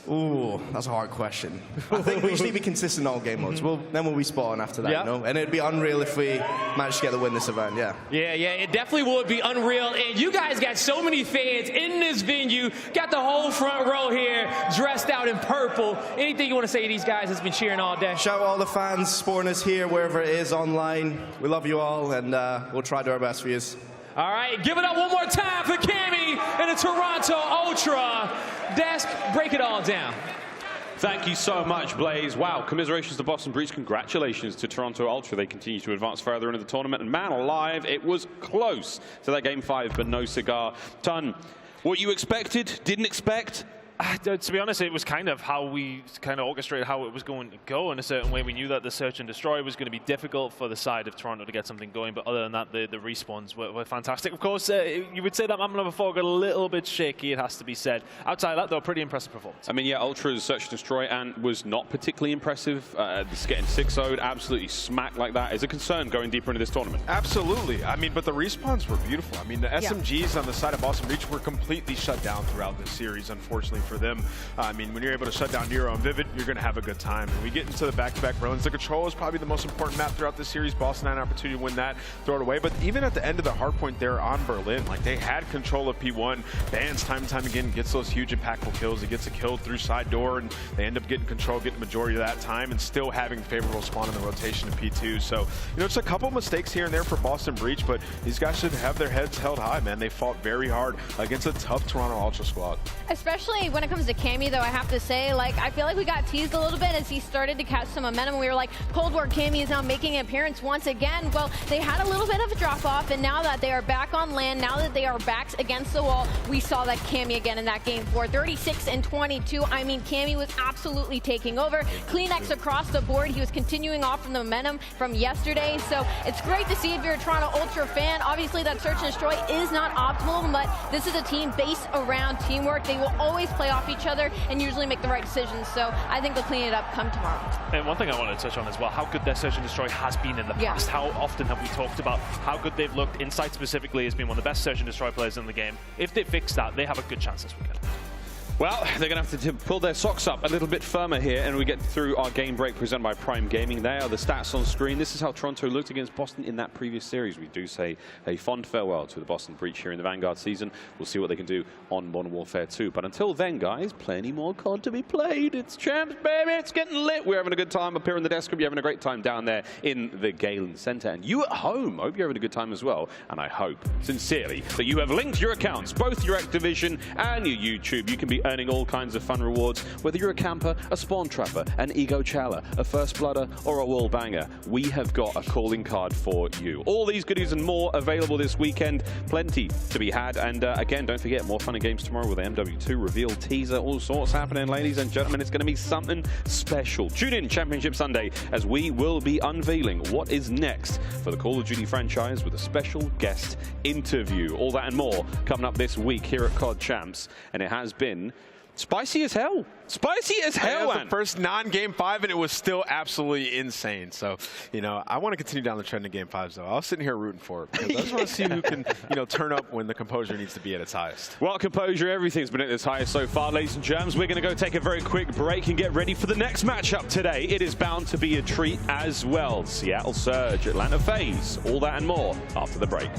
Ooh, that's a hard question. I think we just need to be consistent in all game modes. Then we'll be spot on after that, you know? And it'd be unreal if we managed to get the win this event, yeah. Yeah, it definitely would be unreal. And you guys got so many fans in this venue. Got the whole front row here dressed out in purple. Anything you want to say to these guys that's been cheering all day? Shout out all the fans supporting us here, wherever it is, online. We love you all, and we'll try to do our best for you. All right, give it up one more time for Cammy and the Toronto Ultra. Desk, break it all down. Thank you so much, Blaze. Wow, commiserations to Boston Breach. Congratulations to Toronto Ultra. They continue to advance further into the tournament. And man alive, it was close to that Game 5, but no cigar. Ton, what you expected, didn't expect? To be honest, it was kind of how we orchestrated how it was going to go in a certain way. We knew that the search and destroy was going to be difficult for the side of Toronto to get something going, but other than that, the respawns were fantastic. Of course, you would say that map number 4 got a little bit shaky, it has to be said. Outside of that, though, pretty impressive performance. I mean, yeah, Ultra's search and destroy and was not particularly impressive. Just getting 6-0'd, absolutely smacked like that is a concern going deeper into this tournament. Absolutely. I mean, but the respawns were beautiful. I mean, the SMGs on the side of Boston Breach were completely shut down throughout this series, unfortunately for them. I mean, when you're able to shut down Nero and Vivid, you're going to have a good time. And we get into the back-to-back runs. The Control is probably the most important map throughout this series. Boston had an opportunity to win that, throw it away. But even at the end of the hard point there on Berlin, like, they had control of P1. Bans time and time again gets those huge impactful kills. He gets a kill through side door, and they end up getting control, getting the majority of that time, and still having favorable spawn in the rotation of P2. So, you know, it's a couple mistakes here and there for Boston Breach, but these guys should have their heads held high, man. They fought very hard against a tough Toronto Ultra squad. Especially when it comes to Cammy, though, I have to say, like, I feel like we got teased a little bit as he started to catch some momentum. We were like, Cold War Cammy is now making an appearance once again. Well, they had a little bit of a drop-off, and now that they are back on land, now that they are backs against the wall, we saw that Cammy again in that Game 4. 36 and 22. I mean, Cammy was absolutely taking over. Kleenex across the board. He was continuing off from the momentum from yesterday. So it's great to see if you're a Toronto Ultra fan. Obviously, that search and destroy is not optimal, but this is a team based around teamwork. They will always play off each other and usually make the right decisions. So I think they'll clean it up come tomorrow. And one thing I want to touch on as well, how good their search and destroy has been in the past. How often have we talked about how good they've looked? Insight specifically has been one of the best search and destroy players in the game. If they fix that, they have a good chance this weekend. Well, they're going to have to pull their socks up a little bit firmer here, and we get through our game break presented by Prime Gaming. There are the stats on screen. This is how Toronto looked against Boston in that previous series. We do say a fond farewell to the Boston Breach here in the Vanguard season. We'll see what they can do on Modern Warfare 2. But until then, guys, plenty more COD to be played. It's champs, baby. It's getting lit. We're having a good time up here in the desk. We're having a great time down there in the Galen Center. And you at home, I hope you're having a good time as well. And I hope, sincerely, that you have linked your accounts, both your Activision and your YouTube. You can be earning all kinds of fun rewards, whether you're a camper, a spawn trapper, an ego challer, a first blooder, or a wall banger. We have got a calling card for you. All these goodies and more available this weekend. Plenty to be had. And again, don't forget, more fun and games tomorrow with the MW2 reveal teaser. All sorts happening, ladies and gentlemen. It's going to be something special. Tune in Championship Sunday as we will be unveiling what is next for the Call of Duty franchise with a special guest interview. All that and more coming up this week here at COD Champs. And it has been spicy as hell. Spicy as hell, man. The first non-Game 5, and it was still absolutely insane. So, you know, I want to continue down the trend in Game 5s, though. I was sitting here rooting for it because I just want to see who can, you know, turn up when the composure needs to be at its highest. Well, composure, everything's been at its highest so far, ladies and germs. We're going to go take a very quick break and get ready for the next matchup today. It is bound to be a treat as well. Seattle Surge, Atlanta FaZe, all that and more after the break.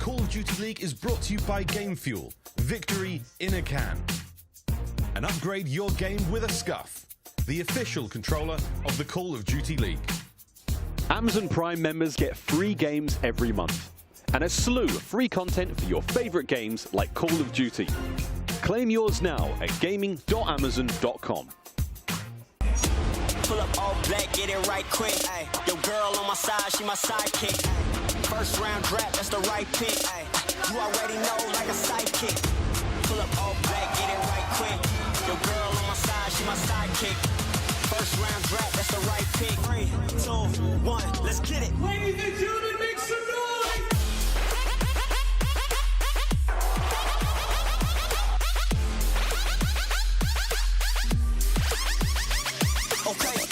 Call of Duty League is brought to you by Game Fuel. Victory in a can. And upgrade your game with a Scuff, the official controller of the Call of Duty League. Amazon Prime members get free games every month, and a slew of free content for your favorite games like Call of Duty. Claim yours now at gaming.amazon.com. Pull up all black, get it right quick. Ay, your girl on my side, she my sidekick. First round draft, that's the right pick. Ay, you already know, like a sidekick. Pull up all black, get it right quick. Your girl on my side, she my sidekick. First round draft, that's the right pick. 3, 2, 1, let's get it. Ladies and gentlemen, make some noise! Okay.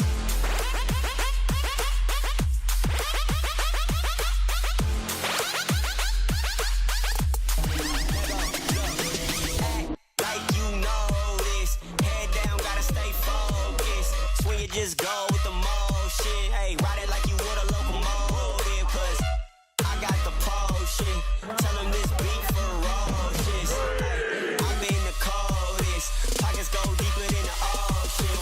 Like you know this, head down, gotta stay focused. Swing it, just go with the motion. Hey, ride it like you would a locomotive, cause I got the potion. Tell them this beat ferocious. Hey, I'm in the coldest. Pockets go deeper than the ocean.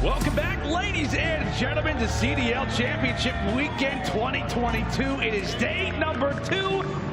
Welcome back, ladies and gentlemen, to CDL Championship Weekend 2022. It is day number 2,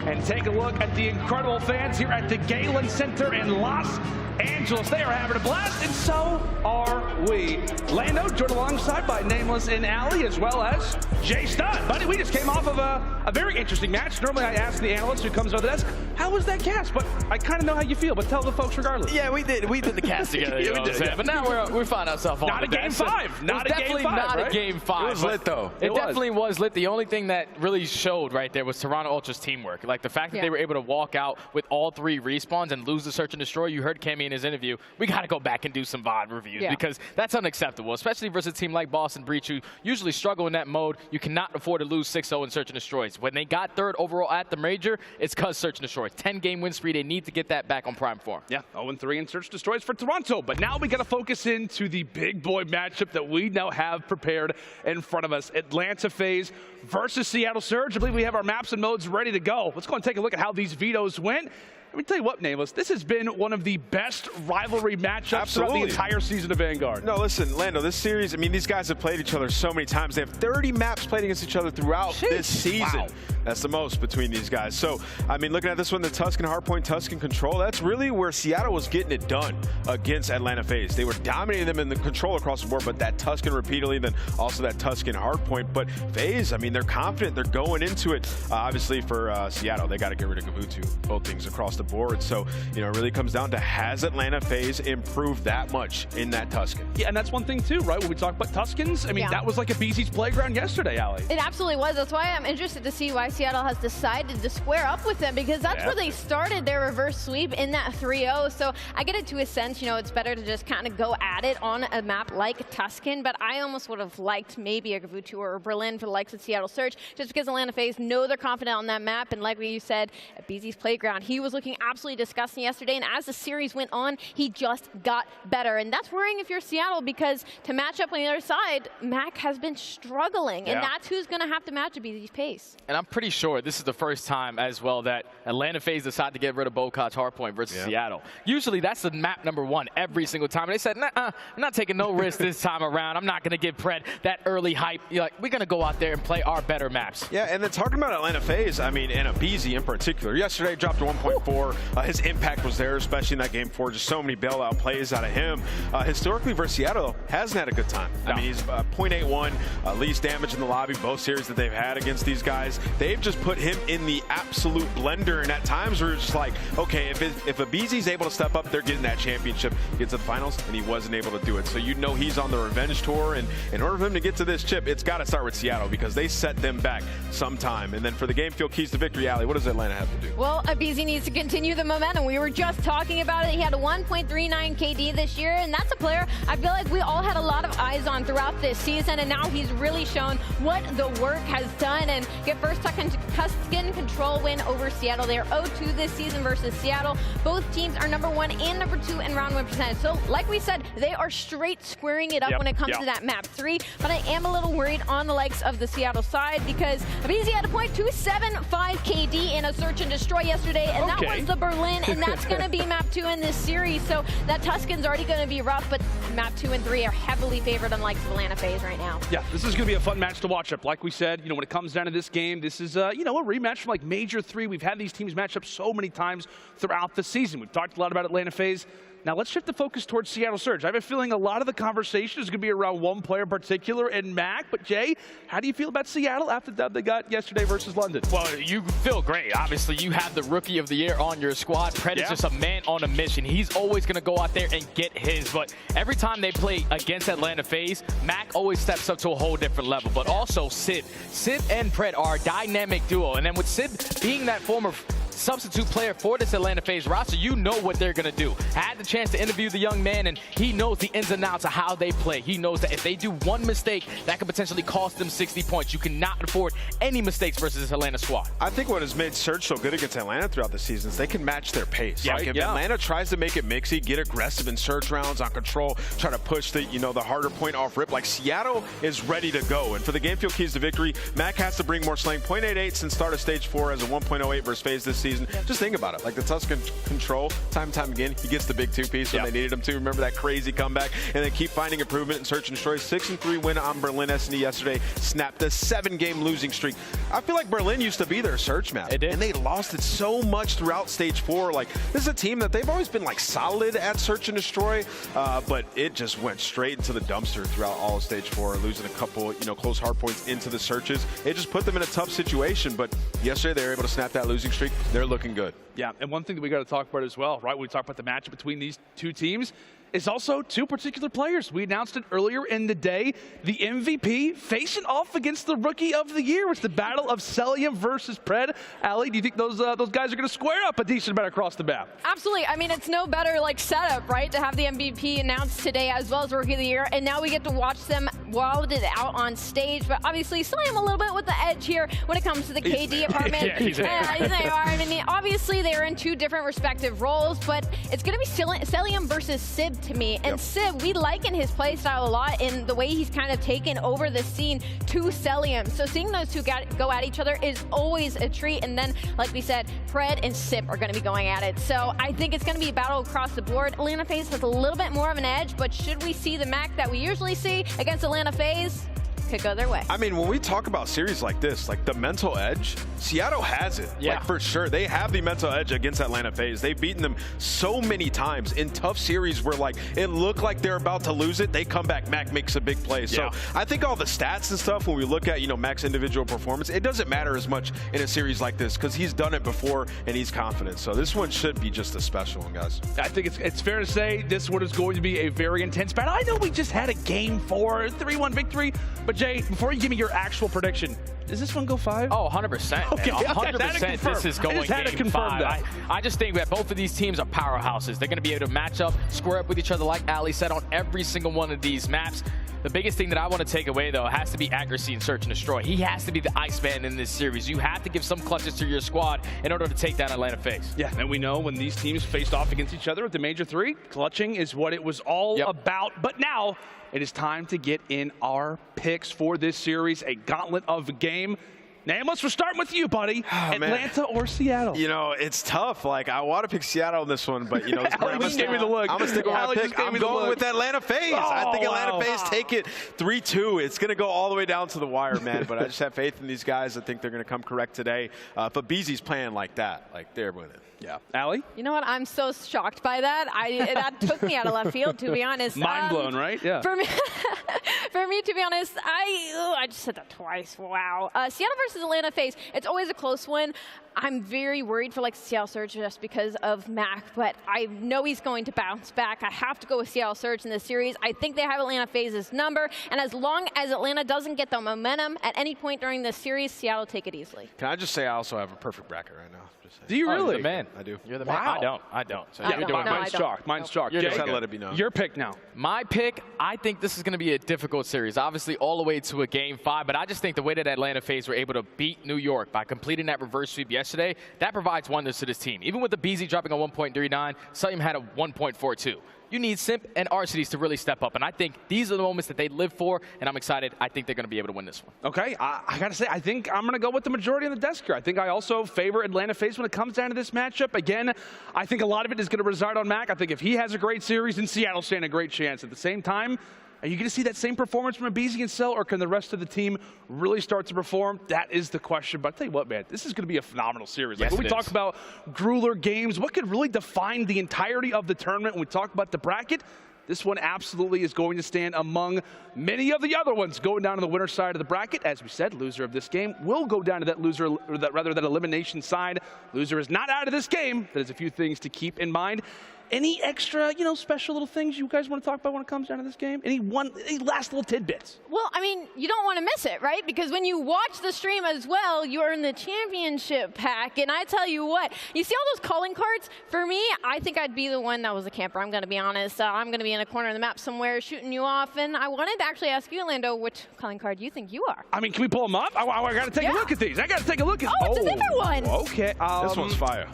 and take a look at the incredible fans here at the Galen Center in Los Angeles. They are having a blast, and so are we. Lando, joined alongside by Nameless and aLLeY, as well as Jay Stud. Buddy, we just came off of a very interesting match. Normally I ask the analyst who comes over the desk, how was that cast? But I kind of know how you feel, but tell the folks regardless. Yeah, we did the cast together. You know what I'm saying? But now we find ourselves on not a game 5. Not a game 5, not right? a game 5. It was lit, though. It definitely was lit. The only thing that really showed right there was Toronto Ultra's teamwork. Like the fact that they were able to walk out with all 3 respawns and lose the search and destroy. You heard Cammy in his interview. We got to go back and do some VOD reviews because that's unacceptable, especially versus a team like Boston Breach, who usually struggle in that mode. You cannot afford to lose 6-0 in search and destroys. When they got 3rd overall at the major, it's because search and destroys. 10-game win spree. They need to get that back on prime form. Yeah, 0-3 in search destroys for Toronto. But now we got to focus into the big boy matchup that we now have prepared in front of us. Atlanta FaZe versus Seattle Surge. I believe we have our maps and modes ready to go. Let's go and take a look at how these vetoes went. Let me tell you what, Nameless, this has been one of the best rivalry matchups throughout the entire season of Vanguard. No, listen, Lando, this series, I mean, these guys have played each other so many times. They have 30 maps played against each other throughout this season. Wow. That's the most between these guys. So, I mean, looking at this one, the Tuscan hardpoint, Tuscan control, that's really where Seattle was getting it done against Atlanta FaZe. They were dominating them in the control across the board, but that Tuscan repeatedly, then also that Tuscan hardpoint. But FaZe, I mean, they're confident. They're going into it. Obviously, for Seattle, they got to get rid of Gavutu, both things across the board. So, you know, it really comes down to, has Atlanta FaZe improved that much in that Tuscan? Yeah, and that's one thing, too, right? When we talk about Tuscans, I mean, that was like aBeZy's playground yesterday, aLLeY. It absolutely was. That's why I'm interested to see why Seattle has decided to square up with them, because that's where they started their reverse sweep in that 3-0. So I get it to a sense, you know, it's better to just kind of go at it on a map like Tuscan, but I almost would have liked maybe a Gavutu or a Berlin for the likes of Seattle Surge, just because Atlanta FaZe know they're confident on that map, and like what you said, aBeZy's playground, he was looking absolutely disgusting yesterday, and as the series went on, he just got better, and that's worrying if you're Seattle, because to match up on the other side, Mack has been struggling, and that's who's going to have to match aBeZy's pace. And I'm pretty sure this is the first time as well that Atlanta FaZe decided to get rid of Bocat's hardpoint versus Seattle. Usually that's the map number 1 every single time. And they said, nah, I'm not taking no risk this time around. I'm not going to give Pred that early hype. You're like, we're going to go out there and play our better maps. Yeah, and then talking about Atlanta FaZe, I mean, and aBeZy in particular. Yesterday dropped to 1.4. His impact was there, especially in that game 4. Just so many bailout plays out of him. Historically versus Seattle, hasn't had a good time. I mean, he's 0.81, least damage in the lobby, both series that they've had against these guys. They've just put him in the absolute blender, and at times we're just like, okay, if aBeZy's able to step up, they're getting that championship, get to the finals, and he wasn't able to do it. So you know he's on the revenge tour, and in order for him to get to this chip, it's got to start with Seattle, because they set them back sometime. And then for the game field keys to victory, aLLeY, what does Atlanta have to do? Well, aBeZy needs to continue the momentum. We were just talking about it. He had a 1.39 KD this year, and that's a player I feel like we all had a lot of eyes on throughout this season, and now he's really shown what the work has done. And get first tuck Tuscan Control win over Seattle. They're 0-2 this season versus Seattle. Both teams are #1 and #2 in round win percentage. So like we said, they are straight squaring it up when it comes to that map 3. But I am a little worried on the likes of the Seattle side because aBeZy had a .275 KD in a search and destroy yesterday, and that was the Berlin, and that's going to be map 2 in this series. So that Tuscan's already going to be rough, but map 2 and 3 are heavily favored on likes of Atlanta FaZe right now. Yeah, this is going to be a fun match to watch up. Like we said, when it comes down to this game, this is a rematch from like Major 3. We've had these teams match up so many times throughout the season. We've talked a lot about Atlanta FaZe. Now let's shift the focus towards Seattle Surge. I have a feeling a lot of the conversation is going to be around one player in particular in Mack. But Jay, how do you feel about Seattle after the dub they got yesterday versus London? Well, you feel great. Obviously, you have the Rookie of the Year on your squad. Pred is just a man on a mission. He's always going to go out there and get his. But every time they play against Atlanta FaZe, Mack always steps up to a whole different level. But also Sib. Sib and Pred are a dynamic duo. And then with Sib being that former substitute player for this Atlanta FaZe roster, you know what they're going to do. I had the chance to interview the young man, and he knows the ins and outs of how they play. He knows that if they do one mistake, that could potentially cost them 60 points. You cannot afford any mistakes versus this Atlanta squad. I think what has made Surge so good against Atlanta throughout the season is they can match their pace. Like if Atlanta tries to make it mixy, get aggressive in Surge rounds on control, try to push the the harder point off rip, like Seattle is ready to go. And for the game field keys to victory, Mack has to bring more slang. 0.88 since start of stage 4 as a 1.08 versus FaZe this season. Just think about it. Like the Tuscan Control, time and time again, he gets the big 2-piece when they needed him to. Remember that crazy comeback? And then keep finding improvement in Search and Destroy. 6-3 win on Berlin S&D yesterday. Snapped a 7-game losing streak. I feel like Berlin used to be their Search map. It did. And they lost it so much throughout stage 4. Like, this is a team that they've always been like solid at Search and Destroy, but it just went straight into the dumpster throughout all of stage 4, losing a couple, close hard points into the searches. It just put them in a tough situation, but yesterday they were able to snap that losing streak. They're looking good. Yeah, and one thing that we got to talk about as well, right? When we talk about the match between these two teams, is also two particular players. We announced it earlier in the day. The MVP facing off against the Rookie of the Year. It's the battle of Cellium versus Pred. aLLeY, do you think those guys are going to square up a decent amount across the map? Absolutely. I mean, it's no better setup, right? To have the MVP announced today as well as Rookie of the Year, and now we get to watch them wild it out on stage. But obviously, Cellium a little bit with the edge here when it comes to the KD apartment. Yeah, he's there. They are. I mean, obviously they're in two different respective roles, but it's going to be Cellium versus Sib to me. And Sib, we liken his playstyle a lot in the way he's kind of taken over the scene to Cellium. So seeing those two go at each other is always a treat. And then, like we said, Pred and Sib are going to be going at it. So I think it's going to be a battle across the board. Atlanta FaZe has a little bit more of an edge, but should we see the Mack that we usually see against Atlanta FaZe? Could go their way. I mean, when we talk about series like this, like the mental edge, Seattle has it. Yeah. Like for sure. They have the mental edge against Atlanta FaZe. They've beaten them so many times in tough series where like it looked like they're about to lose it. They come back, Mack makes a big play. So I think all the stats and stuff, when we look at, Mack's individual performance, it doesn't matter as much in a series like this because he's done it before and he's confident. So this one should be just a special one, guys. I think it's fair to say this one is going to be a very intense battle. I know we just had a game 4, 3-1 victory, but Jay, before you give me your actual prediction, does this one go 5? Oh, 100%. Okay, 100% this is going game 5. I just think that both of these teams are powerhouses. They're going to be able to match up, square up with each other, like aLLeY said, on every single one of these maps. The biggest thing that I want to take away, though, has to be accuracy and search and destroy. He has to be the Iceman in this series. You have to give some clutches to your squad in order to take down Atlanta FaZe. Yeah, and we know when these teams faced off against each other at the Major 3, clutching is what it was all about. But now it is time to get in our picks for this series, a gauntlet of a game. Nameless, we're starting with you, buddy. Atlanta or Seattle? It's tough. Like, I want to pick Seattle in this one, but, I'm going to stick me the look. with my pick. I'm going with Atlanta FaZe. I think Atlanta FaZe take it 3-2. It's going to go all the way down to the wire, man, but I just have faith in these guys. I think they're going to come correct today. If aBeZy's playing like that, like, they're winning. Yeah. aLLeY? You know what? I'm so shocked by that. That took me out of left field, to be honest. Mind blown, right? Yeah. For me, to be honest, I just said that twice. Wow. Seattle versus Atlanta FaZe. It's always a close one. I'm very worried for Seattle Surge just because of Mack, but I know he's going to bounce back. I have to go with Seattle Surge in this series. I think they have Atlanta FaZe's number, and as long as Atlanta doesn't get the momentum at any point during this series, Seattle will take it easily. Can I just say I also have a perfect bracket right now? Do you really? You're the man. I do. You're the man. I don't. So mine's chalk. Mine's chalk. Just let it be known. Your pick now. My pick, I think this is going to be a difficult series. series, obviously all the way to a Game 5, but I just think the way that Atlanta FaZe were able to beat New York by completing that reverse sweep yesterday, that provides wonders to this team. Even with the aBeZy dropping a 1.39, Cellium had a 1.42. You need Simp and Arcitys to really step up, and I think these are the moments that they live for, and I'm excited. I think they're going to be able to win this one. Okay, I got to say, I think I'm going to go with the majority of the desk here. I think I also favor Atlanta FaZe when it comes down to this matchup. Again, I think a lot of it is going to reside on Mack. I think if he has a great series, then Seattle stand a great chance. At the same time, are you going to see that same performance from aBeZy and Cell, or can the rest of the team really start to perform? That is the question. But I'll tell you what, man, this is going to be a phenomenal series. Like, when we talk about grueler games, what could really define the entirety of the tournament when we talk about the bracket? This one absolutely is going to stand among many of the other ones going down to the winner side of the bracket. As we said, loser of this game will go down to that loser, or that elimination side. Loser is not out of this game. There's a few things to keep in mind. Any extra, special little things you guys want to talk about when it comes down to this game? Any last little tidbits? Well, I mean, you don't want to miss it, right? Because when you watch the stream as well, you're in the championship pack. And I tell you what, you see all those calling cards? For me, I think I'd be the one that was a camper. I'm going to be honest. I'm going to be in a corner of the map somewhere shooting you off. And I wanted to actually ask you, Orlando, which calling card you think you are? I mean, can we pull them up? I got to take a look at these. I got to take a look at Oh, it's a different one. Okay. This one's fire.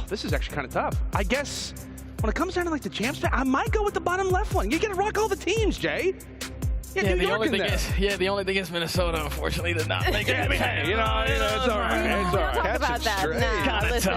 This is actually kind of tough. I guess when it comes down to like the champs, I might go with the bottom left one. You got to rock all the teams, Jay. Yeah, the only thing is Minnesota, unfortunately, did not make it. I mean, hey, it's all right. It's all right. Talk about that. Nah, listen.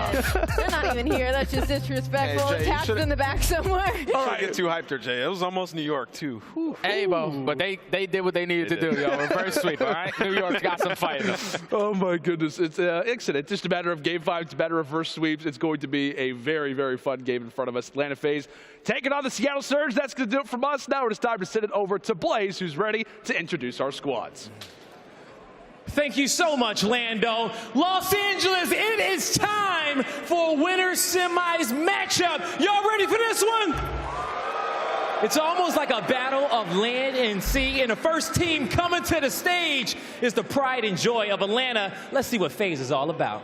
They're not even here. That's just disrespectful. Hey, Jay, Tapped in the back somewhere. All right, get too hyped there, Jay. It was almost New York, too. Hey, Bo, but they did what they needed to do, yo. Reverse sweep, all right? New York's got some fight. Oh, my goodness. It's excellent. It's just a matter of Game 5. It's a matter of reverse sweeps. It's going to be a very, very fun game in front of us. Atlanta FaZe taking on the Seattle Surge. That's going to do it from us. Now it's time to send it over to Blaze, who's ready to introduce our squads. Thank you so much, Lando. Los Angeles, it is time for a winner semis matchup. Y'all ready for this one? It's almost like a battle of land and sea, and the first team coming to the stage is the pride and joy of Atlanta. Let's see what FaZe is all about.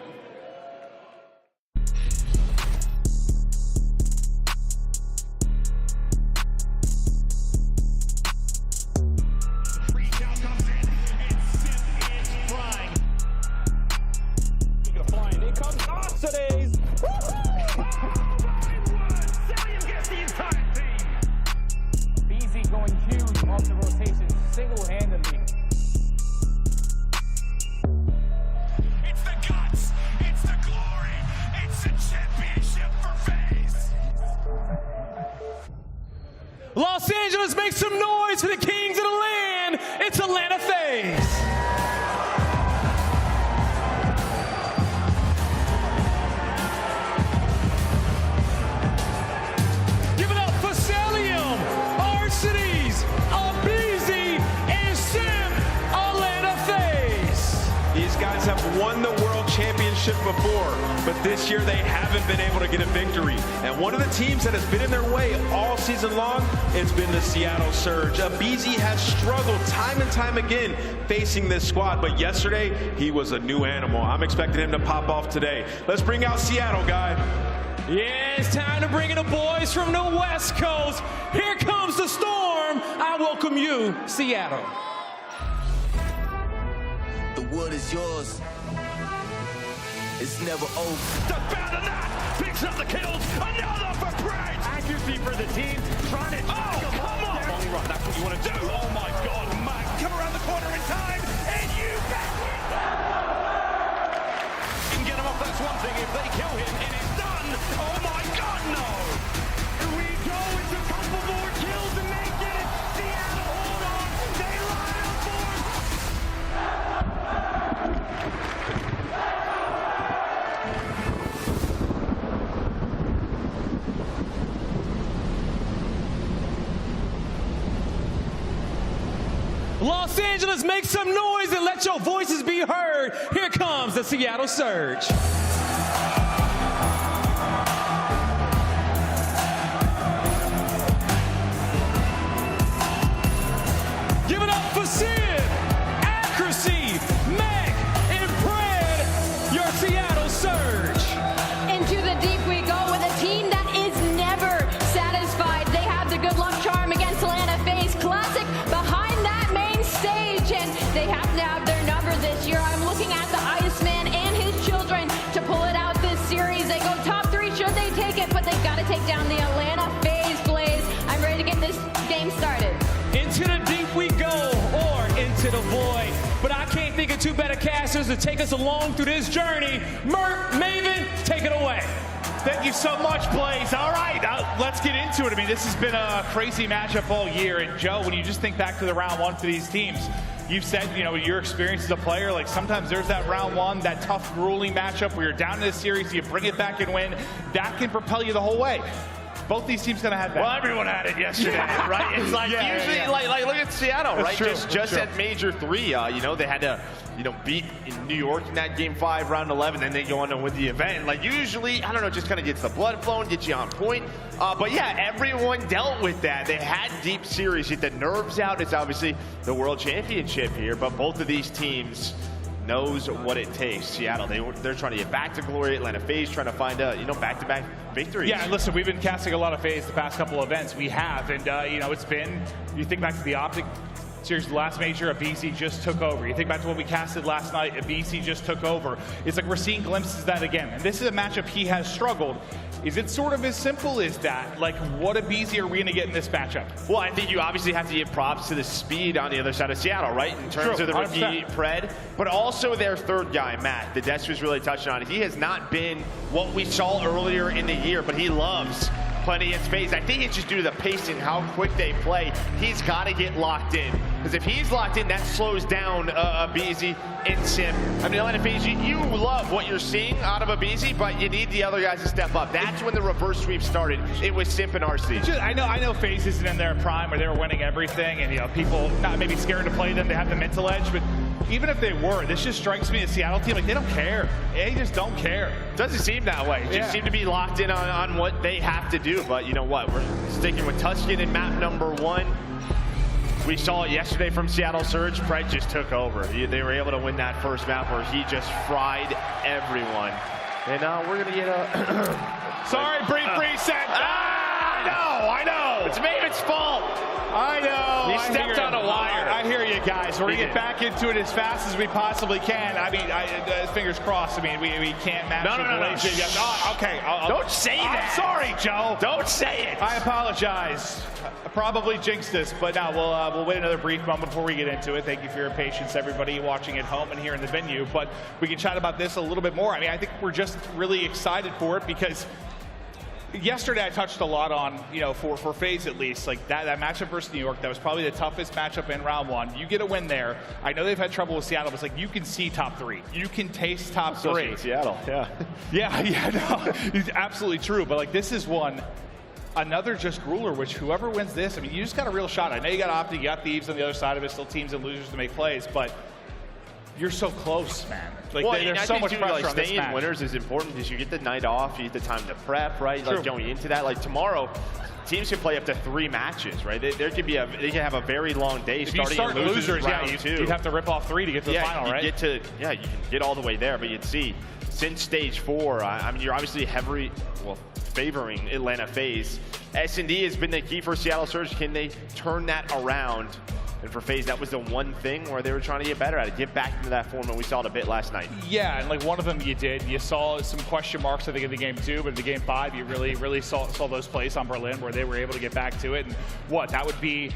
Arcitys! Cellium gets the entire team! aBeZy going huge off the rotation single-handedly. It's the guts! It's the glory! It's the championship for FaZe! Los Angeles, make some noise for the kings of the land! It's Atlanta FaZe! Arcitys, aBeZy, and Simp, Atlanta FaZe. These guys have won the World Championship before, but this year they haven't been able to get a victory. And one of the teams that has been in their way all season long has been the Seattle Surge. aBeZy has struggled time and time again facing this squad, but yesterday he was a new animal. I'm expecting him to pop off today. Let's bring out Seattle, guy. Yeah, it's time to bring in the boys from the West Coast. Here comes the storm. I welcome you, Seattle. The wood is yours. It's never over. Defend the net, picks up the kills, another for Prince. Accuracy for the team, trying to come on. Only run, that's what you want to do. Oh my God, Mack, come around the corner in time, and you bet. You can get him off, that's one thing. If they kill him, it is done. Oh my God, no. Here we go, it's a couple more kills and they get it. Seattle, hold on, they line up for Los Angeles, make some noise and let your voices be heard. Here comes the Seattle Surge. Give it up for Simp, Accuracy, Mack, and Fred, your Seattle Surge. Into the deep we go with a team that is never satisfied. They have the good luck charm against Atlanta FaZe. Classic behind that think of two better casters to take us along through this journey. Merc, Maven, take it away. Thank you so much, Blaze. All right, let's get into it. I mean, this has been a crazy matchup all year. And Joe, when you just think back to the round one for these teams, you've said, you know, your experience as a player, like sometimes there's that round one, that tough, grueling matchup where you're down in the series, you bring it back and win. That can propel you the whole way. Both these teams gonna have that. Well, everyone had it yesterday, right? It's like usually, like look at Seattle, right? Just at Major 3, you know, they had to, you know, beat in New York in that Game 5, round 11, then they go on to win the event. Like usually, I don't know, just kind of gets the blood flowing, gets you on point. But yeah, everyone dealt with that. They had deep series, get the nerves out. It's obviously the World Championship here, but both of these teams knows what it takes. Seattle, they're trying to get back to glory. Atlanta FaZe trying to find a, you know, back-to-back victories. Yeah, and listen, we've been casting a lot of FaZe the past couple of events. We have, and you know, it's been, you think back to the OpTic series, the last major, aBeZy just took over. You think back to what we casted last night, aBeZy just took over. It's like we're seeing glimpses of that again. And this is a matchup he has struggled. Is it sort of as simple as that? Like, what aBeZy are we going to get in this matchup? Well, I think you obviously have to give props to the speed on the other side of Seattle, right? In terms of the rookie 100%. Pred, but also their third guy, Mack. The Dashy was really touching on it. He has not been what we saw earlier in the year, but he loves plenty in space. I think it's just due to the pacing, how quick they play. He's got to get locked in. Because if he's locked in, that slows down aBeZy and Simp. I mean, Atlanta FaZe, you love what you're seeing out of aBeZy, but you need the other guys to step up. That's when the reverse sweep started. It was Simp and RC. I know FaZe isn't in their prime where they were winning everything, and you know, people not maybe scared to play them. They have the mental edge, but even if they were, this just strikes me as Seattle team, like they don't care. They just don't care. Doesn't seem that way. Just seem to be locked in on what they have to do. But you know what? We're sticking with Tuscan in map number 1. We saw it yesterday from Seattle Surge. Pred just took over. They were able to win that first map where he just fried everyone. And we're gonna get a sorry, brief reset. I know. It's Maven's fault. I know. He stepped on a wire. I hear you guys. We're going to get back into it as fast as we possibly can. I mean, fingers crossed. I mean, we can't match the relationship yet. Oh, okay. Don't say that. I'm sorry, Joe. Don't say it. I apologize. I probably jinxed this, but now we'll wait another brief moment before we get into it. Thank you for your patience, everybody watching at home and here in the venue. But we can chat about this a little bit more. I mean, I think we're just really excited for it because yesterday I touched a lot on, you know, for FaZe at least, like that matchup versus New York, that was probably the toughest matchup in round 1. You get a win there. I know they've had trouble with Seattle, but it's like you can see top 3. You can taste top 3. In Seattle, yeah. Yeah, no, it's absolutely true. But like this is another just grueler, which whoever wins this, I mean, you just got a real shot. I know you got OpTic, you got Thieves on the other side of it, still teams and losers to make plays, but you're so close, man. Like, well, there's so much pressure like, on this staying match. Winners is important because you get the night off, you get the time to prep, right? True. Like going into that, like tomorrow, teams can play up to 3 matches, right? They can have a very long day if starting you start in losers round yeah, 2. You'd have to rip off 3 to get to the final, right? You can get all the way there, but you'd see since stage 4, I mean, you're obviously favoring Atlanta FaZe. S&D has been the key for Seattle Surge. Can they turn that around? And for FaZe, that was the one thing where they were trying to get better at it, get back into that form, and we saw it a bit last night. Yeah, and like one of them you did. You saw some question marks, I think, in the game 2, but in the game 5, you really saw those plays on Berlin where they were able to get back to it. And that would be,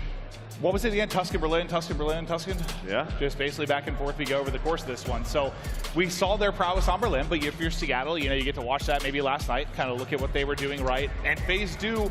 what was it again? Tuscan, Berlin, Tuscan, Berlin, Tuscan? Yeah. Just basically back and forth we go over the course of this one. So we saw their prowess on Berlin, but if you're Seattle, you know, you get to watch that maybe last night, kind of look at what they were doing right. And FaZe do,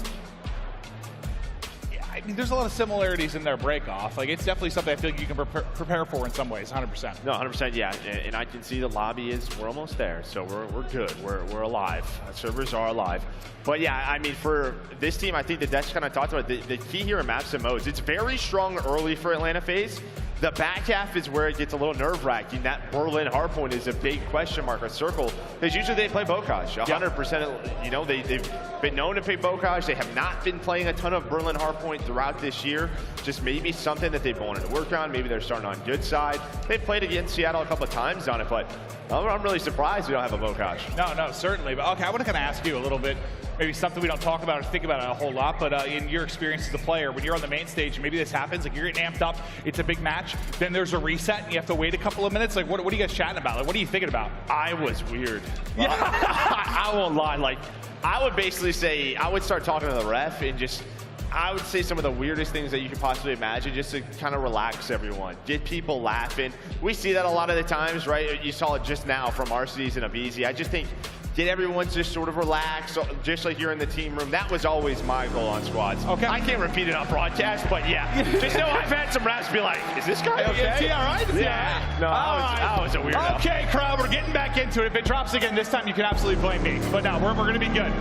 I mean, there's a lot of similarities in their break-off. Like, it's definitely something I feel like you can prepare for in some ways, 100%. No, 100%, yeah. And I can see the lobby we're almost there. So we're good. We're alive. Servers are alive. But yeah, I mean, for this team, I think the Dash kind of talked about the key here in maps and modes. It's very strong early for Atlanta FaZe. The back half is where it gets a little nerve-wracking. That Berlin hardpoint is a big question mark, a circle, because usually they play Bocage. 100%, you know, they've been known to play Bocage. They have not been playing a ton of Berlin hardpoint throughout this year. Just maybe something that they've wanted to work on. Maybe they're starting on good side. They've played against Seattle a couple of times on it, but I'm really surprised we don't have a Bocage. No, certainly. But okay, I want to kind of ask you a little bit, maybe something we don't talk about or think about it a whole lot, but in your experience as a player, when you're on the main stage, and maybe this happens, like you're getting amped up, it's a big match, then there's a reset and you have to wait a couple of minutes. Like, what are you guys chatting about? Like, what are you thinking about? I was weird. I won't lie. Like, I would basically say, I would start talking to the ref and just I would say some of the weirdest things that you could possibly imagine, just to kind of relax everyone, get people laughing. We see that a lot of the times, right? You saw it just now from Arcitys and aBeZy. I just think get everyone just sort of relaxed, just like you're in the team room. That was always my goal on squads. Okay. I can't repeat it on broadcast, but yeah, just know I've had some refs be like, is this guy okay? Is he all right? Yeah. No, I was a weirdo. Okay, crowd, we're getting back into it. If it drops again this time, you can absolutely blame me. But no, we're going to be good.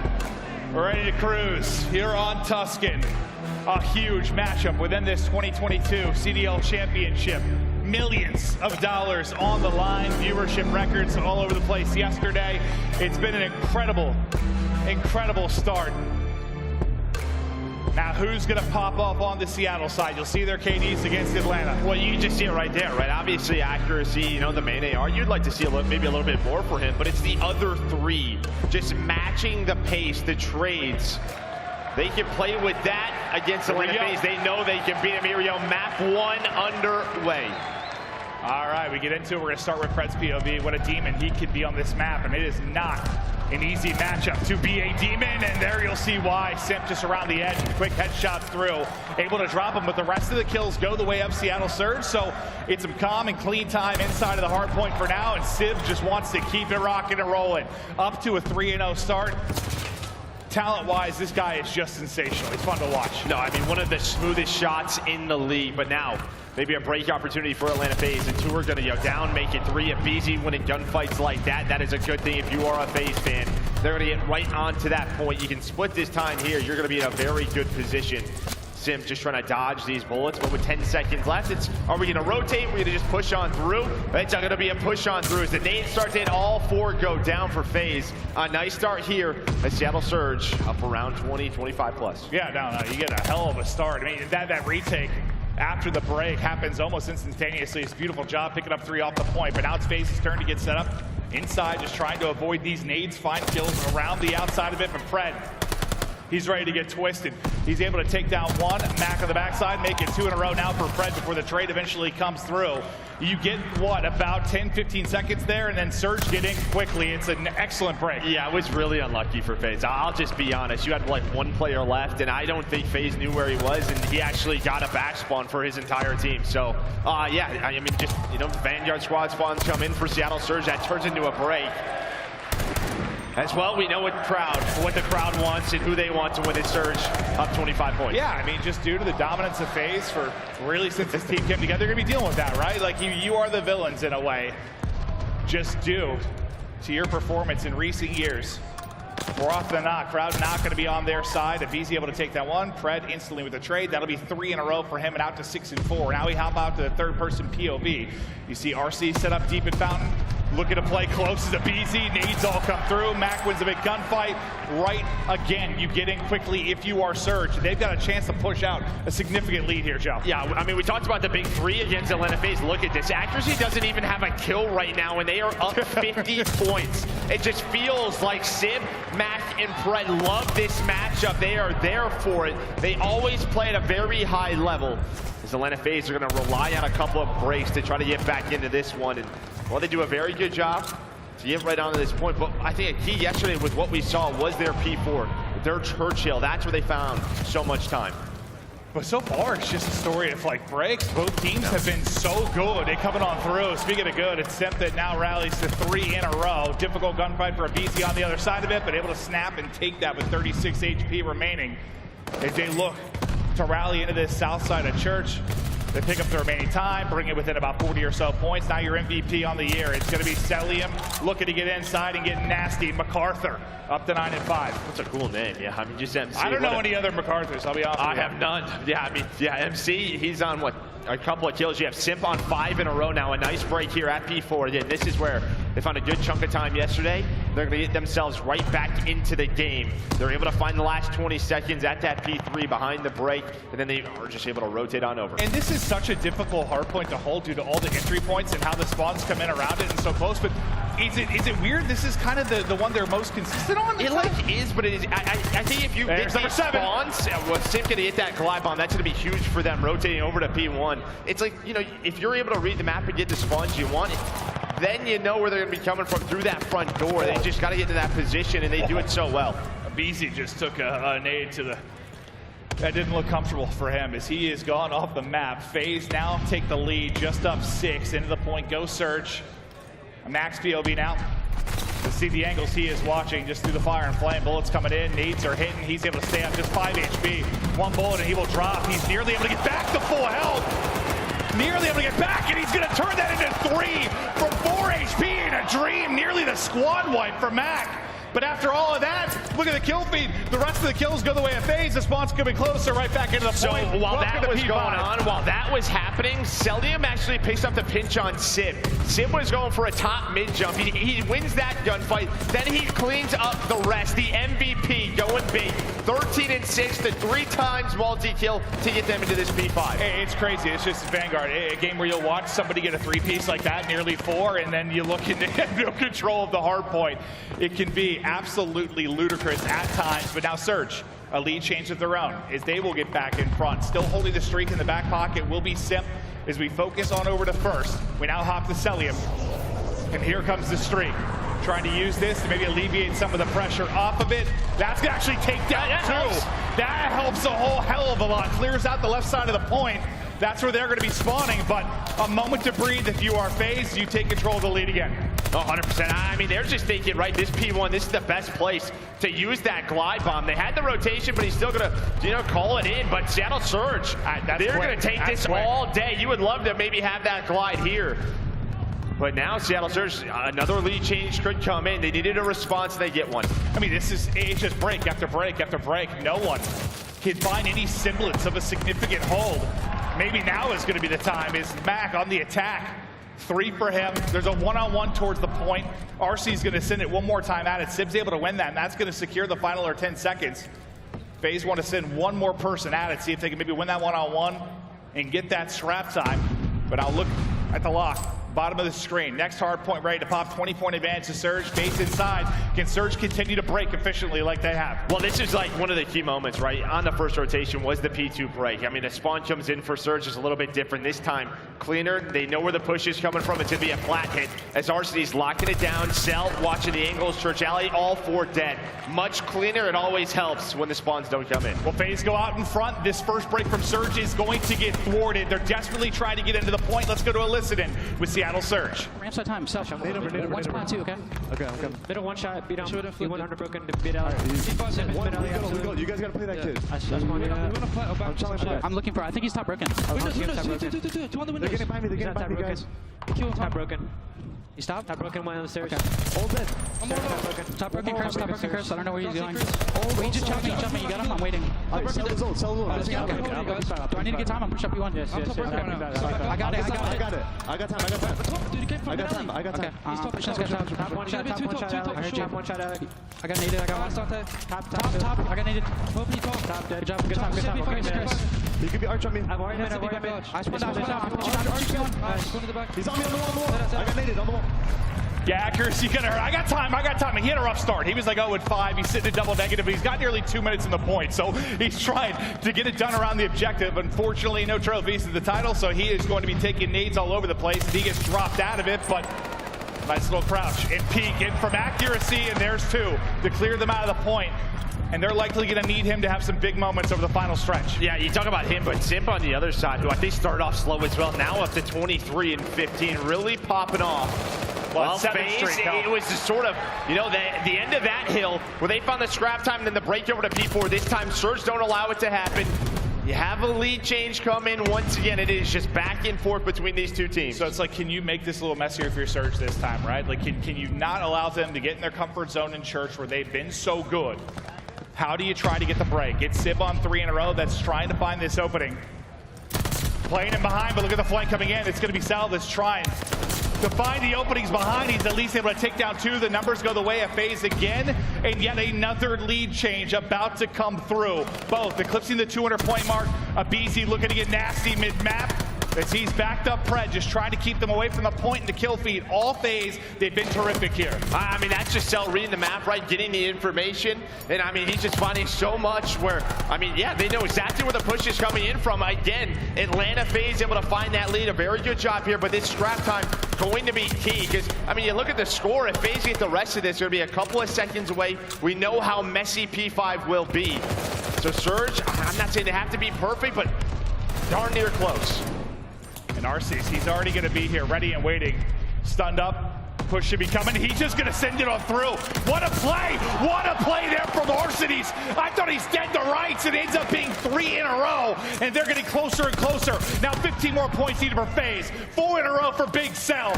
We're ready to cruise here on Tuscan. A huge matchup within this 2022 CDL Championship. Millions of dollars on the line. Viewership records all over the place yesterday. It's been an incredible, incredible start. Now, who's going to pop up on the Seattle side? You'll see their KDs against Atlanta. Well, you can just see it right there, right? Obviously, accuracy, you know, the main AR, you'd like to see maybe a little bit more for him, but it's the other three just matching the pace, the trades. They can play with that against Atlanta FaZe. They know they can beat him. Here we go, map 1 underway. All right, we get into it. We're going to start with Pred's POV. What a demon he could be on this map, and it is not an easy matchup to be a demon, and there you'll see why. Simp just around the edge, quick headshots through, able to drop him, but the rest of the kills go the way of Seattle Surge, so it's some calm and clean time inside of the hard point for now, and Sib just wants to keep it rocking and rolling. Up to a 3-0 start. Talent-wise, this guy is just sensational. He's fun to watch. No, I mean, one of the smoothest shots in the league, but now maybe a break opportunity for Atlanta FaZe, and 2 are going to go down, make it 3. aBeZy winning gunfights like that, that is a good thing if you are a FaZe fan. They're going to get right onto that point. You can split this time here. You're going to be in a very good position. Simp just trying to dodge these bullets, but with 10 seconds left, are we going to rotate? We're going to just push on through? It's not going to be a push on through. As the nades start to hit, all 4 go down for FaZe. A nice start here at Seattle Surge, up around 20, 25 plus. Yeah, no, you get a hell of a start. I mean, that retake after the break happens almost instantaneously. It's a beautiful job picking up 3 off the point, but now it's FaZe's turn to get set up inside, just trying to avoid these nades, find kills around the outside of it for Pred. He's ready to get twisted. He's able to take down 1, Mack on the backside, make it 2 in a row now for Pred before the trade eventually comes through. You get, what, about 10, 15 seconds there, and then Surge get in quickly. It's an excellent break. Yeah, it was really unlucky for FaZe. I'll just be honest. You had like 1 player left, and I don't think FaZe knew where he was, and he actually got a back spawn for his entire team. So, yeah, I mean, just, you know, Vanguard squad spawns come in for Seattle Surge. That turns into a break. As well, we know what the crowd wants and who they want to win this Surge up 25 points. Yeah, I mean, just due to the dominance of FaZe for really since this team came together, they're going to be dealing with that, right? Like, you are the villains in a way, just due to your performance in recent years. More often than not, crowd not going to be on their side. aBeZy able to take that 1. Pred instantly with the trade. That'll be 3 in a row for him and out to 6 and 4. Now we hop out to the 3rd-person POV. You see RC set up deep in Fountain. Looking to play close as aBeZy. Nades all come through. Mack wins a big gunfight. Right again, you get in quickly if you are Surge. They've got a chance to push out a significant lead here, Joe. Yeah, I mean, we talked about the big 3 against Atlanta FaZe. Look at this. Accuracy doesn't even have a kill right now, and they are up 50 points. It just feels like Simp, Mack, and Pred love this matchup. They are there for it. They always play at a very high level. As Atlanta FaZe are going to rely on a couple of breaks to try to get back into this one. And, well, they do a very good job to get right onto this point. But I think a key yesterday with what we saw was their P4, their Churchill. That's where they found so much time. But so far, it's just a story of like breaks. Both teams have been so good. They coming on through. Speaking of good, it's Simp that now rallies to 3 in a row. Difficult gunfight for aBeZy on the other side of it, but able to snap and take that with 36 HP remaining as they look to rally into this south side of Church. They pick up the remaining time, bring it within about 40 or so points. Now your MVP on the year. It's going to be Cellium looking to get inside and get nasty. MacArthur up to 9 and 5. That's a cool name. Yeah, I mean, just MC. I don't know any other MacArthurs, I'll be honest with you. I have none. Yeah, I mean, yeah, MC, he's on what? A couple of kills. You have Simp on 5 in a row now. A nice break here at P4. Again, this is where they found a good chunk of time yesterday. They're going to get themselves right back into the game. They're able to find the last 20 seconds at that P3 behind the break, and then they are just able to rotate on over. And this is such a difficult hardpoint to hold due to all the entry points and how the spawns come in around it and so close. But is it weird? This is kind of the one they're most consistent on? It like is, but it is. I think if you get these spawns, well, Simp going to get that glide bomb. That's going to be huge for them rotating over to P1. It's like, you know, if you're able to read the map and get the spawns you want, then you know where they're going to be coming from through that front door. They just got to get to that position, and they do it so well. aBeZy just took a nade to the That didn't look comfortable for him as he is gone off the map. FaZe now take the lead, just up 6. Into the point, go Surge. A Max POV now. To see the angles he is watching just through the fire and flame. Bullets coming in, nades are hitting. He's able to stay up just 5 HP. 1 bullet and he will drop. He's nearly able to get back to full health. Nearly able to get back, and he's going to turn that into 3 from 4 HP in a dream. Nearly the squad wipe for Mack. But after all of that, look at the kill feed. The rest of the kills go the way of FaZe. The spawn's coming closer, right back into the point. So while Welcome that to was P5. going on, while that was happening, Cellium actually picks up the pinch on Simp. Simp was going for a top mid jump. He wins that gunfight. Then he cleans up the rest. The MVP going big. 13 and 6 to 3 times multi-kill to get them into this P5. Hey, it's crazy. It's just Vanguard. A game where you'll watch somebody get a 3-piece like that, nearly 4, and then you look into no control of the hard point. It can be absolutely ludicrous at times, but now Surge, a lead change of their own, as they will get back in front. Still holding the streak in the back pocket will be Simp as we focus on over to first. We now hop to Cellium, and here comes the streak. Trying to use this to maybe alleviate some of the pressure off of it. That's gonna actually take down two. That helps a whole hell of a lot. Clears out the left side of the point. That's where they're going to be spawning, but a moment to breathe if you are FaZe, you take control of the lead again. 100%. I mean, they're just thinking, right, this P1, this is the best place to use that glide bomb. They had the rotation, but he's still going to, call it in. But Seattle Surge, they're going to take this all day. You would love to maybe have that glide here. But now Seattle Surge, another lead change could come in. They needed a response, and they get one. I mean, it's just break after break after break. No one can find any semblance of a significant hold. Maybe now is going to be the time. Is Mack on the attack? 3 for him. There's a one-on-one towards the point. RC's going to send it one more time at it. Sib's able to win that, and that's going to secure the final or 10 seconds. FaZe want to send one more person at it, see if they can maybe win that one-on-one and get that scrap time. But I'll look at the lock. Bottom of the screen. Next hard point ready to pop. 20-point advantage to Surge. FaZe inside. Can Surge continue to break efficiently like they have? Well, this is like one of the key moments, right? On the first rotation was the P2 break. I mean, the spawn comes in for Surge is a little bit different this time. Cleaner. They know where the push is coming from. It's going to be a flat hit as Arcitys locking it down. Cell watching the angles. TJHaly, all 4 dead. Much cleaner. It always helps when the spawns don't come in. Well, FaZe go out in front. This first break from Surge is going to get thwarted. They're desperately trying to get into the point. Let's go to Elicit with Seattle Surge. Ramp side time, self. One spot 2, okay? Okay. Middle 1 shot, beat down. B100 broken, beat out. You guys gotta play that kid. I'm looking for, I think he's top broken. Two on the windows. They're getting by me, guys. Kill top broken. He stopped? Top broken, one on the stairs. Okay. All dead. Top broken, curse, top broken, curse. I don't know where he's going. Oh, he just chopped me, You got him? I'm waiting. Sell the zone. Do I need to get time? I'm push up B1. Yes. I got it. I got time. Okay. Top one shot. I heard you. Top one shot. I got naded. I got one. Top. I got naded. Top dead. Good job. Okay. You could be arch on me. I've already been. I spawned out. He's on me on the wall. I got naded on the wall. Yeah, accuracy gonna hurt. I got time. He had a rough start. He was like 0-5. He's sitting at double negative, but he's got nearly 2 minutes in the point. So he's trying to get it done around the objective. Unfortunately, no trophies to the title, so he is going to be taking nades all over the place. He gets dropped out of it, but nice little crouch and peek in from accuracy, and there's 2 to clear them out of the point. And they're likely going to need him to have some big moments over the final stretch. Yeah, you talk about him, but Simp on the other side, who I think started off slow as well, now up to 23 and 15, really popping off. Well, FaZe, it was just sort of, the end of that hill where they found the scrap time and then the break over to P4. This time, Surge don't allow it to happen. You have a lead change come in once again. It is just back and forth between these 2 teams. So it's like, can you make this a little messier if you're Surge this time, right? Like, can you not allow them to get in their comfort zone in church where they've been so good? How do you try to get the break? It's Sib on 3 in a row that's trying to find this opening. Playing him behind, but look at the flank coming in. It's going to be Sal that's trying to find the openings behind. He's at least able to take down 2. The numbers go the way of FaZe again, and yet another lead change about to come through. Both eclipsing the 200-point mark. aBeZy looking to get nasty mid-map as he's backed up Pred, just trying to keep them away from the point and the kill feed. All FaZe, they've been terrific here. I mean, that's just Cell reading the map, right, getting the information. And I mean, he's just finding so much where, I mean, yeah, they know exactly where the push is coming in from. Again, Atlanta FaZe able to find that lead. A very good job here, but this scrap time going to be key. Because, I mean, you look at the score, if FaZe get the rest of this, it'll be a couple of seconds away. We know how messy P5 will be. So Surge, I'm not saying they have to be perfect, but darn near close. And Arcitys, he's already going to be here, ready and waiting. Stunned up. Push should be coming. He's just going to send it on through. What a play! What a play there from Arcitys. I thought he's dead to rights. It ends up being 3 in a row, and they're getting closer and closer. Now 15 more points needed for FaZe. 4 in a row for Big Cell.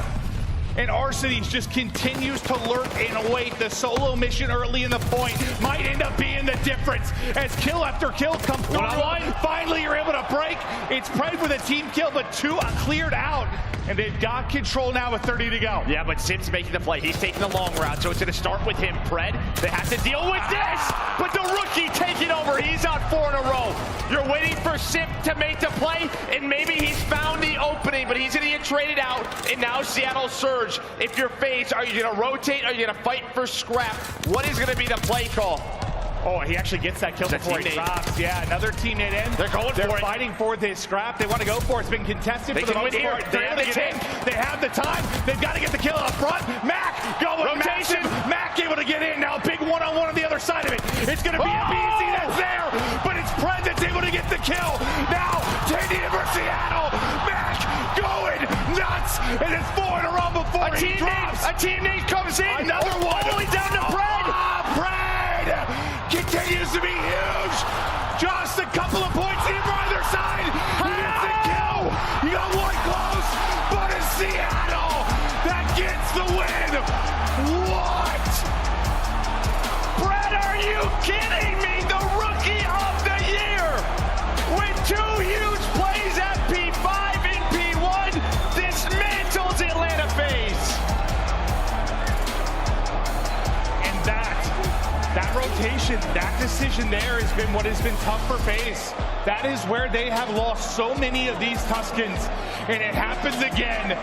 And Arcitys just continues to lurk and await. The solo mission early in the point might end up being the difference as kill after kill come through. Finally, you're able to break. It's Pred with a team kill, but 2 are cleared out. And they've got control now with 30 to go. Yeah, but Simp's making the play. He's taking the long route, so it's going to start with him. Pred, they have to deal with this, but the rookie taking over. He's on 4 in a row. You're waiting for Simp to make the play, and maybe he's found the opening, but he's going to get traded out, and now Seattle Surge. If you're FaZe, are you going to rotate? Are you going to fight for scrap? What is going to be the play call? Oh, he actually gets that kill before he drops. Yeah, another teammate in. They're going for it. They're fighting for this scrap. They want to go for it. It's been contested for the most part. They're able to get in. They have the time. They've got to get the kill up front. Mack going rotation. Mack able to get in. Now big one-on-one on the other side of it. It's going to be aBeZy that's there, but it's Pred that's able to get the kill. Now 10 for Seattle. Mack going nuts, and it's 4 in a row before he drops. A teammate comes in. Another one. All the way down to Pred. Pred continues to be huge. Just a couple of points in for either side. He gets the kill. You got one close, but it's Seattle that gets the win. What? Pred, are you kidding me? The rookie of the year with 2 huge plays at P5 and P1 dismantles Atlanta FaZe. And that rotation, that decision there has been what has been tough for FaZe. That is where they have lost so many of these Tuskens, and it happens again.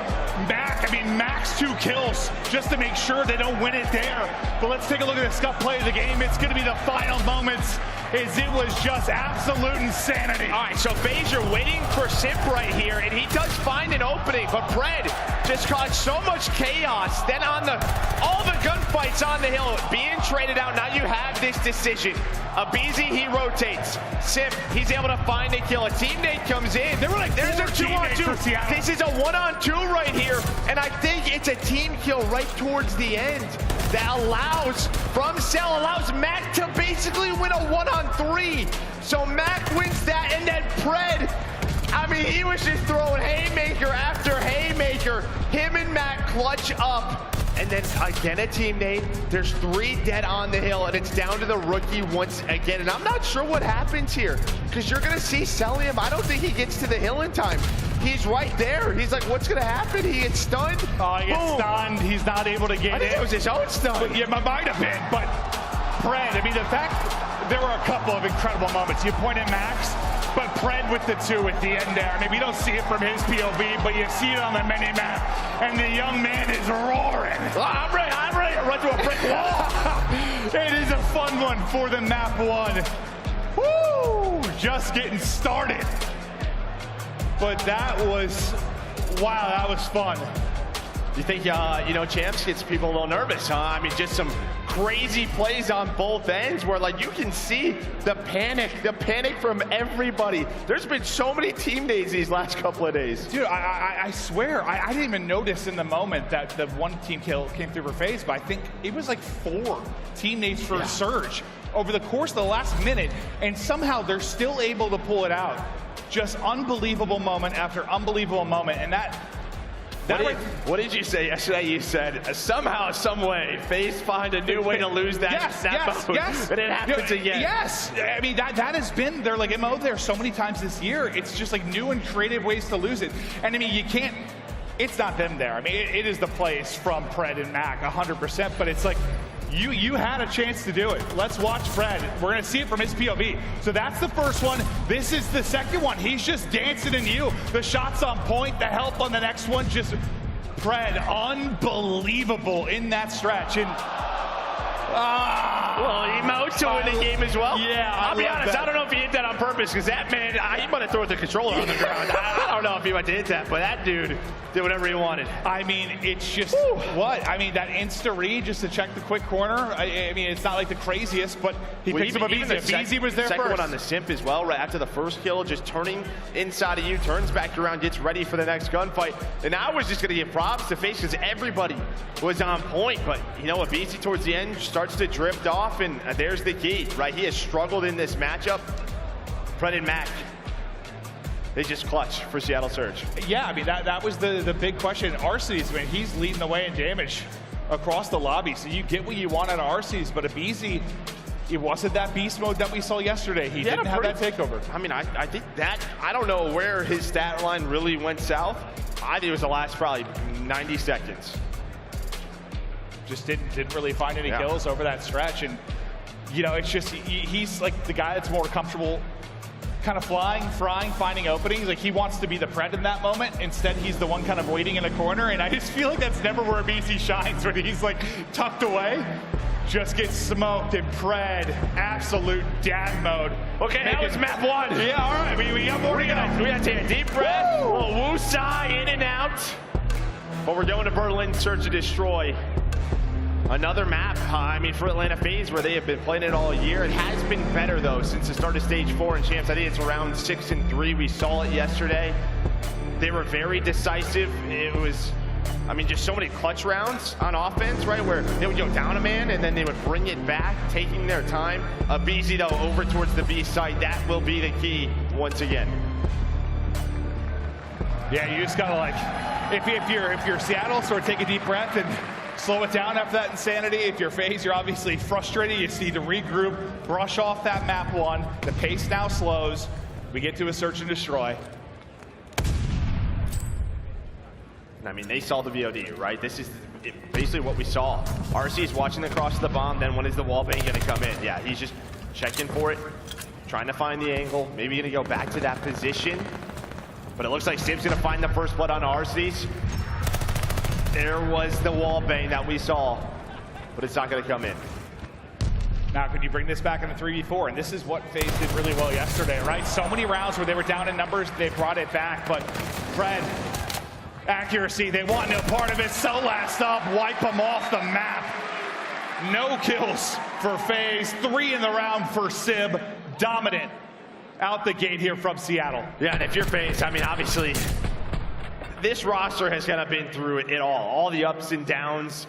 Mack's 2 kills just to make sure they don't win it there. But let's take a look at the Scump play of the game. It's going to be the final moments, as it was just absolute insanity. All right, so FaZe are waiting for Simp right here, and he does find an opening, but Pred just caused so much chaos. Then on all the gunfights on the hill being traded out, now you have this decision. aBeZy, he rotates. Simp, he's able to find a kill. A teammate comes in. There were like There's 4 a 2-on-2. This is a 1-on-2 right here, and I think it's a team kill right towards the end that allows, from Cell, allows Mack to basically win a 1-on-3. So Mack wins that, and then Pred, he was just throwing haymaker after haymaker. Him and Mack clutch up. And then again, a teammate. There's 3 dead on the hill, and it's down to the rookie once again. And I'm not sure what happens here, because you're going to see Cellium. I don't think he gets to the hill in time. He's right there. He's like, what's going to happen? He gets stunned. Oh, he gets stunned. He's not able to get in. I think it was his own stun. But, yeah, it might have been. But Pred, the fact, there were a couple of incredible moments. You point at Max, but Pred with the 2 at the end there. We don't see it from his POV, but you see it on the mini-map, and the young man is roaring. I'm ready to run through a brick wall. It is a fun one for the map 1. Woo! Just getting started. But that was, wow, that was fun. You think, Champs gets people a little nervous, huh? Just some crazy plays on both ends where, you can see the panic from everybody. There's been so many team days these last couple of days. Dude, I swear, I didn't even notice in the moment that the 1 team kill came through for FaZe, but I think it was 4 teammates for Surge over the course of the last minute, and somehow they're still able to pull it out. Just unbelievable moment after unbelievable moment, and what did you say yesterday? You said, somehow, some way, FaZe find a new way to lose that yes. But it happens again. Yes. That has been their MO there so many times this year. It's just new and creative ways to lose it. And you can't, it's not them there. It is the plays from Pred and Mack 100%, but it's you had a chance to do it. Let's watch Pred. We're going to see it from his POV. So that's the first one. This is the second one. He's just dancing in you. The shots on point, the help on the next one. Just Pred, unbelievable in that stretch. And well, emotes to win the game as well. Yeah, I'll be honest, I don't know if he hit that on purpose, because that man, he might have thrown the controller on the ground. I don't know if he went to hit that, but that dude did whatever he wanted. I mean, it's just, what? I mean, that insta-read just to check the quick corner. I mean, it's not like the craziest, but he picks up aBeZy. aBeZy was there second first. One on the Simp as well, right after the first kill, just turning inside of you, turns back around, gets ready for the next gunfight. And I was just going to give props to FaZe because everybody was on point. But, you know, aBeZy towards the end starts to drift off, and there's the key, right? He has struggled in this matchup. Pred and Mack, they just clutch for Seattle Surge. Yeah, I mean, that was the big question. Arcitys, I mean, he's leading the way in damage across the lobby. So you get what you want out of Arcitys, but aBeZy, it wasn't that beast mode that we saw yesterday. He didn't have that takeover. I mean, I think that, I don't know where his stat line really went south. I think it was the last probably 90 seconds. Just didn't really find any kills over that stretch. And, you know, it's just, he's like the guy that's more comfortable kind of flying, finding openings. Like, he wants to be the Pred in that moment. Instead, he's the one kind of waiting in a corner. And I just feel like that's never where aBeZy shines, when he's like tucked away. Just gets smoked, and Pred, absolute dad mode. Okay, that was map one. Yeah, all right, we got more to go. We got to take a deep breath. A little woo-sigh in and out. But we're going to Berlin, search and destroy. Another map, I mean, for Atlanta FaZe, where they have been playing it all year. It has been better, though, since the start of Stage 4 in Champs. I think it's around 6 and 3. We saw it yesterday. They were very decisive. It was, I mean, just so many clutch rounds on offense, right, where they would go down a man, and then they would bring it back, taking their time. aBeZy, though, over towards the B site. That will be the key once again. Yeah, you just gotta, like, if you're Seattle, sort of take a deep breath and slow it down after that insanity. If you're FaZe, you're obviously frustrated. You need to regroup, brush off that map one. The pace now slows. We get to a search and destroy. I mean, they saw the VOD, right? This is basically what we saw. RC is watching across the bomb, then when is the wall bang gonna come in? Yeah, he's just checking for it, trying to find the angle, maybe gonna go back to that position. But it looks like Simp's gonna find the first blood on RC's. There was the wall bang that we saw, but it's not gonna come in. Now, could you bring this back in the 3v4? And this is what FaZe did really well yesterday, right? So many rounds where they were down in numbers, they brought it back, but Pred, accuracy, they want no part of it. So last up, wipe them off the map. No kills for FaZe, 3 in the round for Sib, dominant out the gate here from Seattle. Yeah, and if you're FaZe, I mean, obviously, this roster has kind of been through it all the ups and downs.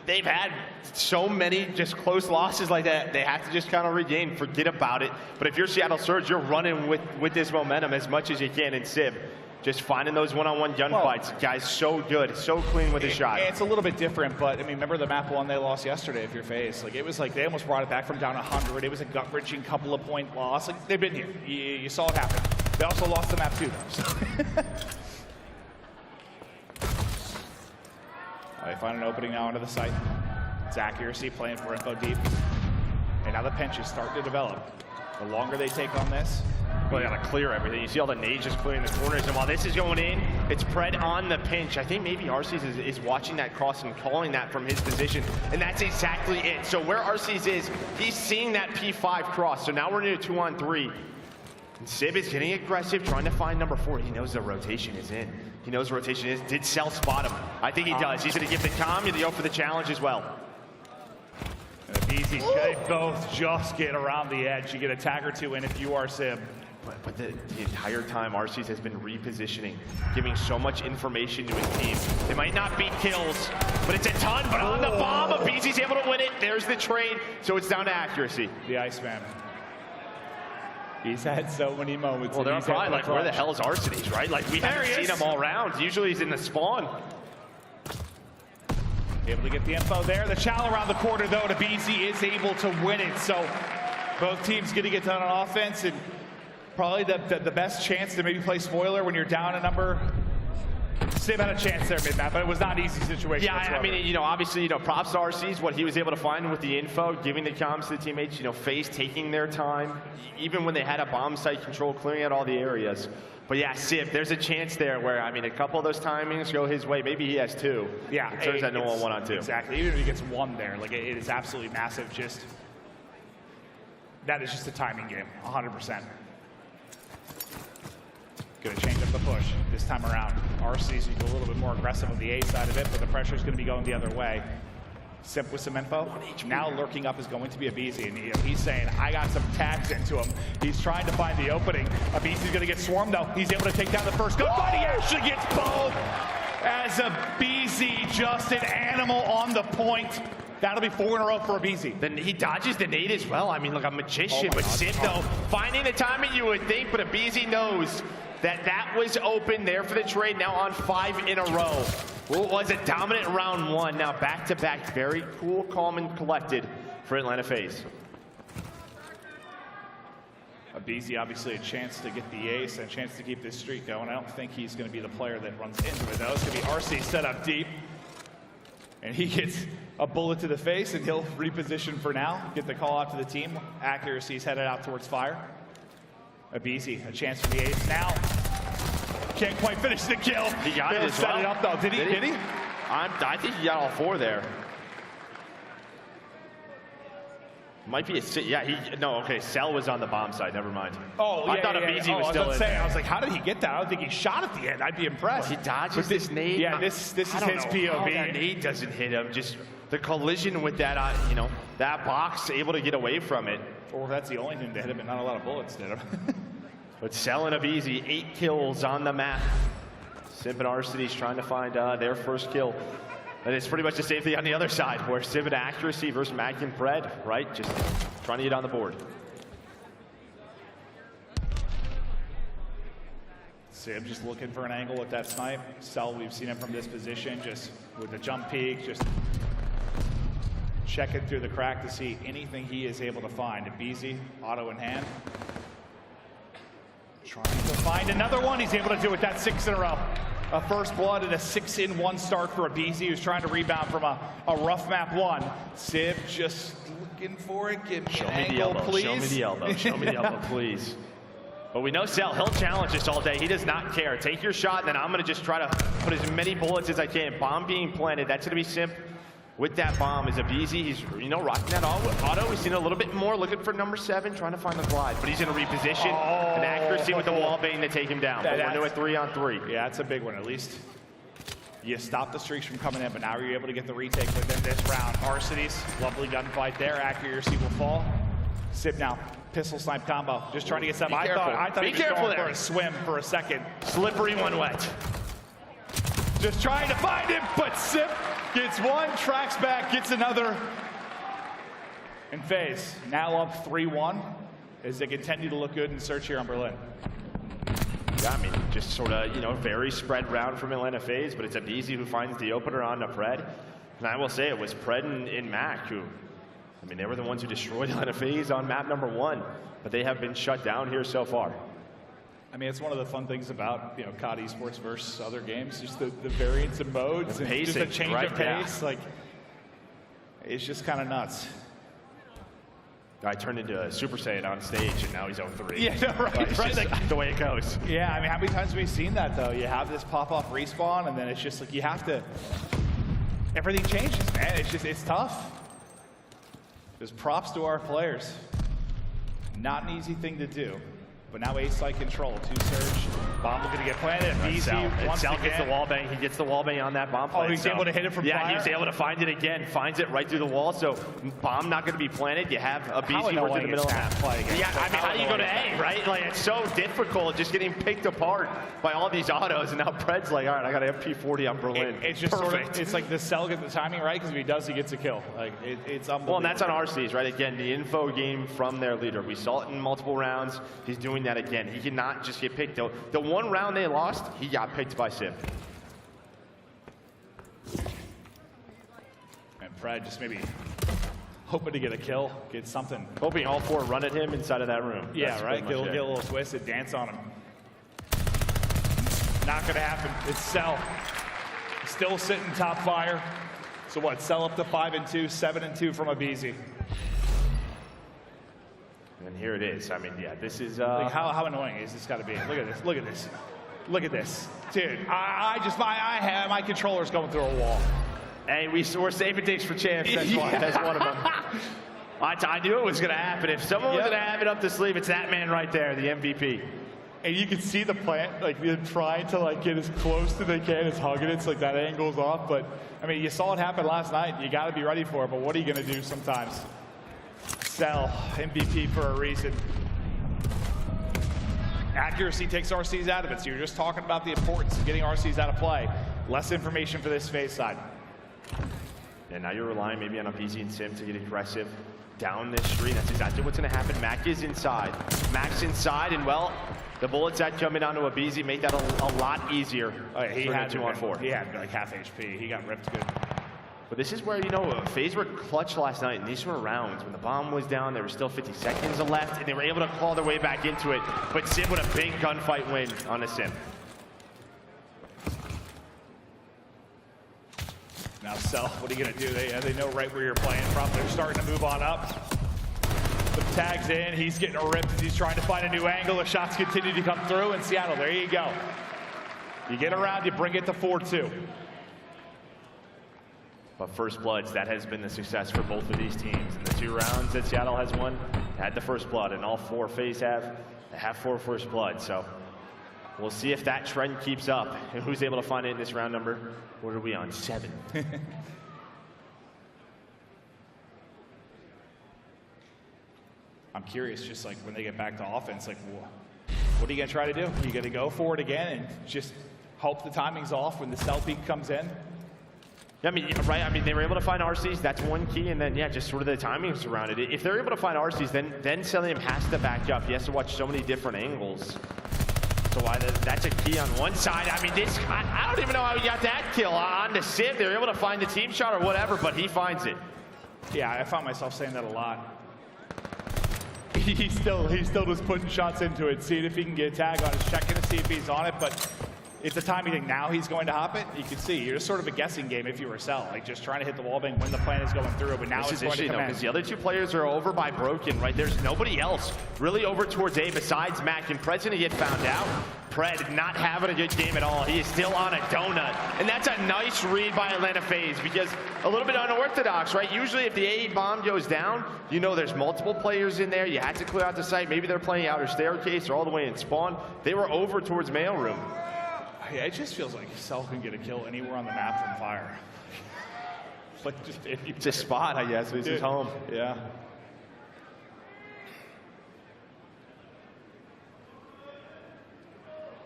They've had so many just close losses like that. They have to just kind of regain, forget about it. But if you're Seattle Surge, you're running with this momentum as much as you can in Sib. Just finding those one-on-one gunfights. Well, guys, so good, so clean with his shot. It's a little bit different, but I mean, remember the map one they lost yesterday if you're FaZe? Like, it was like they almost brought it back from down 100. It was a gut-wrenching couple of point loss. Like, they've been here. You saw it happen. They also lost the map too, though. So. They find an opening now into the site. It's accuracy playing for info deep. And now the pinch is starting to develop. The longer they take on this, well, they gotta clear everything. You see all the nades just clearing the corners, and while this is going in, it's Pred on the pinch. I think maybe Arcitys is watching that cross and calling that from his position, and that's exactly it. So where Arcitys is, he's seeing that P5 cross. So now we're in a 2-on-3. And Sib is getting aggressive, trying to find number 4. He knows the rotation is in. He knows the rotation is. Did Cell spot him? I think he does. He's gonna give the comm, and go for the challenge as well. aBeZy, they both just get around the edge. You get a tag or two in if you are Sib. But the entire time, Arcitys has been repositioning, giving so much information to his team. It might not be kills, but it's a ton. But on the bomb, aBeZy's able to win it. There's the trade, so it's down to accuracy. The Iceman. He's had so many moments. Well, they're probably like, where the hell is Arcitys, right? Like, we haven't seen him all rounds. Usually he's in the spawn. Able to get the info there. The challenge around the corner, though, aBeZy is able to win it. So both teams get to get done on offense, and probably the best chance to maybe play spoiler when you're down a number. Sib had a chance there mid-map, but it was not an easy situation. Yeah, whatsoever. I mean, you know, obviously, you know, props to RC's, what he was able to find with the info, giving the comms to the teammates, you know, FaZe taking their time, even when they had a bomb site control, clearing out all the areas. But yeah, Sib, there's a chance there where, I mean, a couple of those timings go his way. Maybe he has 2. Yeah. It turns out no one 1-on-2. Exactly. Even if he gets 1 there, like, it is absolutely massive. Just That is just a timing game, 100%. Gonna change up the push this time around. Arcitys a little bit more aggressive on the A side of it, but the pressure is gonna be going the other way. Simp with some info. Now lurking up is going to be aBeZy, and he's saying, I got some tags into him. He's trying to find the opening. aBeZy's gonna get swarmed though. He's able to take down the first gunfight. He actually gets both as aBeZy, just an animal on the point. That'll be 4 in a row for aBeZy. Then he dodges the nade as well. I mean, like a magician, but Simp though, finding the timing you would think, but aBeZy knows that was open there for the trade, now on 5 in a row. What was a dominant round 1, now back-to-back, very cool, calm, and collected for Atlanta FaZe. aBeZy obviously a chance to get the ace and a chance to keep this streak going. I don't think he's going to be the player that runs into it though. It's going to be Arcitys set up deep. And he gets a bullet to the face and he'll reposition for now, get the call out to the team. Accuracy is headed out towards fire. aBeZy, a chance for the ace now. Can't quite finish the kill. He got it as well. Set it up though. Did he? I think he got all 4 there. Might be a okay, Cell was on the bomb side, never mind. Oh, I thought aBeZy was still in there. I was like, how did he get that? I don't think he shot at the end. I'd be impressed. Well, he dodges this nade. Yeah, this is his POV. How that nade doesn't hit him. Just the collision with that, that box, able to get away from it. Or that's the only thing that hit him, and not a lot of bullets did him. But Cell and aBeZy, 8 kills on the map. Simp and Arcitys trying to find their first kill. And it's pretty much the same thing on the other side, where Simp and accuracy versus Mack and Pred, right? Just trying to get on the board. Simp just looking for an angle with that snipe. Cell, we've seen him from this position, just with the jump peek, just checking through the crack to see anything he is able to find. aBeZy, auto in hand. Trying to find another one. He's able to do it. That's 6 in a row. A first blood and a 6-in-1 start for aBeZy, who's trying to rebound from a rough map 1. Simp just looking for it. Give me an angle, please. Show me the elbow. Show me the elbow, please. But we know Cell, he'll challenge us all day. He does not care. Take your shot, and then I'm going to just try to put as many bullets as I can. Bomb being planted. That's going to be Simp. With that bomb is aBeZy. He's, rocking that auto. We've seen a little bit more, looking for number 7, trying to find the glide. But he's in a reposition. And accuracy with the wall bang to take him down. But we're doing 3-on-3. Yeah, that's a big one. At least you stop the streaks from coming in, but now you're able to get the retake within this round. Arcitys, lovely gunfight there. Accuracy will fall. Simp now. Pistol snipe combo. Just trying to get something. I thought he was going for a swim for a second. Slippery one wet. Just trying to find him, but Simp gets one, tracks back, gets another. And FaZe now up 3-1 as they continue to look good in search here on Berlin. Yeah, I mean, just sort of, very spread round from Atlanta FaZe, but it's aBeZy who finds the opener on Pred. And I will say it was Pred and Mack who, they were the ones who destroyed Atlanta FaZe on map number 1, but they have been shut down here so far. It's one of the fun things about, COD esports versus other games, just the variance of modes and pacing, just a change right? of pace. Yeah. It's just kind of nuts. I turned into a Super Saiyan on stage, and now he's 0-3. Yeah, right. It's just the way it goes. Yeah, how many times have we seen that, though? You have this pop-off respawn, and then it's just like you have to... Everything changes, man. It's tough. Just props to our players. Not an easy thing to do. But now aBeZy control, 2 surge. Bomb looking to get planted. aBeZy once Cell again. gets the wall bang. He gets the wall bang on that bomb plant. Oh, he's able to hit it from fire? Yeah, he was able to find it again. Finds it right through the wall. So bomb not going to be planted. You have aBeZy right through the middle of the map. Yeah, how do you go to A, right? It's so difficult just getting picked apart by all these autos. And now Pred's like, all right, I got an MP40 on Berlin. It's just perfect. It's like the Cell get the timing right, because if he does, he gets a kill. It's unbelievable. Well, and that's on Arcitys, right? Again, the info game from their leader. We saw it in multiple rounds. He's doing that again. He cannot just get picked. The one round they lost, he got picked by Simp. And Pred just maybe hoping to get a kill, get something. Hoping all 4 run at him inside of that room. Yeah, That's right? Get a little twisted, dance on him. Not going to happen. It's Cell. Still sitting top fire. So what, Cell up to 5-2, 7-2 from aBeZy. And here it is. This is... how annoying is this got to be? Look at this. Look at this. Look at this. Dude, my controller's going through a wall. Hey, we're saving things for champs. That's one. That's one of them. I knew it was going to happen. If someone was going to have it up the sleeve, it's that man right there, the MVP. And you can see the plant, like, they're trying to, like, get as close to they can as hugging it, so, like, that angle's off. But, I mean, you saw it happen last night. You got to be ready for it, but what are you going to do sometimes? Cell, MVP for a reason. Accuracy takes RCs out of it, so you're just talking about the importance of getting RCs out of play. Less information for this FaZe side. And now you're relying maybe on aBeZy and Simp to get aggressive down this street. That's exactly what's going to happen. Mack is inside. Mack's inside, and well, the bullets that coming onto aBeZy make that a lot easier. He had 2-on-4. He had like half HP. He got ripped good. But this is where, you know, FaZe were clutch last night, and these were rounds. When the bomb was down, there were still 50 seconds left, and they were able to claw their way back into it. But Simp with a big gunfight win on a Simp. Now, Cell, what are you going to do? They know right where you're playing from. They're starting to move on up. The tag's in. He's getting ripped as he's trying to find a new angle. The shots continue to come through in Seattle. There you go. You get around, you bring it to 4-2. But first bloods, that has been the success for both of these teams. In the 2 rounds that Seattle has won, had the first blood, and all 4 FaZe have 4 first blood. So we'll see if that trend keeps up and who's able to find it in this round number. What are we on? 7. I'm curious, just like when they get back to offense, like what are you going to try to do? Are you going to go for it again and just hope the timing's off when the Cell peak comes in? Yeah, I mean, right. I mean, they were able to find RCs. That's one key, and then just sort of the timings around it. If they're able to find RCs, then Cellium has to back up. He has to watch so many different angles. So that's a key on one side. I mean, I don't even know how he got that kill on the Simp. They were able to find the team shot or whatever, but he finds it. Yeah, I found myself saying that a lot. He's still just putting shots into it, seeing if he can get a tag on it, checking to see if he's on it, but it's a timing thing. Now he's going to hop it. You can see, you're just sort of a guessing game if you were Cell, like just trying to hit the wall bang when the plan is going through, but now it's going to come in. Because the other 2 players are over by Broken, right? There's nobody else really over towards A besides Mack, and Pred's going to get found out. Pred not having a good game at all. He is still on a donut. And that's a nice read by Atlanta FaZe, because a little bit unorthodox, right? Usually if the A bomb goes down, you know there's multiple players in there. You had to clear out the site. Maybe they're playing outer staircase or all the way in spawn. They were over towards mailroom. Yeah, it just feels like Cell can get a kill anywhere on the map from fire. Like it's a spot, I guess. It's his home. Yeah.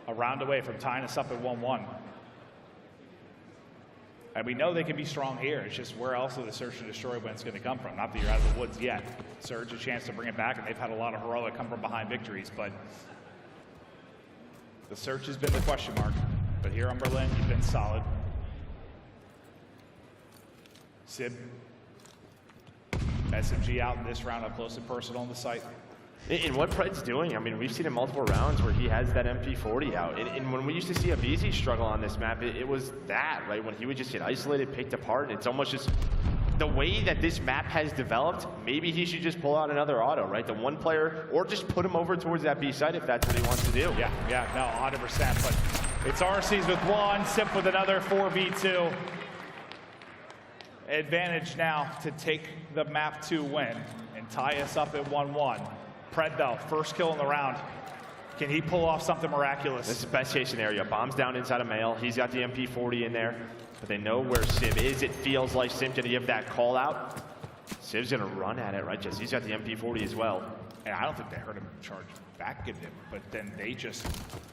A round away from tying us up at 1-1. And we know they can be strong here. It's just where else are the search and destroy wins going to come from? Not that you're out of the woods yet. Surge a chance to bring it back, and they've had a lot of heroic come from behind victories, but the search has been the question mark. But here on Berlin, you've been solid. Sib. SMG out in this round up close and personal on the site. And what Pred's doing, I mean, we've seen in multiple rounds where he has that MP40 out. And when we used to see aBeZy struggle on this map, it was that, right? When he would just get isolated, picked apart, and it's almost just the way that this map has developed, maybe he should just pull out another auto, right? The one player, or just put him over towards that B side if that's what he wants to do. Yeah, no, 100%. But it's RCs with 1, Simp with another 4v2. Advantage now to take the map 2 win and tie us up at 1-1. Pred, though, first kill in the round. Can he pull off something miraculous? This is best case scenario. Bomb's down inside of mail. He's got the MP40 in there, but they know where Simp is. It feels like Simp gonna give that call out. Sib's gonna run at it, right? Just he's got the MP40 as well. And I don't think they heard him charge back at him, but then they just...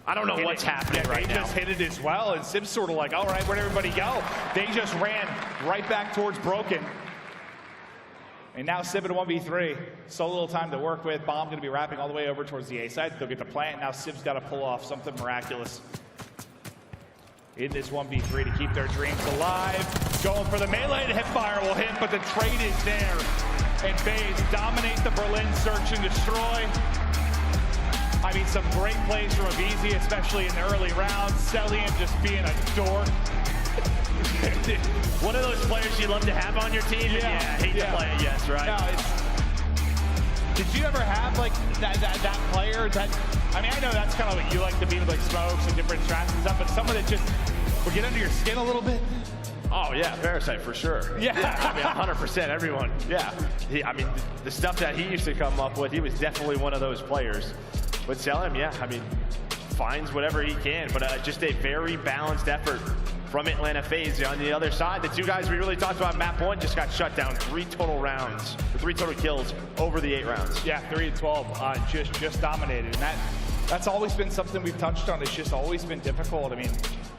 I don't know what's happening right now. They just hit it as well, and Sib's sort of like, all right, where'd everybody go? They just ran right back towards Broken. And now Sib at 1v3. So little time to work with. Bomb going to be wrapping all the way over towards the A side. They'll get the plant. Now Sib's got to pull off something miraculous in this 1v3 to keep their dreams alive. Going for the melee to hip fire will hit, but the trade is there. And FaZe dominate the Berlin search and destroy. I mean, some great plays from aBeZy, especially in the early rounds. Cellium just being a dork. One of those players you love to have on your team, hate to play it, yes, right? No, did you ever have like that player that, I mean, I know that's kind of what you like to be with, like smokes and different strats and stuff, but someone that just would get under your skin a little bit? Oh yeah, Parasite for sure. Yeah. I mean, 100%, everyone. Yeah. I mean, the stuff that he used to come up with, he was definitely one of those players. But Cellium, yeah, I mean, finds whatever he can, but just a very balanced effort from Atlanta FaZe. On the other side, the two guys we really talked about, map 1 just got shut down 3 total rounds, or 3 total kills over the 8 rounds. Yeah, 3-12, just dominated. And that's always been something we've touched on. It's just always been difficult. I mean,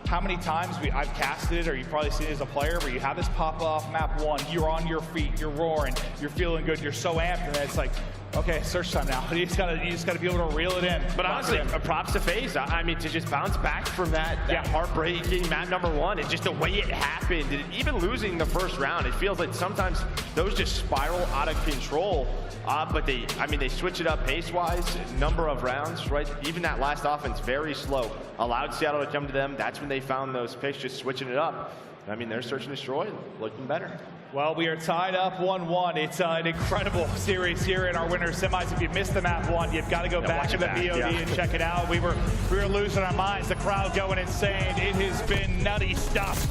how many times I've casted, or you've probably seen it as a player, where you have this pop off map 1, you're on your feet, you're roaring, you're feeling good, you're so amped, and then it's like, okay, search time now. You just gotta be able to reel it in. But honestly, props to FaZe. I mean, to just bounce back from that heartbreaking map number 1, and just the way it happened, and even losing the first round, it feels like sometimes those just spiral out of control. But they switch it up pace-wise, number of rounds, right? Even that last offense, very slow. Allowed Seattle to come to them. That's when they found those picks, just switching it up. I mean, they're search and destroy, looking better. Well, we are tied up 1-1. It's an incredible series here in our winners semis. If you missed the map 1, you've got to go back to the VOD and check it out. We were losing our minds. The crowd going insane. It has been nutty stuff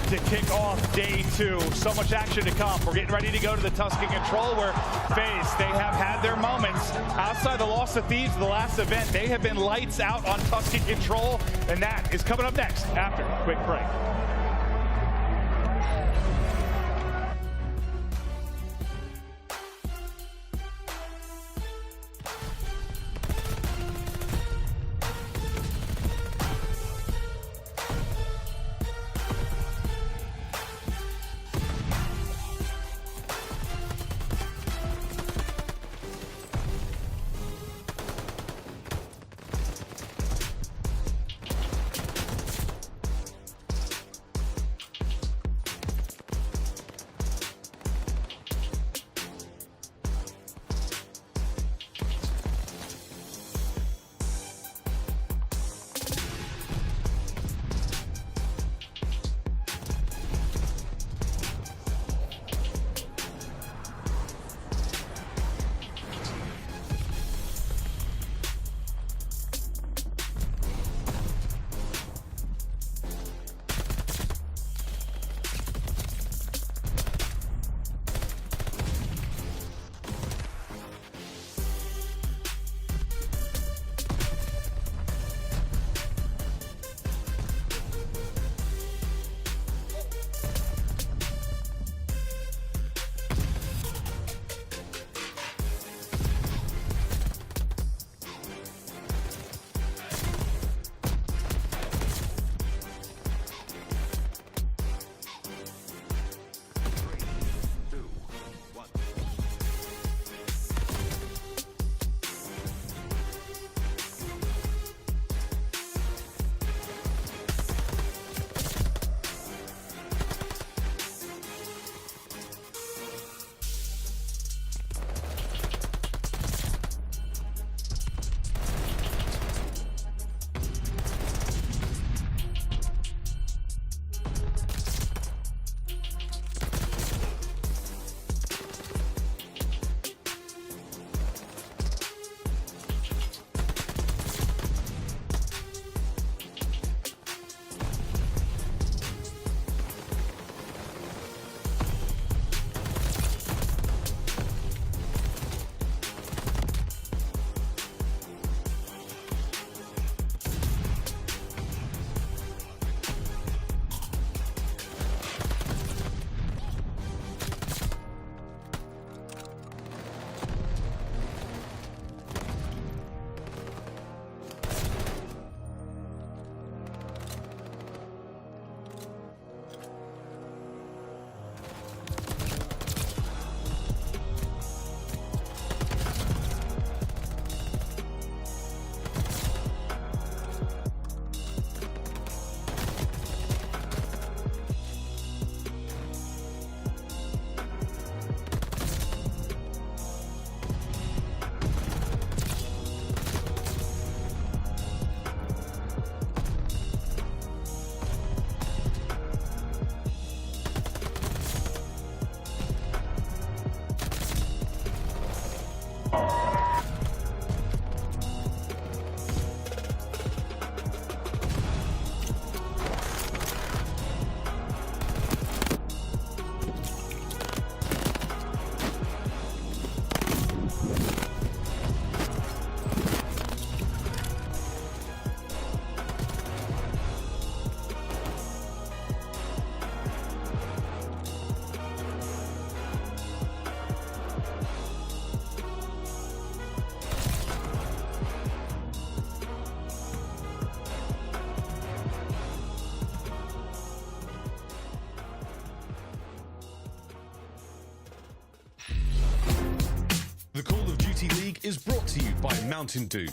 to kick off day 2. So much action to come. We're getting ready to go to the Tuscan Control, where FaZe, they have had their moments. Outside the loss of Thieves, the last event, they have been lights out on Tuscan Control, and that is coming up next after a quick break. Duty League is brought to you by Mountain Dew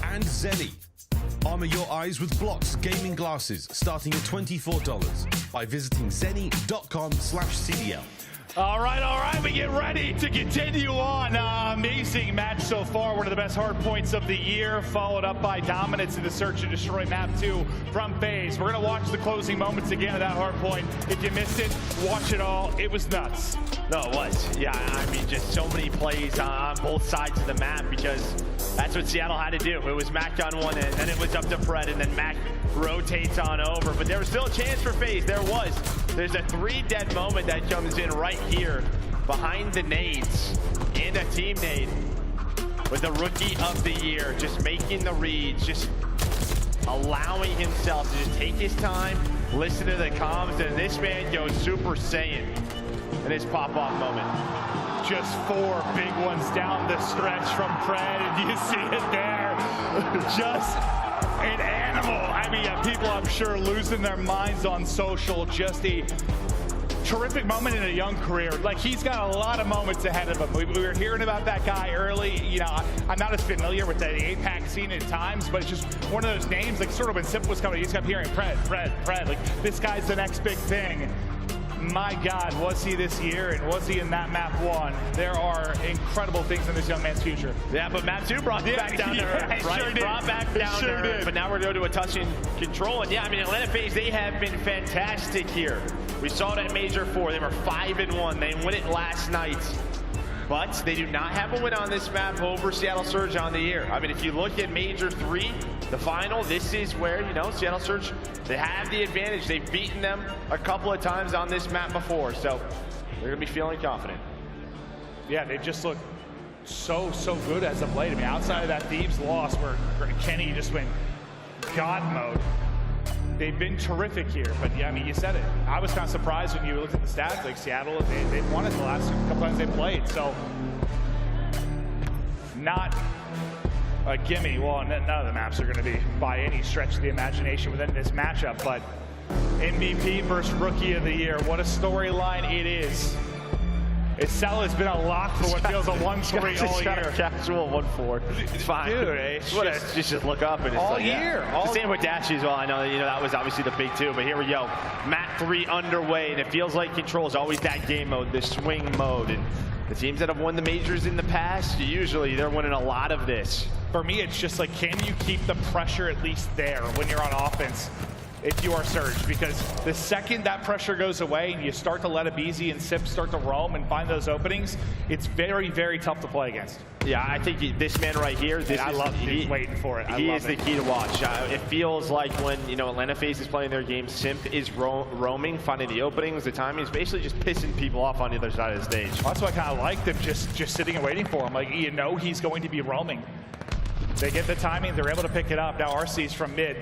and Zenny. Armor your eyes with Blocks gaming glasses starting at $24 by visiting zenny.com/CDL. All right, we get ready to continue on. Amazing match so far. One of the best hard points of the year, followed up by dominance in the Search and Destroy map 2 from FaZe. We're going to watch the closing moments again of that hard point. If you missed it, watch it all. It was nuts. No, it was. Yeah, I mean, just so many plays on both sides of the map because that's what Seattle had to do. It was Mack on one end, then it was up to Fred, and then Mack rotates on over. But there was still a chance for FaZe. There was. There's a 3-dead moment that comes in right here behind the nades and a team nade with the Rookie of the Year, just making the reads, just allowing himself to just take his time, listen to the comms, and this man goes Super Saiyan in his pop-off moment. Just 4 big ones down the stretch from Fred, and you see it there. Just an animal. I mean, people I'm sure losing their minds on social. Just a terrific moment in a young career. Like, he's got a lot of moments ahead of him. We were hearing about that guy early. You know, I'm not as familiar with the APAC scene at times, but it's just one of those names, like sort of when Simp was coming, you just kept hearing Fred. Like, this guy's the next big thing. My God, was he this year, and was he in that map 1? There are incredible things in this young man's future. Yeah, but map 2 brought him back down to earth, right? Sure brought back down to earth, but now we're going to a touching control. And yeah, I mean, Atlanta FaZe, they have been fantastic here. We saw it at Major 4. They were 5-1. They won it last night. But they do not have a win on this map over Seattle Surge on the year. I mean, if you look at Major 3, the final, this is where, you know, Seattle Surge, they have the advantage. They've beaten them a couple of times on this map before, so they're going to be feeling confident. Yeah, they just look so good as of late. I mean, outside of that Thieves loss where Kenny just went God mode, they've been terrific here. But yeah, I mean, you said it. I was kind of surprised when you looked at the stats. Like, Seattle, they've won it the last couple times they played. So, not a gimme. Well, none of the maps are going to be by any stretch of the imagination within this matchup. But MVP versus Rookie of the Year. What a storyline it is. Cell has been a lock for what feels a 1-3 all year. Casual 1-4. It's fine. Dude, just look up and it's all like, year. Yeah. All same with Dashy as well. I know, you know, that was obviously the big 2, but here we go. Map 3 underway, and it feels like Control is always that game mode, the swing mode. And the teams that have won the majors in the past, usually they're winning a lot of this. For me, it's just like, can you keep the pressure at least there when you're on offense if you are Surge? Because the second that pressure goes away and you start to let aBeZy and Simp start to roam and find those openings, it's very, very tough to play against. Yeah, I think this man right here, he's waiting for it. He is the key to watch. It feels like when, you know, Atlanta FaZe is playing their game, Simp is roaming, finding the openings, the timing is basically just pissing people off on the other side of the stage. Well, that's why I kind of like them just sitting and waiting for him. Like, you know he's going to be roaming. They get the timing, they're able to pick it up. Now Arcitys from mid.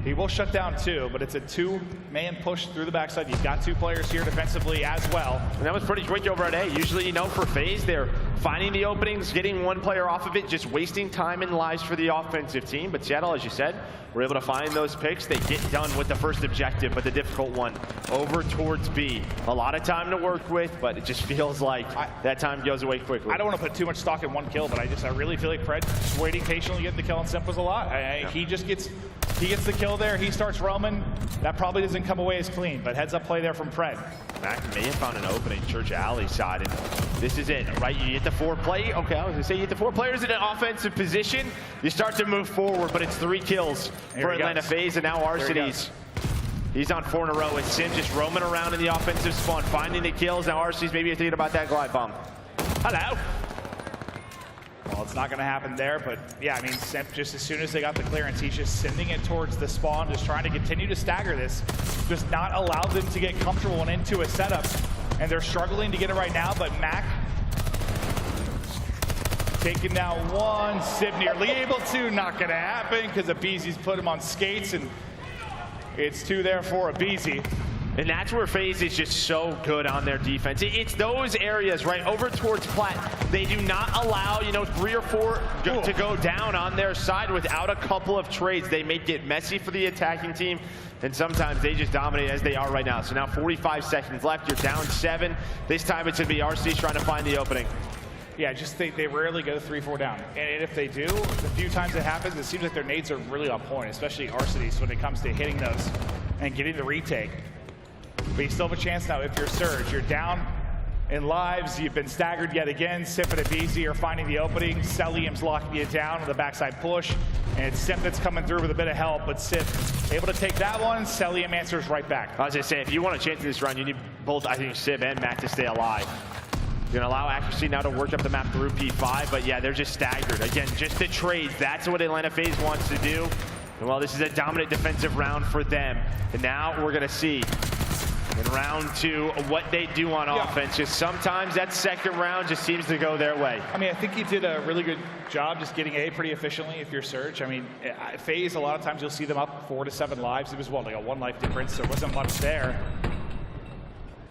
He will shut down 2, but it's a 2-man push through the backside. You've got 2 players here defensively as well. And that was pretty quick over at A. Usually, you know, for FaZe, they're finding the openings, getting 1 player off of it, just wasting time and lives for the offensive team. But Seattle, as you said, were able to find those picks. They get done with the first objective, but the difficult one, over towards B. A lot of time to work with, but it just feels like that time goes away quickly. I don't want to put too much stock in 1 kill, but I really feel like Fred just waiting patiently getting the kill on Simp was a lot. He just gets the kill there, he starts roaming. That probably doesn't come away as clean, but heads up play there from Fred. Mack may have found an opening TJHaly side, and this is it, right? You get the 4 play. Okay, I was gonna say you get the 4 players in an offensive position. You start to move forward, but it's 3 kills for Atlanta FaZe, and now Arcitys. He's on 4 in a row, and Simp just roaming around in the offensive spawn, finding the kills. Now Arcitys maybe thinking about that glide bomb. Hello. Well, it's not going to happen there, but yeah, I mean, Simp, just as soon as they got the clearance, he's just sending it towards the spawn, just trying to continue to stagger this, just not allow them to get comfortable and into a setup. And they're struggling to get it right now, but Mack taking down 1, Simp nearly able to, not going to happen because aBeZy's put him on skates, and it's 2 there for aBeZy. And that's where FaZe is just so good on their defense. It's those areas, right, over towards Plat. They do not allow, you know, 3 or 4 to go down on their side without a couple of trades. They make it messy for the attacking team, and sometimes they just dominate as they are right now. So now 45 seconds left. You're down 7. This time it's going to be Arcitys trying to find the opening. Yeah, just they rarely go 3-4 down. And if they do, the few times it happens, it seems like their nades are really on point, especially Arcitys when it comes to hitting those and getting the retake. But you still have a chance now if you're Surge. You're down in lives, you've been staggered yet again. Simp and aBeZy are finding the opening. Cellium's locking you down on the backside push. And it's Simp that's coming through with a bit of help, but Simp able to take that one. Cellium answers right back. I was going to say, if you want a chance in this round, you need both, I think, Simp and Mack to stay alive. You're going to allow accuracy now to work up the map through P5, but yeah, they're just staggered. Again, just the trades. That's what Atlanta FaZe wants to do. And well, this is a dominant defensive round for them. And now we're going to see in round 2 what they do on offense. Just sometimes that second round just seems to go their way. I mean, I think he did a really good job just getting A pretty efficiently if you're Surge. I mean, FaZe, a lot of times you'll see them up 4 to 7 lives. It was, what, like a 1 life difference? There wasn't much there.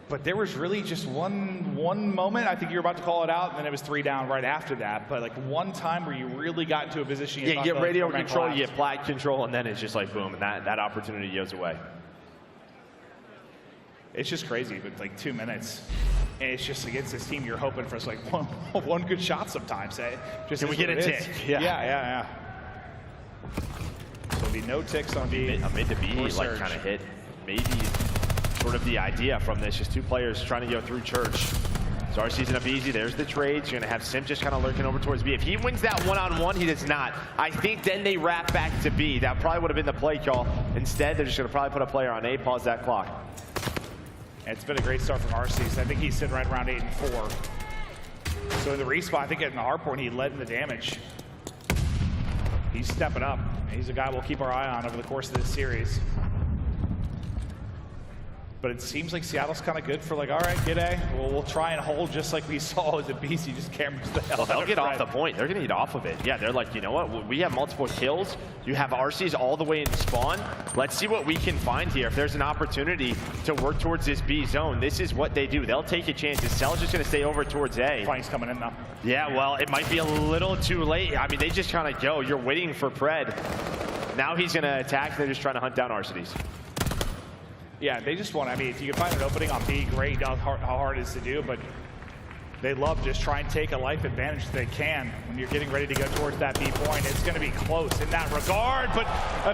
But there was really just one moment, I think you were about to call it out, and then it was 3 down right after that. But like one time where you really got into a position. Yeah, you get radio control, you get flag control, and then it's just like boom, and that opportunity goes away. It's just crazy, but like 2 minutes, and it's just against this team. You're hoping for like one good shot sometimes. Eh? Just can we get a tick? Yeah. So there'll be no ticks on B. A mid to B, like kind of hit. Maybe sort of the idea from this, just 2 players trying to go through Church. So Arcitys and aBeZy, there's the trades. You're gonna have Simp just kind of lurking over towards B. If he wins that one-on-one, he does not. I think then they wrap back to B. That probably would have been the play call. Instead, they're just gonna probably put a player on A, pause that clock. It's been a great start from Arcitys. I think he's sitting right around 8 and 4. So in the respawn, I think in the hardpoint, he led in the damage. He's stepping up. He's a guy we'll keep our eye on over the course of this series. But it seems like Seattle's kind of good for like, all right, get A. We'll try and hold just like we saw as aBeZy just cameras the hell out of They'll get off Fred. the point. They're going to get off of it. Yeah, they're like, you know what? We have multiple kills. You have Arcitys all the way in spawn. Let's see what we can find here. If there's an opportunity to work towards this B zone, this is what they do. They'll take a chance. Cell's just going to stay over towards A. Flank's coming in now. Yeah, well, it might be a little too late. I mean, they just kind of go. You're waiting for Pred. Now he's going to attack. They're just trying to hunt down Arcitys. Yeah, they just want, I mean, if you can find an opening on B, great. How hard it is to do, but they love just try and take a life advantage if they can. When you're getting ready to go towards that B point, it's going to be close in that regard, but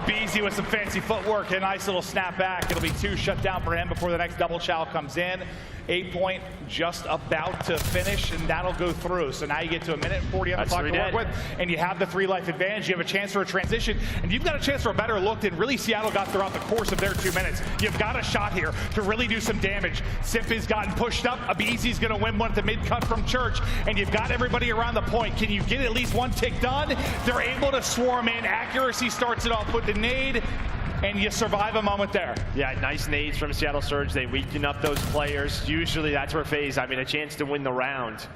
aBeZy with some fancy footwork, a nice little snap back. It'll be 2 shut down for him before the next double chow comes in. 8 point just about to finish, and that'll go through. So now you get to 1 minute and 40 on the clock to work with, and you have the 3 life advantage. You have a chance for a transition, and you've got a chance for a better look than really Seattle got throughout the course of their 2 minutes. You've got a shot here to really do some damage. Simp has gotten pushed up. aBeZy's going to win one at the mid cut from Church, and you've got everybody around the point. Can you get at least 1 tick done? They're able to swarm in. Accuracy starts it off with the nade, and you survive a moment there. Yeah, nice nades from Seattle Surge. They weaken up those players. Usually that's where FaZe, I mean, a chance to win the round.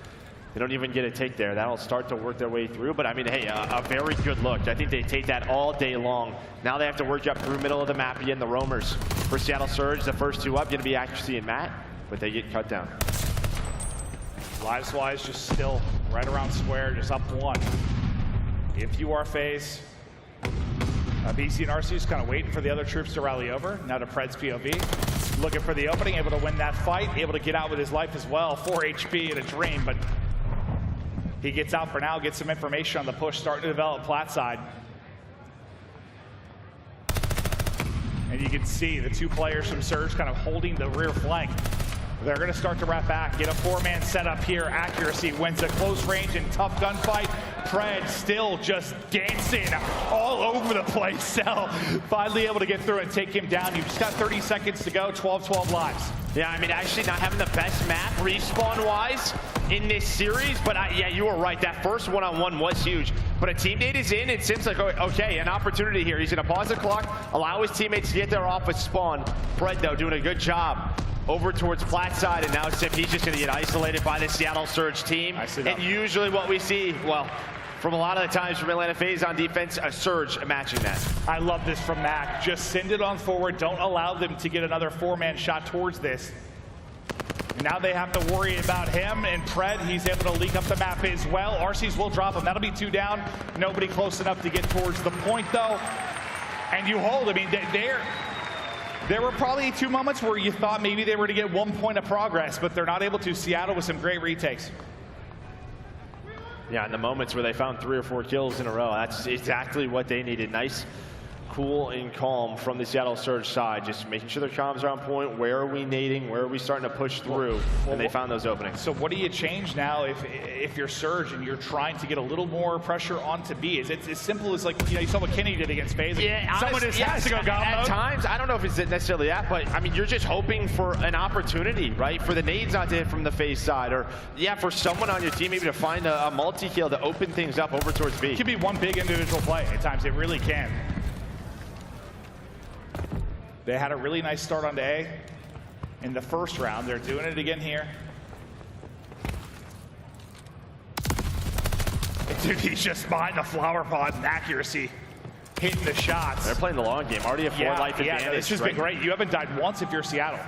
They don't even get a take there. That'll start to work their way through. But I mean, hey, a very good look. I think they take that all day long. Now they have to work up through middle of the map again, the roamers. For Seattle Surge, the first 2 up, gonna be Accuracy and Matt, but they get cut down. Lives-wise, just still right around square, just up 1. If you are FaZe, aBeZy and Arcitys kind of waiting for the other troops to rally over. Now to Pred's POV. Looking for the opening, able to win that fight, able to get out with his life as well. 4 HP in a dream, but he gets out for now, gets some information on the push, starting to develop plat side. And you can see the 2 players from Surge kind of holding the rear flank. They're going to start to wrap back, get a 4-man setup here. Accuracy wins a close range and tough gunfight. Pred still just dancing all over the place. Cell finally able to get through and take him down. You've just got 30 seconds to go, 12 lives. Yeah, I mean, actually not having the best map respawn-wise in this series, but yeah, you were right. That first one-on-one was huge. But a teammate is in, it seems like, okay, an opportunity here. He's going to pause the clock, allow his teammates to get there off with spawn. Pred, though, doing a good job over towards flat side, and now Simp, he's just going to get isolated by the Seattle Surge team. And usually what we see, well, from a lot of the times from Atlanta FaZe on defense, a Surge matching that. I love this from Mack. Just send it on forward. Don't allow them to get another 4-man shot towards this. Now they have to worry about him, and Pred, he's able to leak up the map as well. Arcitys will drop him. That'll be 2 down. Nobody close enough to get towards the point, though. And you hold. I mean, there were probably 2 moments where you thought maybe they were to get 1 point of progress, but they're not able to. Seattle with some great retakes. Yeah, in the moments where they found 3 or 4 kills in a row, that's exactly what they needed. Nice, cool and calm from the Seattle Surge side, just making sure their comms are on point. Where are we nading? Where are we starting to push through? And they found those openings. So what do you change now if you're Surge and you're trying to get a little more pressure onto B? Is it as simple as, like, you know, you saw what Kenny did against FaZe? Yeah, someone just has to go God at mode. times, I don't know if it's necessarily that, but I mean, you're just hoping for an opportunity, right? For the nades not to hit from the FaZe side, or yeah, for someone on your team maybe to find a multi-kill to open things up over towards B. It could be one big individual play at times. It really can. They had a really nice start on A in the first round. They're doing it again here. Dude, he's just behind the flower pod and accuracy, hitting the shots. They're playing the long game. Already a 4-life advantage. Yeah, this has been great. You haven't died once if you're Seattle.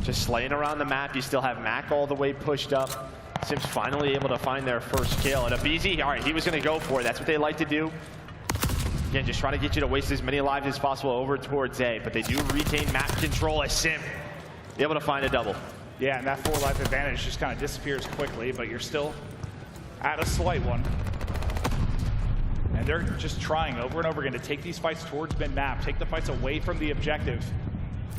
Just slaying around the map. You still have Mack all the way pushed up. Simps finally able to find their first kill. And aBeZy, all right, he was going to go for it. That's what they like to do. Again, just trying to get you to waste as many lives as possible over towards A, but they do retain map control as Simp able to find a double. Yeah, and that 4-life advantage just kind of disappears quickly, but you're still at a slight one. And they're just trying over and over again to take these fights towards mid-map, take the fights away from the objective.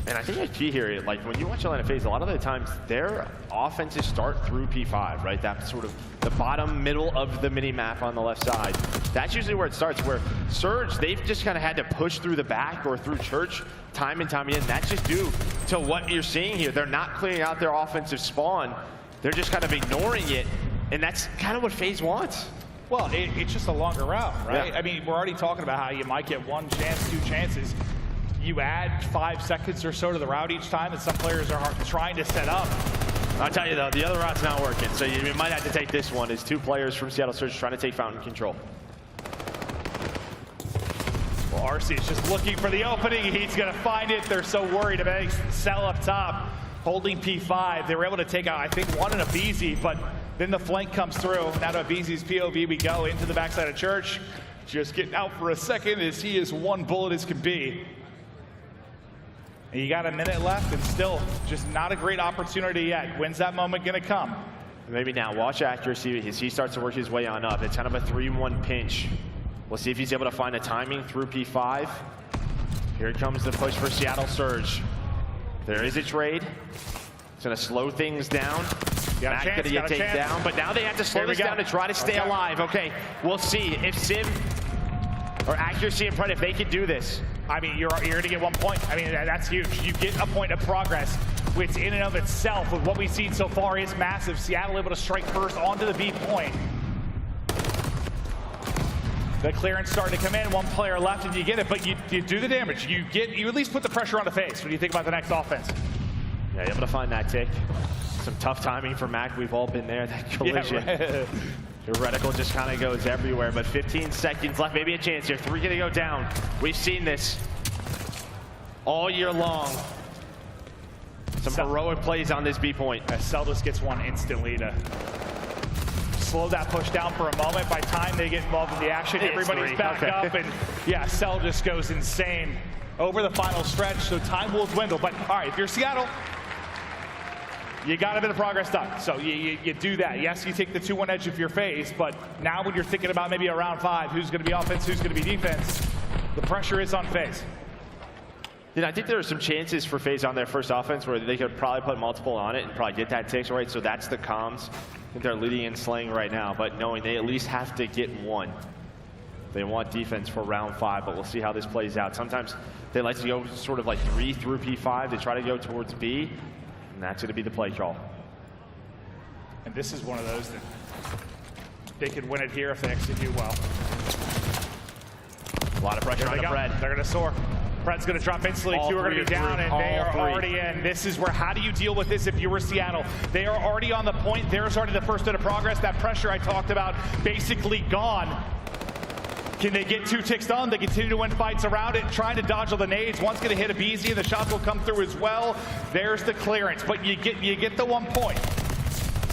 And I think the key here, like when you watch Atlanta FaZe, a lot of the times their offenses start through P5, right? That's sort of the bottom middle of the mini map on the left side. That's usually where it starts, where Surge, they've just kind of had to push through the back or through Church time and time again. That's just due to what you're seeing here. They're not clearing out their offensive spawn. They're just kind of ignoring it. And that's kind of what FaZe wants. Well, it's just a longer round, right? Yeah. I mean, we're already talking about how you might get 1 chance, 2 chances. You add 5 seconds or so to the route each time, and some players are trying to set up. I'll tell you though, the other route's not working, so you might have to take this one. As 2 players from Seattle Surge trying to take fountain control. Well, RC is just looking for the opening. He's going to find it. They're so worried about Cell up top, holding P5. They were able to take out, I think, 1 in aBeZy, but then the flank comes through. Now to aBeZy's POV we go into the backside of Church. Just getting out for a second as he is 1 bullet as can be. And you got a minute left and still just not a great opportunity yet. When's that moment going to come? Maybe now. Watch accuracy as he starts to work his way on up. It's kind of a 3-1 pinch. We'll see if he's able to find a timing through P5. Here comes the push for Seattle Surge. There is a trade. It's going to slow things down. Mack going to get taken down, but now they have to slow this down to try to stay alive. Okay, we'll see if Sim or accuracy and Pred, if they can do this. I mean, you're going to get 1 point. I mean, that's huge. You get a point of progress, which in and of itself, with what we've seen so far, is massive. Seattle able to strike first onto the B point. The clearance starting to come in, 1 player left, and you get it, but you do the damage. You at least put the pressure on the face when you think about the next offense. Yeah, able to find that tick. Some tough timing for Mack. We've all been there, that collision. Yeah, the reticle just kind of goes everywhere, but 15 seconds left, maybe a chance here. 3 gonna go down. We've seen this all year long. Some heroic plays on this B point. Cell just gets 1 instantly to slow that push down for a moment. By the time they get involved in the action, everybody's back up, and yeah, Cell just goes insane over the final stretch, so time will dwindle. But all right, if you're Seattle, you got a bit of progress done. So you do that. Yes, you take the 2-1 edge of your FaZe, but now when you're thinking about maybe a round 5, who's going to be offense, who's going to be defense, the pressure is on FaZe. Yeah, I think there are some chances for FaZe on their first offense where they could probably put multiple on it and probably get that tick right. So that's the comms. I think they're leading and slaying right now, but knowing they at least have to get 1. They want defense for round 5, but we'll see how this plays out. Sometimes they like to go sort of like 3 through P5 to try to go towards B. And that's going to be the play call. And this is one of those that they could win it here if they execute well. A lot of pressure on the Pred. They're going to soar. Pred's going to drop instantly. 2 are going to be down, and they are already in. This is where, how do you deal with this if you were Seattle? They are already on the point. They're starting the first bit of progress. That pressure I talked about basically gone. Can they get 2 ticks done? They continue to win fights around it, trying to dodge all the nades. One's going to hit aBeZy, and the shots will come through as well. There's the clearance, but you get the 1 point.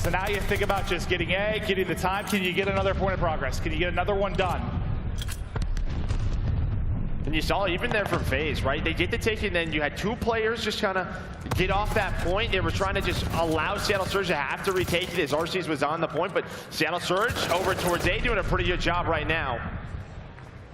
So now you think about just getting A, getting the time. Can you get another point of progress? Can you get another one done? And you saw even there from FaZe, right? They get the take, and then you had 2 players just kind of get off that point. They were trying to just allow Seattle Surge to have to retake it as Arcitys was on the point, but Seattle Surge over towards A doing a pretty good job right now.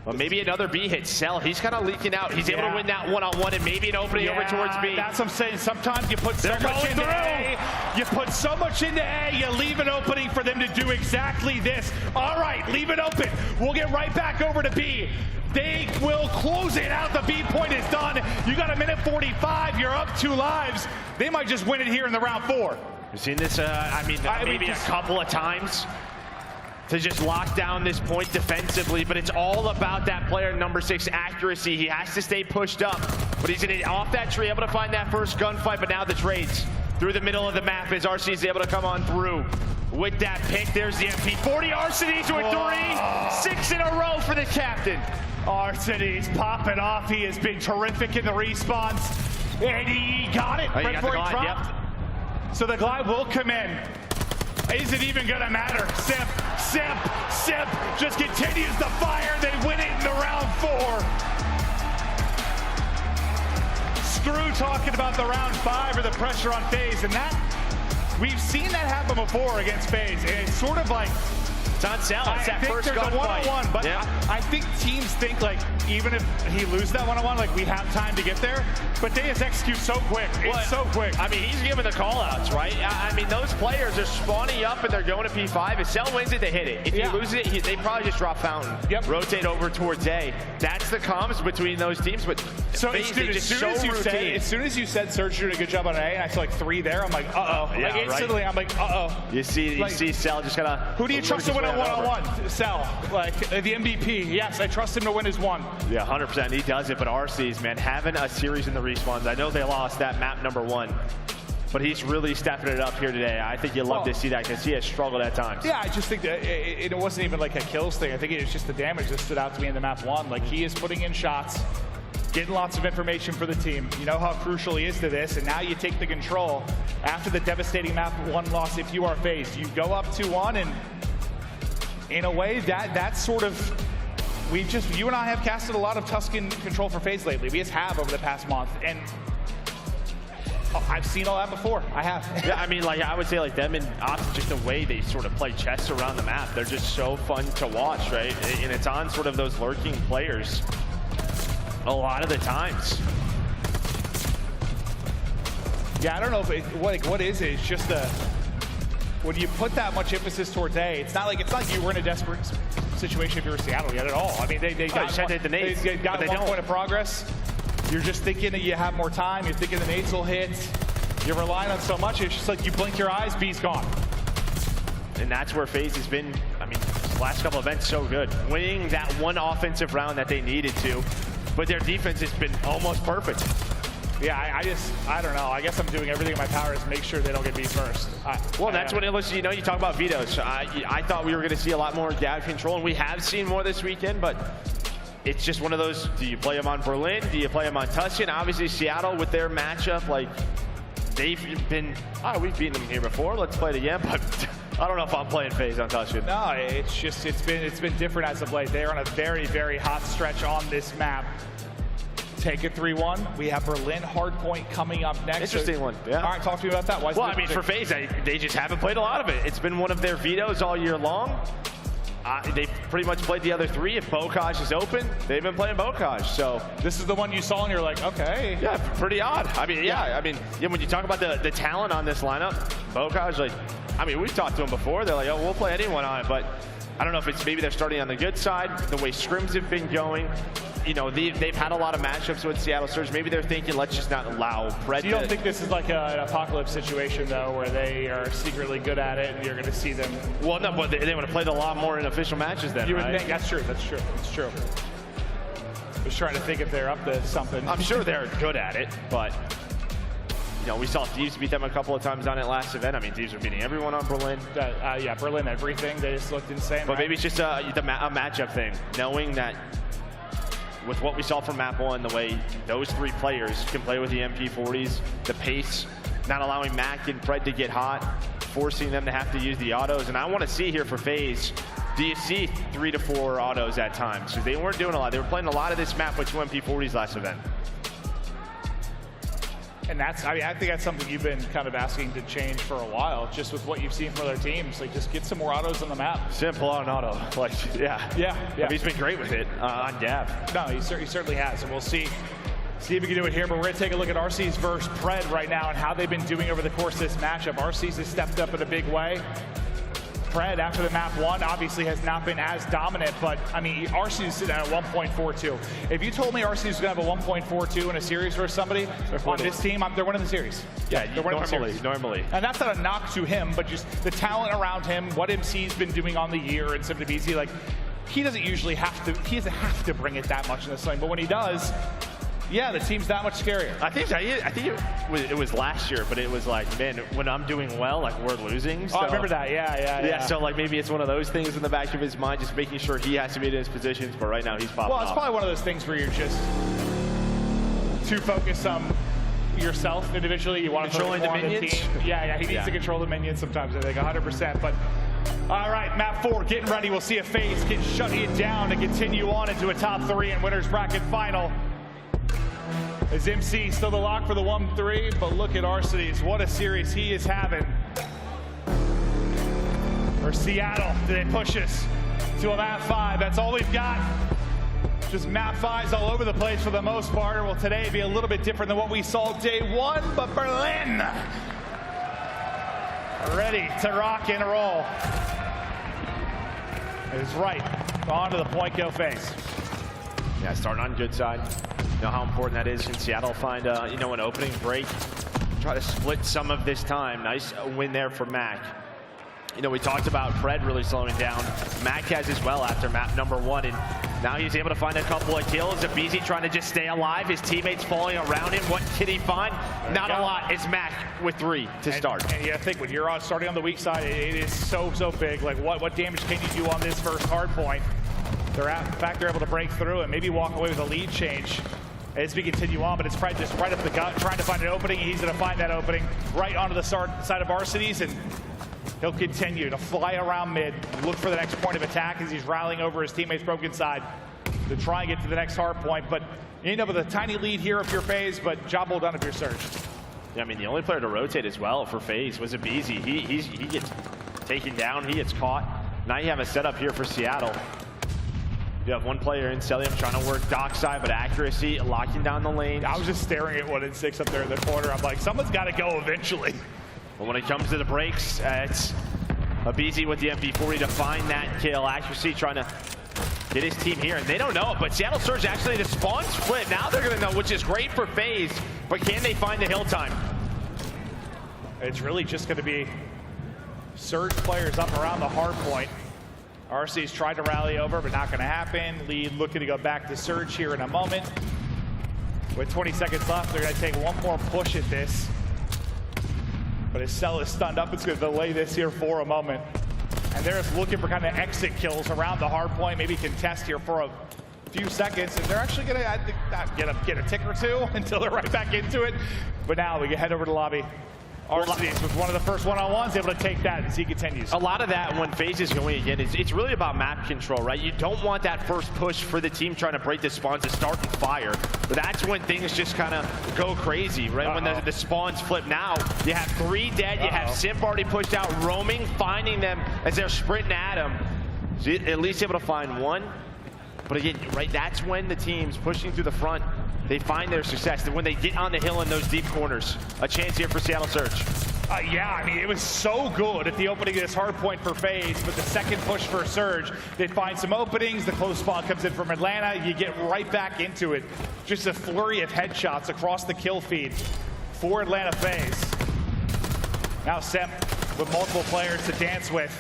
But maybe another B hit. Cell, he's kind of leaking out. He's able to win that one-on-one and maybe an opening over towards B. That's what I'm saying. Sometimes you put so much into A. You put so much into A, you leave an opening for them to do exactly this. All right, leave it open. We'll get right back over to B. They will close it out. The B point is done. You got a minute 45. You're up 2 lives. They might just win it here in the round 4. We've seen this, maybe a couple of times to just lock down this point defensively, but it's all about that player number 6 accuracy. He has to stay pushed up, but he's gonna off that tree, able to find that first gunfight, but now the trades through the middle of the map as RC is able to come on through with that pick. There's the MP40. Arcitys with 3, 6 in a row for the captain. Arcitys popping off. He has been terrific in the response, and he got it. Right before he dropped. So the glide will come in. Is it even gonna matter? Simp just continues the fire. They win it in the round 4. Screw talking about the round 5 or the pressure on FaZe, and that, we've seen that happen before against FaZe, and it's sort of like, it's on Cell. It's that first gunfight. There's a one-on-one, but I think teams think like, even if he loses that one-on-one, like we have time to get there, but they just execute so quick. It's so quick. I mean, he's giving the call-outs, right? I mean, those players are spawning up and they're going to P5. If Cell wins it, they hit it. If he loses it, they probably just drop Fountain. Rotate over towards A. That's the comms between those teams, but so FaZe, as soon as you said Surge doing a good job on A, and I saw like 3 there, I'm like, uh-oh. Like instantly, I'm like, uh-oh. You see Cell just kind of... Who do you trust to win a one-on-one? Cell, like the MVP. Yes, I trust him to win his 1. Yeah, 100%. He does it, but RC's, man, having a series in the respawns. I know they lost that map number 1, but he's really stepping it up here today. I think you love to see that because he has struggled at times. Yeah, I just think that it wasn't even like a kills thing. I think it was just the damage that stood out to me in the map 1. Like, he is putting in shots, getting lots of information for the team. You know how crucial he is to this, and now you take the control. After the devastating map 1 loss, if you are FaZe, you go up 2-1, and in a way, that's sort of, you and I have casted a lot of Tuscan control for FaZe lately. We just have over the past month, and I've seen all that before. I have. Yeah, I mean, like, I would say, like, them and OpTic, just the way they sort of play chess around the map, they're just so fun to watch, right? And it's on sort of those lurking players a lot of the times. Yeah, I don't know if what is it? It's just when you put that much emphasis towards A, it's not like you were in a desperate situation if you were Seattle yet at all. I mean, they got one point of progress. You're just thinking that you have more time. You're thinking the nades will hit. You're relying on so much. It's just like you blink your eyes, B's gone. And that's where FaZe has been, I mean, last couple events so good. Winning that one offensive round that they needed to, but their defense has been almost perfect. Yeah, I don't know. I guess I'm doing everything in my power to make sure they don't get beat first. Well, that's what it looks, you know, you talk about vetoes. I thought we were going to see a lot more gap control, and we have seen more this weekend, but it's just one of those, do you play them on Berlin? Do you play them on Tuscan? Obviously, Seattle with their matchup, like, they've been, we've beaten them here before. Let's play it again, but I don't know if I'm playing FaZe on Tuscan. No, it's just, it's been different as of late. They're on a very, very hot stretch on this map. Take it 3-1. We have Berlin hardpoint coming up next. Interesting one, yeah. All right, talk to me about that. Well, I mean, for FaZe, they just haven't played a lot of it. It's been one of their vetoes all year long. They've pretty much played the other 3. If Bocage is open, they've been playing Bocage. So this is the one you saw, and you're like, okay. Yeah, pretty odd. I mean, I mean, when you talk about the talent on this lineup, Bocage, like, I mean, we've talked to them before. They're like, oh, we'll play anyone on it, but I don't know if it's maybe they're starting on the good side, the way scrims have been going. You know, they've had a lot of matchups with Seattle Surge. Maybe they're thinking, let's just not allow Pred. So you don't think this is like an apocalypse situation, though, where they are secretly good at it and you're going to see them? Well, no, but they would have played a lot more in official matches then, You would right? think. That's true. That's true. That's true. I was trying to think if they're up to something. I'm sure they're good at it, but you know, we saw Thieves beat them a couple of times on it last event. I mean, Thieves were beating everyone on Berlin. Yeah, Berlin, everything. They just looked insane. But maybe it's just a matchup thing, knowing that with what we saw from map 1, the way those 3 players can play with the MP40s, the pace, not allowing Mack and Pred to get hot, forcing them to have to use the autos. And I want to see here for FaZe, do you see 3 to 4 autos at times? Because they weren't doing a lot. They were playing a lot of this map with 2 MP40s last event. And that's, I mean, I think that's something you've been kind of asking to change for a while, just with what you've seen from other teams. Like, just get some more autos on the map. Simple on auto. Like, yeah. Yeah. I mean, he's been great with it on Gav. No, he certainly has, and we'll see if we can do it here. But we're going to take a look at Arcitys versus Pred right now and how they've been doing over the course of this matchup. Arcitys has stepped up in a big way. Pred, after the map 1, obviously has not been as dominant, but I mean, Arcitys is sitting at a 1.42. If you told me Arcitys was going to have a 1.42 in a series versus somebody on this team, they're winning the series. Yeah, they're winning normally. And that's not a knock to him, but just the talent around him, what MC's been doing on the year, and Simp aBeZy, like, he doesn't usually have to, he doesn't have to bring it that much in this lane, but when he does, yeah, the team's that much scarier. I think it was last year, but it was like, man, when I'm doing well, like, we're losing. So. Oh, I remember that, yeah. So, like, maybe it's one of those things in the back of his mind, just making sure he has to be in his positions, but right now he's popping Well, it's off. probably one of those things where you're just too focused on yourself individually. You want to controlling the minions? team. Yeah, he needs to control the minions sometimes, I think, 100%. But, all right, map 4, getting ready. We'll see if FaZe can shut it down to continue on into a top 3 and winners bracket final. Is MC still the lock for the 1-3? But look at Arcitys. What a series he is having. For Seattle, do they push us to a map 5? That's all we've got. Just map 5s all over the place for the most part. Will today be a little bit different than what we saw day 1? But Berlin ready to rock and roll. Is right. On to the point, go FaZe. Yeah, starting on good side. You know how important that is. Can Seattle find an opening break? Try to split some of this time. Nice win there for Mack. You know, we talked about Pred really slowing down. Mack has as well after map number 1, and now he's able to find a couple of kills. aBeZy trying to just stay alive. His teammates falling around him. What can he find? Not a lot. It's Mack with 3 to start. And yeah, I think when you're starting on the weak side, it is so big. Like, what damage can you do on this first hard point? In fact, they're able to break through and maybe walk away with a lead change as we continue on, but it's Pred just right up the gut, trying to find an opening. He's going to find that opening right onto the side of Arcitys, and he'll continue to fly around mid, look for the next point of attack as he's rallying over his teammate's broken side to try and get to the next hard point. But you end up with a tiny lead here if you're FaZe, but job well done if you're Surge. Yeah, I mean, the only player to rotate as well for FaZe was aBeZy. He gets taken down, he gets caught. Now you have a setup here for Seattle. You have one player in Cellium trying to work dockside, but accuracy, locking down the lane. I was just staring at 1 and 6 up there in the corner. I'm like, someone's got to go eventually. But when it comes to the breaks, it's aBeZy with the MP40 to find that kill. Accuracy trying to get his team here, and they don't know it, but Seattle Surge actually, the spawn split. Now they're going to know, which is great for FaZe, but can they find the hill time? It's really just going to be Surge players up around the hard point. Arcitys tried to rally over, but not going to happen. Lead looking to go back to Surge here in a moment. With 20 seconds left, they're going to take one more push at this. But his cell is stunned up. It's going to delay this here for a moment. And they're just looking for kind of exit kills around the hard point, maybe contest here for a few seconds. And they're actually going to, I think, get a tick or two until they're right back into it. But now we can head over to lobby. Arcitys was one of the first one-on-ones, able to take that as he continues. A lot of that when FaZe is going again, it's really about map control, right? You don't want that first push for the team trying to break the spawns to start and fire. But that's when things just kind of go crazy, right? When the spawns flip. Now, you have 3 dead, you have Simp already pushed out, roaming, finding them as they're sprinting at him. So at least able to find 1. But again, right, that's when the team's pushing through the front, they find their success. And when they get on the hill in those deep corners, a chance here for Seattle Surge. Yeah, I mean, it was so good at the opening of this hard point for FaZe, but the second push for Surge, they find some openings, the close spawn comes in from Atlanta, you get right back into it. Just a flurry of headshots across the kill feed for Atlanta FaZe. Now Simp with multiple players to dance with,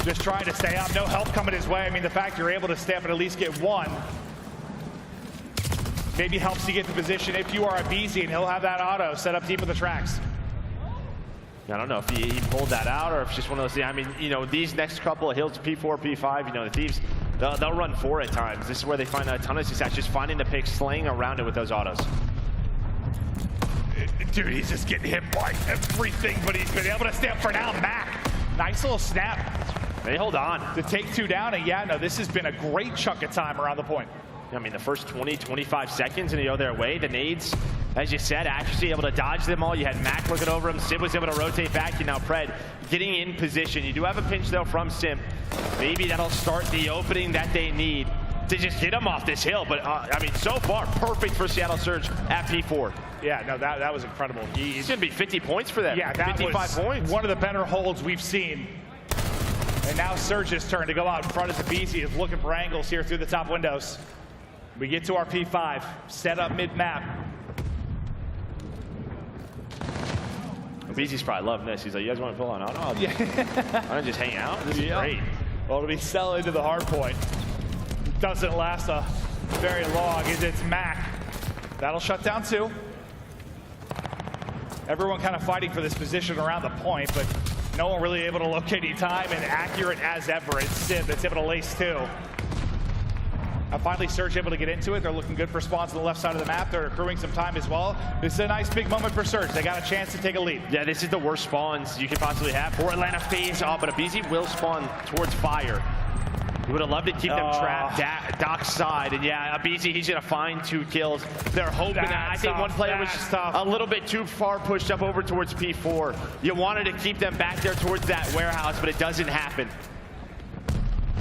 just trying to stay up, no help coming his way. I mean, the fact you're able to stay up and at least get 1, maybe helps you get the position if you are aBeZy, and he'll have that auto set up deep in the tracks. I don't know if he pulled that out or if it's just one of those things. I mean, you know, these next couple of hills, P4, P5, you know, the Thieves, they'll run 4 at times. This is where they find a ton of success, just finding the pick, slaying around it with those autos. Dude, he's just getting hit by everything, but he's been able to stay up for now. Mack, nice little snap. They hold on. To take 2 down, and yeah, no, this has been a great chunk of time around the point. I mean, the first 20, 25 seconds, and they go their way. The nades, as you said, accuracy able to dodge them all. You had Mack looking over him. Simp was able to rotate back. You now Pred getting in position. You do have a pinch, though, from Simp. Maybe that'll start the opening that they need to just get him off this hill. But, I mean, so far, perfect for Seattle Surge at P4. Yeah, no, that was incredible. He's going to be 50 points for them. Yeah, that 55 points. One of the better holds we've seen. And now Surge's turn to go out in front as aBeZy is looking for angles here through the top windows. We get to our P5, set up mid-map. aBeZy's probably loving this. He's like, you guys want to pull on auto? Yeah. Why don't just hang out? This is great. Well, it'll be sell into the hard point. Doesn't last a very long. It's Mack. That'll shut down 2. Everyone kind of fighting for this position around the point, but no one really able to locate any time, and accurate as ever. It's Simp that's able to lace 2. Finally, Surge able to get into it. They're looking good for spawns on the left side of the map. They're accruing some time as well. This is a nice big moment for Surge. They got a chance to take a lead. Yeah, this is the worst spawns you could possibly have for Atlanta FaZe. But aBeZy will spawn towards fire. You would have loved to keep them trapped Doc's side. And yeah, aBeZy, he's going to find 2 kills. They're hoping that. I think one player was a little bit too far pushed up over towards P4. You wanted to keep them back there towards that warehouse, but it doesn't happen.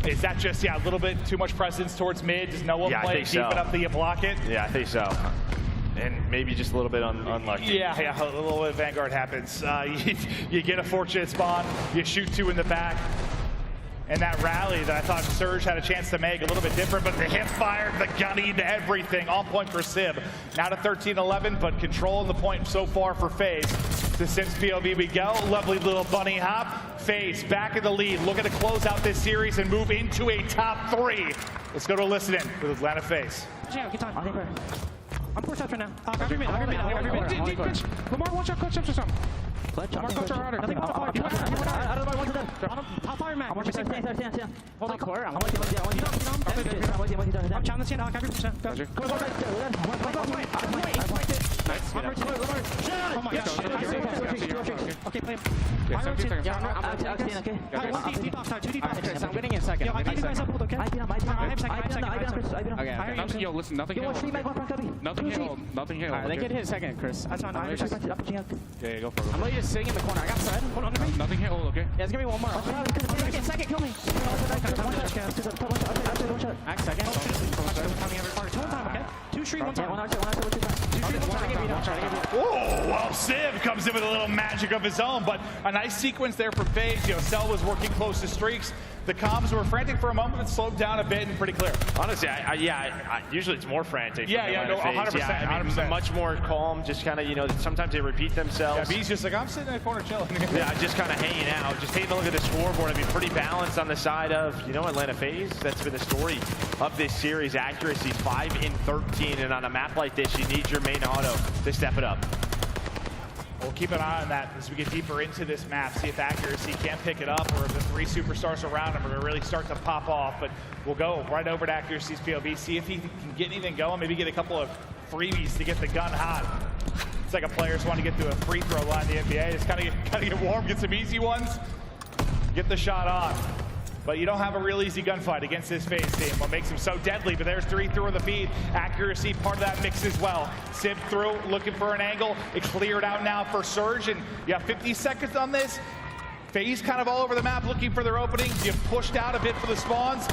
Is that just, a little bit too much presence towards mid? Does no one play deep enough that you block it? Yeah, I think so. And maybe just a little bit unlucky. Yeah, a little bit of Vanguard happens. You get a fortunate spawn, you shoot 2 in the back. And that rally that I thought Surge had a chance to make, a little bit different, but the hip fire, the gunning, everything, on point for Simp. Now to 13-11, but controlling the point so far for FaZe. To Simp's POV we go, lovely little bunny hop. FaZe back in the lead, looking to close out this series and move into a top 3. Let's go to listening with Atlanta FaZe. Yeah, good time. I'm 4 steps right now. Every minute. Lamar, watch out, clutch ups or something. Lamar, clutch our order. Nothing on the fire. Top fire, Mack. Hold on, core. I'm challenging. I'll cover percent. Go. Nice. Oh my gosh. Okay, play him. I'm winning in second. I give you guys up hold, okay? I have second. Nothing, yo, listen, nothing here. Nothing here. Alright, they get hit second, Chris. That's fine. Yeah, go for it. I'm literally just sitting in the corner. I got side. Hold on to me. Nothing here, okay? Yeah, it's gonna be one more. Second, kill me. Max, second. Total time, okay? 2 street, 1 time. Oh, well, Simp comes in with a little magic of his own, but a nice sequence there for FaZe. Cell was working close to streaks. The comms were frantic for a moment, but slowed down a bit and pretty clear. Honestly, usually it's more frantic. Yeah, no, 100%. Yeah, I mean, 100%. Much more calm, just kind of, sometimes they repeat themselves. Yeah, B's just like, I'm sitting in the corner chilling. Yeah, just kind of hanging out. Just taking a look at the scoreboard. I mean, pretty balanced on the side of, Atlanta FaZe. That's been the story of this series. Accuracy 5 in 13, and on a map like this, you need your main auto to step it up. We'll keep an eye on that as we get deeper into this map, see if accuracy can't pick it up or if the 3 superstars around him are going to really start to pop off. But we'll go right over to accuracy's POV, see if he can get anything going, maybe get a couple of freebies to get the gun hot. It's like a player's want to get to a free throw line in the NBA. Just kind of get warm, get some easy ones, get the shot on. But you don't have a real easy gunfight against this FaZe team. What makes him so deadly, but there's 3 through the feed. Accuracy, part of that mix as well. Simp through, looking for an angle. It cleared out now for Surge, and you have 50 seconds on this. FaZe kind of all over the map looking for their openings. You've pushed out a bit for the spawns.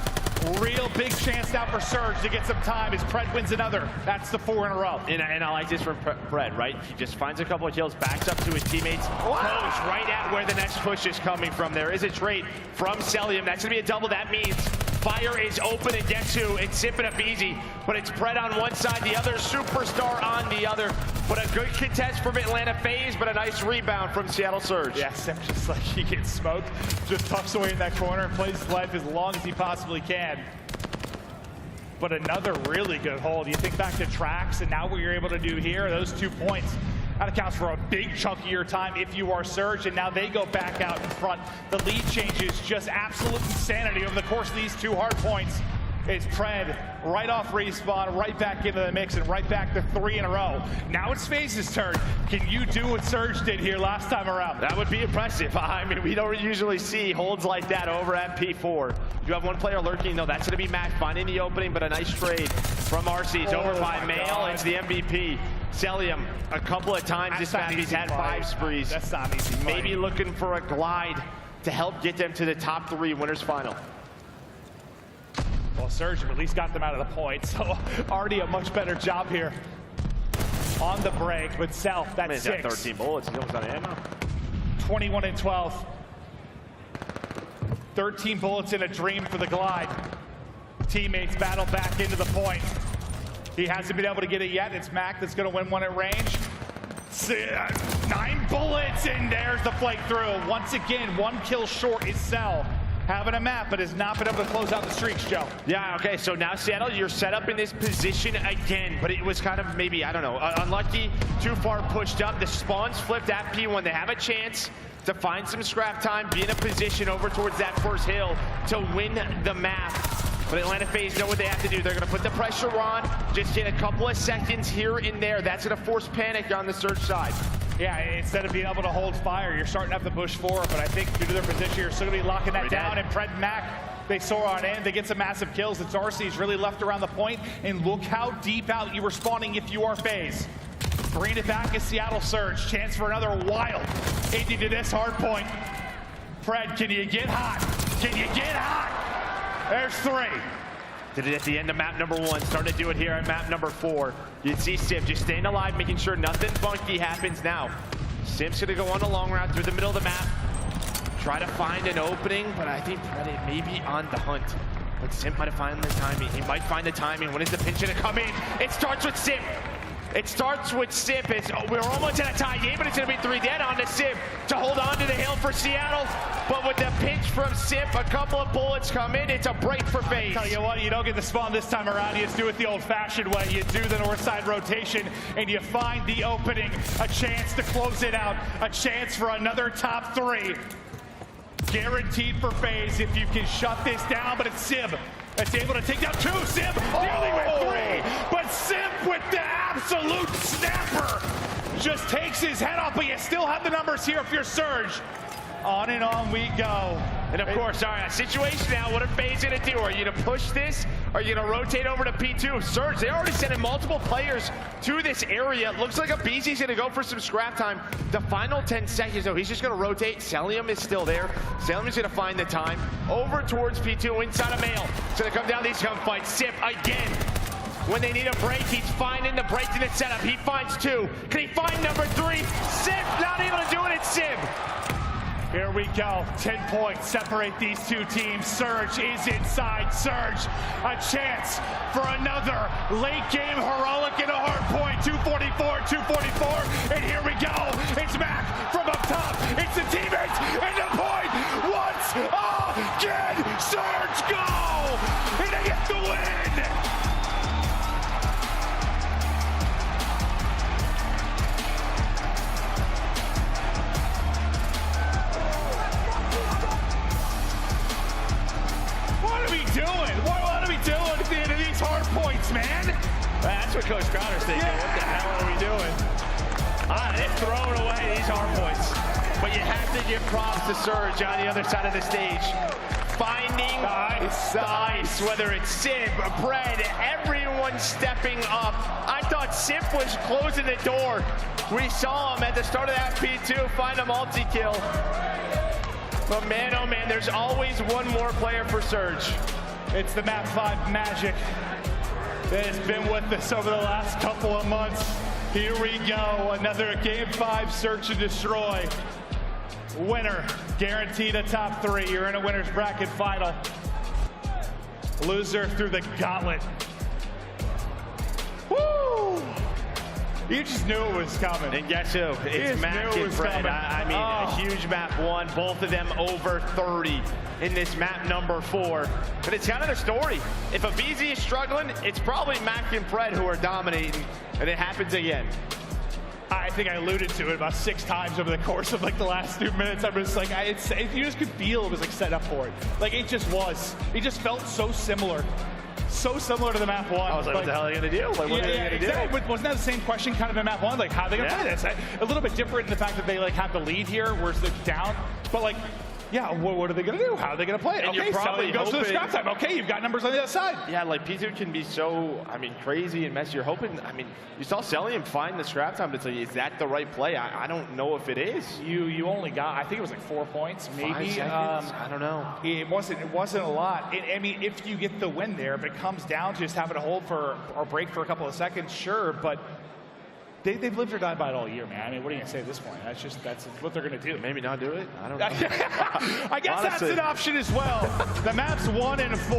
Real big chance now for Surge to get some time as Pred wins another. That's the 4 in a row. And I like this from Pred, right? He just finds a couple of kills, backs up to his teammates, goes right at where the next push is coming from. There is a trade from Cellium. That's going to be a double. That means fire is open, and guess who? It's Simp and aBeZy, but it's Pred on one side, the other superstar on the other. But a good contest from Atlanta FaZe, but a nice rebound from Seattle Surge. Yeah, Simp just like he gets smoked, just tucks away in that corner and plays his life as long as he possibly can. But another really good hold. You think back to tracks, and now what you're able to do here, those 2 points, that accounts for a big chunk of your time if you are Surge, and now they go back out in front. The lead changes, just absolute insanity over the course of these 2 hard points. is Pred right off respawn, right back into the mix, and right back to 3 in a row. Now it's FaZe's turn. Can you do what Surge did here last time around? That would be impressive. I mean, we don't usually see holds like that over at P4. You have one player lurking, though. That's going to be Mack finding the opening, but a nice trade from Arcitys over by Mail into the MVP. Cellium, a couple of times this map, he's had 5 sprees. That's not easy. Maybe looking for a glide to help get them to the top 3 winners final. Well, Surge at least got them out of the point, so already a much better job here on the break. But Self, that's 6. 13 bullets, he's almost out of ammo. 21 and 12. 13 bullets in a dream for the glide. Teammates battle back into the point. He hasn't been able to get it yet. It's Mack that's going to win one at range. 9 bullets, and there's the flake through. Once again, 1 kill short is Cell. Having a map, but has not been able to close out the streaks, Joe. Yeah, okay, so now Seattle, you're set up in this position again, but it was kind of maybe, I don't know, unlucky, too far pushed up. The spawns flipped at P1. They have a chance to find some scrap time, be in a position over towards that first hill to win the map. But Atlanta FaZe know what they have to do. They're going to put the pressure on, just get a couple of seconds here and there. That's going to force panic on the Surge side. Yeah, instead of being able to hold fire, you're starting to have to push forward, but I think due to their position, you're still going to be locking that down, and Pred and Mack, they soar on in, they get some massive kills. It's Arcitys really left around the point, and look how deep out you were spawning if you are FaZe. Bringing it back is Seattle Surge. Chance for another wild into this hard point. Pred, can you get hot? Can you get hot? There's 3. Did it at the end of map number 1, starting to do it here at map number 4. You'd see Simp just staying alive, making sure nothing funky happens now. Simp's gonna go on a long route through the middle of the map. Try to find an opening, but I think Pred may be on the hunt. But Simp might find the timing. He might find the timing. When is the pinch gonna come in? It starts with Simp. It starts with Simp. We're almost at a tie game, but it's going to be 3 dead on to Simp to hold on to the hill for Seattle. But with the pinch from Simp, a couple of bullets come in. It's a break for FaZe. Tell you what, you don't get the spawn this time around. You just do it the old-fashioned way. You do the north side rotation, and you find the opening. A chance to close it out. A chance for another top 3. Guaranteed for FaZe if you can shut this down, but it's Simp that's able to take down 2. Simp nearly with 3, but Simp with the absolute snapper just takes his head off, but you still have the numbers here if you're Surge. On and on we go. And of course, all right, situation now, what are FaZe gonna do? Are you gonna push this? Are you gonna rotate over to P2? Surge, they already sent in multiple players to this area. Looks like aBeZy's gonna go for some scrap time. The final 10 seconds, though, he's just gonna rotate. Cellium is still there. Cellium's gonna find the time. Over towards P2, inside of Mail. It's gonna come down these gunfights. Simp again. When they need a break, he's finding the break in the setup. He finds 2. Can he find number 3? Simp not able to do it, it's Simp. Here we go. 10 points separate these 2 teams. Surge is inside. Surge, a chance for another late game heroic in a hard point. 244, 244, and here we go. It's Mack from up top. It's the teammates and the point. Once again, Surge go, and they get the win. Man, that's what Coach Crowder's thinking. Yeah. What the hell are we doing? They're throwing away these hard points. But you have to give props to Surge on the other side of the stage. Finding the ice, whether it's Simp, Pred, everyone stepping up. I thought Simp was closing the door. We saw him at the start of that P2 find a multi-kill. But man, oh man, there's always one more player for Surge. It's the map 5 magic that has been with us over the last couple of months. Here we go, another game 5 search and destroy. Winner, guaranteed a top 3. You're in a winner's bracket final. Loser through the gauntlet. Woo! You just knew it was coming. And guess who? It's Mack and Pred. I mean, a huge map 1, both of them over 30 in this map number 4. But it's kind of the story. If aBeZy is struggling, it's probably Mack and Pred who are dominating, and it happens again. I think I alluded to it about 6 times over the course of like the last 2 minutes. I'm just like, you just could feel it was like set up for it. Like it just was. It just felt so similar so similar to the map 1. I was like, what the hell are they going to do? Like, what are they going to do? Exactly. Wasn't that the same question kind of in map 1? Like, how are they going to play this? A little bit different in the fact that they like have the lead here, whereas they're down. But like, yeah, what are they going to do? How are they going to play it? And okay, you're probably Cellium goes to the scrap time. Okay, you've got numbers on the other side. Yeah, like P2 can be so, I mean, crazy and messy. You're hoping, I mean, you saw Cellium find the scrap time. It's like, is that the right play? I don't know if it is. You only got, I think it was like 4 points, maybe. 5 seconds? I don't know. It wasn't a lot. I mean, if you get the win there, if it comes down to just having to hold for or break for a couple of seconds, sure, but they've lived or died by it all year, man. I mean, what are you going to say at this point? That's what they're going to do. Maybe not do it. I don't know. I guess Honestly. that's an option as well. The maps 1 and 4,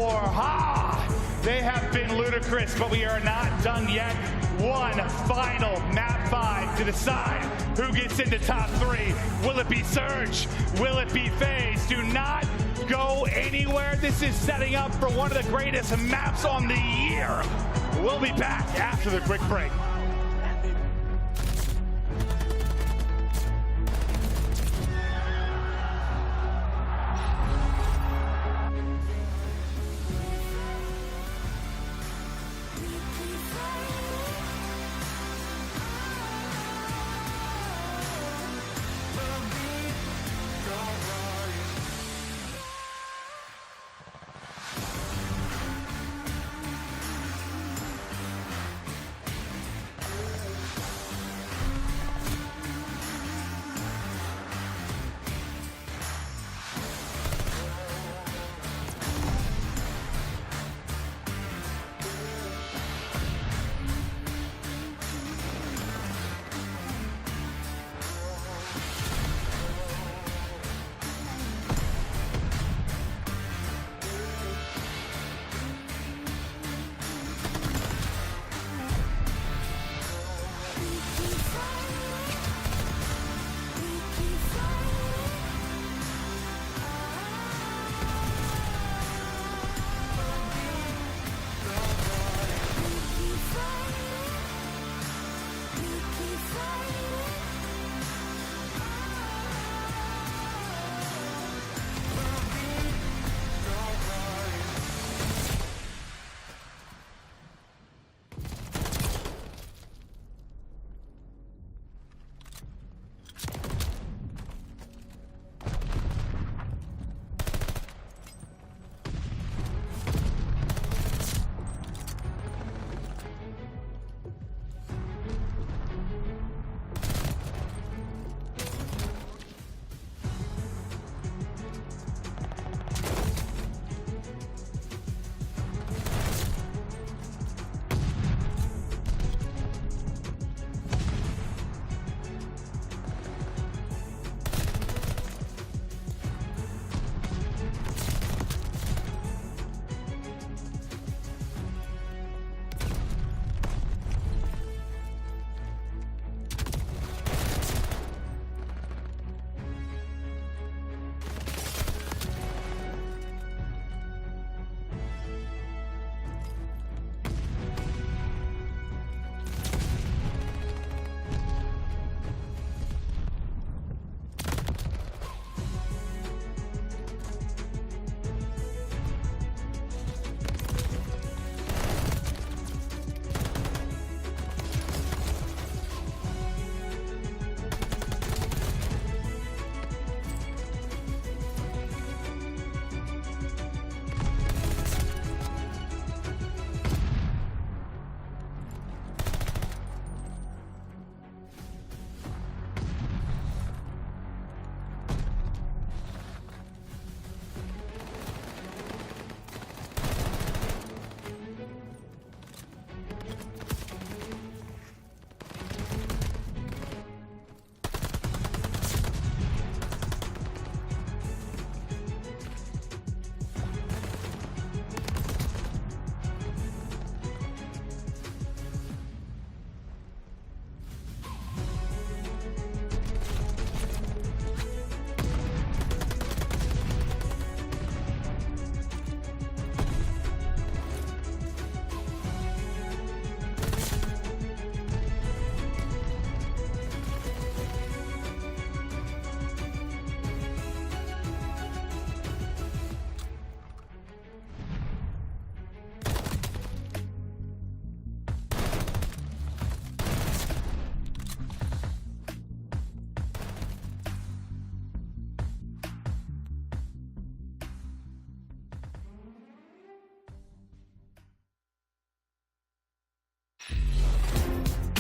they have been ludicrous, but we are not done yet. One final map 5 to decide who gets into top 3. Will it be Surge? Will it be FaZe? Do not go anywhere. This is setting up for one of the greatest maps on the year. We'll be back after the quick break.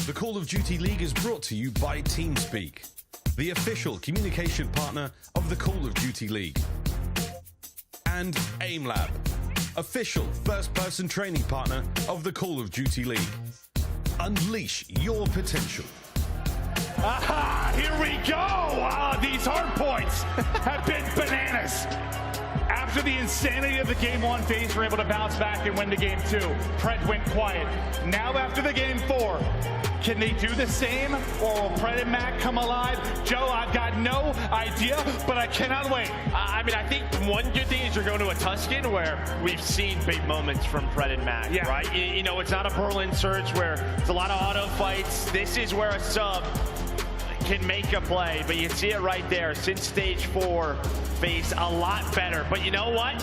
The Call of Duty League is brought to you by TeamSpeak, the official communication partner of the Call of Duty League. And AimLab, official first-person training partner of the Call of Duty League. Unleash your potential. Aha! Here we go! These hard points have been bananas. After the insanity of the game 1 phase, we're able to bounce back and win the game 2. Pred went quiet. Now after the game 4, can they do the same, or will Pred and Mack come alive? Joe, I've got no idea, but I cannot wait. I mean, I think one good thing is you're going to a Tuscan where we've seen big moments from Pred and Mack, right? You know, it's not a Berlin Surge where it's a lot of auto fights. This is where a sub can make a play, but you see it right there. Since stage 4, FaZe a lot better. But you know what?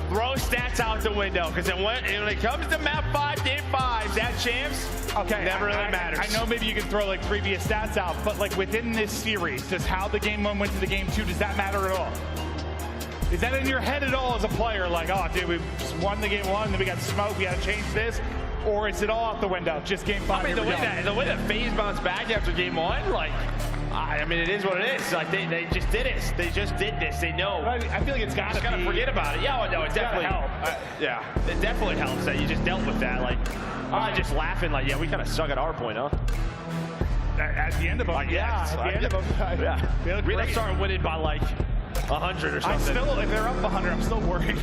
Throw stats out the window, because when it comes to map 5, game 5, that champs, never really matters. I know maybe you can throw like previous stats out, but like within this series, does how the game 1 went to the game 2, does that matter at all? Is that in your head at all as a player? Like, oh, dude, we just won the game 1, then we got smoked, we got to change this? Or is it all out the window? Just game 5. I mean, the way that FaZe bounced back after game 1, like, I mean, it is what it is. Like, they just did it. They just did this. They know. I feel like it's got to be. Forget about it. Yeah, well, no, it definitely helps. Yeah, it definitely helps that you just dealt with that. Like, I'm just laughing. Like, yeah, we kind of suck at our point, huh? At the end of them, yeah. At the end of them, yeah. We like started winning by like 100 or something. I'm still, if they're up 100, I'm still worried.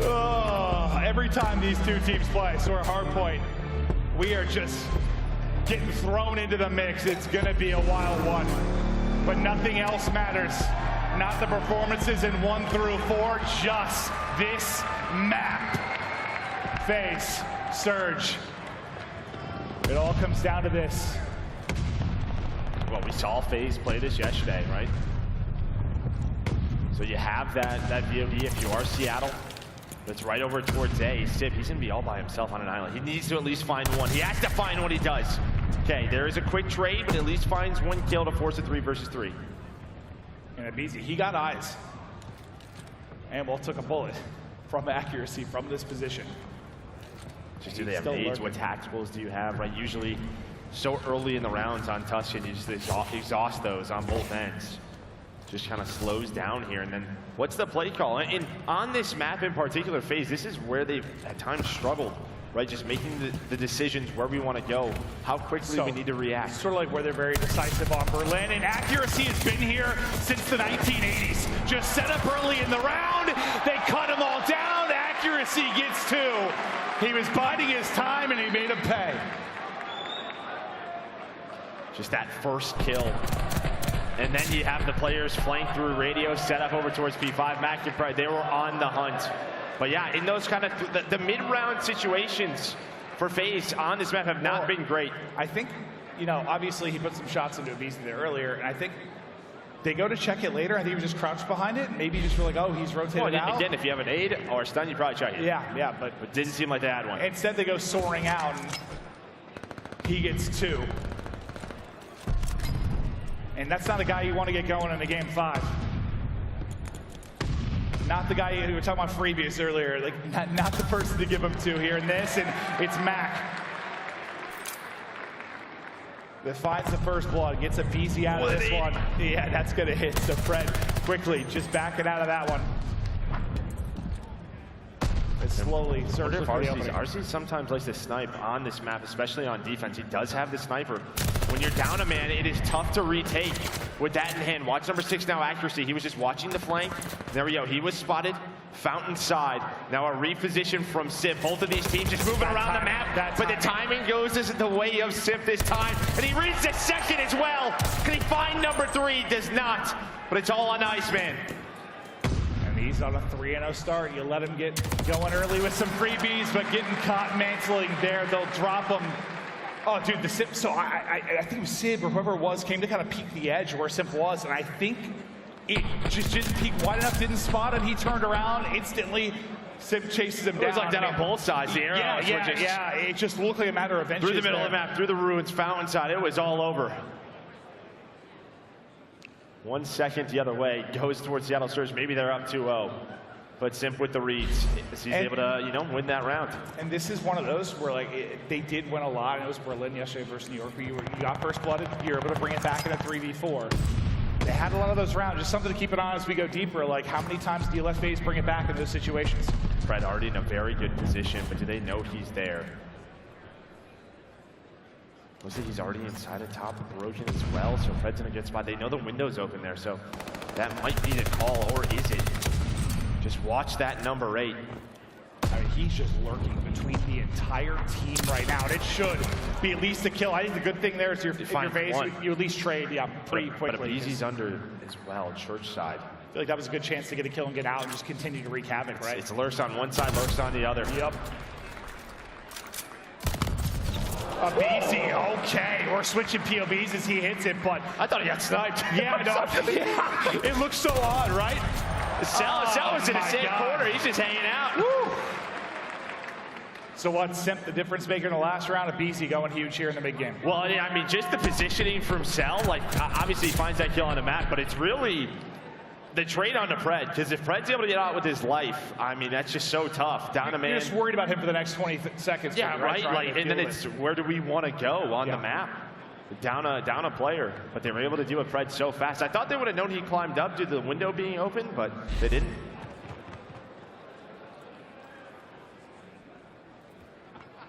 Oh, every time these two teams play, so our hard point, we are just getting thrown into the mix. It's gonna be a wild one, but nothing else matters. Not the performances in 1 through 4, just this map. FaZe, Surge. It all comes down to this. Well, we saw FaZe play this yesterday, right? So you have that VOD if you are Seattle. That's right over towards A. Simp, he's gonna be all by himself on an island. He needs to at least find one. He has to find what he does. Okay, there is a quick trade, but at least finds 1 kill to force a 3 versus 3. And aBeZy, he got eyes. And well, took a bullet from accuracy from this position. Just do they have nades? What tacticals do you have, right? Usually, so early in the rounds on Tuscan, you just exhaust those on both ends. Just kind of slows down here, and then what's the play call? And on this map in particular, FaZe, this is where they've at times struggled, right? Just making the decisions where we want to go, how quickly we need to react. Sort of like where they're very decisive on Berlin, and accuracy has been here since the 1980s. Just set up early in the round, they cut them all down, accuracy gets 2. He was biding his time, and he made him pay. Just that first kill. And then you have the players flank through radio, set up over towards P5. Mack and Pred, they were on the hunt. But yeah, in those kind of, the mid-round situations for FaZe on this map have not been great. I think, you know, obviously he put some shots into aBeZy there earlier, and I think they go to check it later. I think he was just crouched behind it. Maybe just were like, oh, he's rotated out. Again, if you have an aid or a stun, you probably check it. Yeah, but didn't seem like they had one. Instead, they go soaring out, and he gets 2. And that's not a guy you want to get going in a game 5. Not the guy who we were talking about freebies earlier. Like, not the person to give him to here in this, and it's Mack. That finds the first blood, gets aBeZy out of this one. Yeah, that's gonna hit. So Pred quickly just backing out of that one. It's slowly searching for the opening. Arcitys sometimes likes to snipe on this map, especially on defense. He does have the sniper. When you're down a man, it is tough to retake with that in hand. Watch number 6 now, accuracy. He was just watching the flank. There we go. He was spotted. Fountain side. Now a reposition from Simp. Both of these teams just moving around the map, but the timing goes the way of Simp this time. And he reads the second as well. Can he find number 3? Does not. But it's all on ice, man. And he's on a 3-0 start. You let him get going early with some freebies, but getting caught mantling there, they'll drop him. Oh, dude, the Simp, so I think it was Sib or whoever it was, came to kind of peek the edge where Simp was, and I think it just didn't peek wide enough, didn't spot him. He turned around instantly. Simp chases him down. It was like that on both sides. The arrows were just... Yeah, it just looked like a matter of inches. Through the middle of the map, through the ruins, Fountain side, it was all over. 1 second the other way, goes towards Seattle Surge. Maybe they're up 2-0. But Simp with the reads, he's able to, you know, win that round. And this is one of those where, like, they did win a lot. And it was Berlin yesterday versus New York, where you got first blooded, you were able to bring it back in a 3v4. They had a lot of those rounds. Just something to keep it on as we go deeper. Like, how many times do you let FaZe bring it back in those situations? Fred already in a very good position, but do they know he's there? Looks like he's already inside of top of broken as well, so Fred's in a good spot. They know the window's open there, so that might be the call, or is it? Just watch that number 8. I mean, he's just lurking between the entire team right now, and it should be at least a kill. I think the good thing there is your FaZe, you at least trade, pretty quickly. But aBeZy's under as well, church side. I feel like that was a good chance to get a kill and get out and just continue to wreak havoc, right? It's lurks on one side, lurks on the other. Yep. aBeZy, okay. We're switching POVs as he hits it, but I thought he got sniped. Yeah, I know. Yeah. It looks so odd, right? Cell was in the same corner. He's just hanging out. Woo. So what, Simp, the difference maker in the last round? aBeZy going huge here in the big game. Well, yeah, I mean, just the positioning from Cell, like, obviously he finds that kill on the map, but it's really the trade on to Pred, because if Pred's able to get out with his life, I mean, that's just so tough. Down a man. You're just worried about him for the next 20 seconds. Yeah, right? Like, and then it's, where do we want to go on the map? Down a player, but they were able to do it Pred so fast. I thought they would have known he climbed up due to the window being open, but they didn't.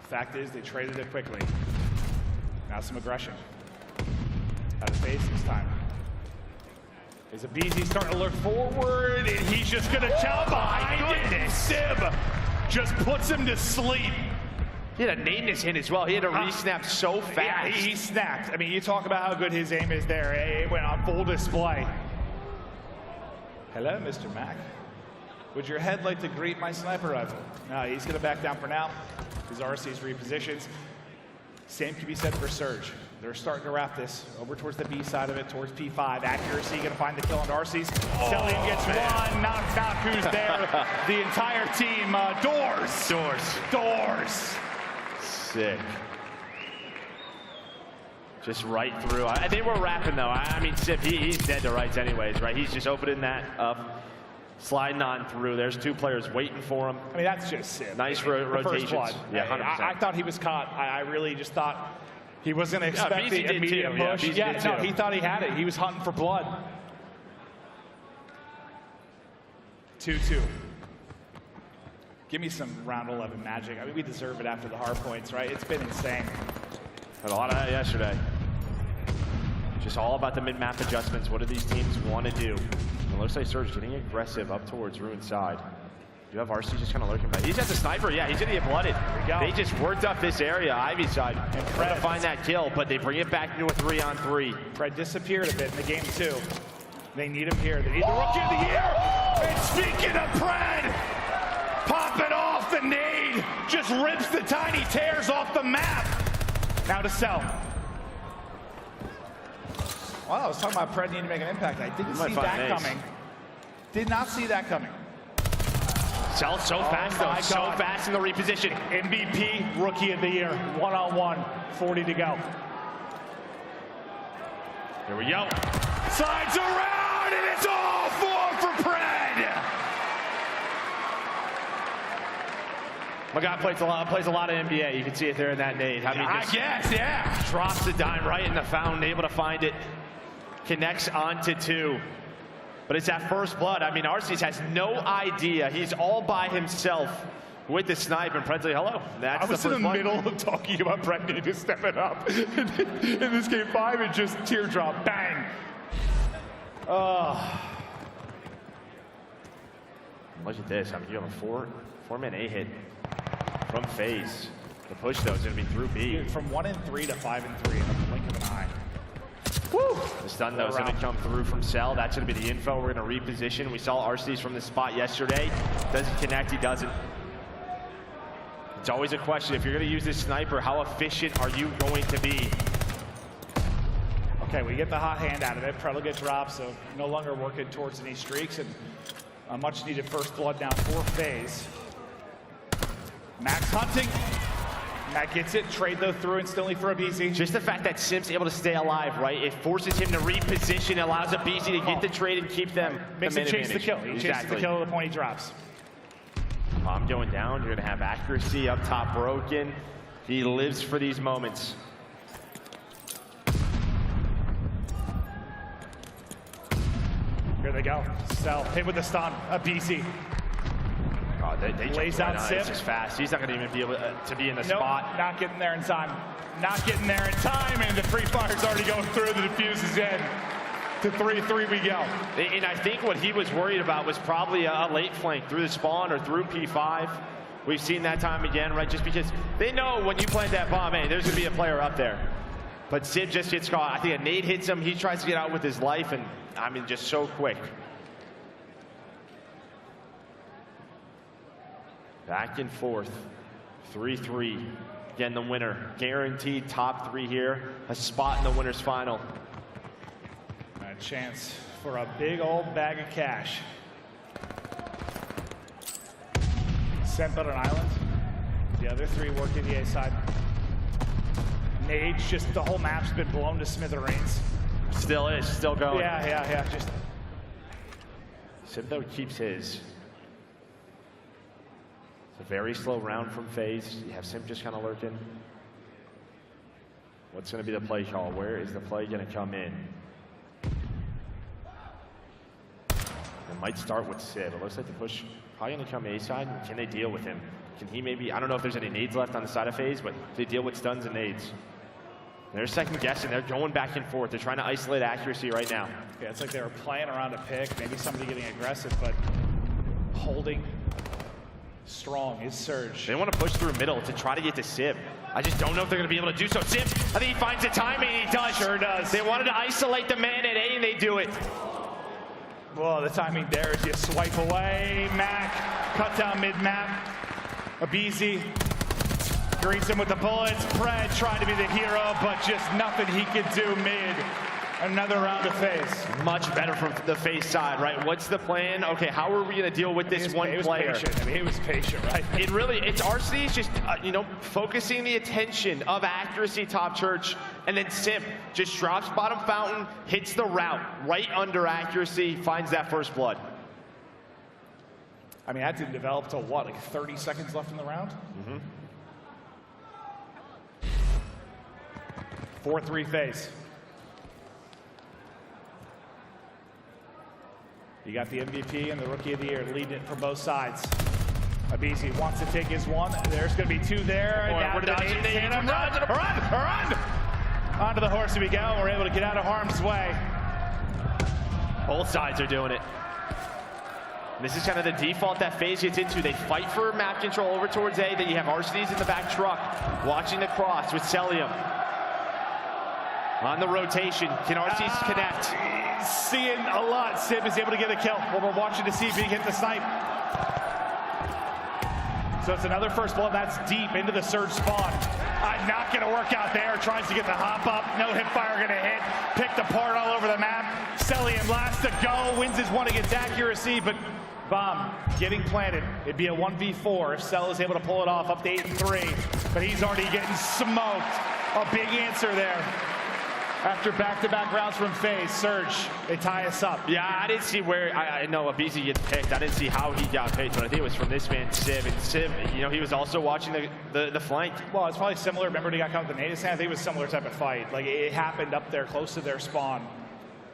Fact is, they traded it quickly. Now some aggression. Out of FaZe this time. Is aBeZy starting to look forward, and he's just going to tell behind it. Sib just puts him to sleep. He had a nameless hit as well. He had a re-snap so fast. Yeah, he snapped. I mean, you talk about how good his aim is there. It went on full display. Hello, Mr. Mack. Would your head like to greet my sniper rifle? No, he's going to back down for now. His RC's repositions. Same can be said for Surge. They're starting to wrap this over towards the B side of it, towards P5. Accuracy going to find the kill on RC's. Cellium gets one. Not who's there. The entire team. Doors. Sick. Just right through. They were wrapping though. I mean, Simp, he's dead to rights anyways, right? He's just opening that up, sliding on through. There's 2 players waiting for him. I mean, that's just Simp. Nice rotations. Yeah, 100%. I thought he was caught. I really just thought he wasn't expecting the immediate push. Yeah, no, he thought he had it. He was hunting for blood. 2-2. Give me some round 11 magic. I mean, we deserve it after the hard points, right? It's been insane. Had a lot of that yesterday. Just all about the mid-map adjustments. What do these teams want to do? It looks like Surge getting aggressive up towards Ruin's side. You have RC just kind of lurking back. He's at the sniper. Yeah, he's going to get blooded. They just worked up this area, iBeZy side, and try to find that kill, but they bring it back into a 3-on-3. Pred disappeared a bit in the game, too. They need him here. They need the Rookie of the Year. And speaking of Pred, popping off the nade, just rips the tiny tears off the map. Now to Cell. Well, I was talking about Pred needing to make an impact. I didn't see that coming. Did not see that coming. Cell so fast though, so fast in the reposition. MVP, Rookie of the Year, 1-on-1, 40 to go. Here we go. Sides around, and it's all 4 for Pred. My guy plays a lot of NBA. You can see it there in that nade. I mean, I guess, yeah. Drops the dime right in the fountain, able to find it. Connects onto 2. But it's that first blood. I mean, Arcitys has no idea. He's all by himself with the snipe, and Pred's like, hello. I was in the middle of talking about Pred needing to step it up. In this game 5, it just teardrop, bang. Look at this. I mean, you have a 4-man A hit from FaZe. The push, though, is going to be through B. Dude, from 1-3 to 5-3 in the blink of an eye. Woo! The stun, though, is going to come through from Cell. That's going to be the info. We're going to reposition. We saw Arcitys from the spot yesterday. Doesn't connect. He doesn't. It's always a question. If you're going to use this sniper, how efficient are you going to be? Okay, we get the hot hand out of it. Pred will get dropped, so no longer working towards any streaks. And a much-needed first blood now for FaZe. Mack's hunting. Mack gets it, trade though through instantly for aBeZy. Just the fact that Simp's able to stay alive, right? It forces him to reposition, allows aBeZy to get the trade and keep them. Makes him chase the kill. He chases the kill to the point he drops. Bomb going down. You're going to have accuracy up top broken. He lives for these moments. Here they go. Cell hit with the stun. aBeZy. Oh, they lays out Simp. Simp fast. He's not going to even be able to be in the spot. Not getting there in time. Not getting there in time, and the free fire's already going through. The defuse is in. To 3-3 we go. And I think what he was worried about was probably a late flank through the spawn or through P5. We've seen that time again, right? Just because they know when you plant that bomb, hey, there's going to be a player up there. But Simp just gets caught. I think a nade hits him. He tries to get out with his life, and I mean, just so quick. Back and forth. 3-3. Again, the winner. Guaranteed top 3 here. A spot in the winner's final. A chance for a big old bag of cash. Simp on an island. The other 3 working the A side. Nades, just the whole map's been blown to smithereens. Still is, still going. Yeah. Just Simp though keeps his. It's a very slow round from FaZe. You have Simp just kind of lurking. What's going to be the play call? Where is the play going to come in? It might start with Sid. It looks like the push probably going to come A side. Can they deal with him? Can he maybe, I don't know if there's any nades left on the side of FaZe, but they deal with stuns and nades. They're second guessing. They're going back and forth. They're trying to isolate accuracy right now. Yeah, it's like they were playing around a pick, maybe somebody getting aggressive, but holding strong is Surge. They want to push through middle to try to get to Simp. I just don't know if they're going to be able to do so. Simp, I think he finds the timing. He does. Sure does. They wanted to isolate the man at A, and they do it. Well, the timing there is you swipe away. Mack, cut down mid-map. aBeZy greets him with the bullets. Pred trying to be the hero, but just nothing he could do mid. Another round of FaZe. Much better from the FaZe side, right? What's the plan? Okay, how are we going to deal with this one player? Patient. I mean, he was patient, right? It's Arcitys just, focusing the attention of accuracy top church, and then Simp just drops bottom fountain, hits the route right under accuracy, finds that first blood. I mean, that didn't develop till what, like 30 seconds left in the round? 4-3 FaZe. You got the MVP and the Rookie of the Year leading it from both sides. aBeZy wants to take his one. There's going to be 2 there. Run! Onto the horse we go. We're able to get out of harm's way. Both sides are doing it. This is kind of the default that FaZe gets into. They fight for map control over towards A. Then you have Arcitys in the back truck, watching the cross with Cellium. On the rotation, can Arcitys connect? Seeing a lot. Simp is able to get a kill. Well, we're watching to see if he can hit the snipe. So it's another first blood. That's deep into the Surge spawn. Not going to work out there. Tries to get the hop up. No hip fire going to hit. Picked apart all over the map. Cellium last to go. Wins his one against accuracy, but bomb getting planted. It'd be a 1v4 if Cell is able to pull it off up to 8-3. But he's already getting smoked. A big answer there. After back-to-back rounds from FaZe, Surge, they tie us up. Yeah, I didn't see where, I know aBeZy gets picked. I didn't see how he got picked, but I think it was from this man, Civ. And Civ, he was also watching the flank. Well, it's probably similar. Remember when he got caught with the nade stand? I think it was a similar type of fight. Like, it happened up there close to their spawn.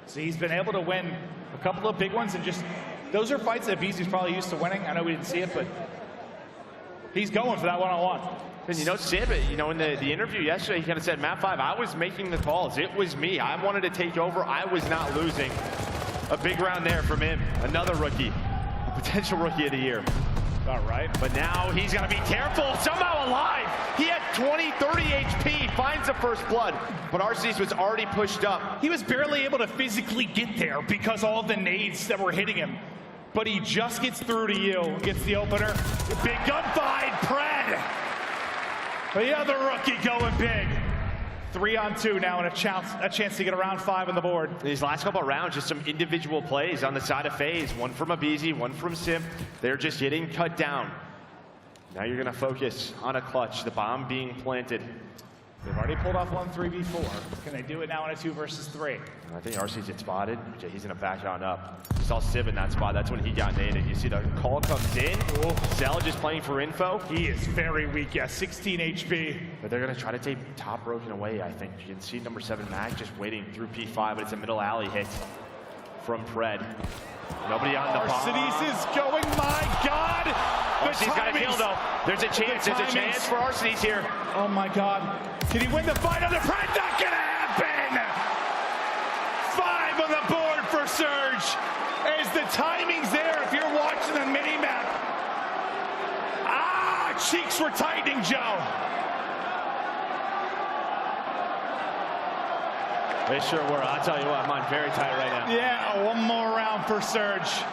So he's been able to win a couple of big ones, and just, those are fights that aBeZy's probably used to winning. I know we didn't see it, but he's going for that one-on-one. And Simp, in the interview yesterday, he kind of said, map 5, I was making the calls. It was me. I wanted to take over. I was not losing. A big round there from him. Another rookie. Potential Rookie of the Year. All right. But now he's got to be careful. Somehow alive. He had 20, 30 HP. Finds the first blood. But Arcitys was already pushed up. He was barely able to physically get there because all the nades that were hitting him. But he just gets through to you. Gets the opener. Big gunfight. Pred. The other rookie going big. 3-on-2 now, and a chance to get around 5 on the board. These last couple of rounds, just some individual plays on the side of FaZe. One from aBeZy, one from Simp. They're just getting cut down. Now you're going to focus on a clutch. The bomb being planted. They've already pulled off 1 3v4. Can they do it now in a 2 versus 3? I think RC's get spotted. He's gonna back on up. You saw Civ in that spot. That's when he got naded. You see the call comes in. Cell just playing for info. He is very weak. Yeah, 16 HP. But they're gonna try to take top broken away. I think you can see number 7 Mack just waiting through P5, but it's a middle alley hit from Pred. Nobody on the bomb. Arcitys is going. My God. RC's got a kill though. There's a chance. There's a chance for Arcitys here. Oh my God. Can he win the fight on the Pred? Not gonna happen. 5 on the board for Surge. As the timing's there, if you're watching the mini-map. Cheeks were tightening, Joe. They sure were. I'll tell you what, mine very tight right now. Yeah, 1 more round for Surge.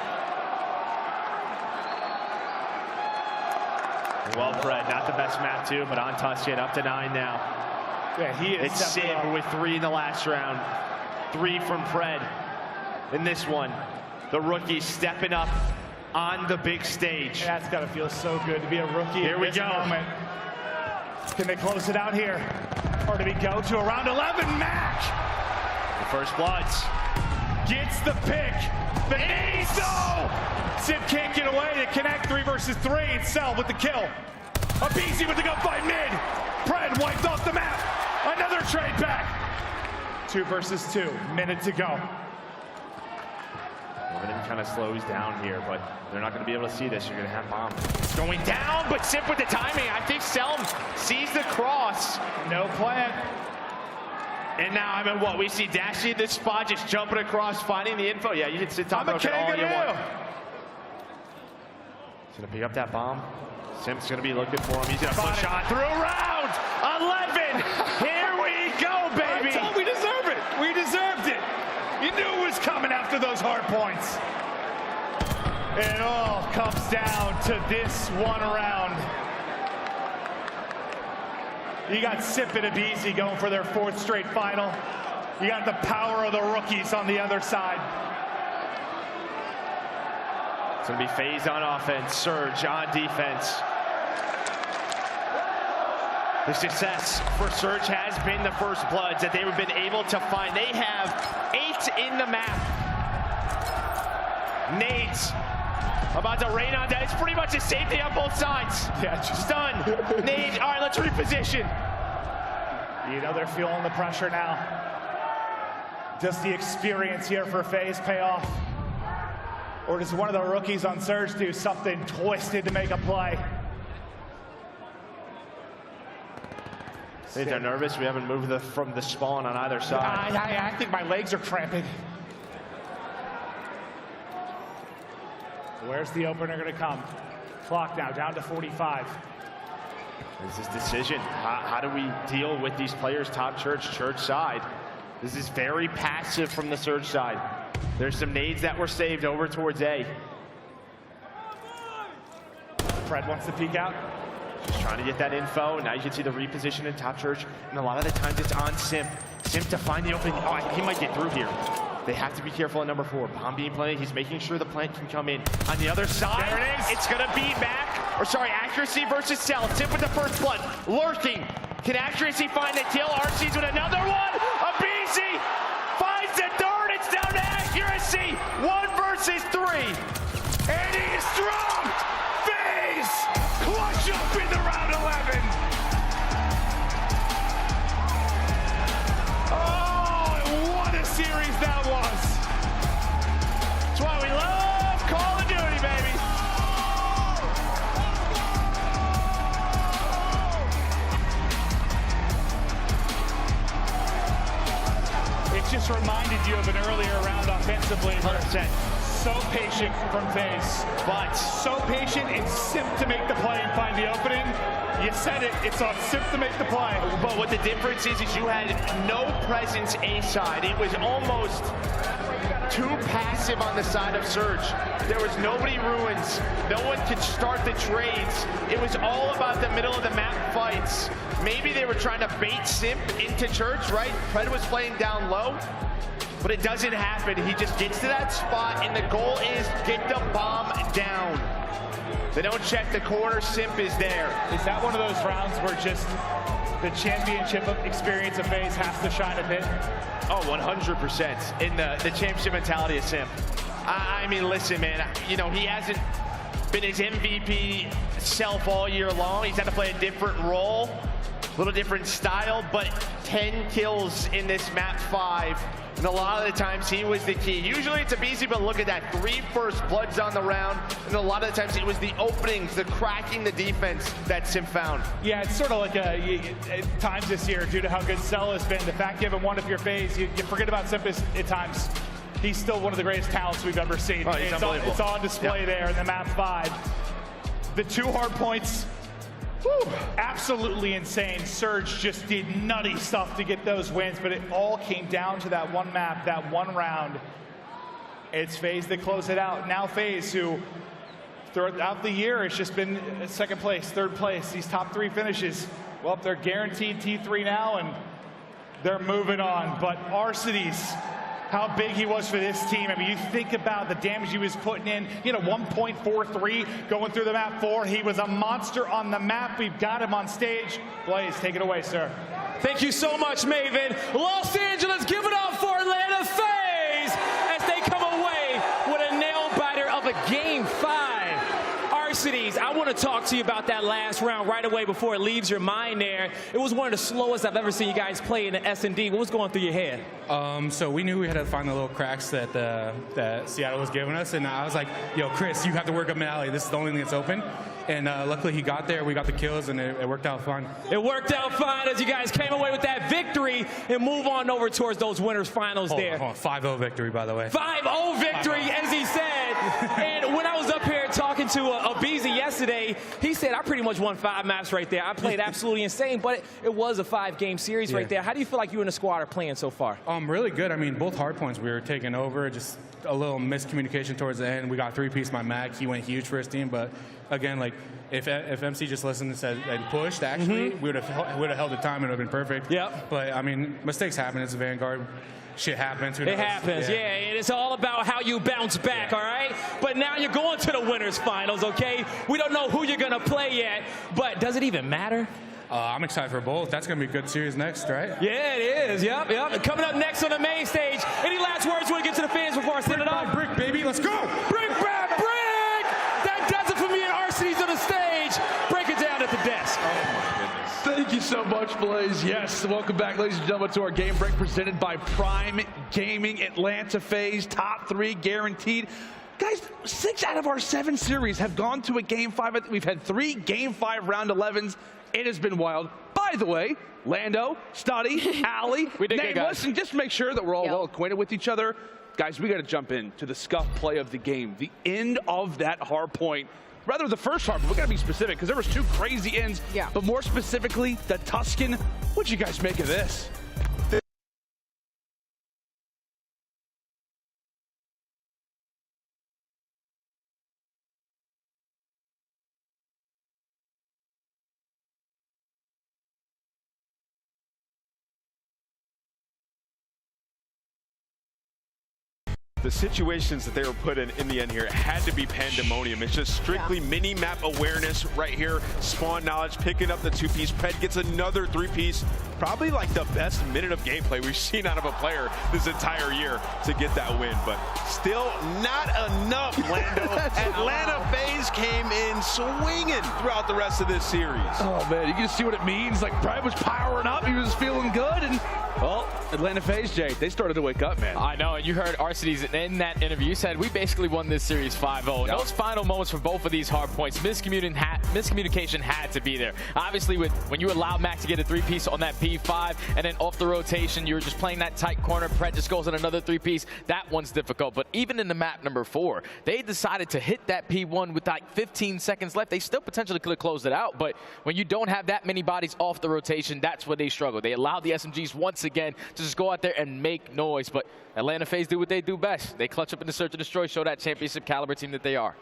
Well, Pred, not the best map too, but untouched yet, up to 9 now. Yeah, he is. It's Sim with 3 in the last round. 3 from Pred in this one. The rookie stepping up on the big stage. That's got to feel so good to be a rookie. Here we go. Moment. Can they close it out here? Or do we go to a round 11? Mack! The first bloods. Gets the pick. The ace! No! Simp can't get away. They connect 3 versus 3. And Cell with the kill. aBeZy with the gunfight mid. Pred wiped off the map. Another trade back. 2 versus 2. Minute to go. Everything kind of slows down here, but they're not going to be able to see this. You're going to have bomb. It's going down, but Simp with the timing. I think Cellium sees the cross. No plan. And now, I mean, what? We see Dashy at this spot, just jumping across, finding the info. Yeah, you can sit top of it all you want. He's going to pick up that bomb. Simp's going to be looking for him. He's going to push on through round 11. Here we go, baby. We deserve it. We deserved it. You knew it was coming after those hard points. It all comes down to this 1 round. You got Simp and aBeZy going for their 4th straight final. You got the power of the rookies on the other side. It's going to be FaZe on offense, Surge on defense. The success for Surge has been the first bloods that they've been able to find. They have 8 in the map. Nades about to rain on that. It's pretty much the same thing on both sides. Yeah, just done. Nades. All right, let's reposition. You know they're feeling the pressure now. Does the experience here for FaZe pay off? Or does one of the rookies on Surge do something twisted to make a play? I think they're nervous. We haven't moved from the spawn on either side. I think my legs are cramping. Where's the opener going to come? Clock now down to 45. This is decision. How do we deal with these players top church side? This is very passive from the Surge side. There's some nades that were saved over towards A. Pred wants to peek out. Just trying to get that info. Now you can see the reposition in top church. And a lot of the times it's on Simp. Simp to find the opening. Oh, he might get through here. They have to be careful at number 4. Bomb being planted. He's making sure the plant can come in. On the other side, there it is. It's going to be Mack. Or sorry, Accuracy versus Cell. Simp with the first blood. Lurking. Can Accuracy find the kill? RC's with another one. aBeZy finds the 3rd. It's down to Accuracy. 1 versus 3. And he is strong. FaZe clutch up in the round 11. Oh, what a series that was. That's why we love Call of Duty, baby. It just reminded you of an earlier round offensively. 100%. So patient from FaZe, but so patient and Simp to make the play and find the opening. You said it, it's on Simp to make the play. But what the difference is you had no presence A side. It was almost too passive on the side of Surge. There was nobody ruins. No one could start the trades. It was all about the middle of the map fights. Maybe they were trying to bait Simp into church, right? Pred was playing down low. But it doesn't happen. He just gets to that spot, and the goal is get the bomb down. They don't check the corner. Simp is there. Is that one of those rounds where just the championship experience of FaZe has to shine a bit? Oh, 100% in the championship mentality of Simp. I mean, listen, man, you know, he hasn't been his MVP self all year long. He's had to play a different role, a little different style, but 10 kills in this map 5. And a lot of the times he was the key. Usually it's aBeZy, but look at that. 3 first bloods on the round. And a lot of the times it was the openings, the cracking the defense that Simp found. Yeah, it's sort of like at times this year, due to how good Cell has been, the fact you haven't won if you're FaZe, you forget about Simp at times. He's still one of the greatest talents we've ever seen. Oh, it's unbelievable. It's on display there in the map 5. The 2 hard points, whew, absolutely insane. Surge just did nutty stuff to get those wins, but it all came down to that one map, that one round. It's FaZe that close it out. Now FaZe, who throughout the year, it's just been second place, third place, these top 3 finishes. Well, they're guaranteed T3 now, and they're moving on. But Arcitys, how big he was for this team. I mean, you think about the damage he was putting in. He had a 1.43 going through the map 4. He was a monster on the map. We've got him on stage. Blaze, take it away, sir. Thank you so much, Maven. Los Angeles, give it up for Atlanta FaZe as they come away with a nail-biter of a Game 5. Arcitys, I want to talk to you about that last round right away before it leaves your mind there. It was one of the slowest I've ever seen you guys play in the S&D. What was going through your head? So we knew we had to find the little cracks that that Seattle was giving us, and I was like, yo, Chris, you have to work up mid-alley. This is the only thing that's open. And luckily he got there, we got the kills, and it worked out fine. It worked out fine as you guys came away with that victory and move on over towards those winners finals there. 5-0 victory, by the way. 5-0 victory, as he said. And when I was up here talking to aBeZy yesterday, he said, I pretty much won 5 maps right there. I played absolutely insane, but it was a 5-game series right there. How do you feel like you and the squad are playing so far? Really good. I mean, both hard points we were taking over, just a little miscommunication towards the end. We got 3-piece by Mack. He went huge for his team, but again, like, if MC just listened and said and pushed, actually, we would have held the time and it would have been perfect. Yep. But I mean, mistakes happen. It's a Vanguard. Shit happens. It happens, yeah. And it's all about how you bounce back, all right? But now you're going to the winners finals, okay? We don't know who you're going to play yet, but does it even matter? I'm excited for both. That's going to be a good series next, right? Yeah, it is. Yep. Coming up next on the main stage. Any last words you want to get to the fans before I send it off? Brick, baby. Let's go. Brick by brick. That does it for me and Arcitys on the stage. Break it down at the desk. Thank you so much, Blaze. Yes, welcome back, ladies and gentlemen, to our game break presented by Prime Gaming. Atlanta FaZe, top 3 guaranteed. Guys, 6 out of our 7 series have gone to a Game 5. We've had 3 Game 5 round 11s. It has been wild. By the way, Lando, Standy, aLLeY, Nameless, and just make sure that we're all well acquainted with each other. Guys, we got to jump into the Scump play of the game, the end of that hard point. Rather, the first hard, but we got to be specific because there was 2 crazy ends. Yeah. But more specifically, the Tuscan. What'd you guys make of this? The situations that they were put in the end here had to be pandemonium. It's just strictly mini-map awareness right here. Spawn knowledge, picking up the 2-piece. Pred gets another 3-piece. Probably like the best minute of gameplay we've seen out of a player this entire year to get that win. But still not enough, Lando. Atlanta FaZe came in swinging throughout the rest of this series. Oh, man, you can see what it means. Like, Brad was powering up. He was feeling good. And, well, Atlanta FaZe, Jay, they started to wake up, man. I know, and you heard Arcitys in that interview. You said, we basically won this series 5-0. Those final moments for both of these hard points, miscommunication had to be there. Obviously, when you allowed Mack to get a 3-piece on that P5, and then off the rotation, you were just playing that tight corner. Pred just goes on another 3-piece. That one's difficult. But even in the map number 4, they decided to hit that P1 with like 15 seconds left. They still potentially could have closed it out. But when you don't have that many bodies off the rotation, that's where they struggle. They allowed the SMGs once again to just go out there and make noise. But Atlanta FaZe do what they do best. They clutch up in the search and destroy, show that championship caliber team that they are.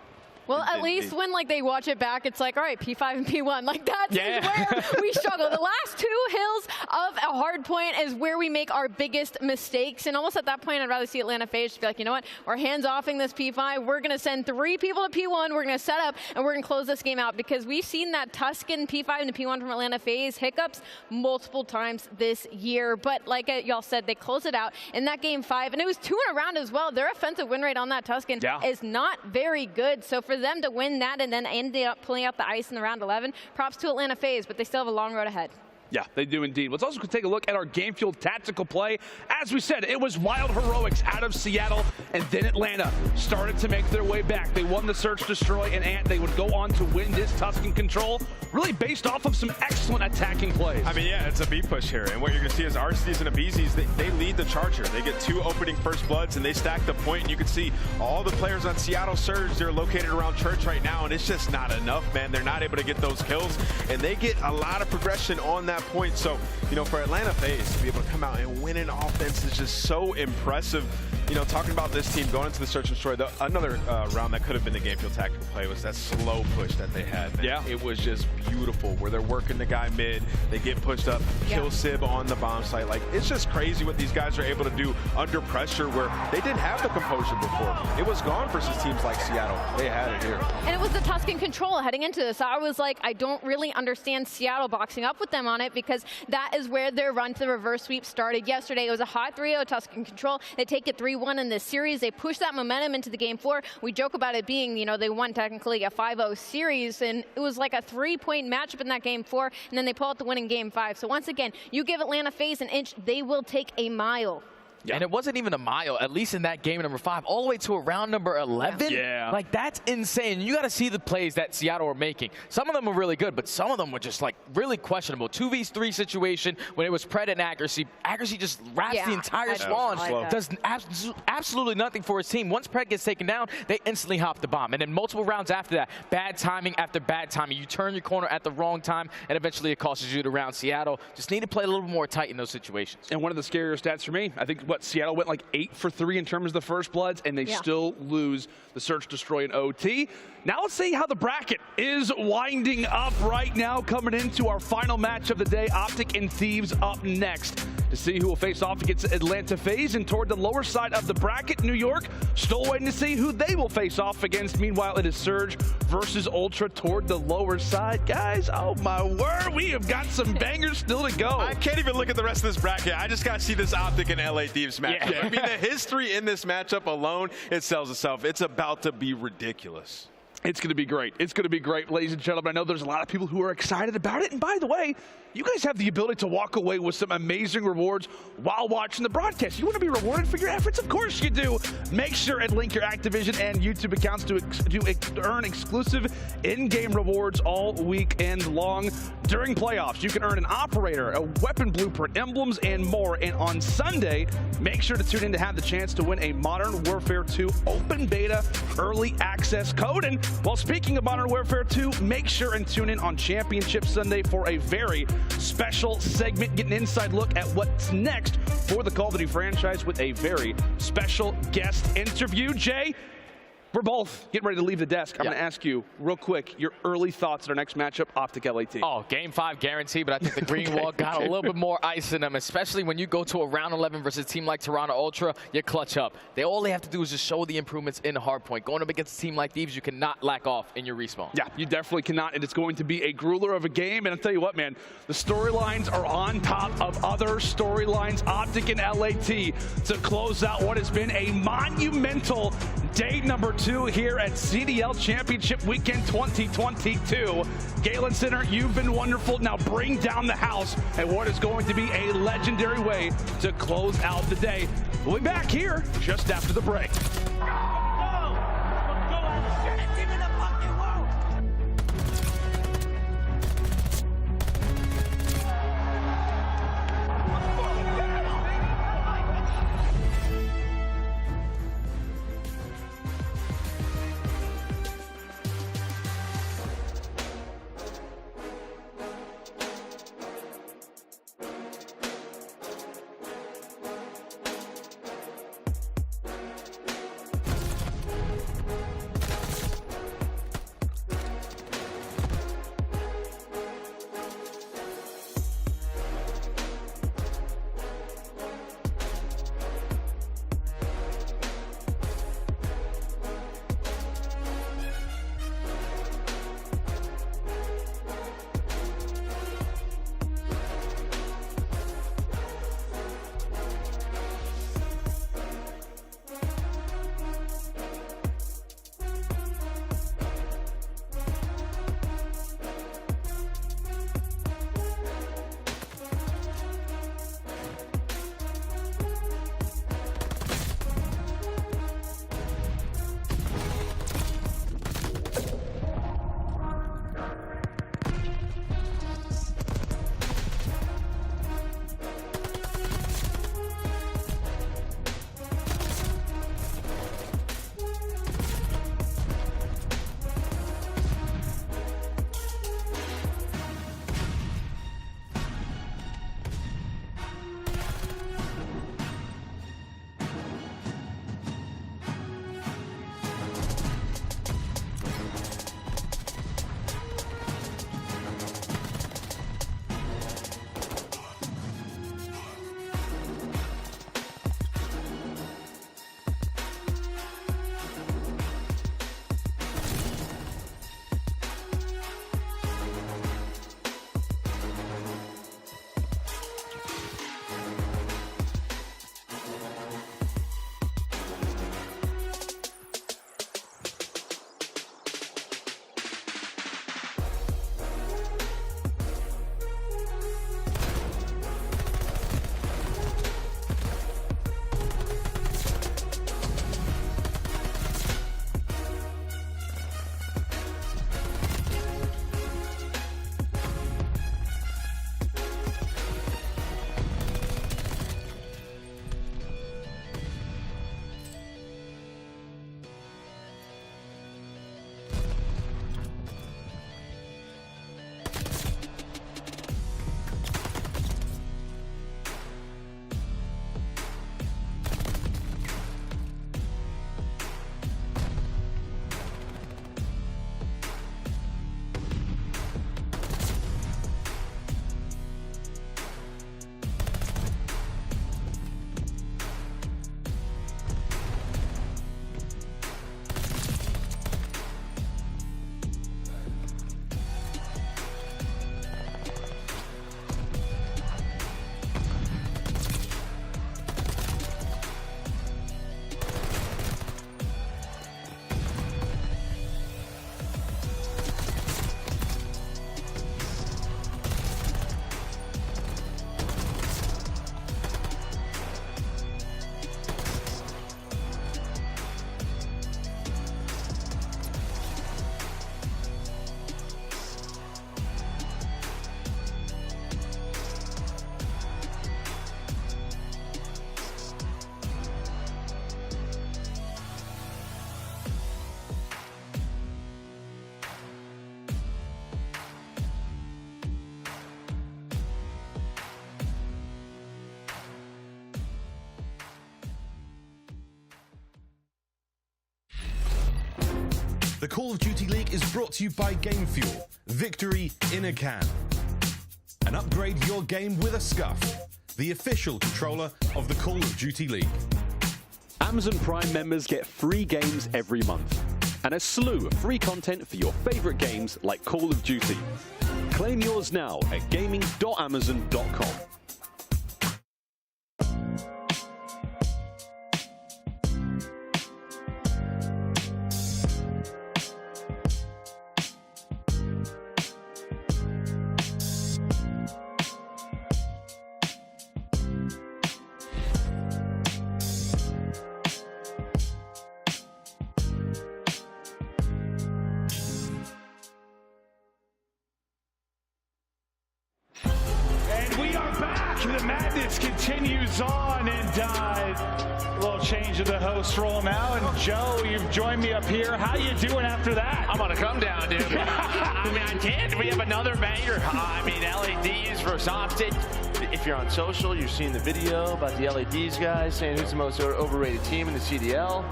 Well, at least when like they watch it back, it's like, all right, P5 and P1. Like that's where we struggle. The last 2 hills of a hard point is where we make our biggest mistakes. And almost at that point, I'd rather see Atlanta FaZe just be like, you know what? We're hands-offing this P5. We're going to send 3 people to P1. We're going to set up, and we're going to close this game out because we've seen that Tuscan P5 and the P1 from Atlanta FaZe hiccups multiple times this year. But like y'all said, they close it out in that game 5, and it was 2 in a round as well. Their offensive win rate on that Tuscan is not very good. So for them to win that and then end up pulling out the ice in the round 11, props to Atlanta FaZe, but they still have a long road ahead. Yeah, they do indeed. Let's also take a look at our game fuel tactical play. As we said, it was wild heroics out of Seattle, and then Atlanta started to make their way back. They won the Search, Destroy, and they would go on to win this Tuscan Control, really based off of some excellent attacking plays. I mean, yeah, it's a B push here, and what you're going to see is Arcitys and aBeZy, they lead the charge here. They get 2 opening first bloods, and they stack the point, and you can see all the players on Seattle Surge, they're located around Church right now, and it's just not enough, man. They're not able to get those kills, and they get a lot of progression on that point. So, you know, for Atlanta FaZe to be able to come out and win an offense is just so impressive. You know, talking about this team going into the Search and Destroy, another round that could have been the game field tactical play was that slow push that they had. Man. Yeah. It was just beautiful where they're working the guy mid, they get pushed up, kill Sib on the bomb site. Like, it's just crazy what these guys are able to do under pressure where they didn't have the composure before. It was gone versus teams like Seattle. They had it here. And it was the Tuscan Control heading into this. I was like, I don't really understand Seattle boxing up with them on it because that is where their run to the reverse sweep started yesterday. It was a hot 3-0 Tuscan Control. They take it 3-1 in this series. They push that momentum into the game 4. We joke about it being, you know, they won technically a 5-0 series, and it was like a 3-point matchup in that game 4, and then they pull out the win in game 5. So once again, you give Atlanta FaZe an inch, they will take a mile. Yeah. And it wasn't even a mile, at least in that game number 5, all the way to around number 11. Yeah. Like, that's insane. You got to see the plays that Seattle were making. Some of them were really good, but some of them were just, like, really questionable. 2v3 situation when it was Pred and Accuracy. Accuracy just wraps the entire Swan. Does absolutely nothing for his team. Once Pred gets taken down, they instantly hop the bomb. And then multiple rounds after that, bad timing after bad timing. You turn your corner at the wrong time, and eventually it costs you the round. Seattle just need to play a little more tight in those situations. And one of the scarier stats for me, I think, Seattle went like 8 for 3 in terms of the first bloods, and they still lose the Search, Destroy, and OT. Now let's see how the bracket is winding up right now, coming into our final match of the day. OpTic and Thieves up next to see who will face off against Atlanta FaZe. And toward the lower side of the bracket, New York still waiting to see who they will face off against. Meanwhile, it is Surge versus Ultra toward the lower side. Guys, oh my word, we have got some bangers still to go. I can't even look at the rest of this bracket. I just got to see this OpTic and LA Thieves matchup. I mean, the history in this matchup alone, it sells itself. It's about to be ridiculous. It's going to be great. It's going to be great, ladies and gentlemen. I know there's a lot of people who are excited about it. And by the way, you guys have the ability to walk away with some amazing rewards while watching the broadcast. You want to be rewarded for your efforts? Of course you do. Make sure and link your Activision and YouTube accounts to earn exclusive in-game rewards all weekend long. During playoffs, you can earn an operator, a weapon blueprint, emblems, and more. And on Sunday, make sure to tune in to have the chance to win a Modern Warfare 2 open beta early access code. And while speaking of Modern Warfare 2, make sure and tune in on Championship Sunday for a very special segment, getting an inside look at what's next for the Call of Duty franchise with a very special guest interview. Jay, we're both getting ready to leave the desk. I'm going to ask you real quick your early thoughts on our next matchup, OpTic LAT. Oh, game 5 guarantee, but I think the green wall got a little bit more ice in them, especially when you go to a round 11 versus a team like Toronto Ultra, you clutch up. All they have to do is just show the improvements in hardpoint. Going up against a team like Thieves, you cannot lack off in your respawn. Yeah, you definitely cannot, and it's going to be a grueler of a game. And I'll tell you what, man, the storylines are on top of other storylines. OpTic and LAT to close out what has been a monumental day number 2 here at CDL Championship Weekend 2022. Galen Center, you've been wonderful. Now bring down the house at what is going to be a legendary way to close out the day. We'll be back here just after the break. The Call of Duty League is brought to you by Game Fuel. Victory in a can. And upgrade your game with a Scuff, the official controller of the Call of Duty League. Amazon Prime members get free games every month and a slew of free content for your favorite games like Call of Duty. Claim yours now at gaming.amazon.com. The madness continues on, and a little change of the host role now. And Joe, you've joined me up here. How you doing after that? I'm on a come down, dude. I mean, I did. We have another banger. I mean, Thieves versus OpTic. If you're on social, you're seeing the video about the Thieves guys saying who's the most overrated team in the CDL.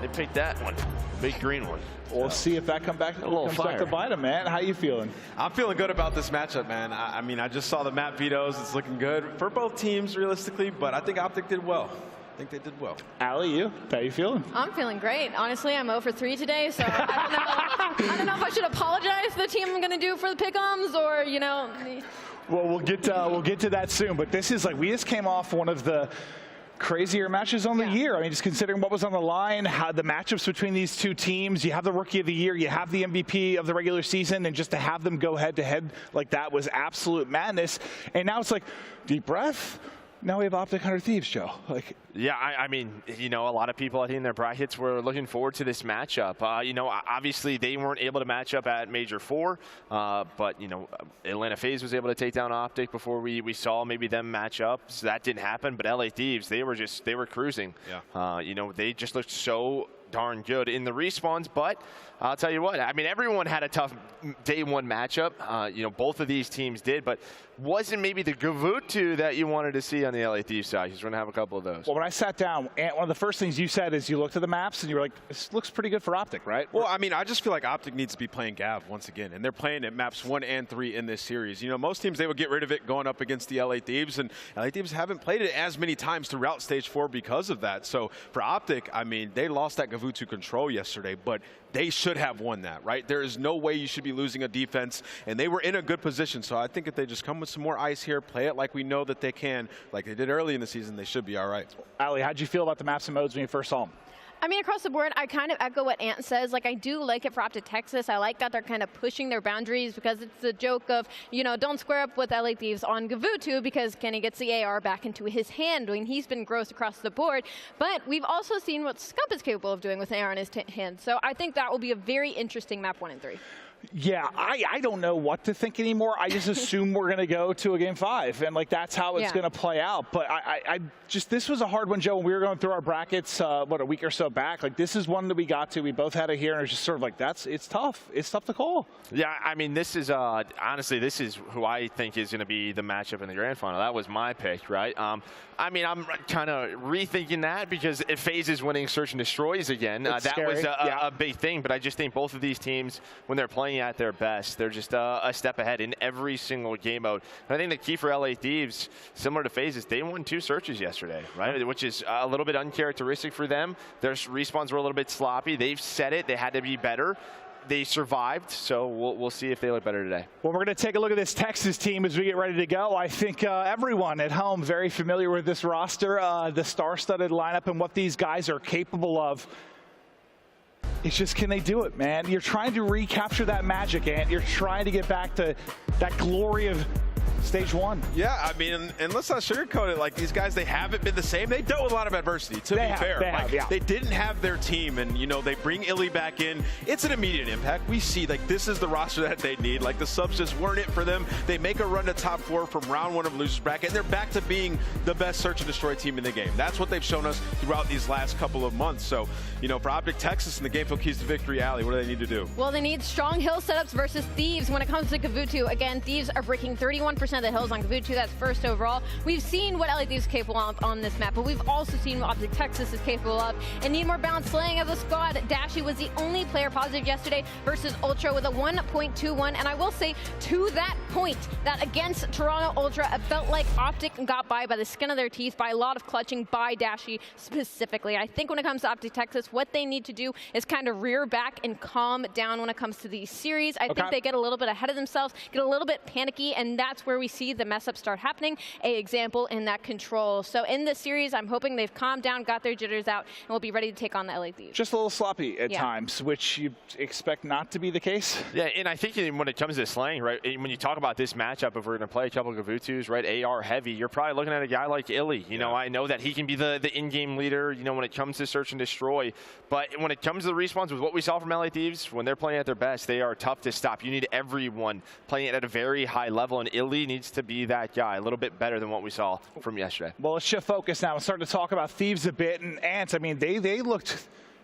They picked that one, big green one. We'll see if that comes back to bite him, man. How you feeling? I'm feeling good about this matchup, man. I mean, I just saw the map vetoes. It's looking good for both teams, realistically, but I think OpTic did well. I think they did well. aLLeY, you? How you feeling? I'm feeling great. Honestly, I'm 0 for 3 today, so I don't know if I should apologize to the team I'm going to do for the pick'ems or, you know. Well, we'll get to that soon, but this is like, we just came off one of the crazier matches on the year. I mean, just considering what was on the line, how the matchups between these two teams, you have the Rookie of the Year, you have the MVP of the regular season, and just to have them go head-to-head like that was absolute madness. And now it's like, deep breath. Now we have OpTic Hunter Thieves, Joe. Like, yeah, I mean, you know, a lot of people I think in their brackets were looking forward to this matchup. You know, obviously they weren't able to match up at Major 4, but, you know, Atlanta FaZe was able to take down OpTic before we saw maybe them match up. So that didn't happen, but LA Thieves, they were cruising. Yeah. You know, they just looked so darn good in the respawns, but I'll tell you what, I mean, everyone had a tough day one matchup. You know, both of these teams did, but wasn't maybe the GvU2 that you wanted to see on the LA Thieves side. He's going to have a couple of those. Well, when I sat down, one of the first things you said is you looked at the maps and you were like, this looks pretty good for OpTic, right? Well, I mean, I just feel like OpTic needs to be playing Gav once again, and they're playing at maps 1 and 3 in this series. You know, most teams, they would get rid of it going up against the LA Thieves, and LA Thieves haven't played it as many times throughout Stage 4 because of that. So for OpTic, I mean, they lost that GvU2 control yesterday, but they should have won that, right? There is no way you should be losing a defense, and they were in a good position. So I think if they just come with some more ice here, play it like we know that they can, like they did early in the season, they should be all right. aLLeY, how'd you feel about the maps and modes when you first saw them? I mean, across the board, I kind of echo what Ant says. Like, I do like it for OpTic Texas. I like that they're kind of pushing their boundaries because it's the joke of, you know, don't square up with LA Thieves on GvU2 because Kenny gets the AR back into his hand. I mean, he's been gross across the board. But we've also seen what Scump is capable of doing with an AR in his hand. So I think that will be a very interesting map 1 and 3. Yeah, I don't know what to think anymore. I just assume we're going to go to a Game 5, and like that's how it's going to play out. But I just, this was a hard one, Joe, when we were going through our brackets, what, a week or so back. Like, this is one that we got to. We both had it here, and it was just sort of like, it's tough. It's tough to call. Yeah, I mean, this is, honestly, this is who I think is going to be the matchup in the Grand Final. That was my pick, right? I mean, I'm kind of rethinking that because if FaZe is winning Search and Destroys again, that was a big thing. But I just think both of these teams, when they're playing at their best, they're just a step ahead in every single game mode. And I think the key for LA Thieves, similar to FaZe, is they won 2 searches yesterday, right? Which is a little bit uncharacteristic for them. Their respawns were a little bit sloppy. They've said it. They had to be better. They survived, so we'll see if they look better today. Well, we're going to take a look at this Texas team as we get ready to go. I think everyone at home very familiar with this roster, the star-studded lineup and what these guys are capable of. It's just, can they do it, man? You're trying to recapture that magic, Ant. You're trying to get back to that glory of Stage 1. Yeah, I mean, and let's not sugarcoat it. Like, these guys, they haven't been the same. They dealt with a lot of adversity, to be fair. They didn't have their team, and, you know, they bring iLLeY back in. It's an immediate impact. We see, like, this is the roster that they need. Like, the subs just weren't it for them. They make a run to top 4 from round 1 of losers bracket, and they're back to being the best search and destroy team in the game. That's what they've shown us throughout these last couple of months. So, you know, for OpTic Texas and the game field keys to victory, aLLeY, what do they need to do? Well, they need strong hill setups versus Thieves when it comes to GvU2. Again, Thieves are breaking 31 21% of the hills on Gavutu. That's first overall. We've seen what aLLeY Thieves is capable of on this map, but we've also seen what OpTic Texas is capable of and need more balanced slaying as a squad. Dashy was the only player positive yesterday versus Ultra with a 1.21, and I will say to that point that against Toronto Ultra, it felt like OpTic got by the skin of their teeth by a lot of clutching by Dashy specifically. I think when it comes to OpTic Texas, what they need to do is kind of rear back and calm down when it comes to these series. I think they get a little bit ahead of themselves, get a little bit panicky, and that's where we see the mess ups start happening. A example in that control. So in this series, I'm hoping they've calmed down, got their jitters out, and will be ready to take on the aLLeY Thieves. Just a little sloppy at times, which you expect not to be the case. Yeah, and I think when it comes to slaying, right, when you talk about this matchup, if we're going to play a couple of Gavutus, right, AR heavy, you're probably looking at a guy like iLLeY. You know, I know that he can be the in-game leader, you know, when it comes to search and destroy. But when it comes to the respawns, with what we saw from aLLeY Thieves, when they're playing at their best, they are tough to stop. You need everyone playing at a very high level, and iLLeY needs to be that guy, a little bit better than what we saw from yesterday. Well, let's shift focus now and start to talk about Thieves a bit. And Ants, I mean, they looked,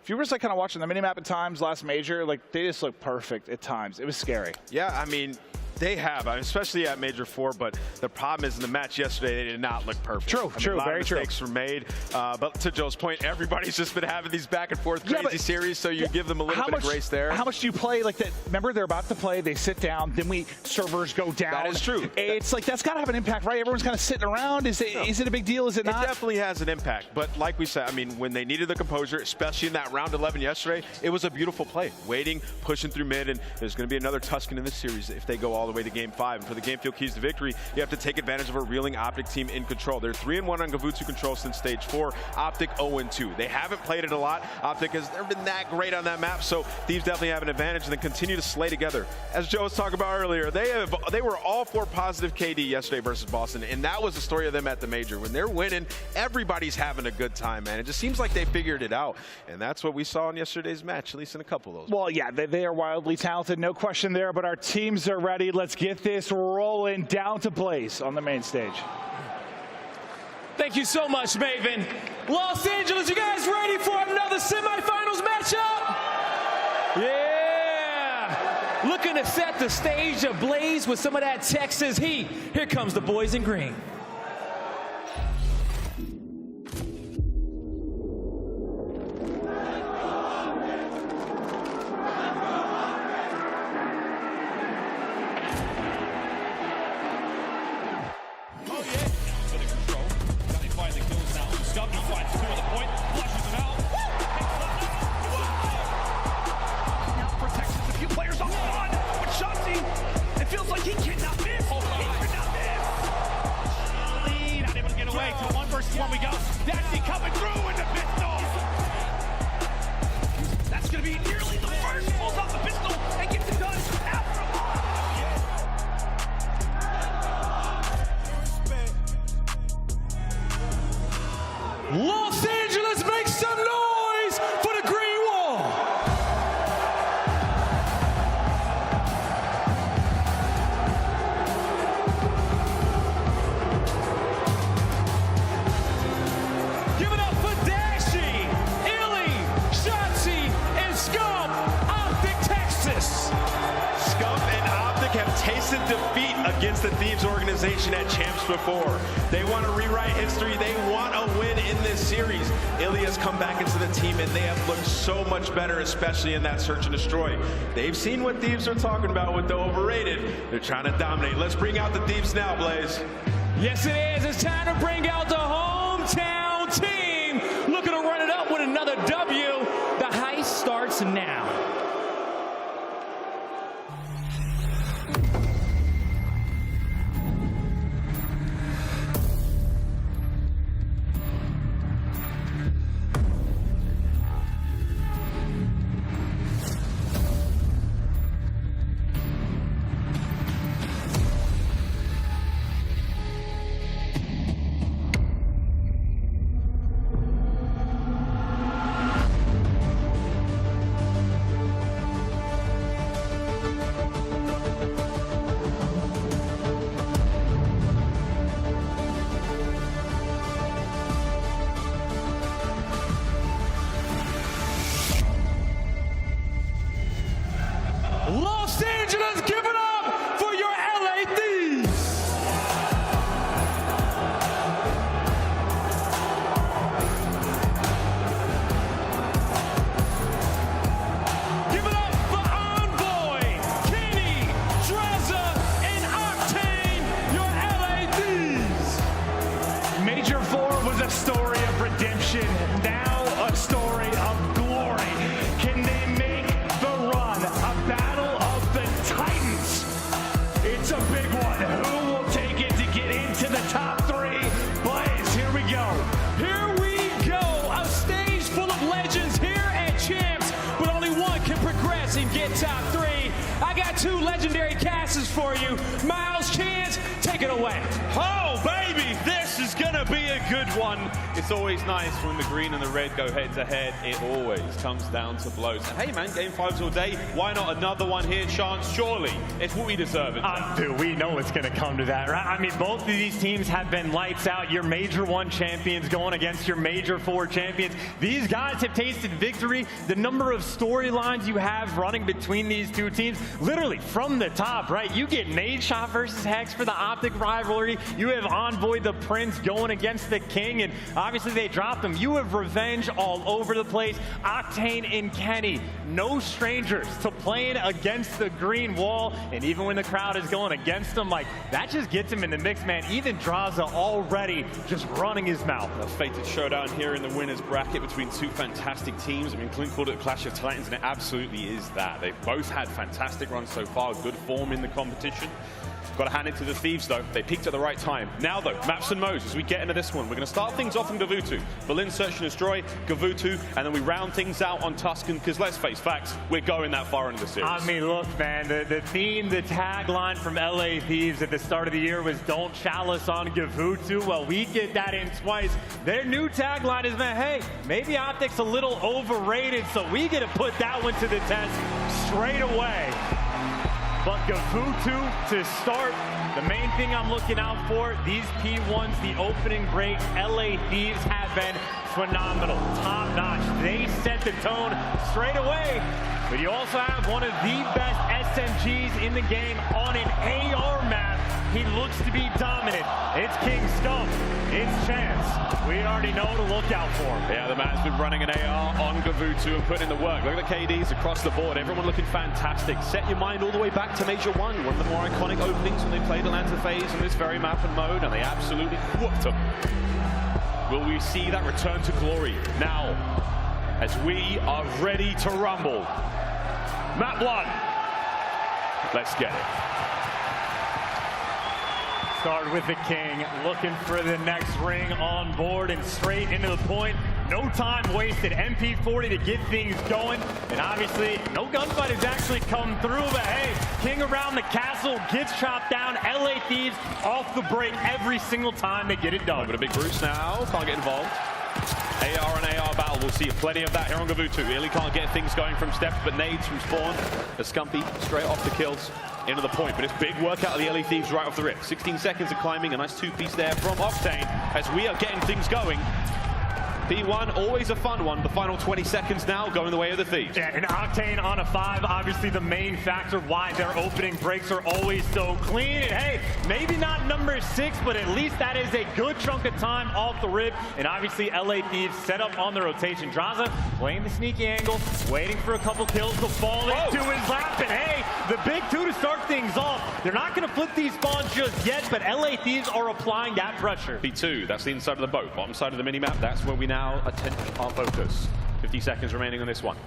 if you were just like kind of watching the minimap at times last major, like they just looked perfect at times. It was scary. Yeah, I mean, they have, especially at Major 4, but the problem is in the match yesterday, they did not look perfect. True, I mean, a lot very of true. mistakes were made, but to Joe's point, everybody's just been having these back and forth crazy series, so you give them a little bit of grace there. How much do you play like that? Remember, they're about to play, they sit down, then servers go down. That is true. It's like, that's got to have an impact, right? Everyone's kind of sitting around. Is it a big deal? Is it not? It definitely has an impact, but like we said, I mean, when they needed the composure, especially in that round 11 yesterday, it was a beautiful play. Waiting, pushing through mid, and there's going to be another Tuscan in this series if they go all the way to game 5. For the game field keys to victory, you have to take advantage of a reeling OpTic team in control. They're 3-1 on Gavutu control since stage 4. OpTic 0-2. They haven't played it a lot. OpTic has never been that great on that map, so Thieves definitely have an advantage and then continue to slay together. As Joe was talking about earlier, they were all 4 positive KD yesterday versus Boston, and that was the story of them at the major. When they're winning, everybody's having a good time, man. It just seems like they figured it out, and that's what we saw in yesterday's match, at least in a couple of those. Well, yeah, they are wildly talented, no question there, but our teams are ready. Let's get this rolling down to Blaze on the main stage. Thank you so much, Maven. Los Angeles, you guys ready for another semifinals matchup? Yeah! Looking to set the stage ablaze with some of that Texas heat. Here comes the boys in green. One we got. Dashy coming through with the pistol. That's going to be nearly the first. Pulls off the pistol and gets it done. Afro. Los Angeles, make some noise for the green wall. Give it up for Dashy, iLLeY, Shotzzy, and Scump, OpTic Texas. Scump and OpTic have tasted defeat against the Thieves organization at Champs before. They want to rewrite history. They want a win in this series. iLLeY has come back into the team, and they have looked so much better, especially in that search and destroy. They've seen what Thieves are talking about with the overrated. They're trying to dominate. Let's bring out the Thieves now, Blaze. Yes, it is. It's time to bring out the hometown team. Looking to run it up with another W. The heist starts now. and get top 3. I got 2 legendary casters for you. Miles, Chance, take it away. Oh, baby, this is going to be a good one. It's always nice when the green and the red go head-to-head. It always comes down to blows. And hey, man, game 5s all day. Why not another one here, Chance? Surely it's what we deserve. Dude, we know it's going to come to that, right? I mean, both of these teams have been lights out. Your Major 1 champions going against your Major 4 champions. These guys have tasted victory. The number of storylines you have running between these two teams, literally from the top, right? You get Nadeshot versus Hex for the OpTic rivalry. You have Envoy the Prince going against the King, and obviously they dropped him. You have Revenge all over the place. Octane and Kenny, no strangers to playing against the green wall, and even when the crowd is going against them, like, that just gets him in the mix, man. Even Drazah already just running his mouth. A fated showdown here in the winners bracket between 2 fantastic teams. I mean, Clint called it Clash of Titans, and it absolutely is that. They've both had fantastic runs so far, good form in the competition. Got to hand it to the Thieves, though. They peaked at the right time. Now, though, maps and modes, as we get into this one, we're going to start things off on Gavutu. Berlin, Search and Destroy, Gavutu, and then we round things out on Tuscan, because let's face facts, we're going that far into the series. I mean, look, man, the theme, the tagline from LA Thieves at the start of the year was "Don't chalice on Gavutu." Well, we get that in twice. Their new tagline is, man, hey, maybe OpTic's a little overrated, so we get to put that one to the test straight away. But Gavutu to start, the main thing I'm looking out for, these P1s, the opening breaks, LA Thieves have been phenomenal, top notch. They set the tone straight away, but you also have one of the best SMGs in the game on an AR map. He looks to be dominant. It's King Scump, it's Chance. We already know to look out for him. Yeah, the man's been running an AR on Gavutu and putting in the work. Look at the KDs across the board. Everyone looking fantastic. Set your mind all the way back to Major 1, one of the more iconic openings when they played Atlanta FaZe in this very map and mode, and they absolutely whooped them. Will we see that return to glory now as we are ready to rumble? Map 1. Let's get it. Start with the King, looking for the next ring on board and straight into the point. No time wasted. MP40 to get things going. And obviously, no gunfight has actually come through, but hey, King around the castle, gets chopped down. LA Thieves off the break every single time they get it done. Over to Big Bruce now, can't get involved. AR and AR battle, we'll see plenty of that here on Gavutu. Really can't get things going from steps, but nades from spawn. The Scumpy straight off the kills. Into the point, but it's big work out of the LA Thieves right off the rip. 16 seconds of climbing, a nice 2-piece there from Octane as we are getting things going. P1, always a fun one. The final 20 seconds now going the way of the Thieves. Yeah, and Octane on a 5, obviously the main factor why their opening breaks are always so clean. And hey, maybe not number 6, but at least that is a good chunk of time off the rip. And obviously LA Thieves set up on the rotation. Drazah playing the sneaky angle, waiting for a couple kills to fall into his lap. And hey, the big 2 to start things off. They're not going to flip these spawns just yet, but LA Thieves are applying that pressure. P2, that's the inside of the boat. Bottom side of the minimap, that's where we now attend our focus. 50 seconds remaining on this one.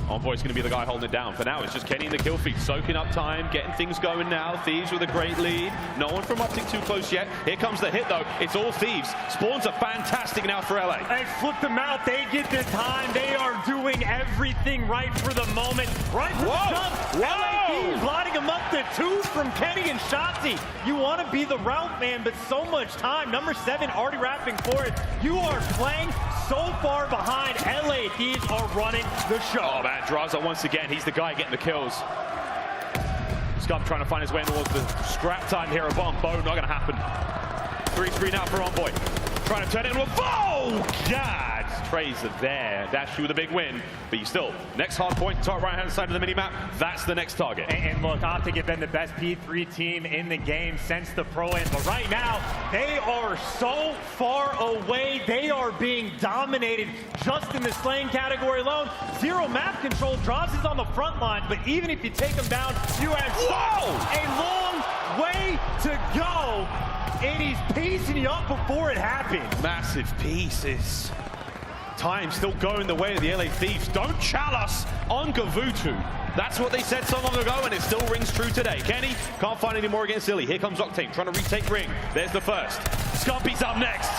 Envoy's going to be the guy holding it down. For now, it's just Kenny in the kill feed, soaking up time, getting things going now. Thieves with a great lead. No one from OpTic too close yet. Here comes the hit, though. It's all Thieves. Spawns are fantastic now for LA. They flip them out. They get the time. They are doing everything right for the moment. Right for the jump. LA Thieves lining them up to 2 from Kenny and Shotzzy. You want to be the route man, but so much time. Number 7 already wrapping for it. You are playing so far behind. LA Thieves are running the show. Oh, man, Drazah once again. He's the guy getting the kills. Scump trying to find his way towards the scrap time here at bottom. Not going to happen. 3-3 now for Envoy. Trying to turn it into a... Oh, God! Trays are there. Dashy with a big win. But you still, next hard point, top right-hand side of the minimap, that's the next target. And look, OpTic have been the best P3 team in the game since the Pro-Am. But right now, they are so far away. They are being dominated just in the slaying category alone. 0 map control. Drazah's on the front line. But even if you take them down, you have a long way to go. And he's pacing you up before it happens. Massive pieces. Time still going the way of the LA Thieves. Don't chalice on Gavutu. That's what they said so long ago, and it still rings true today. Kenny can't find any more against iLLeY. Here comes Octane trying to retake ring. There's the first. Scumpy's up next.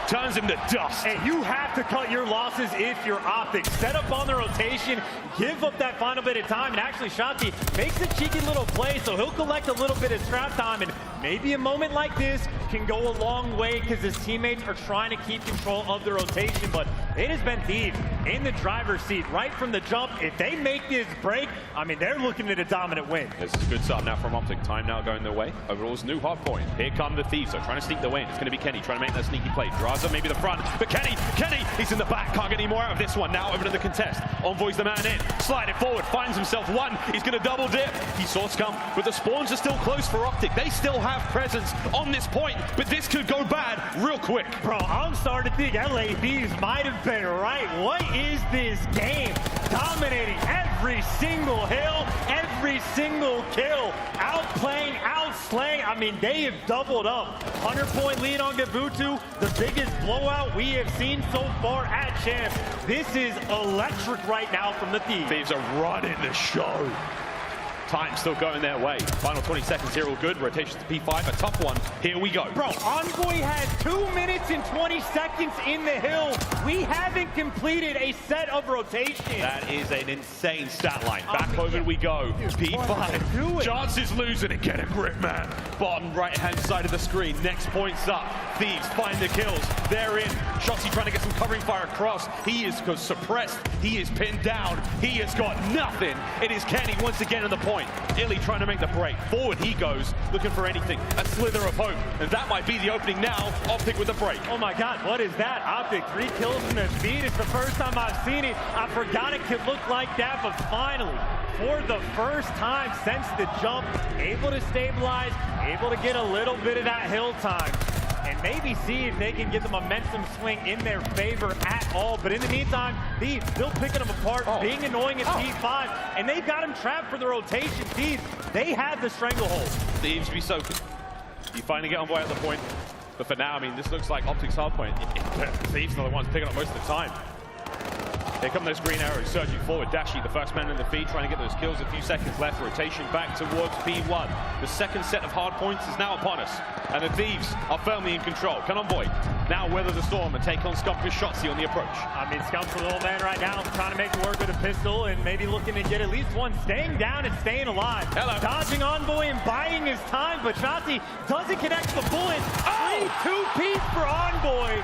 turns him to dust. And you have to cut your losses if you're OpTic. Set up on the rotation, give up that final bit of time, and actually Shotzzy makes a cheeky little play, so he'll collect a little bit of scrap time, and maybe a moment like this can go a long way because his teammates are trying to keep control of the rotation, but it has been Thieves in the driver's seat right from the jump. If they make this break, I mean, they're looking at a dominant win. This is a good start now from OpTic. Time now going their way. Overall's new hard point. Here come the Thieves. They're trying to sneak the win. It's going to be Kenny trying to make that sneaky play. Drazah maybe the front, but Kenny, he's in the back. Can't get any more out of this one. Now over to the contest. Envoy's the man in. Slide it forward. Finds himself one. He's going to double dip. He saw Scump, but the spawns are still close for OpTic. They still have presence on this point, but this could go bad real quick. Bro, I'm starting to think Thieves might have been right. What is this game? Dominating every single hill, every single kill, outplaying, outslaying. I mean, they have doubled up. 100-point lead on GVU2, the biggest blowout we have seen so far at Champs. This is electric right now from the Thieves. Thieves are running the show. Time still going their way. Final 20 seconds here, all good. Rotations to P5, a tough one. Here we go. Bro, Envoy has 2 minutes and 20 seconds in the hill. We haven't completed a set of rotations. That is an insane stat line. Back over we go. P5. Chance is losing it. Get a grip, man. Bottom right-hand side of the screen. Next point's up. Thieves find the kills. They're in. Shotzzy trying to get some covering fire across. He is suppressed. He is pinned down. He has got nothing. It is Kenny once again on the point. iLLeY trying to make the break. Forward he goes, looking for anything. A slither of hope. And that might be the opening now. OpTic with the break. Oh my God, what is that? OpTic, 3 kills from their speed. It's the first time I've seen it. I forgot it could look like that, but finally, for the first time since the jump, able to stabilize, able to get a little bit of that hill time. And maybe see if they can get the momentum swing in their favor at all. But in the meantime, Thieves still picking them apart, being annoying at P5, and they've got him trapped for the rotation. Thieves, they have the stranglehold. Thieves be soaking. You finally get Envoy at the point. But for now, I mean, this looks like OpTic's hard point. Thieves are the ones picking up most of the time. Here come those green arrows surging forward. Dashy, the first man in the feed, trying to get those kills. A few seconds left. Rotation back towards P1. The second set of hard points is now upon us. And the Thieves are firmly in control. Can Envoy now weather the storm and take on Scump with Shotzzy on the approach? I mean, Scump's a little man right now, trying to make it work with a pistol and maybe looking to get at least one. Staying down and staying alive. Hello. Dodging Envoy and buying his time, but Shotzzy doesn't connect the bullet. 3-2-piece for Envoy.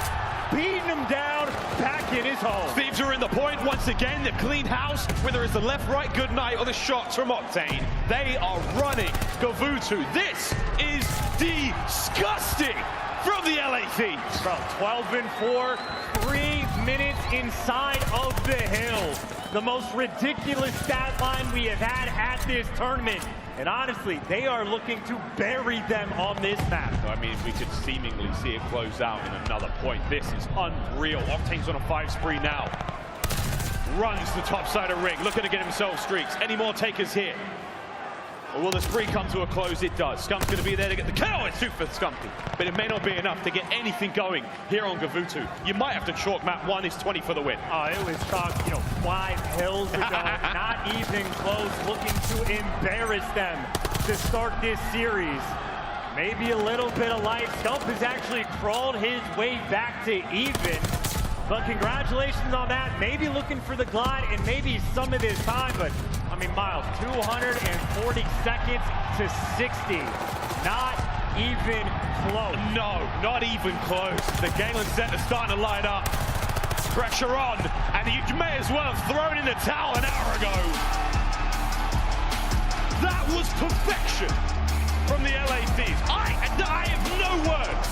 Beating him down, back in his home. Thieves are in the point once again. The clean house, whether it's the left-right good night or the shots from Octane. They are running GVU2. This is disgusting from the LA Thieves. Bro, 12-4, 3 minutes inside of the hill. The most ridiculous stat line we have had at this tournament. And honestly, they are looking to bury them on this map. I mean, we could seemingly see it close out in another point. This is unreal. Octane's on a 5 spree now. Runs the top side of ring, looking to get himself streaks. Any more takers here? Or will the spree come to a close? It does. Scump's going to be there to get the kill. It's 2 for Scumpy. But it may not be enough to get anything going here on GVU2. You might have to chalk map 1 is 20 for the win. It was chalked, 5 hills ago. Not even close. Looking to embarrass them to start this series. Maybe a little bit of life. Scump has actually crawled his way back to even. But congratulations on that. Maybe looking for the glide and maybe some of this time. But, I mean, Miles, 240 seconds to 60. Not even close. No, not even close. The Galen set is starting to light up. Pressure on, and you may as well have thrown in the towel an hour ago. That was perfection from the LA Thieves. I have no words.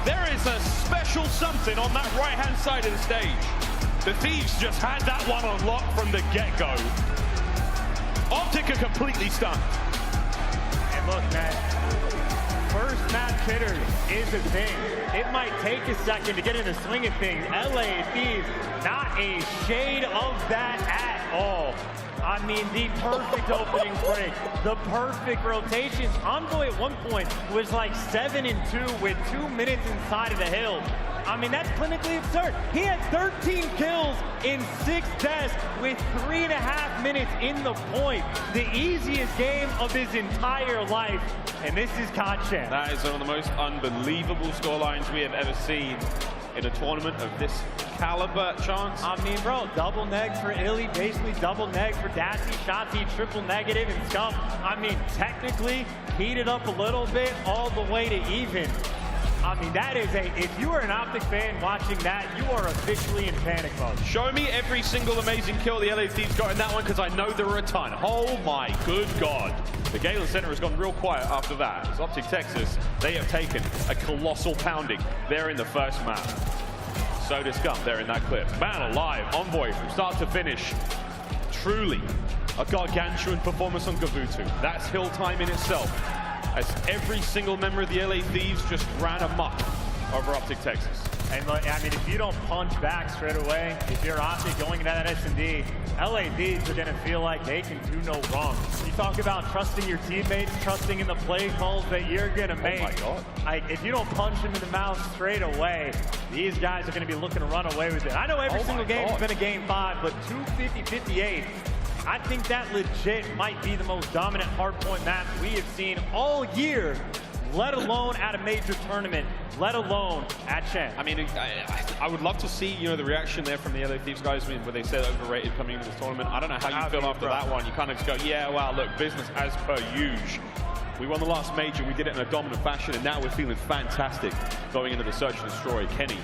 There is a special something on that right-hand side of the stage. The Thieves just had that one on lock from the get-go. OpTic are completely stunned. And look, man, first match hitters is a thing. It might take a second to get in the swing of things. LA Thieves, not a shade of that at all. I mean, the perfect opening break, the perfect rotations. Envoy at one point was like 7-2 with 2 minutes inside of the hill. I mean, that's clinically absurd. He had 13 kills in 6 deaths with 3.5 minutes in the point. The easiest game of his entire life. And this is COD champ. That is one of the most unbelievable scorelines we have ever seen in a tournament of this caliber, Chance. I mean, bro, double neg for iLLeY, basically double neg for Dashy, Shotzzy, triple negative, and Scump. I mean, technically, heated up a little bit all the way to even. I mean, that is if you are an OpTic fan watching that, you are officially in panic mode. Show me every single amazing kill the LA Thieves got in that one, because I know there were a ton. Oh my good God. The Galen Center has gone real quiet after that. As OpTic Texas, they have taken a colossal pounding there in the first map. So does Scump there in that clip. Man alive, Envoy from start to finish. Truly a gargantuan performance on Gavutu. That's hill time in itself, as every single member of the LA Thieves just ran amok over OpTic Texas. And look, I mean, if you don't punch back straight away, if you're OpTic going into that S&D, LA Thieves are gonna feel like they can do no wrong. You talk about trusting your teammates, trusting in the play calls that you're gonna make. Oh my God. Like, if you don't punch them in the mouth straight away, these guys are gonna be looking to run away with it. I know every single game has been a game 5, but 250-58, I think that legit might be the most dominant hardpoint map we have seen all year, let alone at a major tournament, let alone at Champ. I mean, I would love to see, you know, the reaction there from the LA Thieves guys when they said overrated coming into this tournament. I don't know how you feel after that one. You kind of just go, yeah, wow, look, business as per usual. We won the last major, we did it in a dominant fashion, and now we're feeling fantastic going into the Search and Destroy. Kenny,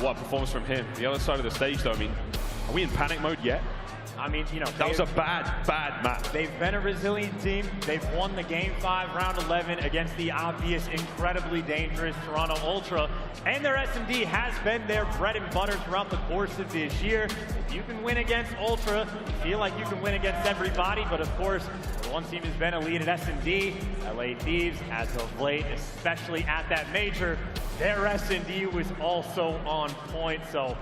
what a performance from him. The other side of the stage, though, I mean, are we in panic mode yet? I mean, you know, that was a bad map. They've been a resilient team. They've won the Game 5, Round 11 against the obvious, incredibly dangerous Toronto Ultra. And their S&D has been their bread and butter throughout the course of this year. If you can win against Ultra, you feel like you can win against everybody. But of course, the one team has been elite at S&D. LA Thieves, as of late, especially at that major, their S&D was also on point. So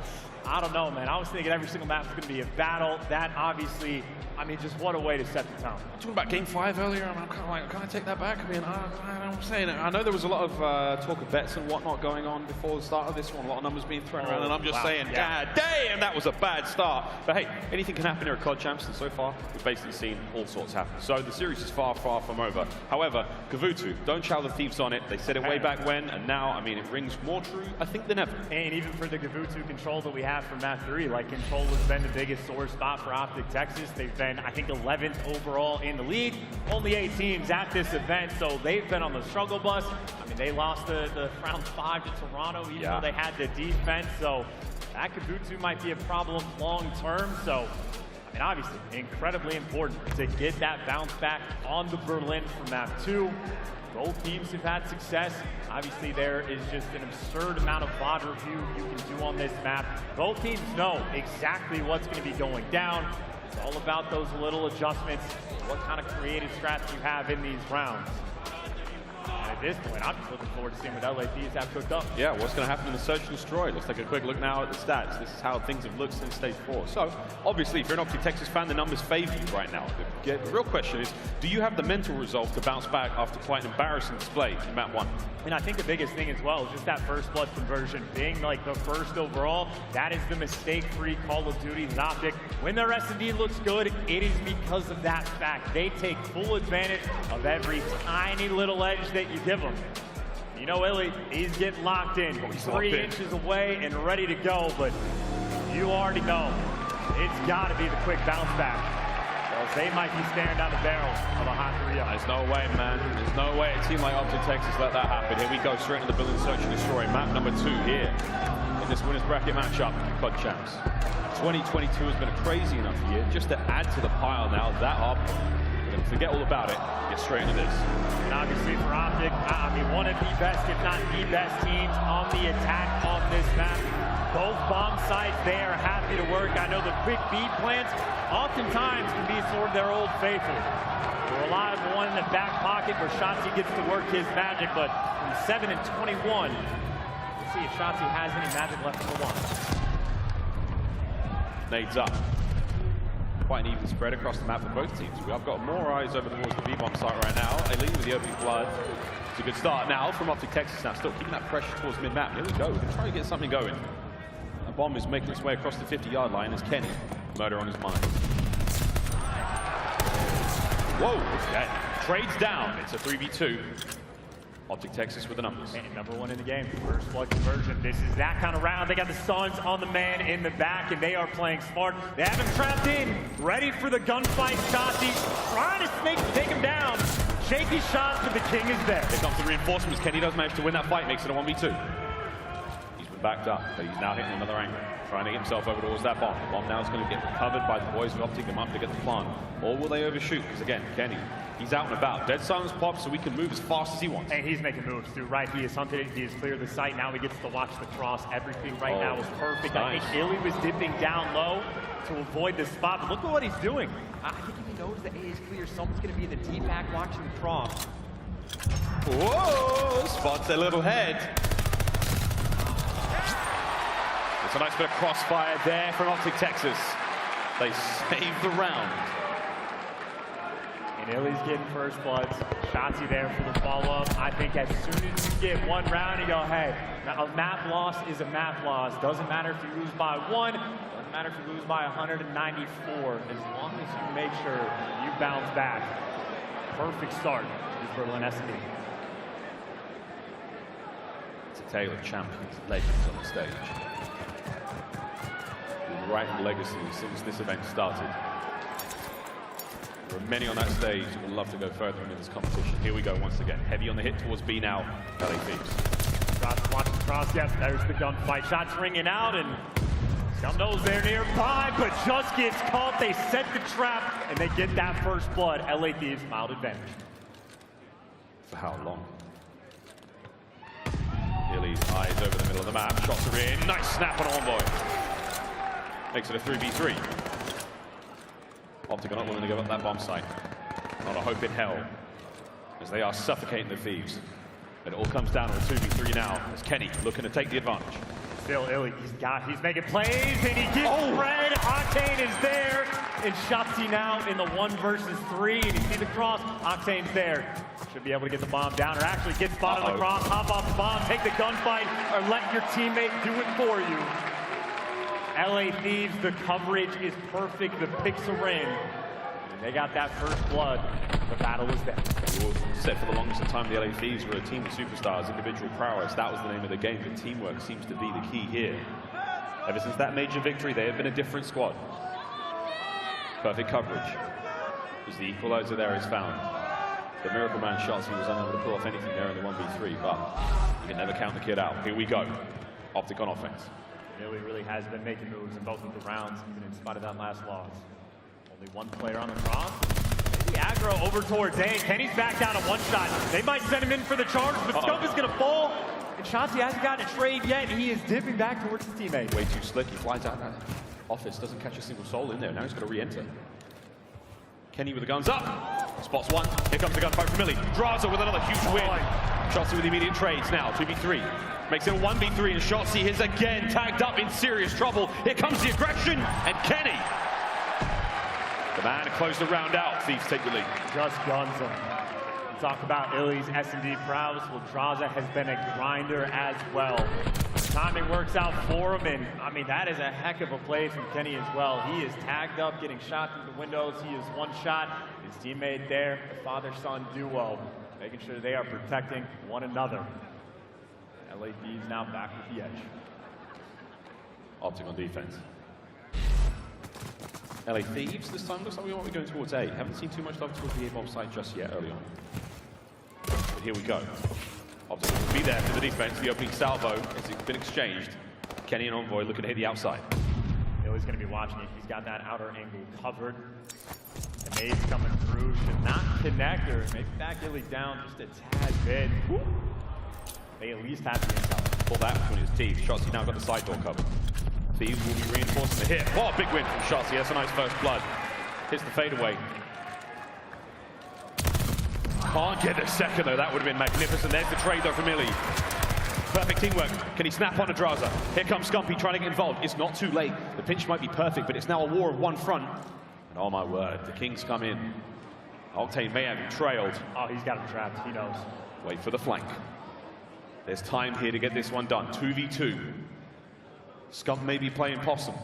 I don't know, man. I was thinking every single map was going to be a battle. That obviously, I mean, just what a way to set the tone. Talking about Game 5 earlier, I'm kind of like, can I take that back? I mean, I'm saying it. I know there was a lot of talk of bets and whatnot going on before the start of this one. A lot of numbers being thrown around, and I'm just saying, God damn, that was a bad start. But hey, anything can happen here at COD Champs, and so far, we've basically seen all sorts happen. So the series is far, far from over. However, Gavutu, don't chow the Thieves on it. They said it way back when, and now, I mean, it rings more true, I think, than ever. And even for the Gavutu control that we have from map 3, like, control has been the biggest sore spot for OpTic Texas. They've been, I think, 11th overall in the league. Only 8 teams at this event, so they've been on the struggle bus. I mean, they lost the round 5 to Toronto, even though they had the defense. So that Gavutu might be a problem long term. So, I mean, obviously, incredibly important to get that bounce back on the Berlin for map 2. Both teams have had success. Obviously, there is just an absurd amount of VOD review you can do on this map. Both teams know exactly what's going to be going down. It's all about those little adjustments, what kind of creative strats you have in these rounds. And at this point, I'm just looking forward to seeing what LA Thieves have cooked up. Yeah, what's going to happen in the Search and Destroy? Let's take a quick look now at the stats. This is how things have looked since stage 4. So, obviously, if you're an OpTic Texas fan, the numbers favor you right now. The real question is, do you have the mental resolve to bounce back after quite an embarrassing display in map 1? And I think the biggest thing as well is just that first blood conversion. Being like the first overall, that is the mistake-free Call of Duty OpTic. When their S&D looks good, it is because of that fact. They take full advantage of every tiny little edge that you give them. You know, iLLeY, he's getting locked in. He's 3 inches away and ready to go, but you already know it's got to be the quick bounce back. They might be staring down the barrel of a hot 3-0. There's no way, man. There's no way a team like OpTic Texas let that happen. Here we go, straight into the Berlin Search and Destroy. Map number 2 here in this winners bracket matchup, COD Champs. 2022 has been a crazy enough year. Just to add to the pile now, that up. We're going to forget all about it. Get straight into this. And obviously for OpTic, I mean, one of the best, if not the best teams on the attack on this map. Both bomb sites, they are happy to work. I know the quick B plants oftentimes can be sort of their old faithful. They rely on one in the back pocket where Shotzzy gets to work his magic, but from 7 and 21, we'll see if Shotzzy has any magic left in the one. Nades up. Quite an even spread across the map for both teams. We have got more eyes over towards the B-bomb site right now. aBeZy with the opening blood. It's a good start now from OpTic Texas. Now still keeping that pressure towards mid-map. Here we go. We're going to try to get something going. A bomb is making its way across the 50-yard line as Kenny, murder on his mind. Whoa, okay. Trades down. It's a 3v2. OpTic Texas with the numbers. Man, #1 in the game. First blood conversion. This is that kind of round. They got the Suns on the man in the back, and they are playing smart. They have him trapped in, ready for the gunfight. Shotzzy trying to take him down. Shaky shots, but the king is there. Here comes the reinforcements. Kenny does manage to win that fight, makes it a 1v2. He's been backed up, but he's now hitting another angle. Trying to get himself over towards that bomb. The bomb now is going to get recovered by the boys of OpTic. They might to get the plant. Or will they overshoot? Because again, Kenny, he's out and about. Dead silence pops so we can move as fast as he wants. And he's making moves too, right? He has hunted it. He has cleared the site. Now he gets to watch the cross. Everything right now is perfect. Nice. I think iLLeY was dipping down low to avoid the spot. But look at what he's doing. I think if he knows the A is clear, someone's going to be in the D-back watching the cross. Whoa! Spots a little head. It's a nice bit of crossfire there from OpTic Texas. They save the round. And iLLeY's getting first bloods. Shotzzy there for the follow-up. I think as soon as you get one round, you go, hey, a map loss is a map loss. Doesn't matter if you lose by 1. Doesn't matter if you lose by 194. As long as you make sure you bounce back. Perfect start for Berlin SD. It's a tale of champions, legends on the stage. Right legacy since this event started. There are many on that stage who would love to go further into this competition. Here we go once again. Heavy on the hit towards B now. LA Thieves. Watch the cross. Yes, there's the gunfight. Shots ringing out, and Scump knows they're nearby, but just gets caught. They set the trap, and they get that first blood. LA Thieves, mild advantage. For how long? iLLeY's eyes over the middle of the map. Shots are in. Nice snap on Envoy. Makes it a 3v3. OpTic are not willing to give up that bomb site. Not a hope in hell, as they are suffocating the Thieves. It all comes down to a 2v3 now, as Kenny looking to take the advantage. Still iLLeY, he's making plays, and he gets spread. Octane is there, and Shotzzy now in the 1 versus 3, and you see the cross. Octane's there. Should be able to get the bomb down, or actually get spotted on the cross, hop off the bomb, take the gunfight, or let your teammate do it for you. LA Thieves, the coverage is perfect, the picks are in. And they got that first blood. The battle was there. Said for the longest time, the LA Thieves were a team of superstars, individual prowess. That was the name of the game, but teamwork seems to be the key here. Ever since that major victory, they have been a different squad. Perfect coverage. As the equalizer there is found. The Miracle Man Shotzzy was unable to pull off anything there in the 1v3, but you can never count the kid out. Here we go. OpTic on offense. iLLeY really has been making moves in both of the rounds, even in spite of that last loss. Only one player on the cross. Maybe aggro over towards A. Kenny's back down a 1 shot. They might send him in for the charge, but Scump is going to fall. And Shotzzy hasn't gotten a trade yet. He is dipping back towards his teammate. Way too slick. He flies out that office, doesn't catch a single soul in there. Now he's got to re-enter. Kenny with the guns up. Spots one. Here comes the gunfight from iLLeY. Drazah with another huge win. Shotzzy with immediate trades now. 2v3. Makes it a 1v3, and Shotzzy is again tagged up in serious trouble. Here comes the aggression, and Kenny. The man closed the round out. Thieves take the lead. Just guns him. We talk about iLLeY's S&D prowess. Well, Drazah has been a grinder as well. Timing works out for him, and I mean, that is a heck of a play from Kenny as well. He is tagged up, getting shot through the windows. He is 1 shot. His teammate there, the father-son duo, making sure they are protecting one another. LA Thieves now back with the edge. OpTic on defense. LA Thieves this time looks like we might be going towards A. Haven't seen too much love towards the A-bomb side just yet early on. But here we go. OpTic will be there for the defense. The opening salvo has been exchanged. Kenny and Envoy looking to hit the outside. iLLeY's going to be watching it. He's got that outer angle covered. The nade's coming through. Should not connect, or maybe back iLLeY down just a tad bit. Woo. They at least have the intel. Pull that between his Thieves. Shotzzy now got the side door covered. Thieves will be reinforcing the hit. Oh, big win from Shotzzy. That's a nice first blood. Hits the fadeaway. Can't get the second though. That would have been magnificent. There's the trade though from iLLeY. Perfect teamwork. Can he snap on a Drazah? Here comes Scumpy trying to get involved. It's not too late. The pinch might be perfect, but it's now a war of 1 front. And oh my word, the Kings come in. Octane may have him trailed. Oh, he's got him trapped. He knows. Wait for the flank. There's time here to get this one done. 2v2. Scump may be playing possum.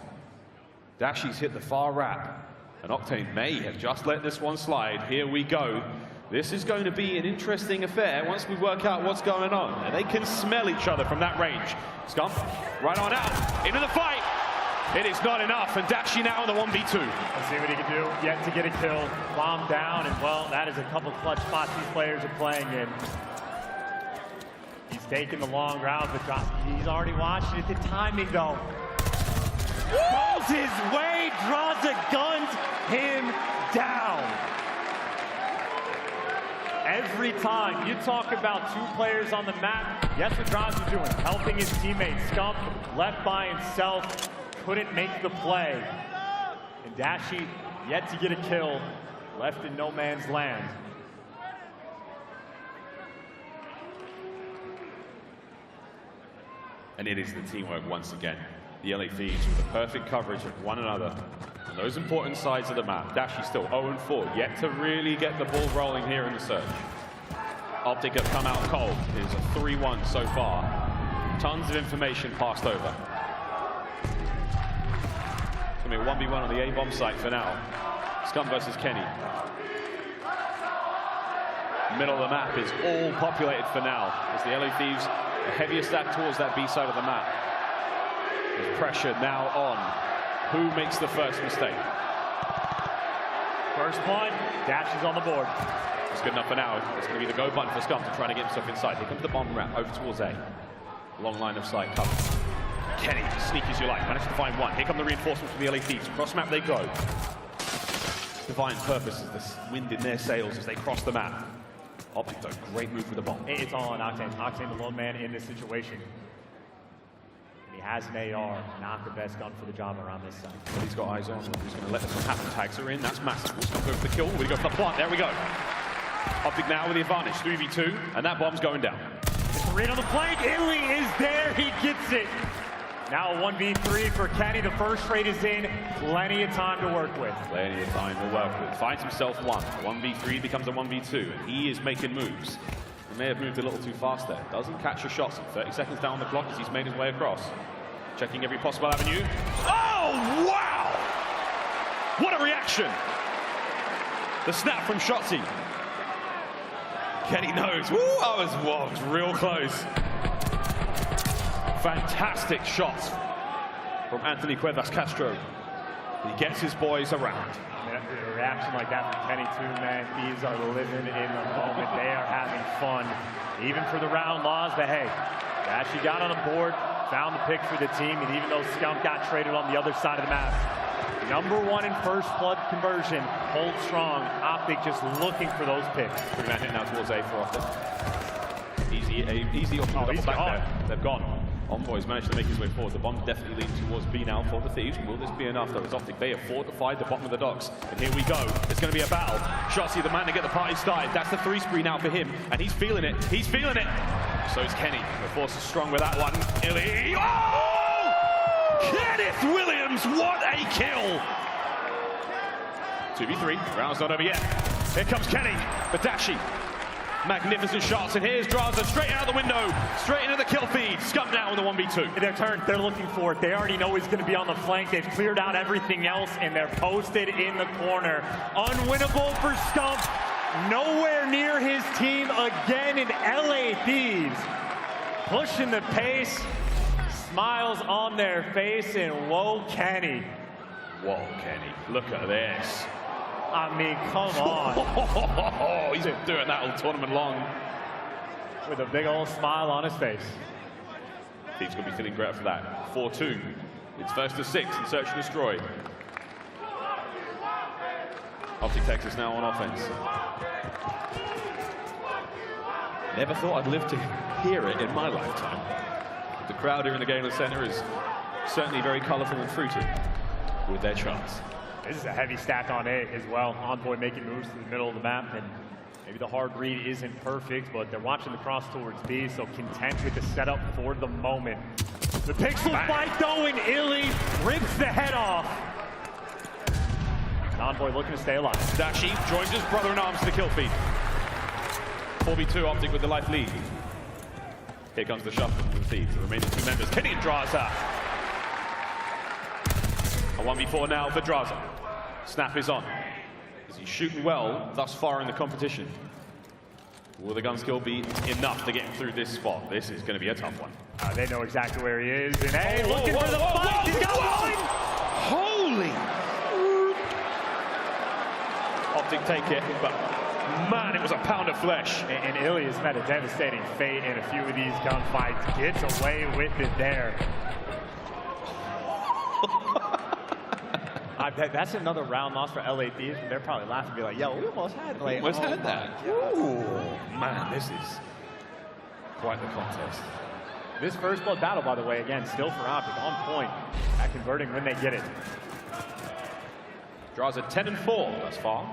Dashy's hit the far wrap. And Octane may have just let this one slide. Here we go. This is going to be an interesting affair once we work out what's going on. And they can smell each other from that range. Scump, right on out, into the fight. It is not enough, and Dashy now in the 1v2. Let's see what he can do. Yet to get a kill. Bomb down, and well, that is a couple clutch spots these players are playing in. He's taking the long route, but he's already watching it. The timing, though. Goes his way, Drazah guns him down. Every time you talk about two players on the map, guess what Drazah doing? Helping his teammates. Scump left by himself, couldn't make the play. And Dashy yet to get a kill, left in no man's land. And it is the teamwork once again. The LA Thieves with the perfect coverage of one another on those important sides of the map. Dashy still 0-4, yet to really get the ball rolling here in the search. OpTic have come out cold. It is a 3-1 so far. Tons of information passed over. It's going to be a 1v1 on the A-bomb site for now. Scump versus Kenny. Middle of the map is all populated for now, as the LA Thieves a heavier stack towards that B side of the map. There's pressure now on who makes the first mistake. First one, Dashy's on the board. It's good enough for now. It's going to be the go button for Scump to try to get himself inside. Here comes the bomb wrap over towards A. Long line of sight cover. Kenny, sneaky as you like, managed to find one. Here come the reinforcements from the LA Thieves. Cross map they go. Divine purpose is the wind in their sails as they cross the map. OpTic though, great move with the bomb. It's all on Octane. Octane the lone man in this situation. And he has an AR, not the best gun for the job around this side. But he's got eyes on. He's going to let this one happen. Tags are in, that's massive. We'll go for the kill. We go for the plant. There we go. OpTic now with the advantage, 3v2, and that bomb's going down. It's right on the flank. iLLeY is there. He gets it. Now a 1v3 for Kenny. The first trade is in. Plenty of time to work with. Plenty of time to work with. Finds himself one. 1v3 becomes a 1v2, and he is making moves. He may have moved a little too fast there. Doesn't catch a shot. 30 seconds down the clock as he's made his way across. Checking every possible avenue. Oh, wow! What a reaction! The snap from Shotzzy. Kenny knows. Woo, I was real close. Fantastic shots from Anthony Cuevas Castro. He gets his boys around. A reaction like that from Kenny too, man. These are living in the moment. They are having fun, even for the round laws. But hey, Dashy got on the board, found the pick for the team, and even though Scump got traded on the other side of the map, #1 in first blood conversion, hold strong. OpTic just looking for those picks. Bring that hit now towards A for OpTic. Easy option to double back there. They've gone. Envoy's managed to make his way forward. The bomb definitely leads towards B now for the Thieves. Will this be enough though? As OpTic, they have fortified the bottom of the docks. And here we go. It's going to be a battle. Shotzzy, the man to get the party started. That's the 3 spree now for him. And he's feeling it. He's feeling it. So is Kenny. The force is strong with that one. iLLeY. Oh! Kenneth Williams, what a kill! 2v3. Round's not over yet. Here comes Kenny. But Dashy. Magnificent shots, and here's Drazah straight out the window, straight into the kill feed. Scump now in the 1v2. Their turn, they're looking for it. They already know he's going to be on the flank. They've cleared out everything else, and they're posted in the corner. Unwinnable for Scump. Nowhere near his team again in LA Thieves. Pushing the pace, smiles on their face, and whoa, Kenny. Whoa, Kenny, look at this. I mean, come on. He's been doing that all tournament long. With a big old smile on his face. Thieves going to be feeling great for that. 4-2. It's first to 6 in Search and Destroy. OpTic Texas now on offense. Never thought I'd live to hear it in my lifetime. The crowd here in the Galen Center is certainly very colorful and fruity with their chants. This is a heavy stack on A as well. Envoy making moves to the middle of the map, and maybe the hard read isn't perfect, but they're watching the cross towards B, so content with the setup for the moment. The pixel fight though, and iLLeY rips the head off. And Envoy looking to stay alive. Dashy joins his brother in arms to the kill feed. 4v2, OpTic with the life lead. Here comes the shuffle from the Thieves, the remaining two members. Kenny and Drazah. A 1v4 now for Drazah. Snap is on. Is he shooting well thus far in the competition? Will the gun skill be enough to get him through this spot? This is going to be a tough one. They know exactly where he is. And hey, looking for the fight. He's got one. Holy! OpTic take it, but man, it was a pound of flesh. And iLLeY has met a devastating fate in a few of these gunfights. Gets away with it there. I bet that's another round loss for LA Thieves, and they're probably laughing, be like, "Yo, we almost had that. Almost had that. Ooh, man, this is quite the contest." This first blood battle, by the way, again, still for OpTic, on point at converting when they get it. Drazah 10-4 thus far.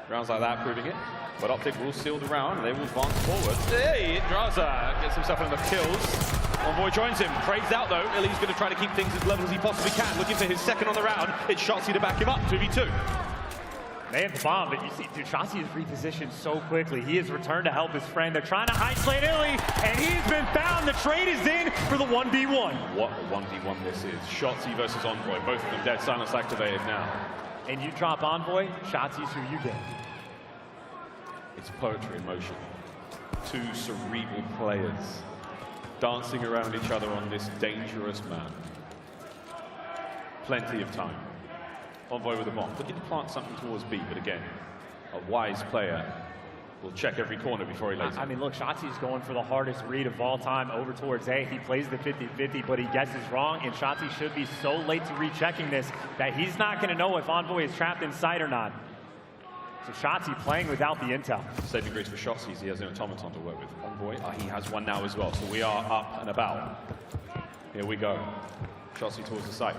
Rounds like that proving it. But OpTic will seal the round, and they will advance forward. Hey, Drazah gets himself enough kills. Envoy joins him, trades out though. iLLeY's going to try to keep things as level as he possibly can. Looking for his second on the round. It's Shotzzy to back him up, 2v2. They have the bomb, but you see, dude, Shotzzy is repositioned so quickly. He has returned to help his friend. They're trying to isolate iLLeY, and he's been found. The trade is in for the 1v1. What a 1v1 this is. Shotzzy versus Envoy, both of them dead silence activated now. And you drop Envoy, Shotzy's who you get. It's poetry in motion. Two cerebral players dancing around each other on this dangerous man. Plenty of time. Envoy with a bomb. Looking to plant something towards B, but again, a wise player will check every corner before he lays it. I mean, look, Shotzy's going for the hardest read of all time over towards A. He plays the 50-50, but he guesses wrong, and Shotzzy should be so late to rechecking this that he's not going to know if Envoy is trapped in sight or not. So Shotzzy playing without the intel. Saving grace for Shotzzy, he has an automaton to work with. Envoy, he has one now as well, so we are up and about. Here we go. Shotzzy towards the site.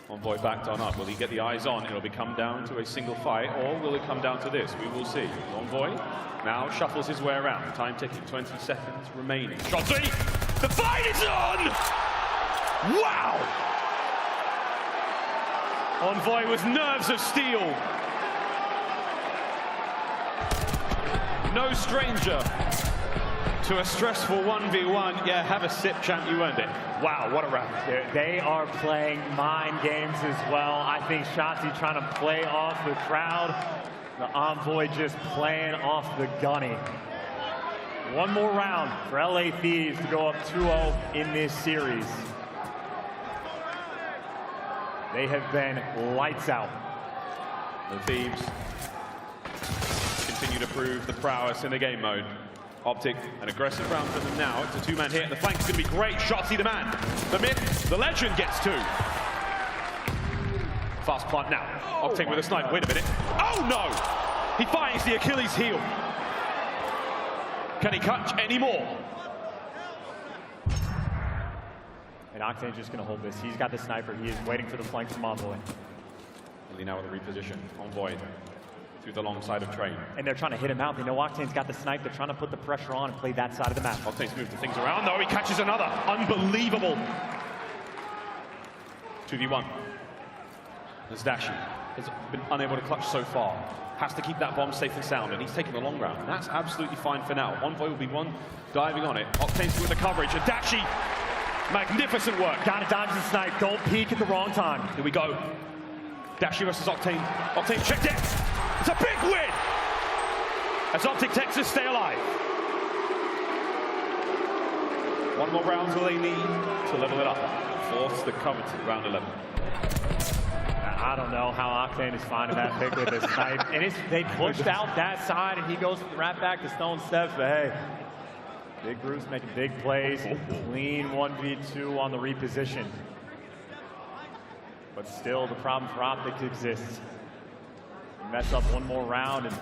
Envoy backed on up. Will he get the eyes on? It'll come down to a single fight, or will it come down to this? We will see. Envoy now shuffles his way around. Time ticking, 20 seconds remaining. Shotzzy! The fight is on! Wow! Envoy with nerves of steel. No stranger to a stressful 1v1. Yeah, have a sip, champ, you earned it. Wow, what a round. They are playing mind games as well. I think Shotzzy trying to play off the crowd. The Envoy just playing off the gunny. One more round for LA Thieves to go up 2-0 in this series. They have been lights out. The Thieves continue to prove the prowess in the game mode. OpTic, an aggressive round for them now. It's a two-man hit. The flank is going to be great. Shotzzy the man. The myth, the legend gets two. Fast plant now. OpTic with a snipe. Wait a minute. Oh no! He finds the Achilles heel. Can he catch any more? And Octane just going to hold this. He's got the sniper. He is waiting for the flank from Envoy. iLLeY now with a reposition. Envoy through the long side of train. And they're trying to hit him out. They know Octane's got the snipe. They're trying to put the pressure on and play that side of the map. Octane's moved the things around, though. He catches another. Unbelievable. 2v1. As Dashy has been unable to clutch so far. Has to keep that bomb safe and sound, and he's taking the long round. And that's absolutely fine for now. Envoy will be one diving on it. Octane's with the coverage, and Dashy, magnificent work. Gotta dodge the snipe. Don't peek at the wrong time. Here we go. Dashy versus Octane. Octane checked it. It's a big win! As OpTic Texas stay alive. One more round will they need to level it up. Force the coveted round 11. I don't know how Octane is finding that pick with his snipe. And they pushed out that side, and he goes right back to stone steps. But hey, big Bruce making big plays. Clean 1v2 on the reposition. But still, the problem for OpTic exists. Mess up one more round, and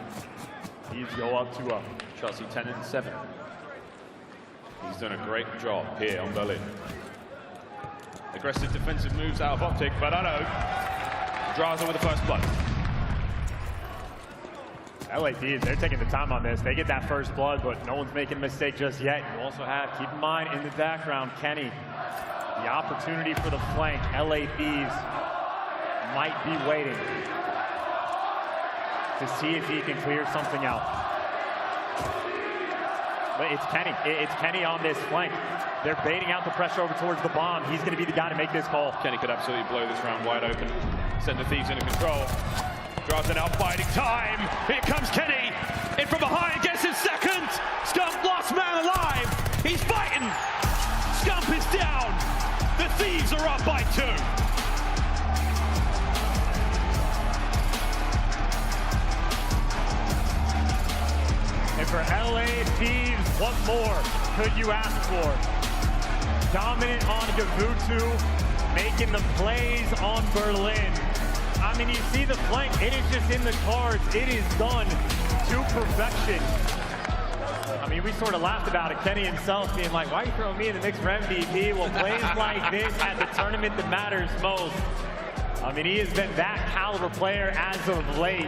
Thieves go up 2-0. Shotzzy 10-7. He's done a great job here on Berlin. Aggressive defensive moves out of OpTic, but I know. Drazah with the first blood. LA Thieves, they're taking the time on this. They get that first blood, but no one's making a mistake just yet. You also have, keep in mind, in the background, Kenny. The opportunity for the flank. LA Thieves might be waiting to see if he can clear something out. But it's Kenny. It's Kenny on this flank. They're baiting out the pressure over towards the bomb. He's going to be the guy to make this call. Kenny could absolutely blow this round wide open. Send the Thieves into control. Drazah now biding time. Here comes Kenny. In from behind, gets his second. Scump, last man alive. He's fighting. Scump is down. The Thieves are up by 2. And for LA Thieves, what more could you ask for? Dominant on Gavutu, making the plays on Berlin. I mean, you see the flank, it is just in the cards. It is done to perfection. I mean, we sort of laughed about it. Kenny himself being like, why are you throwing me in the mix for MVP? Well, plays like this at the tournament that matters most. I mean, he has been that caliber player as of late.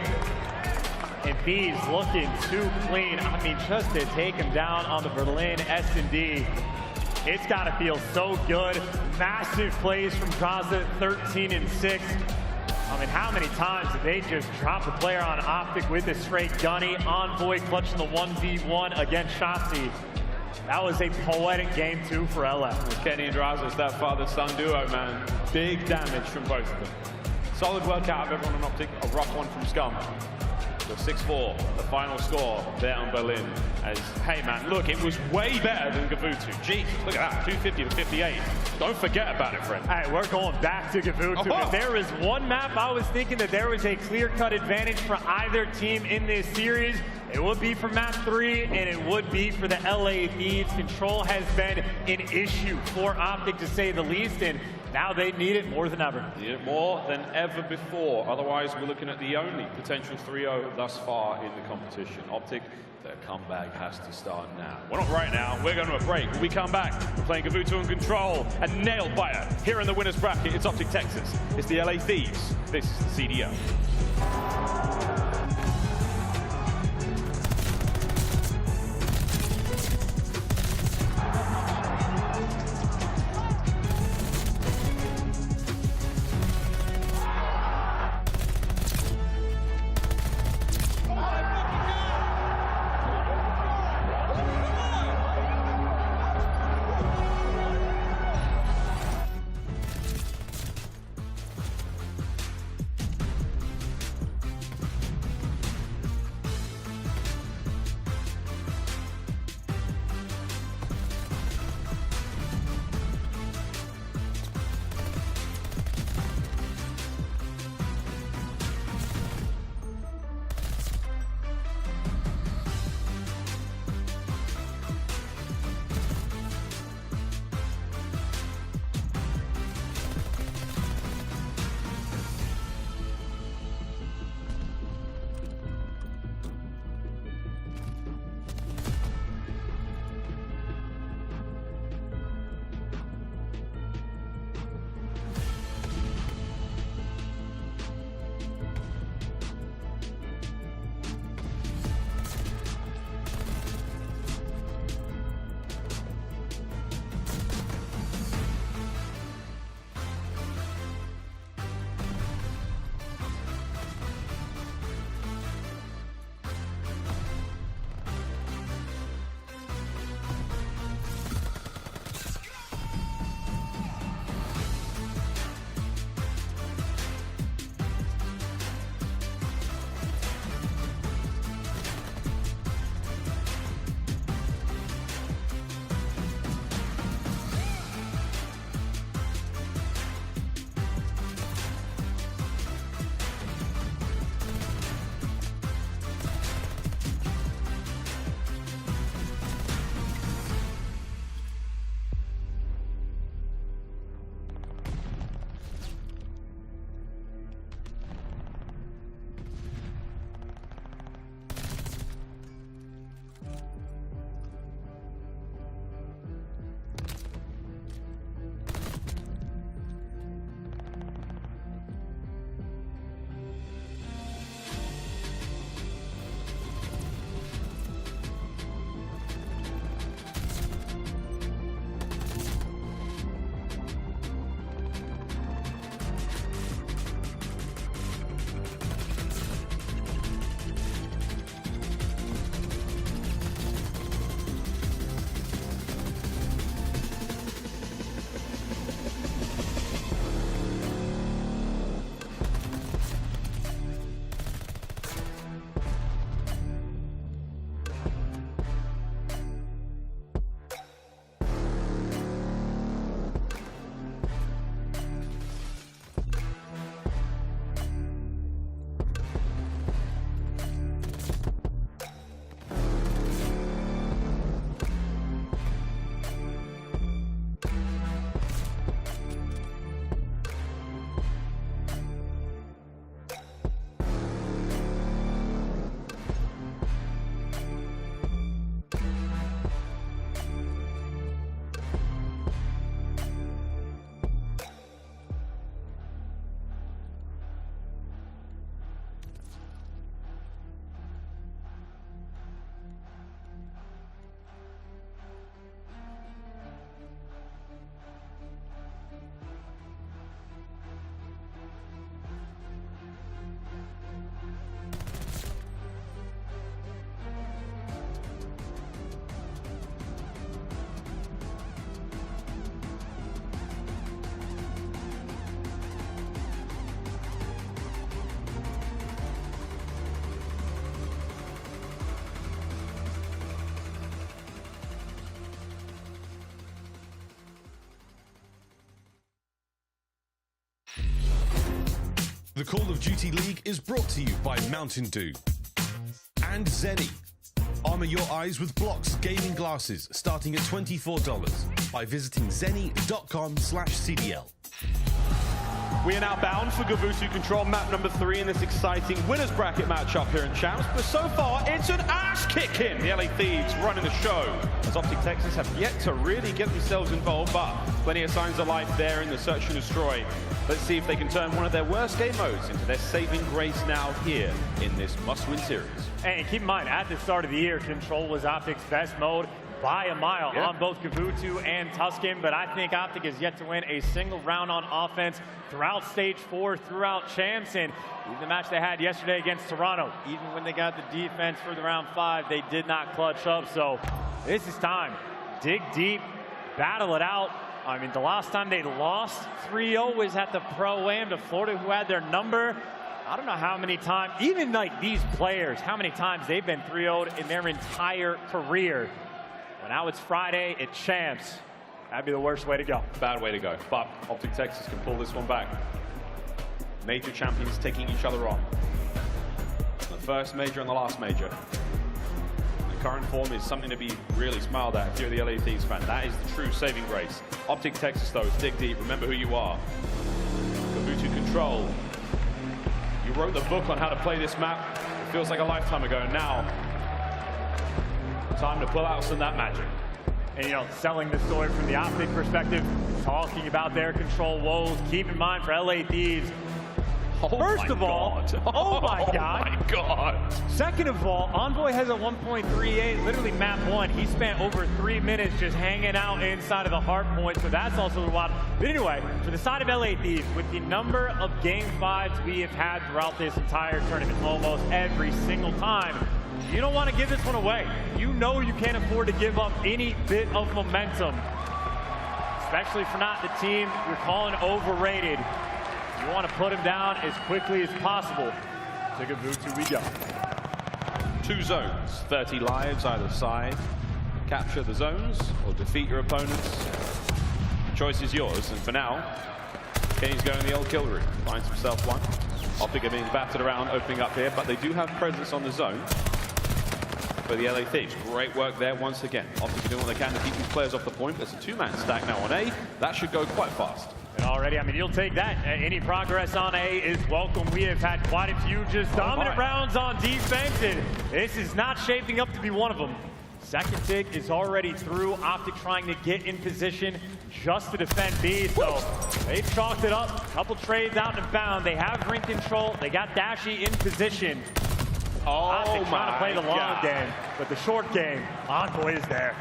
And Thieves looking too clean. I mean, just to take him down on the Berlin S&D. It's got to feel so good. Massive plays from Drazah, 13 and 6. I mean, how many times did they just drop the player on OpTic with a straight gunny? Envoy clutching the 1v1 against Shotzzy. That was a poetic game, too, for LF. Kenny and Drazah, it's that father-son duo, man. Big damage from both of them. Solid work out of everyone on OpTic. A rough one from Scump. The 6-4, the final score there on Berlin. As, hey man, look, it was way better than Gavutu. Jesus, look at that, 250 to 58. Don't forget about it, friend. All right, we're going back to Gavutu. If there was one map I was thinking that there was a clear-cut advantage for either team in this series, it would be for map 3, and it would be for the LA Thieves. Control has been an issue for OpTic, to say the least, and now they need it more than ever. Need it more than ever before. Otherwise, we're looking at the only potential 3-0 thus far in the competition. OpTic, their comeback has to start now. Well, not right now. We're going to a break. When we come back, we're playing Gavutu and Control and Nailed Biter. Here in the winner's bracket, it's OpTic Texas. It's the LA Thieves. This is the CDL. The Call of Duty League is brought to you by Mountain Dew and Zenny. Armor your eyes with Blocks gaming glasses starting at $24 by visiting zenny.com/CDL. We are now bound for GVU to control map number 3 in this exciting winners bracket matchup here in Champs, but so far it's an ass kicking. The LA Thieves running the show, as OpTic Texas have yet to really get themselves involved, but plenty of signs of life there in the search and destroy. Let's see if they can turn one of their worst game modes into their saving grace now here in this must-win series. And keep in mind, at the start of the year, Control was OpTic's best mode by a mile on both GVU and Tuscan, but I think OpTic has yet to win a single round on offense throughout Stage 4, throughout Champs, and even the match they had yesterday against Toronto, even when they got the defense for the round 5, they did not clutch up, so this is time. Dig deep, battle it out. I mean, the last time they lost 3-0 was at the Pro-Am to Florida, who had their number. I don't know how many times, even like these players, how many times they've been 3-0'd in their entire career. But now it's Friday at Champs. That'd be the worst way to go. Bad way to go, but OpTic Texas can pull this one back. Major champions taking each other on. The first major and the last major. The current form is something to be really smiled at if you're the LA Thieves fan. That is the true saving grace. OpTic Texas though, dig deep, remember who you are. GVU to control. You wrote the book on how to play this map. It feels like a lifetime ago, and now time to pull out some of that magic. And, you know, selling the story from the OpTic perspective, talking about their Control woes. Keep in mind for LA Thieves, first of all, oh my God. Second of all, Envoy has a 1.38, literally map 1. He spent over 3 minutes just hanging out inside of the hard point, so that's also wild. But anyway, for the side of LA Thieves, with the number of Game 5s we have had throughout this entire tournament, almost every single time, you don't want to give this one away. You know you can't afford to give up any bit of momentum, especially for not the team you're calling overrated. You want to put him down as quickly as possible. To GVU we go. 2 zones, 30 lives either side. Capture the zones or defeat your opponents. The choice is yours, and for now, Kenny's going the old kill route. Finds himself one. OpTic are being battered around, opening up here, but they do have presence on the zone. For the LA Thieves, great work there once again. OpTic are doing what they can to keep these players off the point. There's a 2-man stack now on A. That should go quite fast. And already, I mean, you'll take that. Any progress on A is welcome. We have had quite a few just dominant rounds on defense, and this is not shaping up to be one of them. Second tick is already through. OpTic trying to get in position just to defend B, so they've chalked it up. Couple trades out and bound. They have ring control. They got Dashy in position. OpTic trying to play the long game, but the short game, Envoy is there.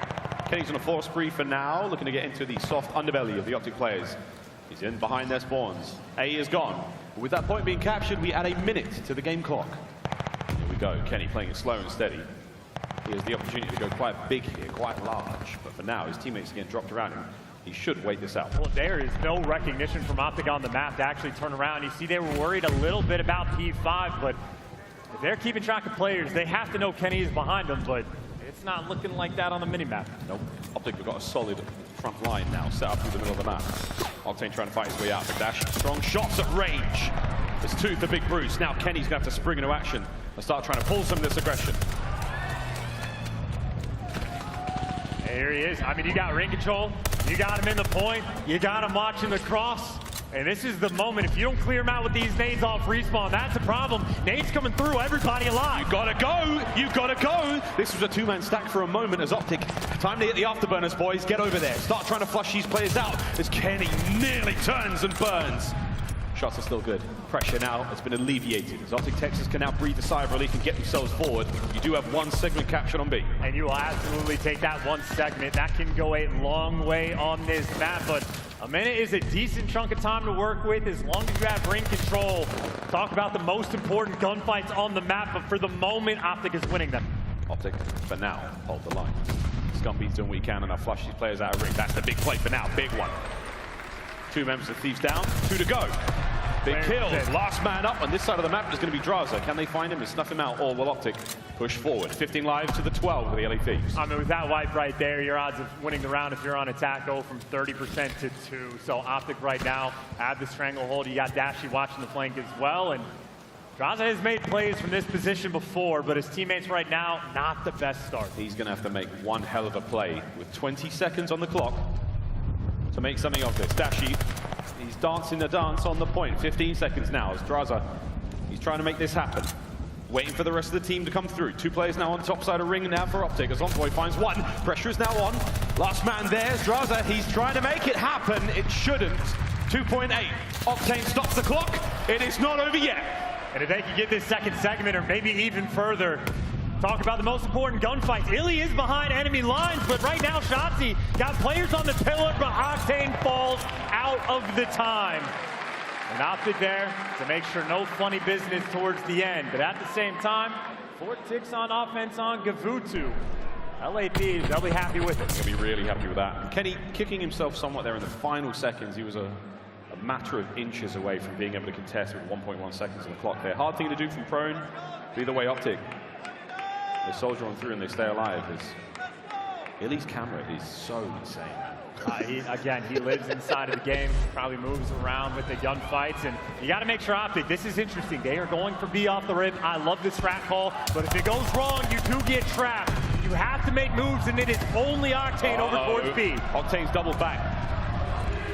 Kenny's on a force spree for now, looking to get into the soft underbelly of the OpTic players. He's in behind their spawns. A is gone. With that point being captured, we add a minute to the game clock. Here we go. Kenny playing it slow and steady. He has the opportunity to go quite big here, quite large. But for now, his teammates are getting dropped around him. He should wait this out. Well, there is no recognition from OpTic on the map to actually turn around. You see, they were worried a little bit about P5, but if they're keeping track of players, they have to know Kenny is behind them, but it's not looking like that on the minimap. Nope. OpTic have got a solid front line now, set up through the middle of the map. Octane trying to fight his way out, but Dashy strong shots at range. There's 2 for Big Bruce. Now Kenny's going to have to spring into action and start trying to pull some of this aggression. Here he is. I mean, you got ring control. You got him in the point. You got him watching the cross. And this is the moment. If you don't clear him out with these nades off respawn, that's a problem. Nades coming through, everybody alive. You gotta go, you gotta go. This was a 2-man stack for a moment as OpTic. Time to hit the afterburners, boys. Get over there. Start trying to flush these players out as Kenny nearly turns and burns. Shots are still good. Pressure now has been alleviated as OpTic Texas can now breathe a sigh of relief and get themselves forward. You do have 1 segment captured on B. And you will absolutely take that 1 segment. That can go a long way on this map, but a minute is a decent chunk of time to work with as long as you have ring control. Talk about the most important gunfights on the map, but for the moment, OpTic is winning them. OpTic, for now, hold the line. Scumpy's doing what he can and I'll flush these players out of ring. That's the big play for now, big one. 2 members of Thieves down, 2 to go. Big kill. Last man up on this side of the map is going to be Drazah. Can they find him and snuff him out, or will OpTic push forward? 15 lives to the 12 for the LA Thieves. I mean, with that wipe right there, your odds of winning the round if you're on attack go from 30% to 2. So OpTic right now, add the stranglehold. You got Dashy watching the flank as well. And Drazah has made plays from this position before, but his teammates right now, not the best start. He's going to have to make one hell of a play with 20 seconds on the clock to make something of this. Dashy, he's dancing the dance on the point. 15 seconds now as Drazah, he's trying to make this happen. Waiting for the rest of the team to come through. 2 players now on the top side of ring now for OpTic as Envoy finds one. Pressure is now on. Last man there's Drazah. He's trying to make it happen. It shouldn't. 2.8. Octane stops the clock. It is not over yet. And if they can get this second segment or maybe even further, talk about the most important gunfights. iLLeY is behind enemy lines, but right now Shotzzy got players on the pillar, but Octane falls out of the time. And OpTic there to make sure no funny business towards the end. But at the same time, 4 ticks on offense on Gavutu. LA Thieves, they'll be happy with it. He'll be really happy with that. Kenny kicking himself somewhat there in the final seconds. He was a matter of inches away from being able to contest with 1.1 seconds on the clock there. Hard thing to do from prone. But either way, OpTic, they soldier on through and they stay alive. iLLeY's camera is so insane. Again, he lives inside of the game, probably moves around with the gunfights, and you got to make sure OpTic, this is interesting. They are going for B off the rip. I love this strat call, but if it goes wrong, you do get trapped. You have to make moves, and it is only Octane over towards B. Octane's doubled back.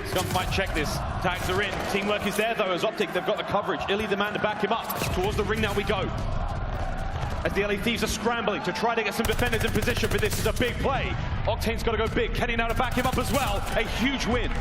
Scump might check this. Tags are in. Teamwork is there, though, as OpTic, they've got the coverage. iLLeY the man to back him up. Towards the ring now we go. As the LA Thieves are scrambling to try to get some defenders in position, but this is a big play. Octane's got to go big. Kenny now to back him up as well. A huge win.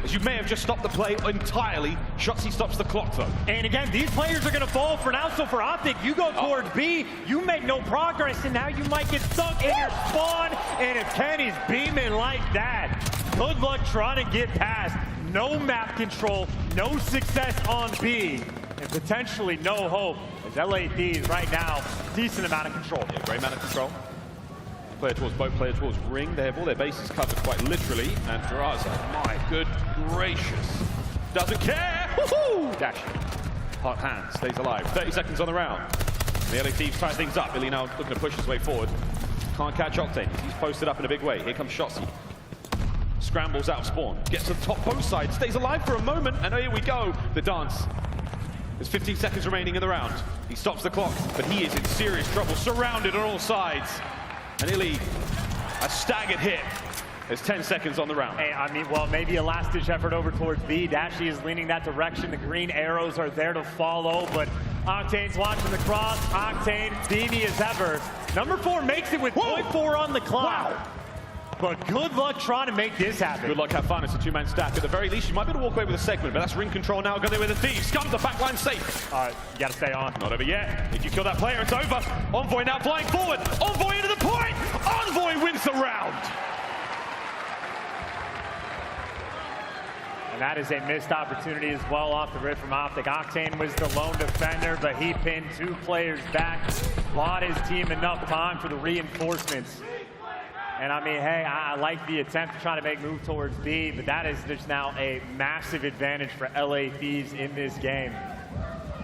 As you may have just stopped the play entirely. Shotzzy stops the clock, though. And again, these players are going to fall for now. So for OpTic, you go towards B, you make no progress, and now you might get stuck in your spawn. And if Kenny's beaming like that, good luck trying to get past. No map control, no success on B, and potentially no hope. As LA Thieves right now, decent amount of control. Yeah, great amount of control. Player towards boat, player towards ring. They have all their bases covered quite literally. And Drazah, my good gracious, doesn't care. Woohoo! Dashy. Hot hand, stays alive. 30 seconds on the round. The LA Thieves tie things up. iLLeY now looking to push his way forward. Can't catch Octane. He's posted up in a big way. Here comes Shotzzy. Scrambles out of spawn. Gets to the top both sides. Stays alive for a moment. And here we go. The dance. There's 15 seconds remaining in the round. He stops the clock, but he is in serious trouble. Surrounded on all sides. And iLLeY, a staggered hit. There's 10 seconds on the round. Hey, I mean, well, maybe a last-ditch effort over towards B. Dashy is leaning that direction. The green arrows are there to follow, but Octane's watching the cross. Octane, beamy as ever. Number 4 makes it with 0.4 on the clock. Wow. But good luck trying to make this happen. Good luck, have fun. It's a 2-man stack. At the very least, you might be able to walk away with a segment, but that's ring control now. Going there with the Thieves. Scump, the backline safe. All right, you got to stay on. Not over yet. If you kill that player, it's over. Envoy now flying forward. Envoy into the point. Envoy wins the round. And that is a missed opportunity as well off the rip from OpTic. Octane was the lone defender, but he pinned 2 players back. Bought his team enough time for the reinforcements. And I mean, hey, I like the attempt to try to make move towards B, but that is just now a massive advantage for LA Thieves in this game.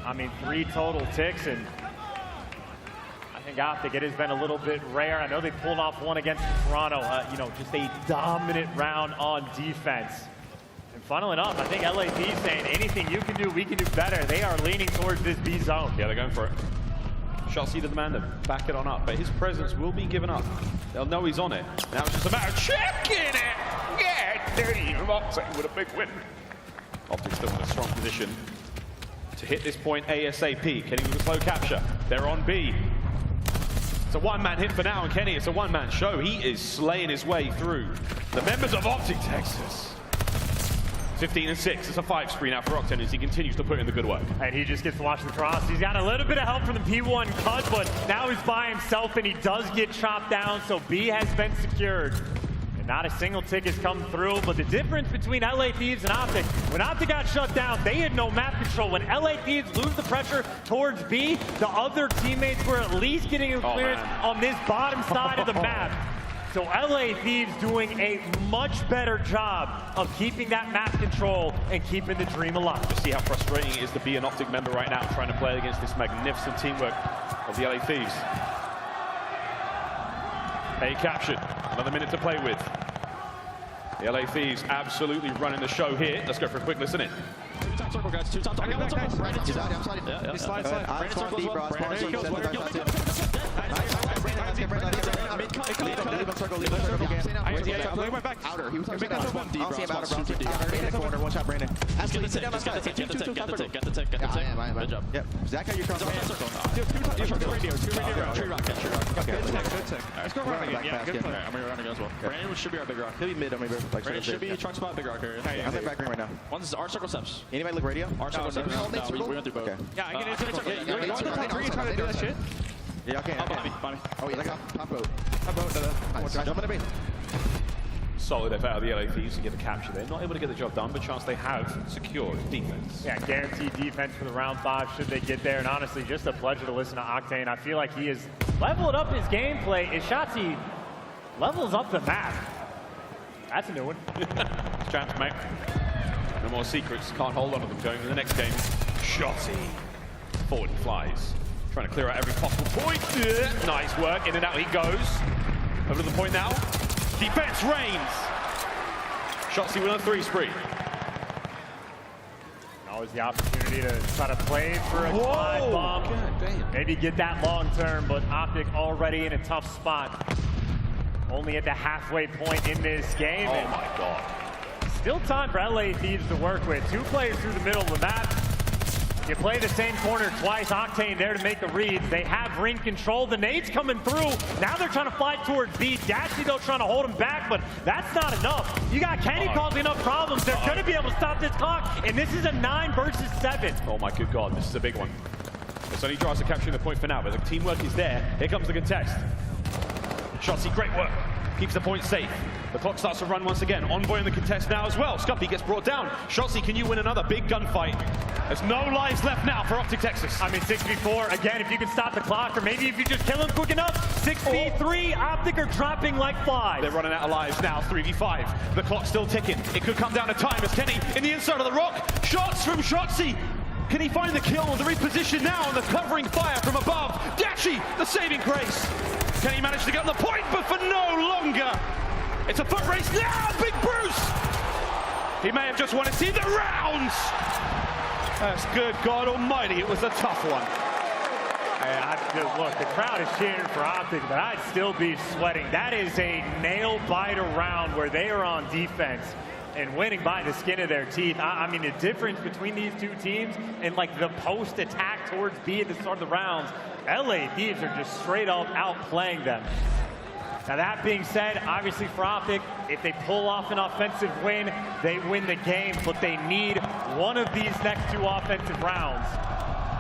I mean, 3 total ticks, and I think OpTic, it has been a little bit rare. I know they pulled off one against Toronto, you know, just a dominant round on defense. And funnily enough, I think LA Thieves saying anything you can do, we can do better. They are leaning towards this B zone. Yeah, they're going for it. Shotzzy to the man to back it on up, but his presence will be given up. They'll know he's on it. Now it's just a matter of checking it. Yeah, dirty from Octane with a big win. OpTic still in a strong position to hit this point ASAP. Kenny with a slow capture. They're on B. It's a one-man hit for now, and Kenny, it's a one-man show. He is slaying his way through the members of OpTic Texas. 15 and 6. It's a 5 spree now for Octane as he continues to put in the good work. And he just gets to watch the cross. He's got a little bit of help from the P1 cut, but now he's by himself and he does get chopped down, so B has been secured. And not a single tick has come through, but the difference between LA Thieves and OpTic, when OpTic got shut down, they had no map control. When LA Thieves lose the pressure towards B, the other teammates were at least getting a clearance on this bottom side of the map. So LA Thieves doing a much better job of keeping that map control and keeping the dream alive. Just see how frustrating it is to be an OpTic member right now, trying to play against this magnificent teamwork of the LA Thieves. A captured, another minute to play with. The LA Thieves absolutely running the show here. Let's go for a quick listen in. Two-top circle, guys. Two-top circle. Brandon, He's out, I'm sliding. Yeah. Slide. Brandon circle as well. Brandon Leave on circle. I went back. Outer. He was on one. I'll see him out of outer. In the corner. One shot, Brandon. Get the tick. Get the tick. Good job. Yep. Zach, how you cross? Two radio. Tree rock. Good tick. Let's go around again. Yeah, good play. I'm going to run again as well. Brandon should be our big rock. He'll be mid on me. Brandon should be truck spot, big rock area. I'm in back ring right now. One's our circle steps. Anybody look radio? Our circle steps. No, we went through both. Yeah, I get into the circle. You're on the top 3 trying to do that shit? Yeah, okay. Behind me. Oh, yeah, top boat. Nice. Jump in the bait. Solid effort out of the LA Thieves to get the capture there. Not able to get the job done, but chance they have secured defense. Yeah, guaranteed defense for the round 5 should they get there. And honestly, just a pleasure to listen to Octane. I feel like he has leveled up his gameplay. His Shotzzy levels up the map. That's a new one. Champs, mate. No more secrets. Can't hold on to them going to the next game. Shotzzy. Forward he flies. Trying to clear out every possible point. Nice work. In and out he goes. Over to the point now. Defense reigns. Shotzzy with a 3 spree. Always the opportunity to try to play for a slide bomb. Maybe get that long term, but OpTic already in a tough spot. Only at the halfway point in this game. Oh my God. Still time for LA Thieves to work with. 2 players through the middle of the map. You play the same corner twice. Octane there to make the reads. They have ring control. The nades coming through. Now they're trying to fight towards B. Dashy, though, trying to hold him back, but that's not enough. You got Kenny causing enough problems. They're going to be able to stop this clock, and this is a 9 versus 7. Oh my good God, this is a big one. It's only Drazah capturing the point for now, but the teamwork is there. Here comes the contest. Shotzzy, great work. Keeps the point safe. The clock starts to run once again. Envoy in the contest now as well. Scump gets brought down. Shotzzy, can you win another big gunfight? There's no lives left now for OpTic Texas. I mean, 6v4. Again, if you can stop the clock, or maybe if you just kill him quick enough. 6v3. OpTic are dropping like flies. They're running out of lives now. 3v5. The clock's still ticking. It could come down to time as Kenny in the inside of the rock. Shots from Shotzzy. Can he find the kill? The reposition now on the covering fire from above. Dashy, the saving grace. Can he manage to get on the point, but for no longer? It's a foot race now, Big Bruce! He may have just won it. See the rounds! That's good God almighty, it was a tough one. Look, the crowd is cheering for OpTic, but I'd still be sweating. That is a nail-biter round where they are on defense and winning by the skin of their teeth. I mean, the difference between these 2 teams and like the post-attack towards B at the start of the rounds, LA Thieves are just straight up outplaying them. Now that being said, obviously for OpTic, if they pull off an offensive win, they win the game, but they need one of these next 2 offensive rounds.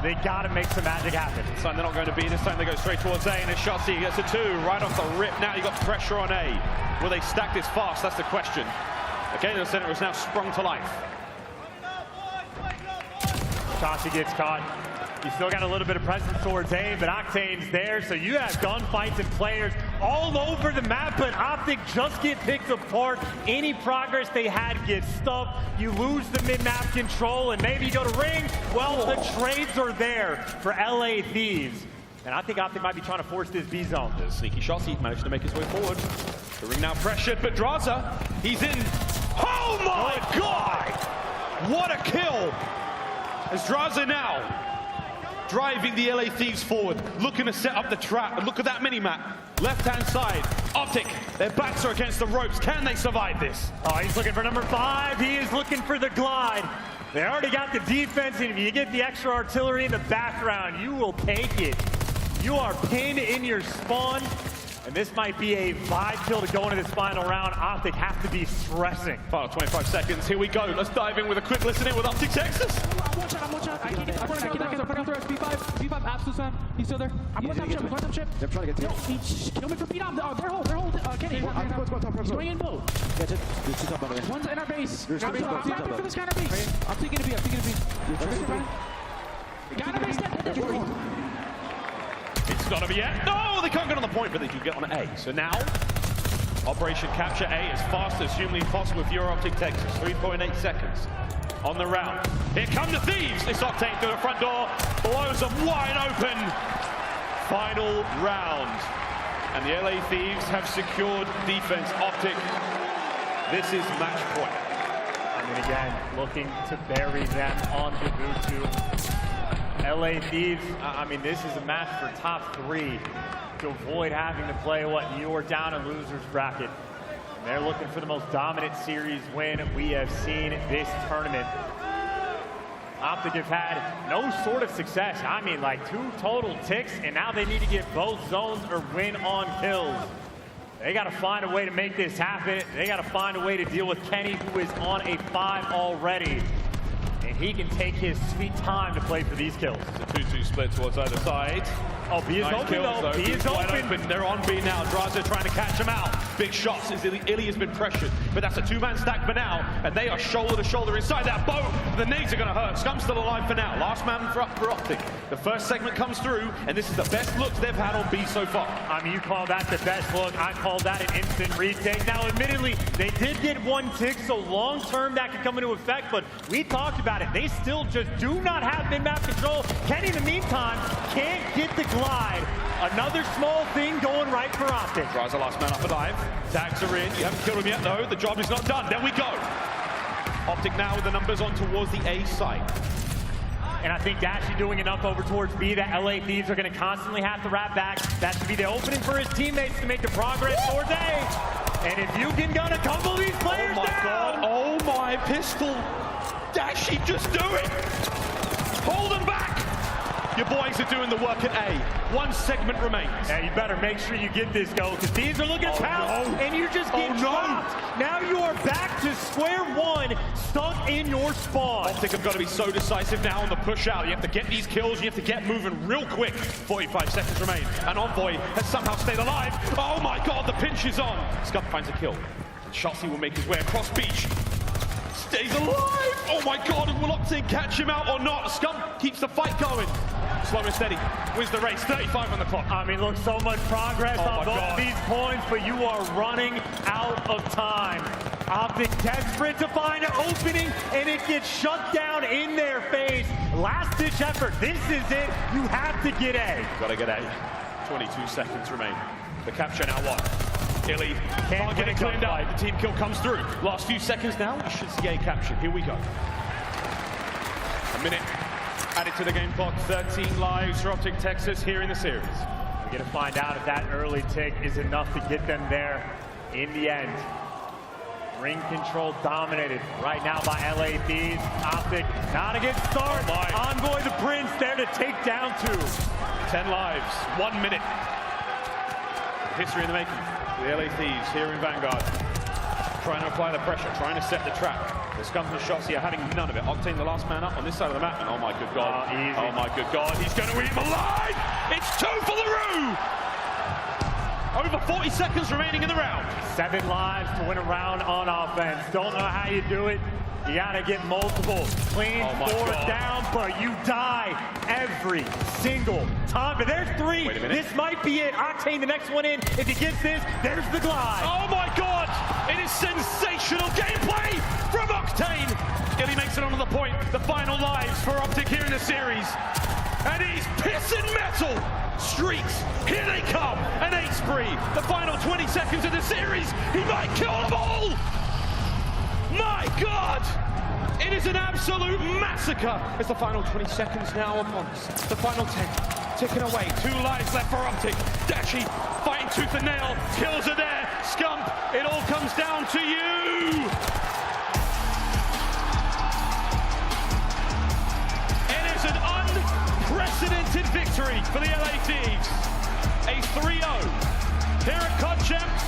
They got to make some magic happen. This time they're not going to be. This time they go straight towards A, and then Shotzzy gets a 2 right off the rip. Now you got pressure on A. Will they stack this fast? That's the question. Again, the center is now sprung to life. Shotzzy gets caught. You still got a little bit of presence towards A, but Octane's there, so you have gunfights and players all over the map, but OpTic just get picked apart. Any progress they had gets stuffed. You lose the mid-map control, and maybe you go to ring. Well, the trades are there for LA Thieves. And I think OpTic might be trying to force this B zone. The sneaky shots, he managed to make his way forward. The ring now pressured, but Drazah, he's in. Oh my God! What a kill! As Drazah now driving the LA Thieves forward, looking to set up the trap. And look at that mini-map. Left-hand side, OpTic, their backs are against the ropes. Can they survive this? Oh, he's looking for number 5. He is looking for the glide. They already got the defense, and if you get the extra artillery in the background, you will take it. You are pinned in your spawn, and this might be a vibe kill to go into this final round. OpTic have to be stressing. Final 25 seconds, here we go. Let's dive in with a quick listen in with OpTic Texas. Watch out. I can't get B5, absolute Sam. He's still there. I'm going top chip. They're trying to get Kill me for B-Dom. They're hold. Kenny. He's going in boat. One's in our base. I'm for this guy in our base. I'm taking a B. Guy in our base. It's gotta be it. No, they can't get on the point, but they do get on A. So now, Operation capture A as fast as humanly possible with your OpTic Texas. 3.8 seconds on the round. Here come the Thieves. It's Octane through the front door, blows them wide open. Final round. And the LA Thieves have secured defense. OpTic, this is match point. I mean, again, looking to bury them on Gavutu. LA Thieves, I mean, this is a match for top 3 to avoid having to play New York down in losers bracket. And they're looking for the most dominant series win we have seen this tournament. OpTic have had no sort of success. I mean, like 2 total ticks, and now they need to get both zones or win on kills. They got to find a way to make this happen. They got to find a way to deal with Kenny, who is on a 5 already. And he can take his sweet time to play for these kills. It's a 2-2 split towards either side. Oh, B is open though. B is open. They're on B now. Drazah trying to catch him out. Big shots as iLLeY has been pressured. But that's a 2-man stack for now. And they are shoulder to shoulder inside that boat. The nades are going to hurt. Scump's still alive for now. Last man for OpTic. The first segment comes through. And this is the best look they've had on B so far. I mean, you call that the best look. I call that an instant retake. Now, admittedly, they did get 1 tick. So long term, that could come into effect. But we talked about it. They still just do not have mid-map control. Kenny, in the meantime, can't get the glide. Another small thing going right for OpTic. Drazah last man up alive. Tags are in. You haven't killed him yet, though. The job is not done. There we go. OpTic now with the numbers on towards the A side. And I think Dashy doing enough over towards B that LA Thieves are going to constantly have to wrap back. That should be the opening for his teammates to make the progress towards A. And if you can gun a couple of these players down. God. Oh my pistol. Dashy, just do it. Hold them back. Your boys are doing the work at A. 1 segment remains. Yeah, you better make sure you get this go, because these are looking to pounce, and you just get dropped. Now you are back to square one, stuck in your spawn. OpTic have got to be so decisive now on the push out. You have to get these kills, you have to get moving real quick. 45 seconds remain, and Envoy has somehow stayed alive. Oh my God, the pinch is on. Scump finds a kill. Shotzzy will make his way across beach. Stays alive! Oh my God, will OpTic catch him out or not? Scump keeps the fight going. Slow and steady, wins the race, 35 on the clock. I mean, look, so much progress on both these points, but you are running out of time. OpTic desperate to find an opening, and it gets shut down in their face. Last-ditch effort, this is it. You have to get A. Gotta get A. 22 seconds remain. The capture now what? iLLeY can't get it cleaned up. The team kill comes through. Last few seconds now, we should see A captured. Here we go. A minute added to the game clock. 13 lives for OpTic Texas here in the series. We're gonna find out if that early tick is enough to get them there in the end. Ring control dominated right now by LA Thieves. OpTic not a good start. Envoy the Prince there to take down 2. 10 lives, 1 minute. History in the making. The LA Thieves here in Vanguard. Trying to apply the pressure, trying to set the trap. The Scump and Shotzzy are having none of it. Octane the last man up on this side of the map. And oh my good God. Oh my good God. He's going to eat him alive. It's 2 for the Røkkr. Over 40 seconds remaining in the round. 7 lives to win a round on offense. Don't know how you do it. You gotta get multiple clean 4 down, but you die every single time. But there's 3. This might be it. Octane the next one in. If he gets this, there's the glide. Oh my God! It is sensational gameplay from Octane. iLLeY makes it onto the point. The final lives for OpTic here in the series. And he's pissing metal. Streaks, here they come. An 8 spree. The final 20 seconds of the series. He might kill them all. My God! It is an absolute massacre. It's the final 20 seconds now upon us. The final 10 ticking away. 2 lives left for OpTic. Dashy fighting tooth and nail. Kills are there. Scump, it all comes down to you. It is an unprecedented victory for the LA Thieves. A 3-0 here at COD Champs.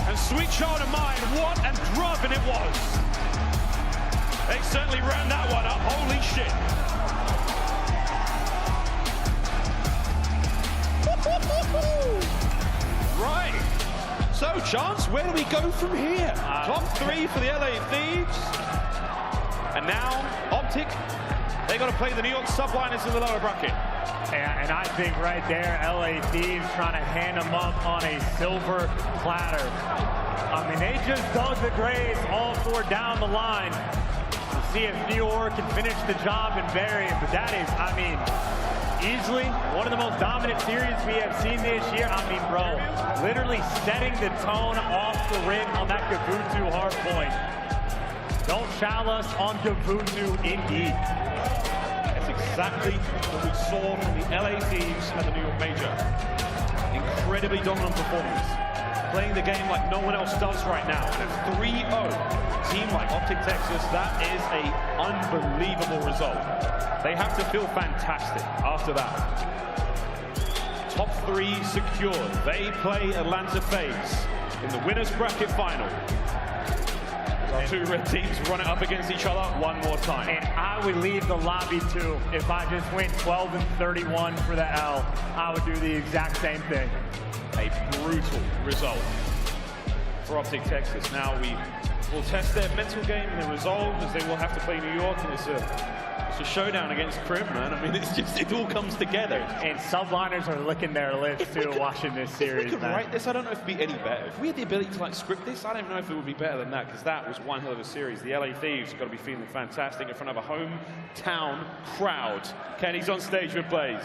And sweet child of mine, what a drubbing it was. They certainly ran that one up. Holy shit. Right. So, Chance, where do we go from here? Top 3 for the LA Thieves. And now, OpTic, they got to play the New York Subliners in the lower bracket. And I think right there, LA Thieves trying to hand them up on a silver platter. I mean, they just dug the graves all four down the line to see if New York can finish the job and bury him. But that is, I mean, easily one of the most dominant series we have seen this year. I mean, bro, literally setting the tone off the rim on that GvU2 hard point. Don't challenge on GvU2 indeed. That's exactly what we saw from the LA Thieves at the New York Major. Incredibly dominant performance. Playing the game like no one else does right now. And a 3-0 team like OpTic Texas, that is an unbelievable result. They have to feel fantastic after that. Top 3 secured. They play Atlanta FaZe in the winner's bracket final. Our 2 red teams run it up against each other one more time. And I would leave the lobby too. If I just went 12-31 for the L, I would do the exact same thing. A brutal result for OpTic Texas. Now we will test their mental game and their resolve, as they will have to play New York, and it's a showdown against Crim, man. I mean, it all comes together. And Subliners are licking their lips too, watching this series. If we could write this, I don't know if it'd be any better. If we had the ability to like script this, I don't know if it would be better than that, because that was one hell of a series. The LA Thieves have got to be feeling fantastic in front of a hometown crowd. Kenny's on stage with aBeZy.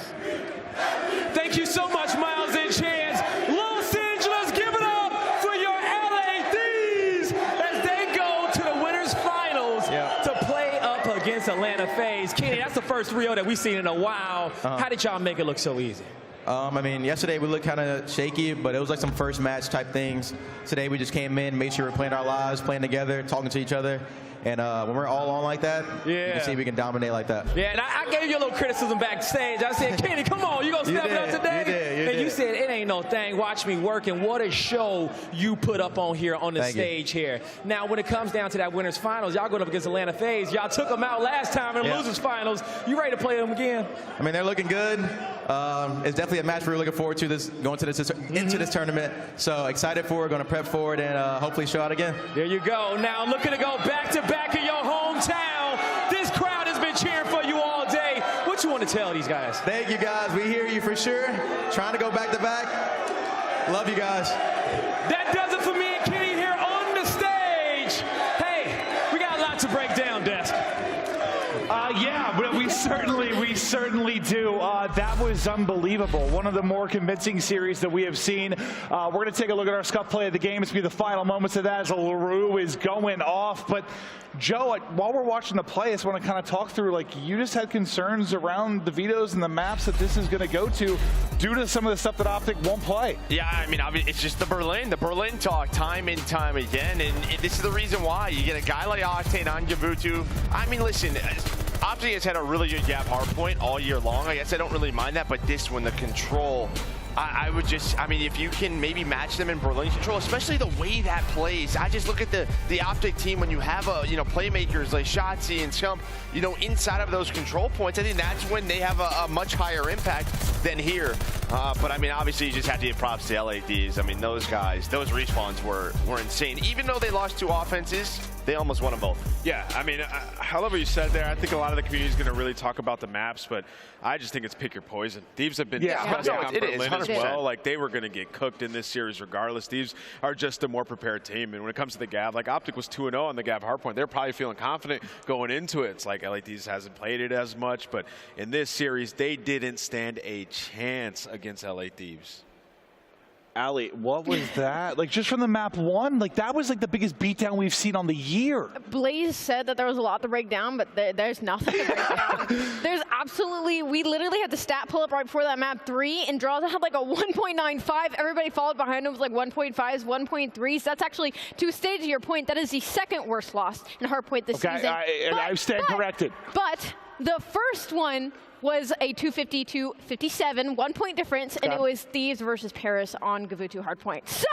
Thank you so much, Miles and Chance. Los Angeles, give it up for your LA Thieves as they go to the winners finals to play up against Atlanta FaZe. Kenny, that's the first 3-0 that we've seen in a while. How did y'all make it look so easy? I mean, yesterday we looked kind of shaky, but it was like some first match type things. Today we just came in, made sure we're playing our lives, playing together, talking to each other. And when we're all on like that, you can see we can dominate like that. Yeah, and I gave you a little criticism backstage. I said, Kenny, come on, you gonna step it up today? You said, it ain't no thing. Watch me work. And what a show you put up on here on the stage here. Now, when it comes down to that winners finals, y'all going up against Atlanta FaZe. Y'all took them out last time in the losers finals. You ready to play them again? I mean, they're looking good. It's definitely a match we're looking forward to into this tournament. So excited for it, going to prep for it, and hopefully show out again. There you go. Now looking to go back-to-back in your hometown. This crowd has been cheering for you all day. What you want to tell these guys? Thank you, guys. We hear you for sure. Trying to go back-to-back. Love you guys. That does it for me and Kenny here on the stage. Hey, we got a lot to break down, Desk. Yeah, but we certainly do. That was unbelievable. One of the more convincing series that we have seen. We're going to take a look at our Scump play of the game. It's going to be the final moments of that as LaRue is going off. But Joe, while we're watching the play, I just want to kind of talk through, like, you just had concerns around the vetoes and the maps that this is going to go to due to some of the stuff that OpTic won't play. Yeah, I mean, it's just the Berlin talk time and time again, and this is the reason why. You get a guy like Octane on GvU2. I mean, listen, OpTic has had a really good gap hardpoint all year long. I guess I don't really mind that, but this one, the control, I would just, I mean, if you can maybe match them in Berlin control, especially the way that plays. I just look at the OpTic team when you have playmakers like Shotzzy and Scump, inside of those control points. I think that's when they have a much higher impact than here. But I mean, obviously you just have to give props to LA Thieves. I mean, those guys, those respawns were insane. Even though they lost 2 offenses, they almost won them both. Yeah, I mean, I love what you said there. I think a lot of the community is going to really talk about the maps, but I just think it's pick your poison. Thieves have been discussing on Berlin as well. Like, they were going to get cooked in this series regardless. Thieves are just a more prepared team. And when it comes to the Gav, like, OpTic was 2-0 on the Gav hardpoint. They're probably feeling confident going into it. It's like LA Thieves hasn't played it as much, but in this series, they didn't stand a chance against LA Thieves. aLLeY, what was that? Like, just from the map 1, like, that was like the biggest beatdown we've seen on the year. Blaze said that there was a lot to break down, but there's nothing to break down. There's absolutely, we literally had the stat pull up right before that map 3, and Drazah had like a 1.95. Everybody followed behind him was like 1.5s, 1.3s. So that's actually, to stay to your point, that is the second worst loss in hardpoint this season. I stand corrected. But the first one was a 250-57, 1 point difference, and it was Thieves versus Paris on GvU2 hardpoint. So,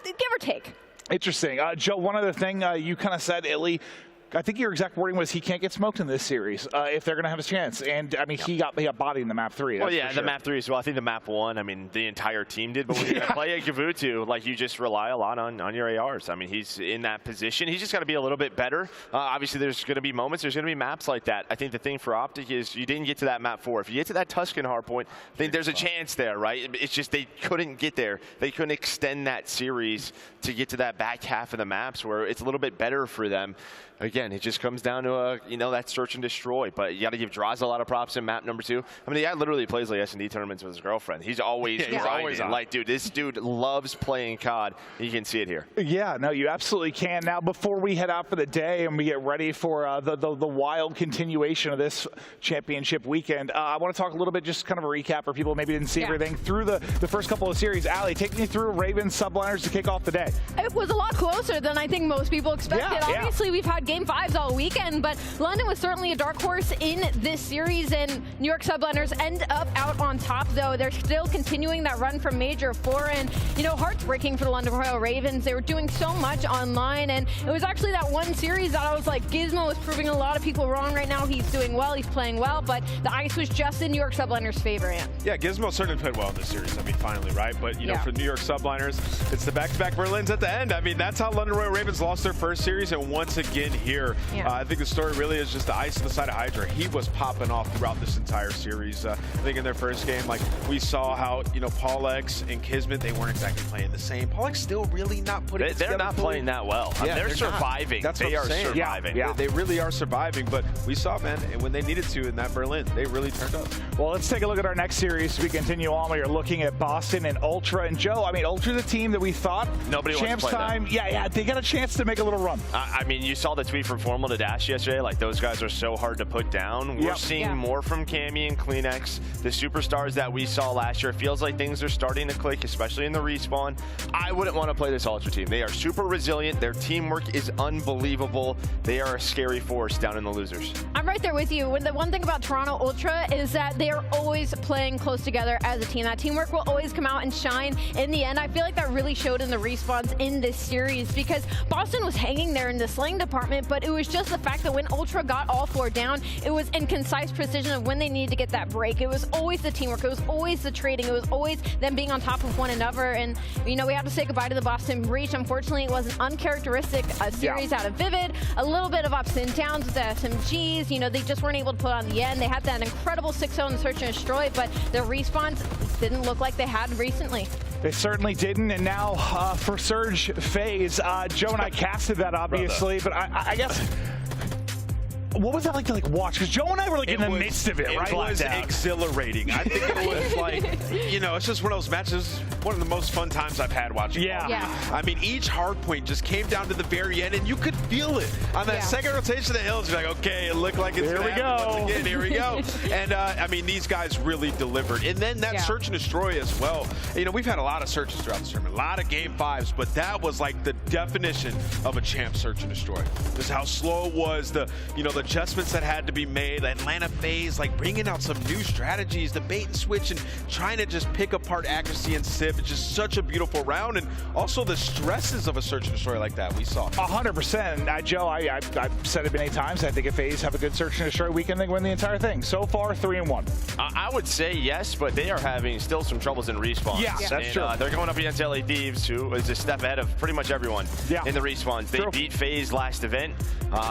give or take. Interesting. Joe, one other thing you kind of said, iLLeY, I think your exact wording was he can't get smoked in this series if they're going to have a chance. And I mean, he got bodied in the map 3. Well, yeah, the map 3 as well. I think the map 1, I mean, the entire team did. But when you play a gavutu, like, you just rely a lot on your ARs. I mean, he's in that position. He's just got to be a little bit better. Obviously, there's going to be moments. There's going to be maps like that. I think the thing for OpTic is you didn't get to that map 4. If you get to that Tuscan hardpoint, I think there's a chance there, right? It's just they couldn't get there. They couldn't extend that series to get to that back half of the maps where it's a little bit better for them. Again, it just comes down to that search and destroy. But you got to give Drazah a lot of props in map number 2. I mean, the guy literally plays like S&D tournaments with his girlfriend. He's always grinding. Like, dude, this dude loves playing COD. You can see it here. Yeah, no, you absolutely can. Now, before we head out for the day and we get ready for the wild continuation of this championship weekend, I want to talk a little bit, just kind of a recap for people who maybe didn't see everything through the first couple of series. aLLeY, take me through Ravens Subliners to kick off the day. It was a lot closer than I think most people expected. Obviously, we've had Game 5s all weekend, but London was certainly a dark horse in this series, and New York Subliners end up out on top, though. They're still continuing that run from Major 4, and, you know, hearts breaking for the London Royal Ravens. They were doing so much online, and it was actually that one series that I was like, Gizmo is proving a lot of people wrong right now. He's doing well, he's playing well, but the ice was just in New York Subliners' favor. Yeah, Gizmo certainly played well in this series. I mean, finally, right? But, you know, for New York Subliners, it's the back-to-back Berlins at the end. I mean, that's how London Royal Ravens lost their first series, and once again here, I think the story really is just the ice on the side of Hydra. He was popping off throughout this entire series. I think in their first game, like, we saw how, you know, Paulehx and Kismet, they weren't exactly playing the same. Paulehx still really not putting it together. They're not playing that well. I mean, they're surviving. That's what I'm saying. Surviving. Yeah, they really are surviving, but we saw, man, when they needed to in that Berlin, they really turned up. Well, let's take a look at our next series. We continue on. We are looking at Boston and Ultra. And Joe, I mean, Ultra's a team that we thought nobody champs wants to play time. them. Yeah, they got a chance to make a little run. I mean, you saw the tweet from Formal to Dashy yesterday. Like, those guys are so hard to put down. We're seeing more from Cammy and Kleenex, the superstars that we saw last year. It feels like things are starting to click, especially in the respawn. I wouldn't want to play this Ultra team. They are super resilient. Their teamwork is unbelievable. They are a scary force down in the losers. I'm right there with you. The one thing about Toronto Ultra is that they are always playing close together as a team. That teamwork will always come out and shine in the end. I feel like that really showed in the respawns in this series, because Boston was hanging there in the slaying department, but it was just the fact that when Ultra got all 4 down, it was in concise precision of when they needed to get that break. It was always the teamwork. It was always the trading. It was always them being on top of one another. And, you know, we have to say goodbye to the Boston Breach. Unfortunately, it was an uncharacteristic series out of Vivid. A little bit of ups and downs with the SMGs. You know, they just weren't able to put on the end. They had that incredible 6-0 in the Search and Destroy, but their respawns didn't look like they had recently. They certainly didn't, and now for Surge FaZe, Joe and I casted that, obviously, but I guess... What was that like to watch? Because Joe and I were like in the midst of it, right? It was exhilarating. I think it was like, you know, it's just one of those matches, one of the most fun times I've had watching. I mean, each hard point just came down to the very end, and you could feel it. On that second rotation of the hills, you're like, okay, it looked like it's here we go. Once again, here we go. And I mean, these guys really delivered. And then that search and destroy as well. You know, we've had a lot of searches throughout this tournament, a lot of Game 5s, but that was like the definition of a champ search and destroy. Just how slow it was, the adjustments that had to be made. Atlanta FaZe, like, bringing out some new strategies, the bait and switch, and trying to just pick apart accuracy and Simp. It's just such a beautiful round, and also the stresses of a search and destroy like that we saw. 100%. Joe, I've said it many times. I think if FaZe have a good search and destroy weekend, they win the entire thing. So far, 3-1. I would say yes, but they are having still some troubles in respawn. Yeah, that's true. They're going up against LA Thieves, who is a step ahead of pretty much everyone in the respawns. They beat FaZe last event,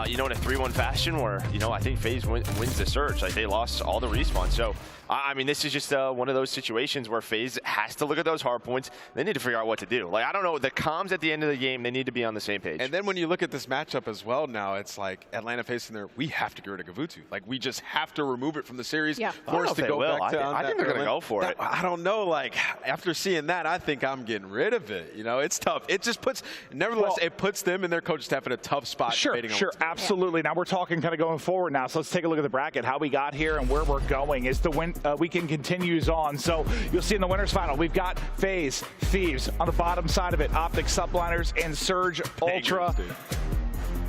you know, in a 3-1 fashion where, you know, I think FaZe wins the search. Like, they lost all the respawns. So, I mean, this is just one of those situations where FaZe has to look at those hard points. They need to figure out what to do. Like, I don't know, the comms at the end of the game, they need to be on the same page. And then when you look at this matchup as well now, it's like Atlanta facing there, we have to get rid of gavutu. Like, we just have to remove it from the series. Forced to go back to I think they're going to go for it. I don't know. Like, after seeing that, I think I'm getting rid of it. You know, it's tough. It just puts, nevertheless, it puts them and their coach staff in a tough spot. Sure, absolutely. Now we're talking kind of going forward now. So let's take a look at the bracket, how we got here and where we're going as the weekend continues on. So you'll see in the winners final, we've got FaZe, Thieves on the bottom side of it, OpTic Subliners, and Surge Ultra.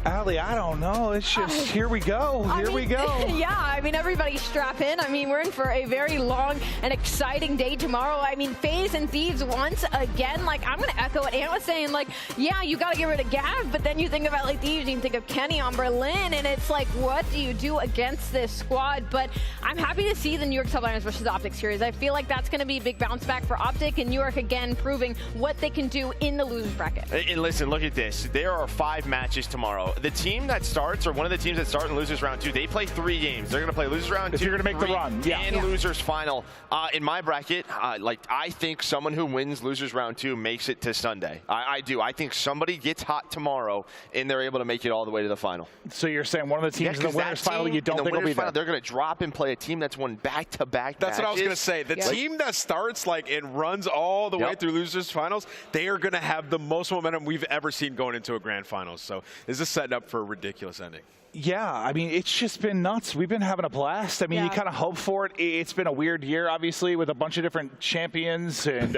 aLLeY, I don't know. It's just, here we go. Here we go. Yeah, I mean, everybody strap in. I mean, we're in for a very long and exciting day tomorrow. I mean, FaZe and Thieves once again. Like, I'm going to echo what Ant was saying. Like, yeah, you got to get rid of Gav, but then you think about, like, Thieves, you can think of Kenny on Berlin, and it's like, what do you do against this squad? But I'm happy to see the New York Subliners versus OpTic series. I feel like that's going to be a big bounce back for OpTic, and New York, again, proving what they can do in the losers bracket. And listen, look at this. There are 5 matches tomorrow. The team that starts, or one of the teams that start in losers round 2, they play 3 games. They're going to play losers round 2, if you're going to make the run, and losers final. In my bracket, like, I think someone who wins losers round 2 makes it to Sunday. I do. I think somebody gets hot tomorrow, and they're able to make it all the way to the final. So you're saying one of the teams in the winners final you don't think will be there? They're going to drop and play a team that's won back-to-back That's matches. what I was going to say. The team that starts like and runs all the way through losers finals, they are going to have the most momentum we've ever seen going into a grand finals. So this is setting up for a ridiculous ending. Yeah, I mean, it's just been nuts. We've been having a blast. I mean, you kind of hope for it. It's been a weird year, obviously, with a bunch of different champions, and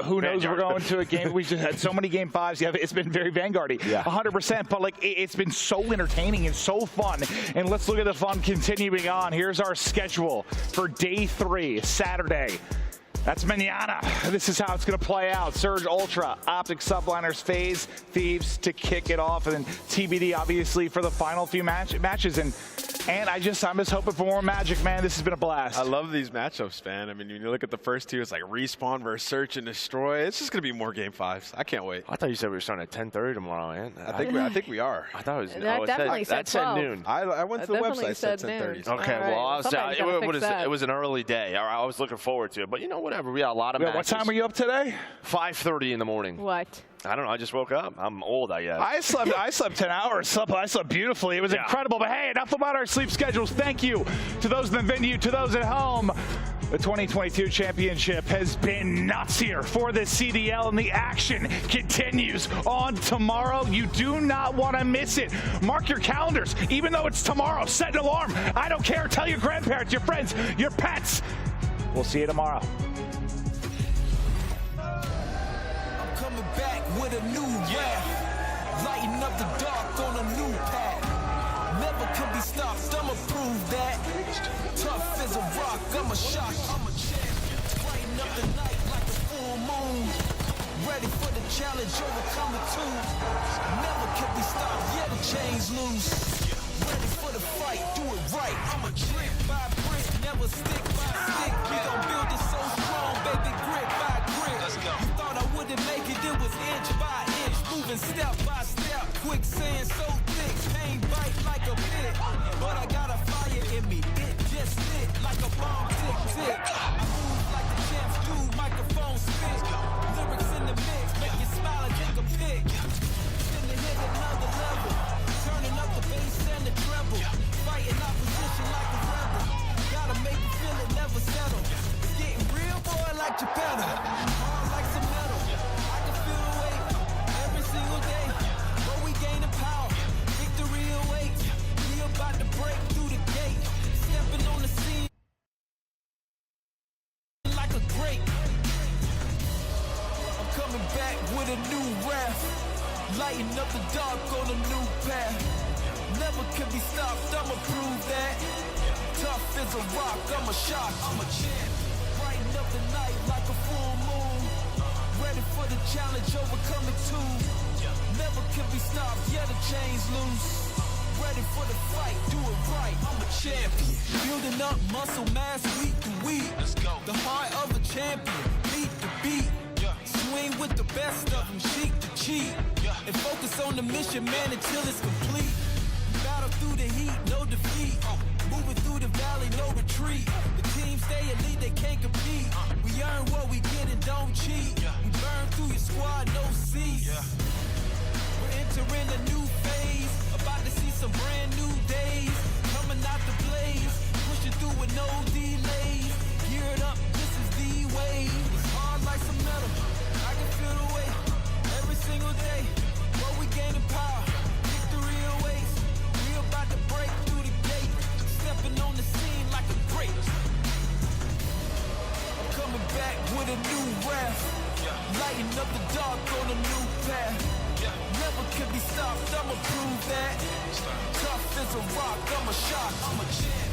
who knows, we're going to a game. We just had so many game 5s. Yeah, it's been very Vanguard-y, 100%. But, like, it's been so entertaining and so fun. And let's look at the fun continuing on. Here's our schedule for day 3, Saturday. That's mañana. This is how it's going to play out. Surge Ultra, OpTic Subliners, FaZe, Thieves to kick it off, and then TBD obviously for the final few matches. And I'm just hoping for more magic, man. This has been a blast. I love these matchups, man. I mean, when you look at the first 2, it's like Respawn versus Search and Destroy. It's just going to be more game 5s. I can't wait. I thought you said we were starting at 10:30 tomorrow, man. I think we are. I thought it was. That definitely said 12. noon. I went to the website, said 10:30. Okay, well, it was an early day. I was looking forward to it, but you know, whatever. We got a lot of matches. What time were you up today? 5:30 in the morning. What? I don't know. I just woke up. I'm old, I guess. I slept 10 hours. I slept beautifully. It was incredible. But hey, enough about our sleep schedules. Thank you to those in the venue, to those at home. The 2022 championship has been nuts here for the CDL, and the action continues on tomorrow. You do not want to miss it. Mark your calendars. Even though it's tomorrow, set an alarm. I don't care. Tell your grandparents, your friends, your pets. We'll see you tomorrow. Back with a new rap, lighting up the dark on a new path. Never can be stopped, I'ma prove that. Tough as a rock, I'm a shock, I'm a champion. Lighting up the night like a full moon. Ready for the challenge, overcome the two. Never can be stopped, yeah, the chains loose. Ready for the fight, do it right. I'm a brick by brick, never stick by stick. We gon' build it so strong, baby, grit by grit. Let's go. You thought I wouldn't make it, it was inch by inch, moving step by step. Quicksand so thick, pain bite like a bit. But I got a fire in me, it just lit like a bomb tick tick. I move like the champs do, microphone spit. Lyrics in the mix, make you smile and take a pic. Finna hit another level, turning up the bass and the treble. Fighting opposition like a rebel. Gotta make you feel it, never settle. It's getting real, boy, like Geppetto. Hard like some metal. I can feel the weight every single day. But we gaining power. Victory awaits. We about to break through the gate. Stepping on the scene like a grape. I'm coming back with a new rap. Lighting up the dark on a new path. Never can be stopped, I'ma prove that. Tough as a rock, I'm a shock, I'm a champ. Brighten up the night like a full moon. Ready for the challenge, overcoming too. Never can be stopped, yeah, the chains loose. Ready for the fight, do it right, I'm a champion. Building up muscle mass week to week. Let's go. The heart of a champion, beat to beat. Swing with the best of them, cheek to cheek. And focus on the mission, man, until it's complete. Battle through the heat, no defeat. Moving through the valley, no retreat. The team stay elite, they can't compete. We earn what we get and don't cheat. We burn through your squad, no cease. We're entering a new phase. About to see some brand new days. Coming out the blaze. Pushing through with no delays. Geared up, this is the way. It's hard like some metal. I can feel the weight every single day. But we gaining power. Victory awaits. We about to break through the gate. Stepping on the scene like a grape. I'm coming back with a new rap. Lighting up the dark on a new path. Never can be stopped, I'ma prove that. Tough as a rock, I'm a shot, I'm a champ.